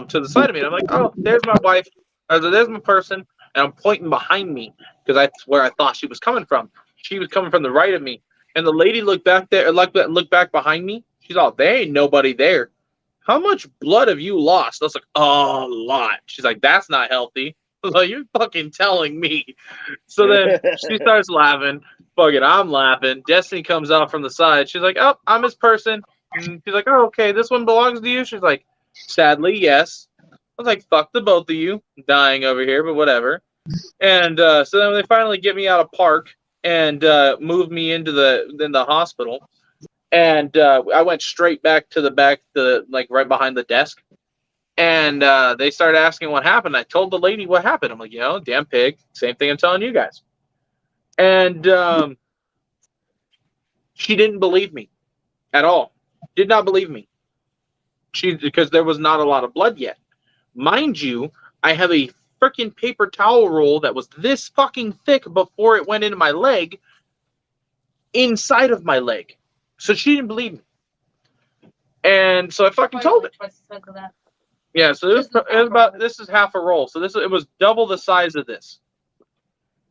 to the side of me. And I'm like, oh, there's my wife. There's my person, and I'm pointing behind me because that's where I thought she was coming from. She was coming from the right of me, and the lady looked back there, looked back behind me. She's all, there ain't nobody there. How much blood have you lost? I was like, a lot. She's like, that's not healthy. I was like, you're fucking telling me. So then she starts laughing. Fuck it, I'm laughing. Destiny comes out from the side. She's like, oh, I'm his person. And she's like, oh, okay, this one belongs to you? She's like, sadly, yes. I was like, fuck the both of you. I'm dying over here, but whatever. And so then they finally get me out of park and move me into the hospital. And I went straight back to the back, like right behind the desk. And they started asking what happened. I told the lady what happened. I'm like, damn pig. Same thing I'm telling you guys. And she didn't believe me at all. Did not believe me. Because there was not a lot of blood yet. Mind you, I have a freaking paper towel roll that was this fucking thick before it went into my leg, inside of my leg. So she didn't believe me. And so I fucking told it. Yeah, so it was about, this is half a roll. So it was double the size of this.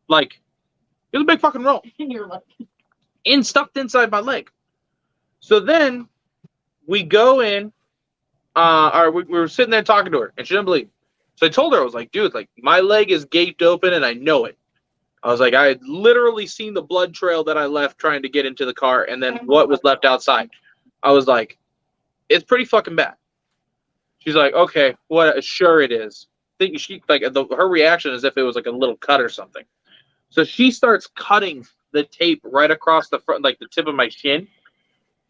Like, it was a big fucking roll. You're lucky. Stuffed inside my leg. So then we go in, we were sitting there talking to her, and she didn't believe me. So I told her, I was like, dude, like, my leg is gaped open and I know it. I was like, I had literally seen the blood trail that I left trying to get into the car and then what was left outside. I was like, it's pretty fucking bad. She's like, okay, what? Sure it is. Her reaction is if it was like a little cut or something. So she starts cutting the tape right across the front, like the tip of my chin,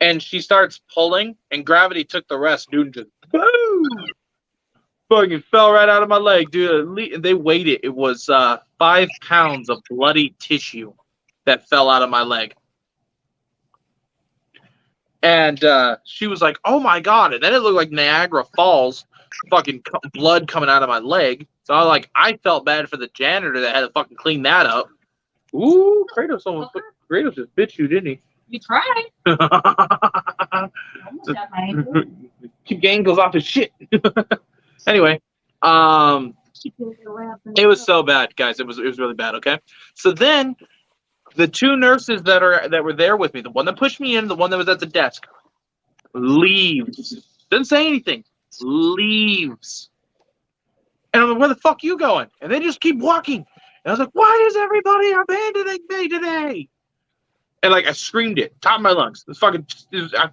and she starts pulling, and gravity took the rest, dude. Just boom, fucking fell right out of my leg, dude. They weighed it. It was 5 pounds of bloody tissue that fell out of my leg. And she was like, oh my God. And then it looked like Niagara Falls, fucking blood coming out of my leg. So I felt bad for the janitor that had to fucking clean that up. Ooh, Kratos just bit you, didn't he? You tried. Keep your ankles off his shit. Anyway, it was so bad, guys. It was really bad, okay? So then the two nurses that were there with me, the one that pushed me in, the one that was at the desk, leaves. Didn't say anything. Leaves. And I'm like, where the fuck are you going? And they just keep walking. And I was like, why is everybody abandoning me today? And I screamed it, top of my lungs. I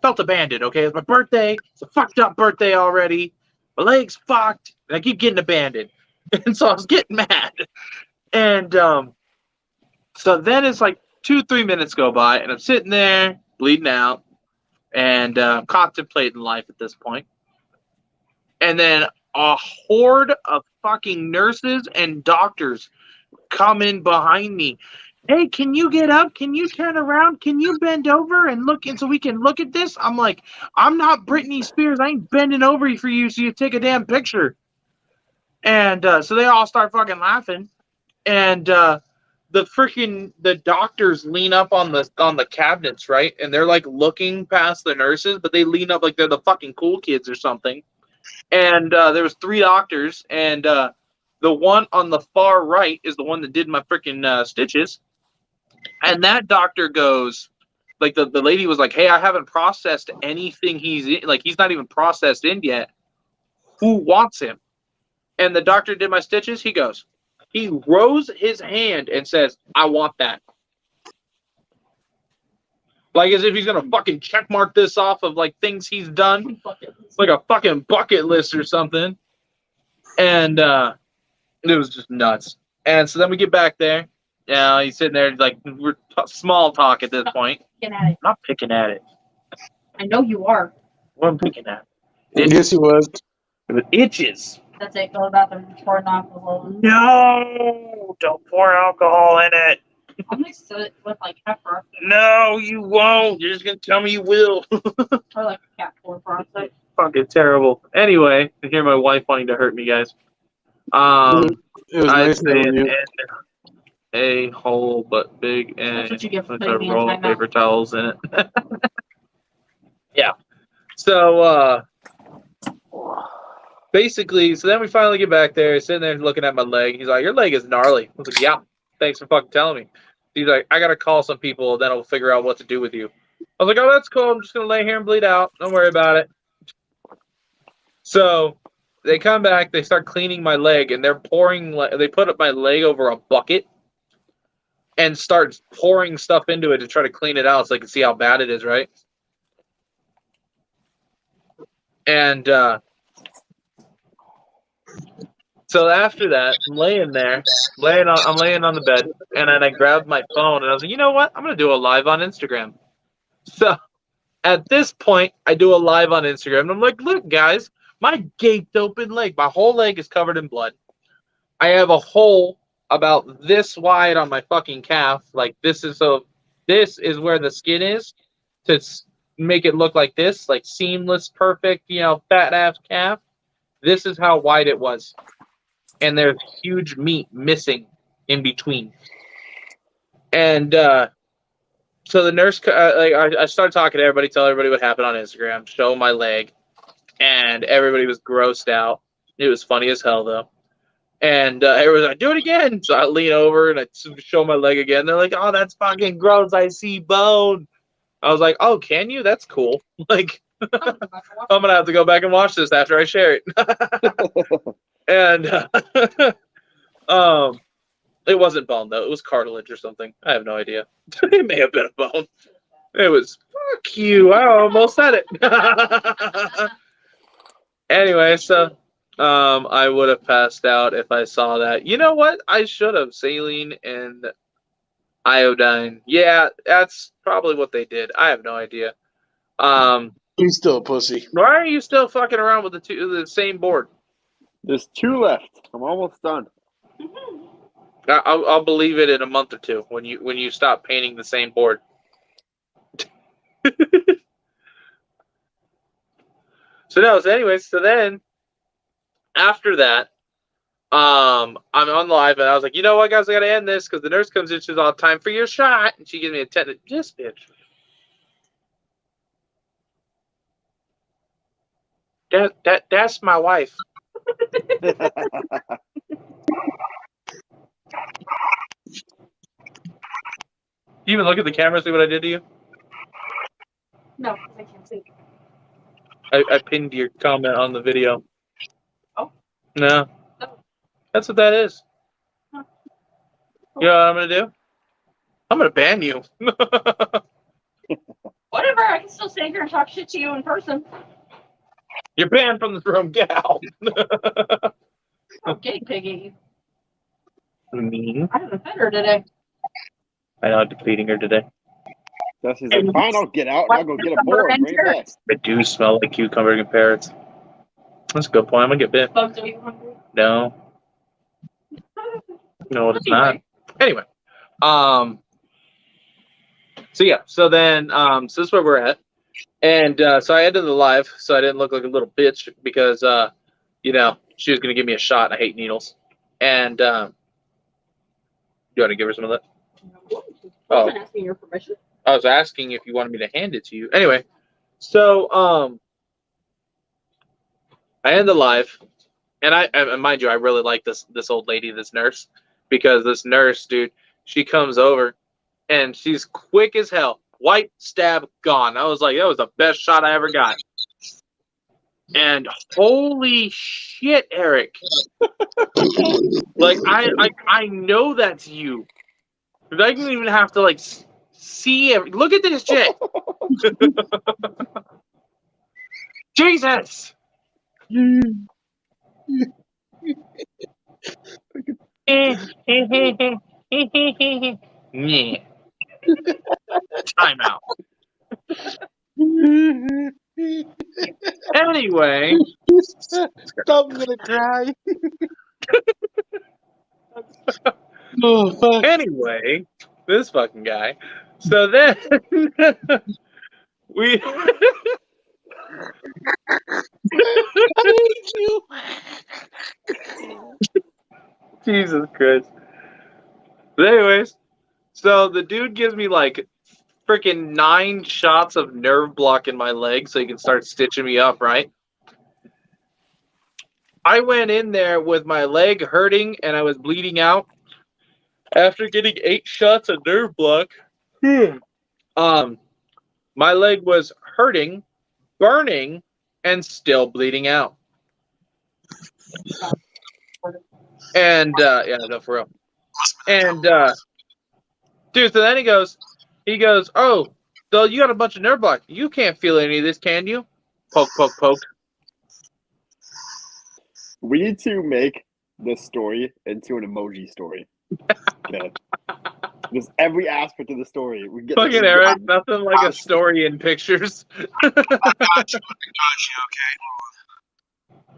felt abandoned, okay? It's my birthday. It's a fucked up birthday already. My leg's fucked. And I keep getting abandoned. And so I was getting mad. And so then it's 2-3 minutes go by, and I'm sitting there, bleeding out, and contemplating life at this point. And then a horde of fucking nurses and doctors come in behind me, hey, can you get up? Can you turn around? Can you bend over and look, and so we can look at this? I'm like, I'm not Britney Spears. I ain't bending over for you so you take a damn picture. And so they all start fucking laughing. And the doctors lean up on the cabinets, right? And they're like looking past the nurses, but they lean up like they're the fucking cool kids or something. And there was 3 doctors, and the one on the far right is the one that did my freaking stitches. And that doctor goes, like the lady was like, hey, I haven't processed anything he's in. Like, he's not even processed in yet. Who wants him? And the doctor did my stitches. He goes, he rose his hand and says, I want that. Like as if he's going to fucking check mark this off of like things he's done. Like a fucking bucket list or something. And it was just nuts. And so then we get back there. Yeah, he's sitting there like we're small talk at this point. Picking at it. I'm not picking at it. I know you are. What am I picking at? Yes, he was. It itches. That's it. Go to the bathroom. Pour alcohol. No, don't pour alcohol in it. I'll mix it with like pepper. No, you won't. You're just gonna tell me you will. Or like cat food peroxide. Fucking terrible. Anyway, I hear my wife wanting to hurt me, guys. It was I'd nice say knowing you. a hole, but big, and That's what you get for with a putting me in roll of timeout. paper towels in it. Yeah. So basically, so then we finally get back there, sitting there looking at my leg. He's like, your leg is gnarly. I was like, yeah, thanks for fucking telling me. He's like, I gotta call some people, then I'll figure out what to do with you. I was like, oh, that's cool. I'm just gonna lay here and bleed out. Don't worry about it. So they come back, they start cleaning my leg, and they put up my leg over a bucket and start pouring stuff into it to try to clean it out so they can see how bad it is, right? And so after that, I'm laying there, I'm laying on the bed, and then I grabbed my phone, and I was like, you know what? I'm going to do a live on Instagram. So at this point, I do a live on Instagram, and I'm like, look, guys, my gaped open leg, my whole leg is covered in blood. I have a hole about this wide on my fucking calf. Like, this is where the skin is to make it look like this, like seamless, perfect, fat ass calf. This is how wide it was. And there's huge meat missing in between. And so the nurse, I started talking to everybody, tell everybody what happened on Instagram, show my leg, and everybody was grossed out. It was funny as hell, though. And everyone's like, do it again. So I lean over and I show my leg again. They're like, oh, that's fucking gross. I see bone. I was like, oh, can you? That's cool. Like, I'm going to have to go back and watch this after I share it. And it wasn't bone, though. It was cartilage or something. I have no idea. It may have been a bone. It was, fuck you. I almost said it. Anyway, so I would have passed out if I saw that. You know what? I should have. Saline and iodine. Yeah, that's probably what they did. I have no idea. He's still a pussy. Why are you still fucking around with the same board? There's 2 left. I'm almost done. I'll believe it in a month or 2 when you stop painting the same board. So then after that, I'm on live and I was like, you know what, guys, I gotta end this because the nurse comes in. She's all, time for your shot, and she gives me a 10. This bitch. That's my wife. You even look at the camera, see what I did to you? No, I can't see. I pinned your comment on the video. Oh. No. That's what that is. Oh. You know what I'm going to do? I'm going to ban you. Whatever, I can still sit here and talk shit to you in person. You're banned from this room. Get out. Okay, Piggy. Mean. I haven't fed her today. I know, I'm defeating her today. Dusty's like, fine, I'll get out and I'll go get a board. Bring it back. I do smell like cucumber and carrots. That's a good point. I'm going to get bit. Bugs, are you hungry? No. No, it's not. Anyway. So yeah, so then so this is where we're at, and so I ended the live so I didn't look like a little bitch because you know she was gonna give me a shot and I hate needles, and you want to give her some of that? I wasn't asking your permission. I was asking if you wanted me to hand it to you. Anyway, so I end the live, and and mind you, I really like this old lady, this nurse, because this nurse, dude, she comes over and she's quick as hell. White stab gone. I was like, that was the best shot I ever got. And holy shit, Eric! Like I know that's you. I didn't even have to like see every. Look at this shit. Jesus. Yeah. Time out. Anyway. I'm gonna cry. Anyway, this fucking guy. So then we. Thank you. Jesus Christ. But anyways, so the dude gives me like freaking 9 shots of nerve block in my leg so he can start stitching me up, right? I went in there with my leg hurting and I was bleeding out after getting 8 shots of nerve block. My leg was hurting, burning, and still bleeding out. And yeah, no, for real. And dude, so then he goes, oh, so you got a bunch of nerve block. You can't feel any of this, can you? Poke, poke, poke. We need to make this story into an emoji story. Okay. Just every aspect of the story. We get Fucking Eric, nothing like a story in pictures. I got you. Okay.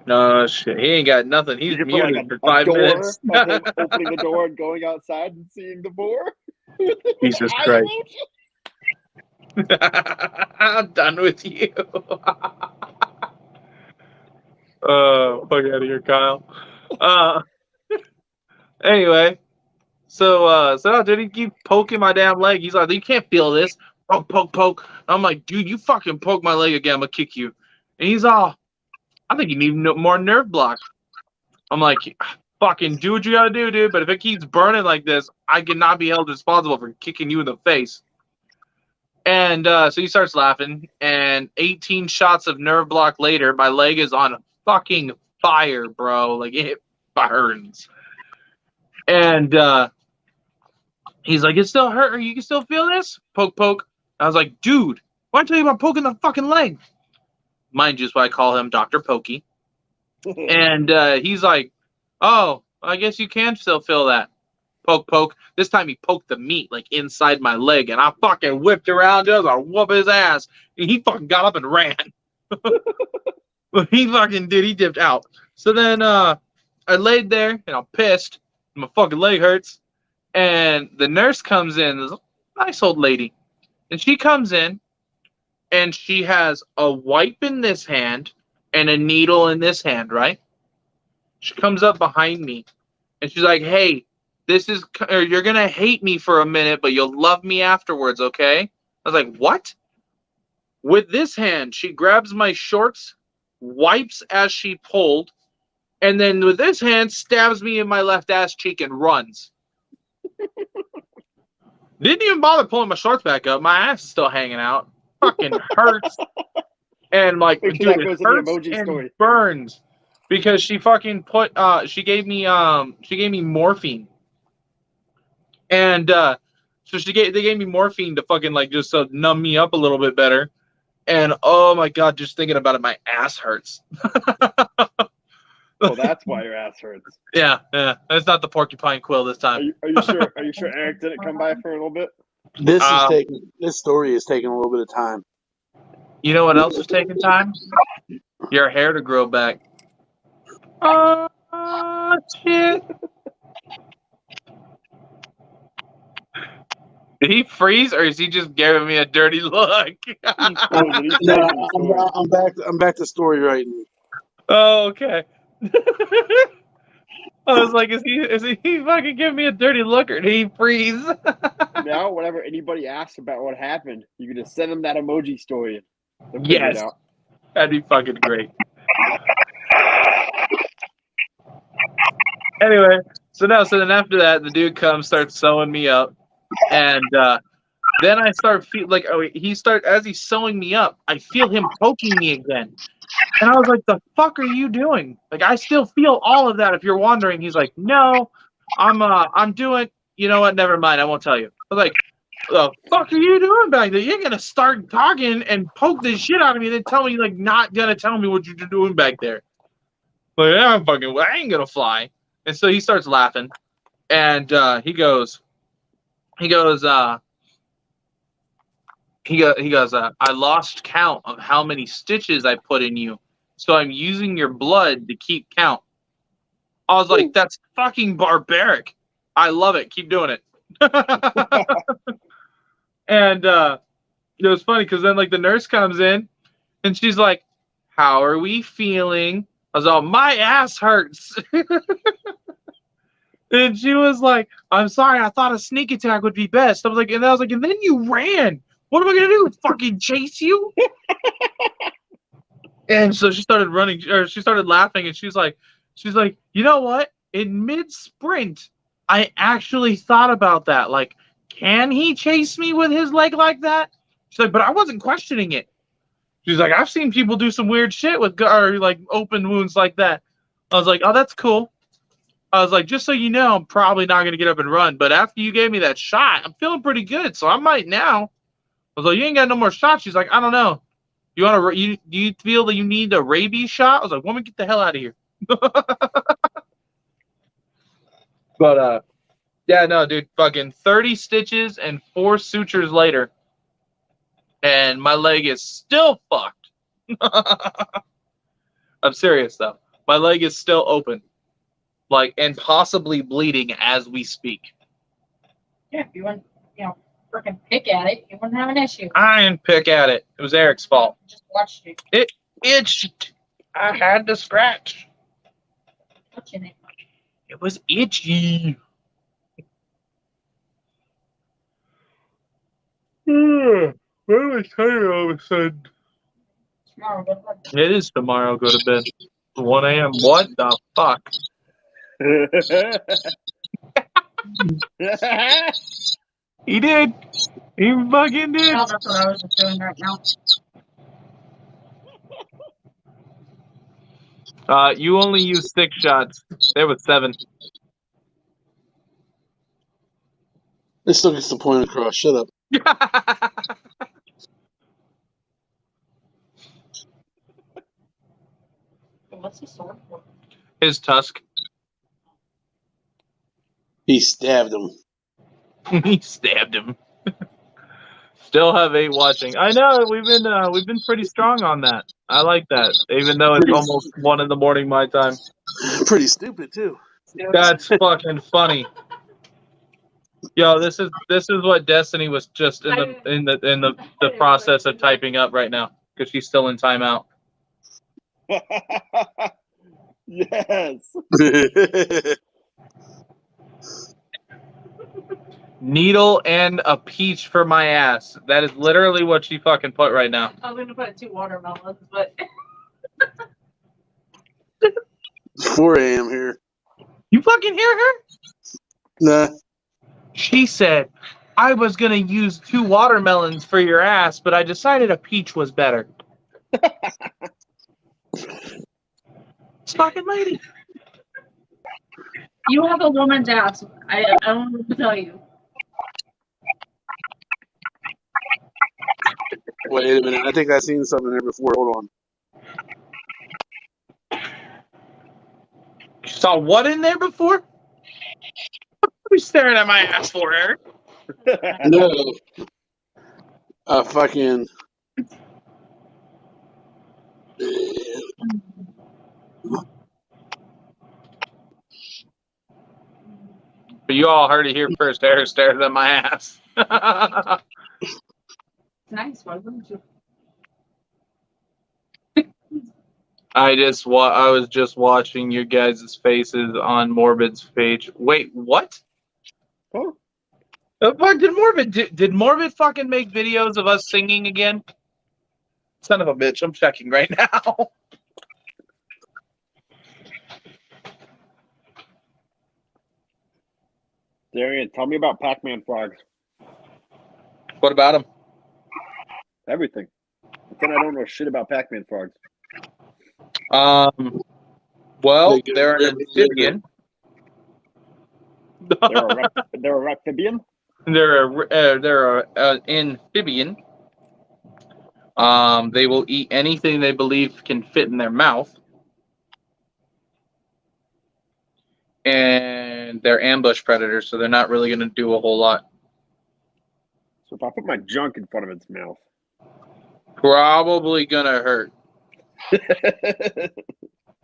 No shit, he ain't got nothing. He's You put muted like for a 5 door minutes. of him opening the door and going outside and seeing the boar. Jesus Christ. I'm done with you. Fuck out of here, Kyle. Anyway, so dude, he keep poking my damn leg. He's like, you can't feel this. Poke, poke, poke. I'm like, dude, you fucking poke my leg again, I'm gonna kick you. And he's all, I think you need more nerve block. I'm like, fucking do what you gotta do, dude. But if it keeps burning like this, I cannot be held responsible for kicking you in the face. And so he starts laughing, and 18 shots of nerve block later, my leg is on fucking fire, bro. Like, it burns. And he's like, it still hurt? Or you can still feel this? Poke, poke. I was like, dude, why tell you about poking the fucking leg? Mind you, is why I call him Dr. Pokey. And he's like, oh, I guess you can still feel that. Poke, poke. This time he poked the meat, like, inside my leg, and I fucking whipped around, just to whoop his ass. And he fucking got up and ran. He fucking did. He dipped out. So then I laid there, and I'm pissed. My fucking leg hurts. And the nurse comes in, this nice old lady. And she comes in, and she has a wipe in this hand and a needle in this hand, right? She comes up behind me, and she's like, hey, you're going to hate me for a minute, but you'll love me afterwards, okay? I was like, what? With this hand, she grabs my shorts, wipes as she pulled, and then with this hand, stabs me in my left ass cheek and runs. Didn't even bother pulling my shorts back up. My ass is still hanging out. Fucking hurts. And like, dude, it hurts and burns because she fucking she gave me morphine. And so they gave me morphine to fucking like just numb me up a little bit better. And oh my god, just thinking about it, my ass hurts. Well, that's why your ass hurts. Yeah. That's not the porcupine quill this time. Are you sure? Are you sure Eric didn't come by for a little bit? This story is taking a little bit of time. You know what else is taking time? Your hair to grow back. Oh shit! Did he freeze, or is he just giving me a dirty look? No, I'm back to story writing. Oh, okay. I was like, is he fucking giving me a dirty look, or did he freeze? Now, whenever anybody asks about what happened, you can just send them that emoji story. They'll figure it Yes, out. that'd be fucking great. Anyway, so then after that, the dude comes, starts sewing me up, and then I start feel like as he's sewing me up, I feel him poking me again, and I was like, "The fuck are you doing?" Like, I still feel all of that. If you're wondering, he's like, "No, I'm doing. You know what? Never mind. I won't tell you." I was like, "The fuck are you doing back there? You're gonna start talking and poke the shit out of me, and then tell me like not gonna tell me what you're doing back there." Like, yeah, I ain't gonna fly. And so he starts laughing, and he goes, I lost count of how many stitches I put in you, so I'm using your blood to keep count. I was like, that's fucking barbaric. I love it. Keep doing it. And it was funny because then like the nurse comes in, and she's like, "How are we feeling?" I was all, "My ass hurts." And she was like, "I'm sorry, I thought a sneak attack would be best." I was like, and then you ran. What am I gonna do? Fucking chase you? And so she started running, or she started laughing, and she's like, you know what? In mid sprint, I actually thought about that. Like, can he chase me with his leg like that? She's like, but I wasn't questioning it. She's like, I've seen people do some weird shit with or like open wounds like that. I was like, oh, that's cool. I was like, just so you know, I'm probably not going to get up and run. But after you gave me that shot, I'm feeling pretty good. So I might now. I was like, you ain't got no more shots. She's like, I don't know. You want to? Do you feel that you need a rabies shot? I was like, woman, get the hell out of here. But yeah, no, dude, fucking 30 stitches and 4 sutures later, and my leg is still fucked. I'm serious though. My leg is still open, like, and possibly bleeding as we speak. Yeah, if you want, freaking pick at it, you wouldn't have an issue. I didn't pick at it. It was Eric's fault. Just watched you. It itched. I had to scratch. Touching it. It was itchy. What am I telling you all of a sudden? Tomorrow, go to bed. It is tomorrow. Go to bed. 1 a.m. What the fuck? He did. He fucking did. No, that's what I was just doing right now. You only used 6 shots. There was 7. It still gets the point across. Shut up. What's the sword for? His tusk. He stabbed him. He stabbed him. Still have 8 watching. I know we've been pretty strong on that. I like that, even though it's almost 1 in the morning my time. Pretty stupid too. That's fucking funny. Yo, this is what Destiny was just in the process of typing up right now because she's still in timeout. Yes. Needle and a peach for my ass. That is literally what she fucking put right now. I was gonna put 2 watermelons, but 4 a.m. here. You fucking hear her? Nah. She said, I was gonna use 2 watermelons for your ass, but I decided a peach was better. This fucking lady. you have a woman's ass. I don't know what to tell you. Wait a minute. I think I've seen something there before. Hold on. You saw what in there before? What are you staring at my ass for, Eric? No. Fucking. But you all heard it here first. Eric stared at my ass. Nice. Why wouldn't you? I was just watching your guys' faces on Morbid's page. Wait, what? Oh. The fuck did Morbid fucking make videos of us singing again? Son of a bitch, I'm checking right now. Darian, tell me about Pac-Man frogs. What about them? Everything. Pretend I don't know shit about Pac-Man frogs. Well, they're an amphibian. They're a reptibian? They're an amphibian. They will eat anything they believe can fit in their mouth. And they're ambush predators, so they're not really going to do a whole lot. So if I put my junk in front of its mouth, probably going to hurt.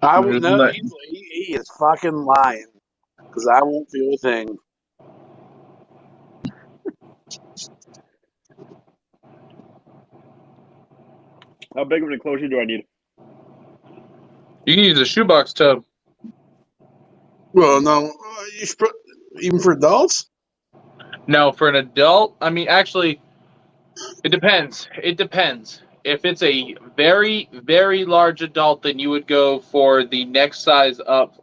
I would know. He is fucking lying. Because I won't feel a thing. How big of an enclosure do I need? You can use a shoebox tub. Well, no. Even for adults? No, for an adult, I mean, actually, it depends. It depends. If it's a very, very large adult, then you would go for the next size up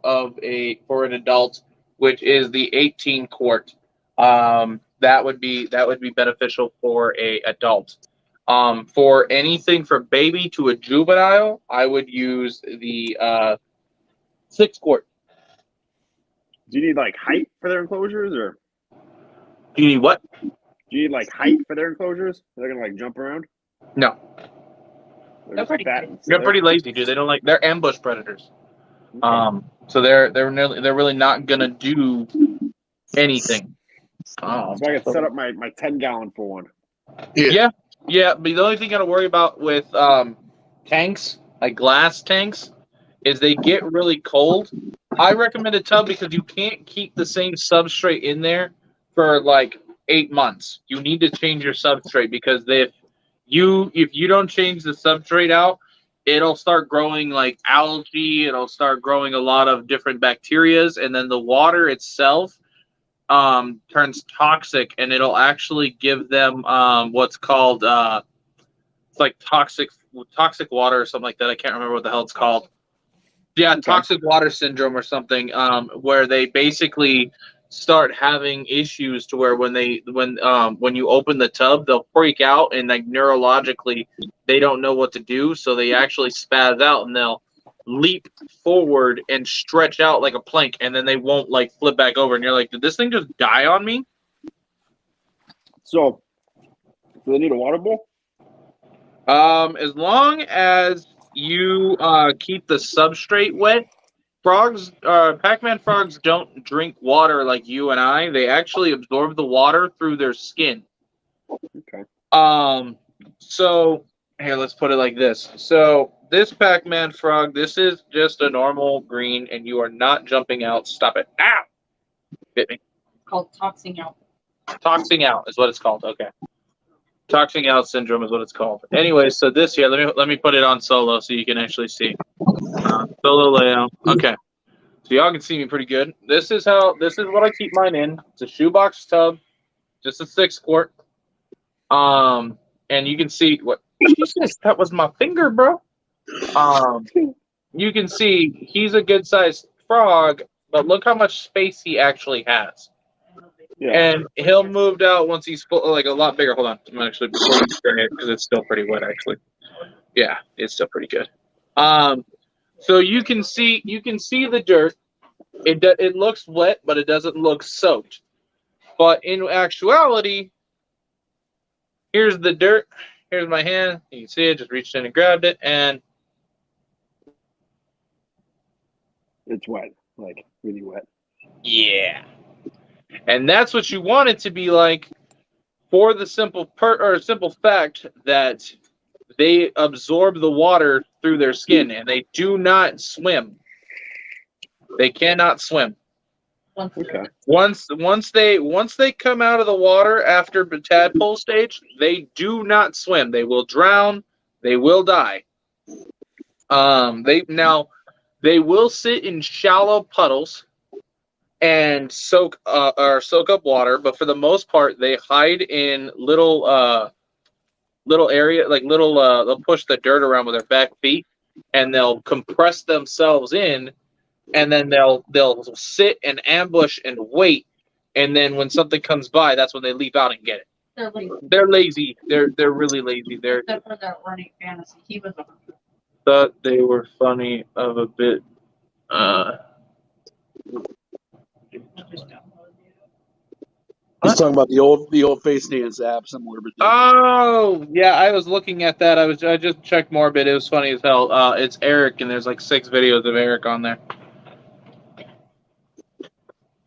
for an adult, which is the 18 quart. That would be beneficial for a adult. For anything from baby to a juvenile, I would use the 6 quart. Do you need like height for their enclosures, or do you need what? Do you need like height for their enclosures? They're gonna like jump around. No. They're pretty lazy, dude. They're ambush predators. Okay. So they're really not gonna do anything. So I can set up my 10-gallon for one. Yeah. But the only thing you gotta worry about with tanks, like glass tanks, is they get really cold. I recommend a tub because you can't keep the same substrate in there for like 8 months. You need to change your substrate because if you don't change the substrate out, it'll start growing like algae. It'll start growing a lot of different bacterias, and then the water itself turns toxic, and it'll actually give them what's called it's like toxic water or something like that. I can't remember what the hell it's called. Yeah, okay. Toxic water syndrome or something, where they basically start having issues to where when you open the tub, they'll freak out, and like neurologically they don't know what to do, so they actually spaz out and they'll leap forward and stretch out like a plank, and then they won't like flip back over, and you're like, did this thing just die on me? So do they need a water bowl? As long as you keep the substrate wet. Frogs, Pac-Man frogs don't drink water like you and I. They actually absorb the water through their skin. Okay. So here, let's put it like this. So this Pac-Man frog, this is just a normal green, and you are not jumping out. Stop it! Ow! Hit me. Called toxing out. Toxing out is what it's called. Okay. Toxing out syndrome is what it's called. Anyway, so this here, let me put it on solo so you can actually see. Solo layout. Okay. So y'all can see me pretty good. This is what I keep mine in. It's a shoebox tub, just a 6 quart. And you can see what Jesus, that was my finger, bro. You can see he's a good sized frog, but look how much space he actually has. Yeah. And he'll move out once he's full, like a lot bigger. Hold on, I'm actually before you spray it because it's still pretty wet actually. Yeah, it's still pretty good. So you can see the dirt. It looks wet, but it doesn't look soaked. But in actuality, here's the dirt. Here's my hand. You can see it. Just reached in and grabbed it, and it's wet, like really wet. Yeah. And that's what you want it to be like, for the simple fact that they absorb the water through their skin, and they do not swim. They cannot swim. Okay. Once they come out of the water after the tadpole stage, they do not swim. They will drown. They will die. They will sit in shallow puddles and soak up water, but for the most part, they hide in little area, like they'll push the dirt around with their back feet, and they'll compress themselves in, and then they'll sit and ambush and wait, and then when something comes by, that's when they leap out and get it. They're lazy. They're really lazy. Except for that running fantasy. He was a Thought they were funny of a bit. He's talking about the old face dance app somewhere. Oh yeah, I was looking at that. I just checked Morbid. It was funny as hell. It's Eric, and there's like 6 videos of Eric on there.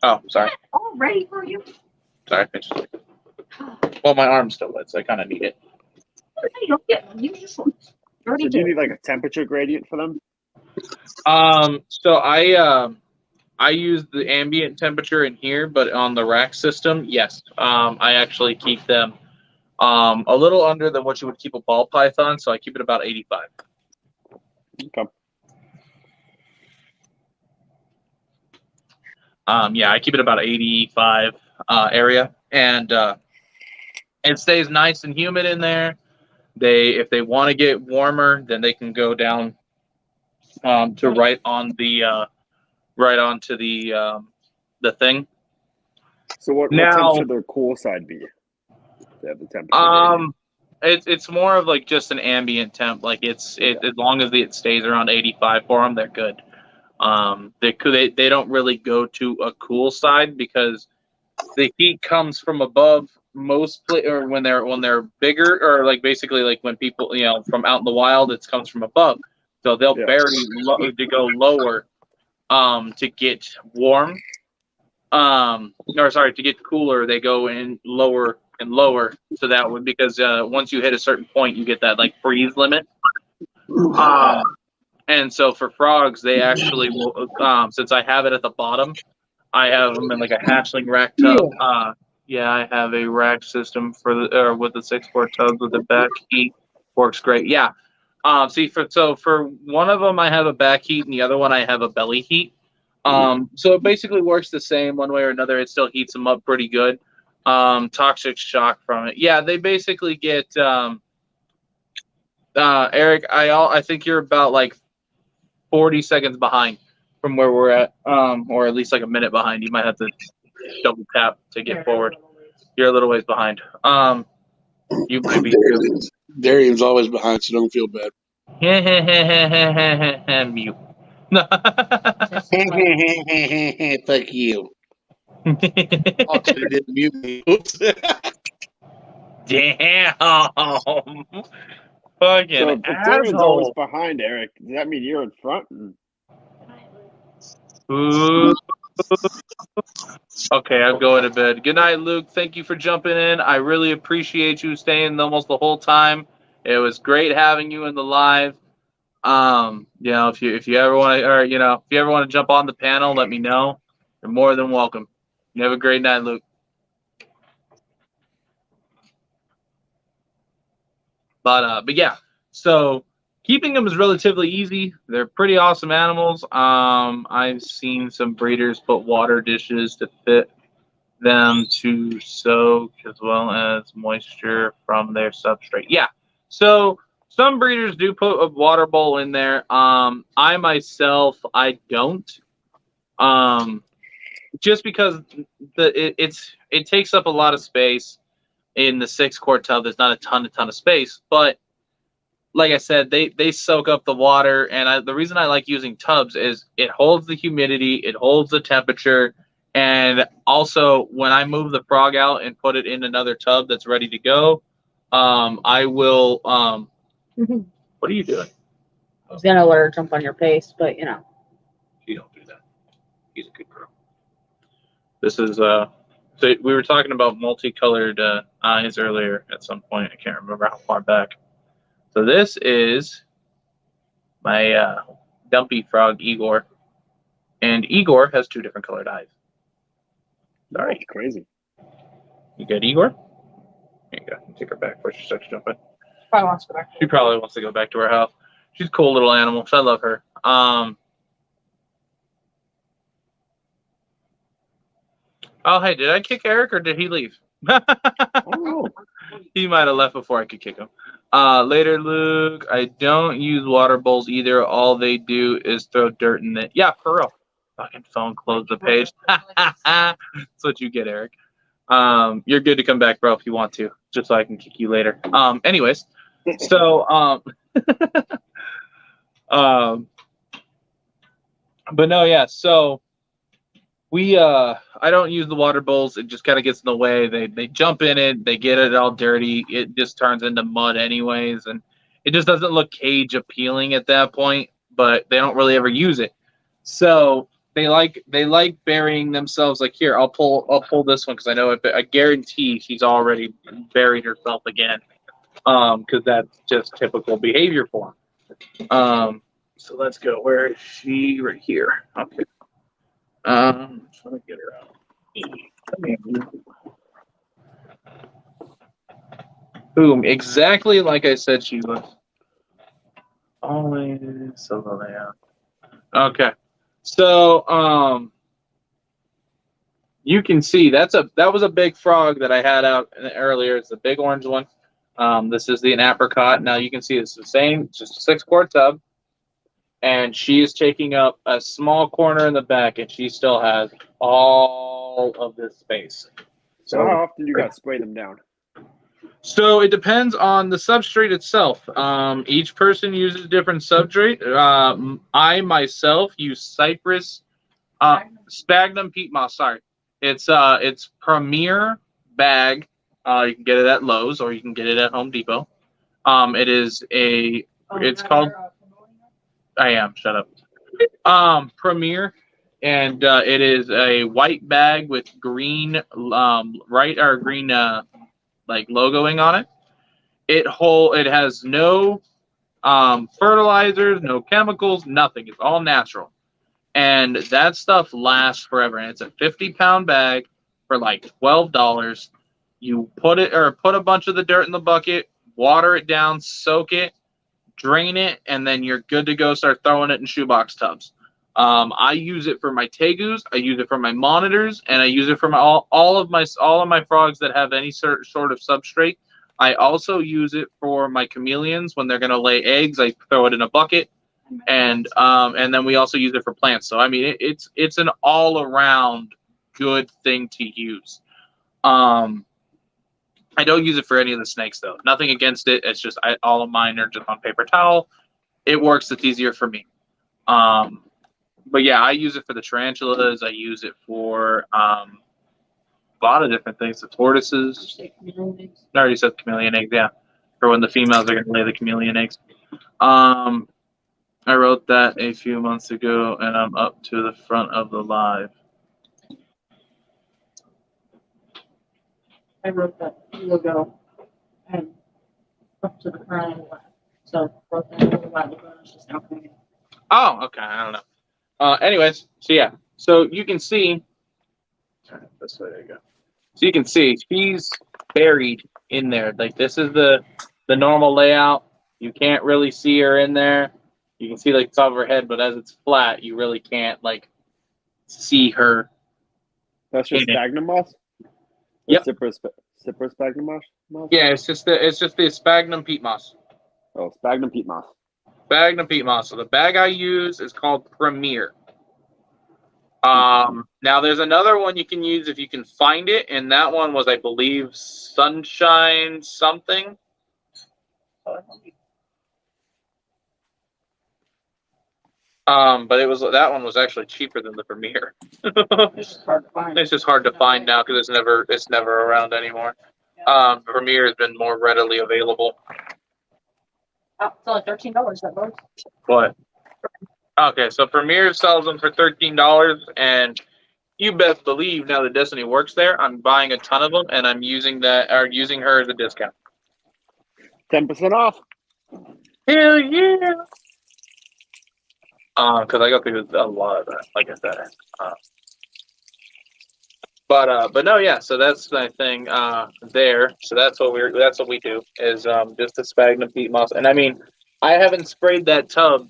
Oh, sorry. all ready for you. Sorry. Well, my arm's still wet, so I kind of need it. You don't get one. You just So do you need like a temperature gradient for them? So I use the ambient temperature in here, but on the rack system, yes. I actually keep them a little under than what you would keep a ball python, so I keep it about 85. Okay. Yeah, I keep it about 85 area, and it stays nice and humid in there. If they want to get warmer, then they can go down to right onto the thing. So what Now, temp should their cool side be? They have the temperature. It's more of like just an ambient temp. Like as long as it stays around 85 for them, they're good. They don't really go to a cool side because the heat comes from above or when they're bigger, or like basically like when people from out in the wild, it comes from above. So they'll vary to go lower to get warm. Or sorry, to get cooler, they go in lower and lower. So that would, because once you hit a certain point, you get that like freeze limit. And so for frogs, they actually will. Since I have it at the bottom, I have them in like a hatchling rack tub. Yeah, I have a rack system for with the 6-quart tubs with the back heat. Works great. Yeah. For one of them, I have a back heat, and the other one I have a belly heat. So it basically works the same one way or another. It still heats them up pretty good. Toxic shock from it. Yeah, they basically get. Eric, I think you're about like 40 seconds behind from where we're at, or at least like a minute behind. You might have to double tap to get forward. You're a little ways behind. You might be too. Darian's always behind, so don't feel bad. Mute. Fuck you. Actually, didn't mute me. Oops. Damn. Fucking So if Darian's always asshole. behind Eric, does that mean you're in front? Ooh. Okay, I'm going to bed. Good night, Luke. Thank you for jumping in. I really appreciate you staying almost the whole time. It was great having you in the live. If you ever want to, or if you ever want to jump on the panel, let me know. You're more than welcome. You have a great night, Luke. But yeah, so keeping them is relatively easy. They're pretty awesome animals. I've seen some breeders put water dishes to fit them to soak as well as moisture from their substrate. Yeah, so some breeders do put a water bowl in there. I myself, I don't. Just because it takes up a lot of space in the 6-quart tub. There's not a ton of space, but like I said, they soak up the water, and the reason I like using tubs is it holds the humidity, it holds the temperature, and also when I move the frog out and put it in another tub that's ready to go, I will. What are you doing? I was gonna let her jump on your face, but you don't do that. He's a good girl. This is so we were talking about multicolored eyes earlier at some point. I can't remember how far back. So this is my dumpy frog, Igor. And Igor has 2 different colored eyes. Sorry. That's crazy. You good, Igor? There you go. Take her back before she starts jumping. Probably wants to go back. She probably wants to go back to her house. She's a cool little animal. I love her. Oh, hey, did I kick Eric or did he leave? He might have left before I could kick him. Later, Luke. I don't use water bowls either. All they do is throw dirt in it. Yeah, for real. Fucking phone, close the page. That's what you get, Eric. You're good to come back, bro, if you want to, just so I can kick you later. Anyways, so but no, yeah. So we I don't use the water bowls. It just kind of gets in the way. They jump in it, they get it all dirty. It just turns into mud anyways, and it just doesn't look cage appealing at that point. But they don't really ever use it, so they like burying themselves. Like here, I'll pull this one because I know it. I guarantee she's already buried herself again, because that's just typical behavior for them. So let's go. Where is she? Right here. Okay. Trying to get her out. Boom. Exactly like I said she was. Always so low layout. Okay. So you can see that was a big frog that I had out earlier. It's the big orange one. This is the apricot. Now you can see it's the same, just a 6-quart tub. And she is taking up a small corner in the back, and she still has all of this space. So how often do you guys spray them down? So it depends on the substrate itself. Each person uses different substrate. I myself use cypress, sphagnum peat moss. Sorry, it's Premier bag. You can get it at Lowe's or you can get it at Home Depot. It is a. It's called. I am. Shut up. Premier, and it is a white bag with green, green, like logoing on it. It has no fertilizers, no chemicals, nothing. It's all natural, and that stuff lasts forever. And it's a 50-pound bag for like $12. You put a bunch of the dirt in the bucket, water it down, soak it, drain it, and then you're good to go. Start throwing it in shoebox tubs. I use it for my tegus, I use it for my monitors, and I use it for all of my frogs that have any sort of substrate. I also use it for my chameleons when they're gonna lay eggs. I throw it in a bucket, and then we also use it for plants. So I mean, it's an all around good thing to use. I don't use it for any of the snakes though. Nothing against it. It's just all of mine are just on paper towel. It works. It's easier for me. But yeah, I use it for the tarantulas. I use it for a lot of different things. The tortoises. I already said chameleon eggs. Yeah, for when the females are going to lay the chameleon eggs. I wrote that a few months ago, and I'm up to the front of the live. I wrote that logo and up to the front of the left. So wrote that a little while ago. It's just now coming in. Oh, okay. I don't know. Anyways, so yeah. So you can see. Turn it this way. There you go. So you can see she's buried in there. Like this is the normal layout. You can't really see her in there. You can see like the top of her head, but as it's flat, you really can't like see her. That's just sphagnum moss. Yep. Cypress sphagnum moss. Yeah, it's just the sphagnum peat moss. Oh, sphagnum peat moss. Sphagnum peat moss. So the bag I use is called Premier. Now there's another one you can use if you can find it, and that one was, I believe, Sunshine something. But that one was actually cheaper than the Premier. It's just hard to find. It's just hard to find now because it's never around anymore. The Premier has been more readily available. Oh, it's only $13 that boat. What? Okay, so Premier sells them for $13, and you best believe now that Destiny works there, I'm buying a ton of them, and I'm using her as a discount. 10% off. Hell yeah! Because I go through a lot of that, like I said. But no, yeah. So that's my thing there. So that's what we do is just a sphagnum peat moss. And I mean, I haven't sprayed that tub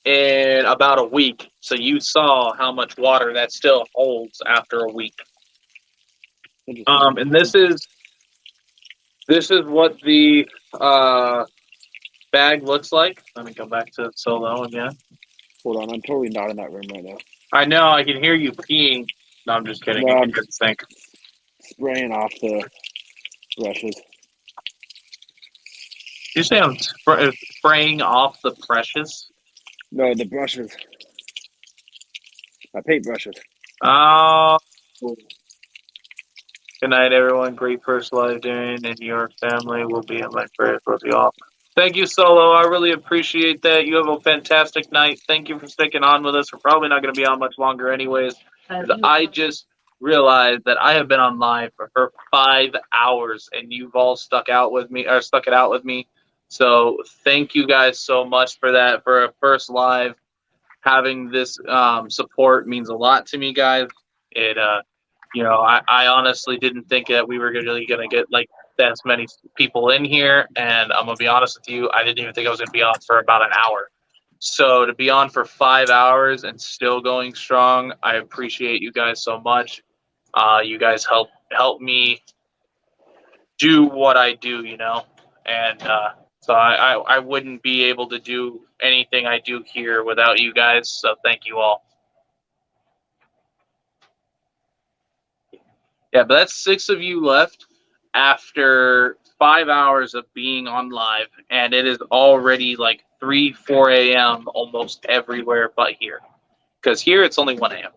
in about a week. So you saw how much water that still holds after a week. And this is what the bag looks like. Let me go back to solo again. Hold on, I'm totally not in that room right now. I know, I can hear you peeing. No, I'm just kidding. No, You I'm can just think. spraying off the brushes. Did you say I'm spraying off the precious? No, the brushes. My paint brushes. Oh. Good night, everyone. Great first live doing, and your family will be in my prayers with you all. Thank you, Solo. I really appreciate that. You have a fantastic night. Thank you for sticking on with us. We're probably not going to be on much longer anyways. I just realized that I have been on live for 5 hours, and you've all stuck it out with me. So thank you guys so much for that. For a first live, having this support means a lot to me, guys. It I honestly didn't think that we were really gonna get like that many people in here, and I'm gonna be honest with you, I didn't even think I was gonna be on for about an hour. So to be on for 5 hours and still going strong, I appreciate you guys so much. You guys help me do what I do, and so I wouldn't be able to do anything I do here without you guys. So thank you all. Yeah, but that's 6 of you left after 5 hours of being on live, and it is already like 4 a.m. almost everywhere but here. Because here it's only 1 a.m.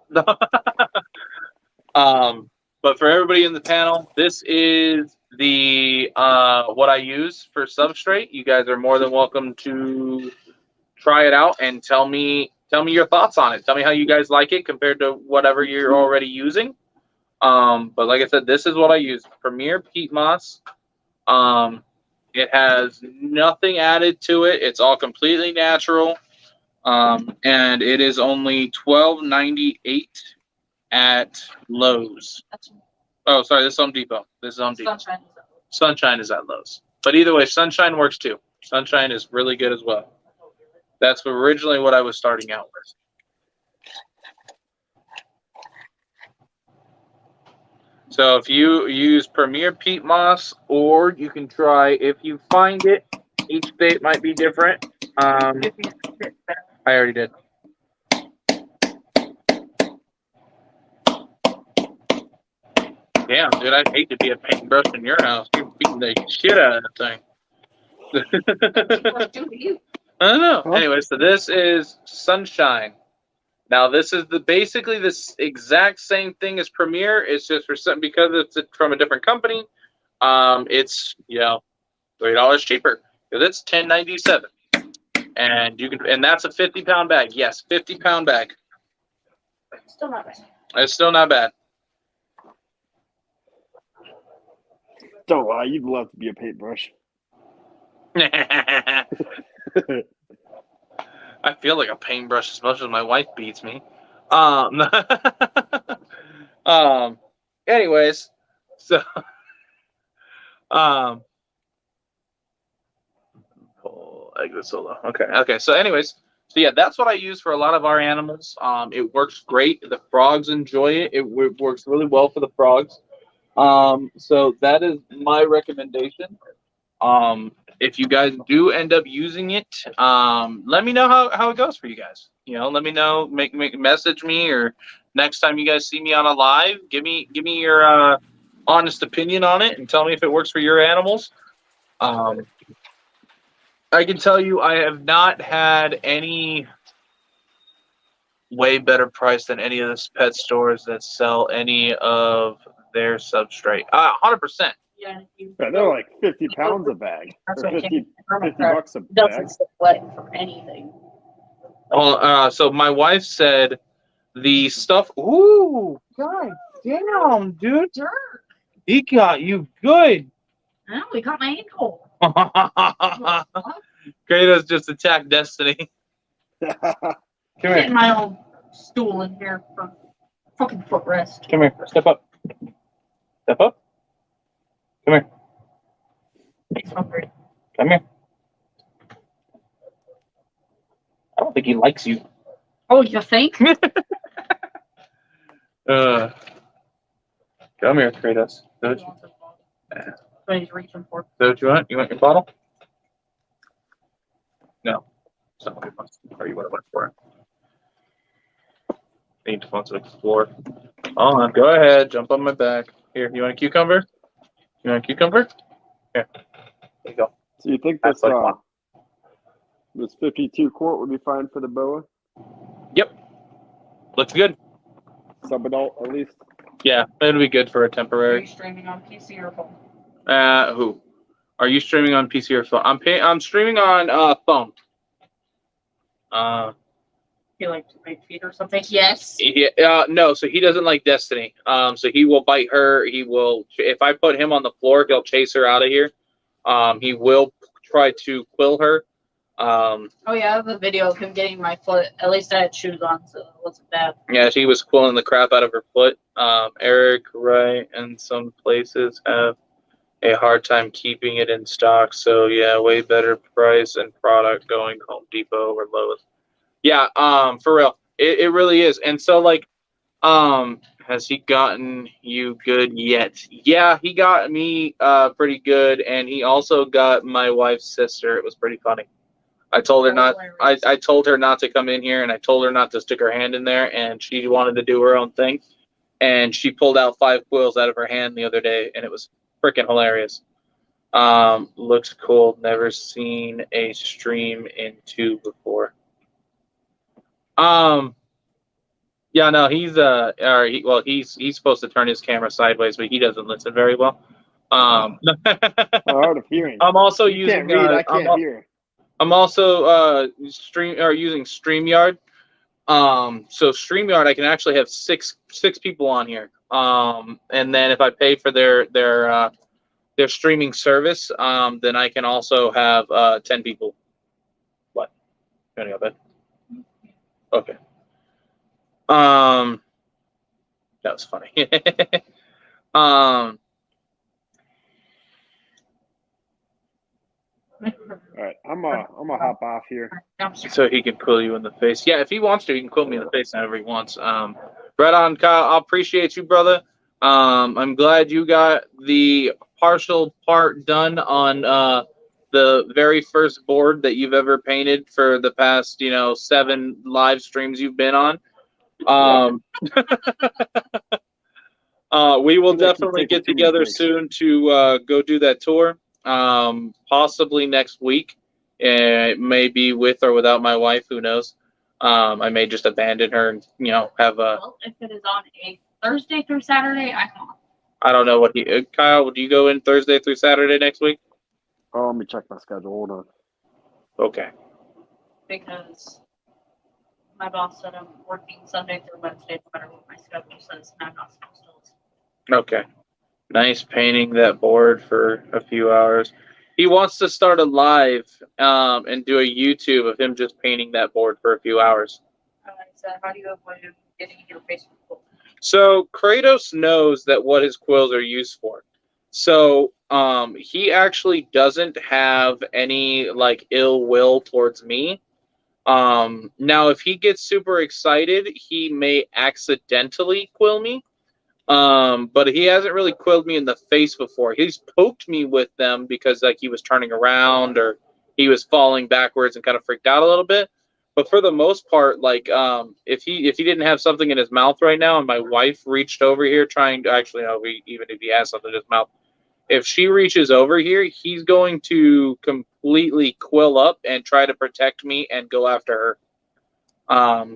But for everybody in the panel, this is the what I use for substrate. You guys are more than welcome to try it out and tell me your thoughts on it. Tell me how you guys like it compared to whatever you're already using. But like I said, this is what I use. Premier peat moss. It has nothing added to it. It's all completely natural. And it is only $12.98 at Lowe's. Oh, sorry, this is Home Depot. Sunshine is at Lowe's. But either way, Sunshine works too. Sunshine is really good as well. That's originally what I was starting out with. So if you use Premier Peat Moss, or you can try, if you find it, each state might be different. I already did. Damn, dude, I'd hate to be a paintbrush in your house. You're beating the shit out of that thing. I don't know. Anyway, so this is Sunshine. Now, this is basically this exact same thing as Premier. It's just because it's from a different company. It's $3 cheaper because it's $10.97, and that's a 50-pound bag. Yes, 50-pound bag. Still not bad. It's still not bad. Don't lie, you'd love to be a paintbrush. I feel like a paintbrush as much as my wife beats me. Anyways, so exit solo. Okay. So anyways, so yeah, that's what I use for a lot of our animals. It works great. The frogs enjoy it. It works really well for the frogs. So that is my recommendation. If you guys do end up using it, let me know how it goes for you guys. Let me know. Message me, or next time you guys see me on a live, give me your honest opinion on it and tell me if it works for your animals. I can tell you, I have not had any way better price than any of the pet stores that sell any of their substrate. 100%. Yeah, they're like 50 pounds a bag. Or 50 bucks a bag. Doesn't sweat for anything. Well, so my wife said the stuff. Ooh, God damn, dude. He got you good. Oh, he got my ankle. Kratos just attacked Destiny. Come here. Getting my own stool in here for fucking footrest. Come here. Step up. Step up. Come here. He's hungry. Come here. I don't think he likes you. Oh, you think? Come here, Kratos. What he's reaching for. Is that what you want? You want your bottle? No. That's not what he wants. Or you would have went for it. He just wants to explore. On. Go ahead. Jump on my back. Here, you want a cucumber? You want a cucumber? Here. There you go. So you think this this 52 quart would be fine for the boa? Yep. Looks good. Sub-adult, at least? Yeah, it'll be good for a Are temporary. you streaming on PC or phone? Who? Are you streaming on PC or phone? I'm streaming on phone. You like to make feet or something? Yes. No, so he doesn't like Destiny. So he will bite her. He will, if I put him on the floor, he'll chase her out of here. He will try to quill her. Oh yeah, I have a video of him getting my foot. At least I had shoes on, so it wasn't bad. Yeah, he was quilling the crap out of her foot. Eric, Wright, and some places have a hard time keeping it in stock. So yeah, way better price and product going Home Depot or Lowe's. Yeah, for real. It really is. And so like, has he gotten you good yet? Yeah, he got me pretty good, and he also got my wife's sister. It was pretty funny. I told her not. I told her not to come in here, and I told her not to stick her hand in there, and she wanted to do her own thing, and she pulled out 5 quills out of her hand the other day, and it was freaking hilarious. Looks cool. Never seen a stream in 2 before. Yeah, no, he's he's supposed to turn his camera sideways, but he doesn't listen very well. Hard of hearing. I'm also you using. Can't read, I can't hear. I'm also using StreamYard. So StreamYard, I can actually have six people on here. And then if I pay for their streaming service, then I can also have 10 people. What? You wanna go bed? Okay. That was funny. All right, I'm gonna hop off here. So he can quill you in the face. Yeah, if he wants to, he can quill me in the face whenever he wants. Right on, Kyle. I appreciate you, brother. I'm glad you got the partial part done on the very first board that you've ever painted for the past, 7 live streams you've been on. We will definitely get together soon to go do that tour. Possibly next week. It may be with or without my wife. Who knows? I may just abandon her and have a. Well, if it is on a Thursday through Saturday, I can. I don't know what he. Kyle, do you go in Thursday through Saturday next week? Oh, let me check my schedule. Hold on. Okay. Because my boss said I'm working Sunday through Wednesday, no matter what my schedule says, and I'm not supposed to. Okay. Nice painting that board for a few hours. He wants to start a live and do a YouTube of him just painting that board for a few hours. I said, how do you avoid getting your face? So Kratos knows that what his quills are used for. So he actually doesn't have any ill will towards me. Now if he gets super excited, he may accidentally quill me. But he hasn't really quilled me in the face before. He's poked me with them because he was turning around or he was falling backwards and kind of freaked out a little bit. But for the most part, if he didn't have something in his mouth right now, and my wife reached over here trying to even if he has something in his mouth, if she reaches over here, he's going to completely quill up and try to protect me and go after her.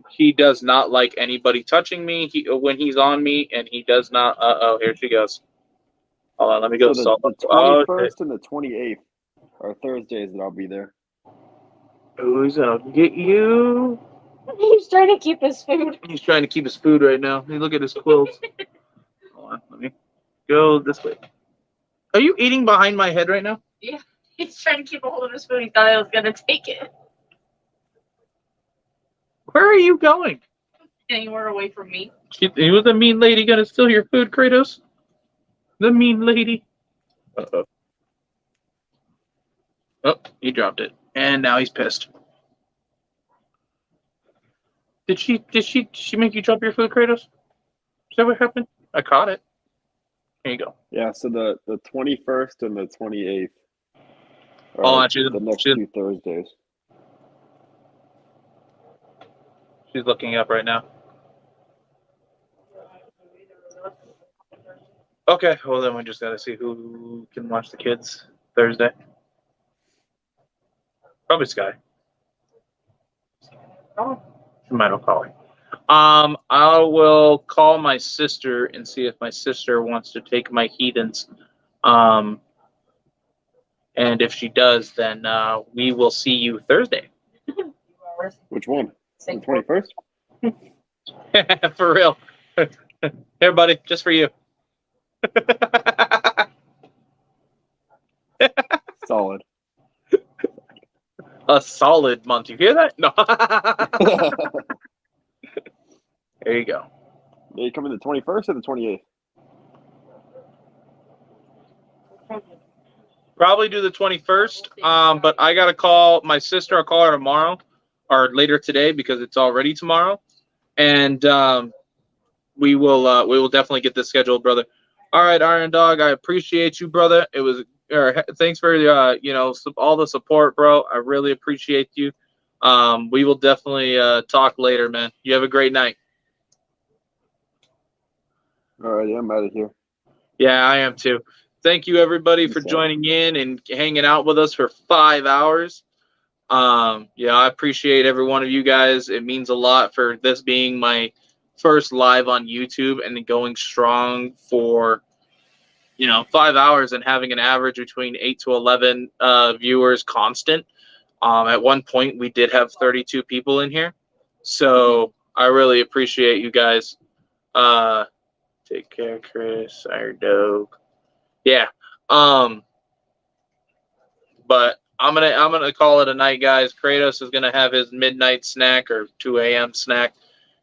He does not like anybody touching me when he's on me, and he does not. Here she goes. Hold on, let me go. So the 21st and the 28th are Thursdays that I'll be there. Who's gonna get you? He's trying to keep his food. He's trying to keep his food right now. Hey, look at his quills. Hold on, let me go this way. Are you eating behind my head right now? Yeah, he's trying to keep a hold of his food. He thought I was gonna take it. Where are you going? Anywhere away from me. He was a mean lady gonna steal your food, Kratos. The mean lady. Uh-oh. Oh, he dropped it. And now he's pissed. Did she make you drop your food, Kratos? Is that what happened? I caught it. Here you go. Yeah, so the 21st and the 28th are Oh, the next 2 Thursdays. She's looking up right now. Okay, well then we just gotta see who can watch the kids Thursday. Probably Sky. She might have called. I will call my sister and see if my sister wants to take my heathens. And if she does, then we will see you Thursday. Which one? The 21st? For real. Here, buddy, just for you. Solid. A solid month. You hear that? No. There you go. Are you coming the 21st or the 28th? Probably do the 21st. But I gotta call my sister. I'll call her tomorrow or later today because it's already tomorrow, and we will definitely get this scheduled, brother. All right, Iron Dog. I appreciate you, brother. It was thanks for all the support, bro. I really appreciate you. We will definitely talk later, man. You have a great night. All right, I'm out of here. Yeah, I am too. Thank you, everybody, for joining in and hanging out with us for 5 hours. Yeah, I appreciate every one of you guys. It means a lot for this being my first live on YouTube and going strong for 5 hours and having an average between 8 to 11 viewers constant. At one point, we did have 32 people in here, so I really appreciate you guys. Take care, Chris. Iron Dog. Yeah. But I'm gonna call it a night, guys. Kratos is gonna have his midnight snack or 2 a.m. snack.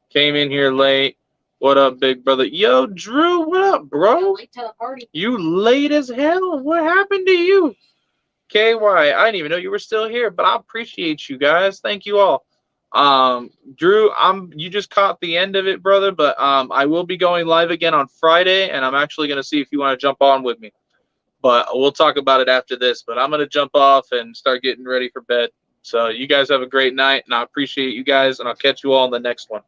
Came in here late. What up, big brother? Yo, Drew, what up, bro? Late to the party. You late as hell. What happened to you? KY, I didn't even know you were still here, but I appreciate you guys. Thank you all. Drew, you just caught the end of it, brother, but I will be going live again on Friday, and I'm actually gonna see if you want to jump on with me. But we'll talk about it after this. But I'm going to jump off and start getting ready for bed. So you guys have a great night, and I appreciate you guys, and I'll catch you all in the next one.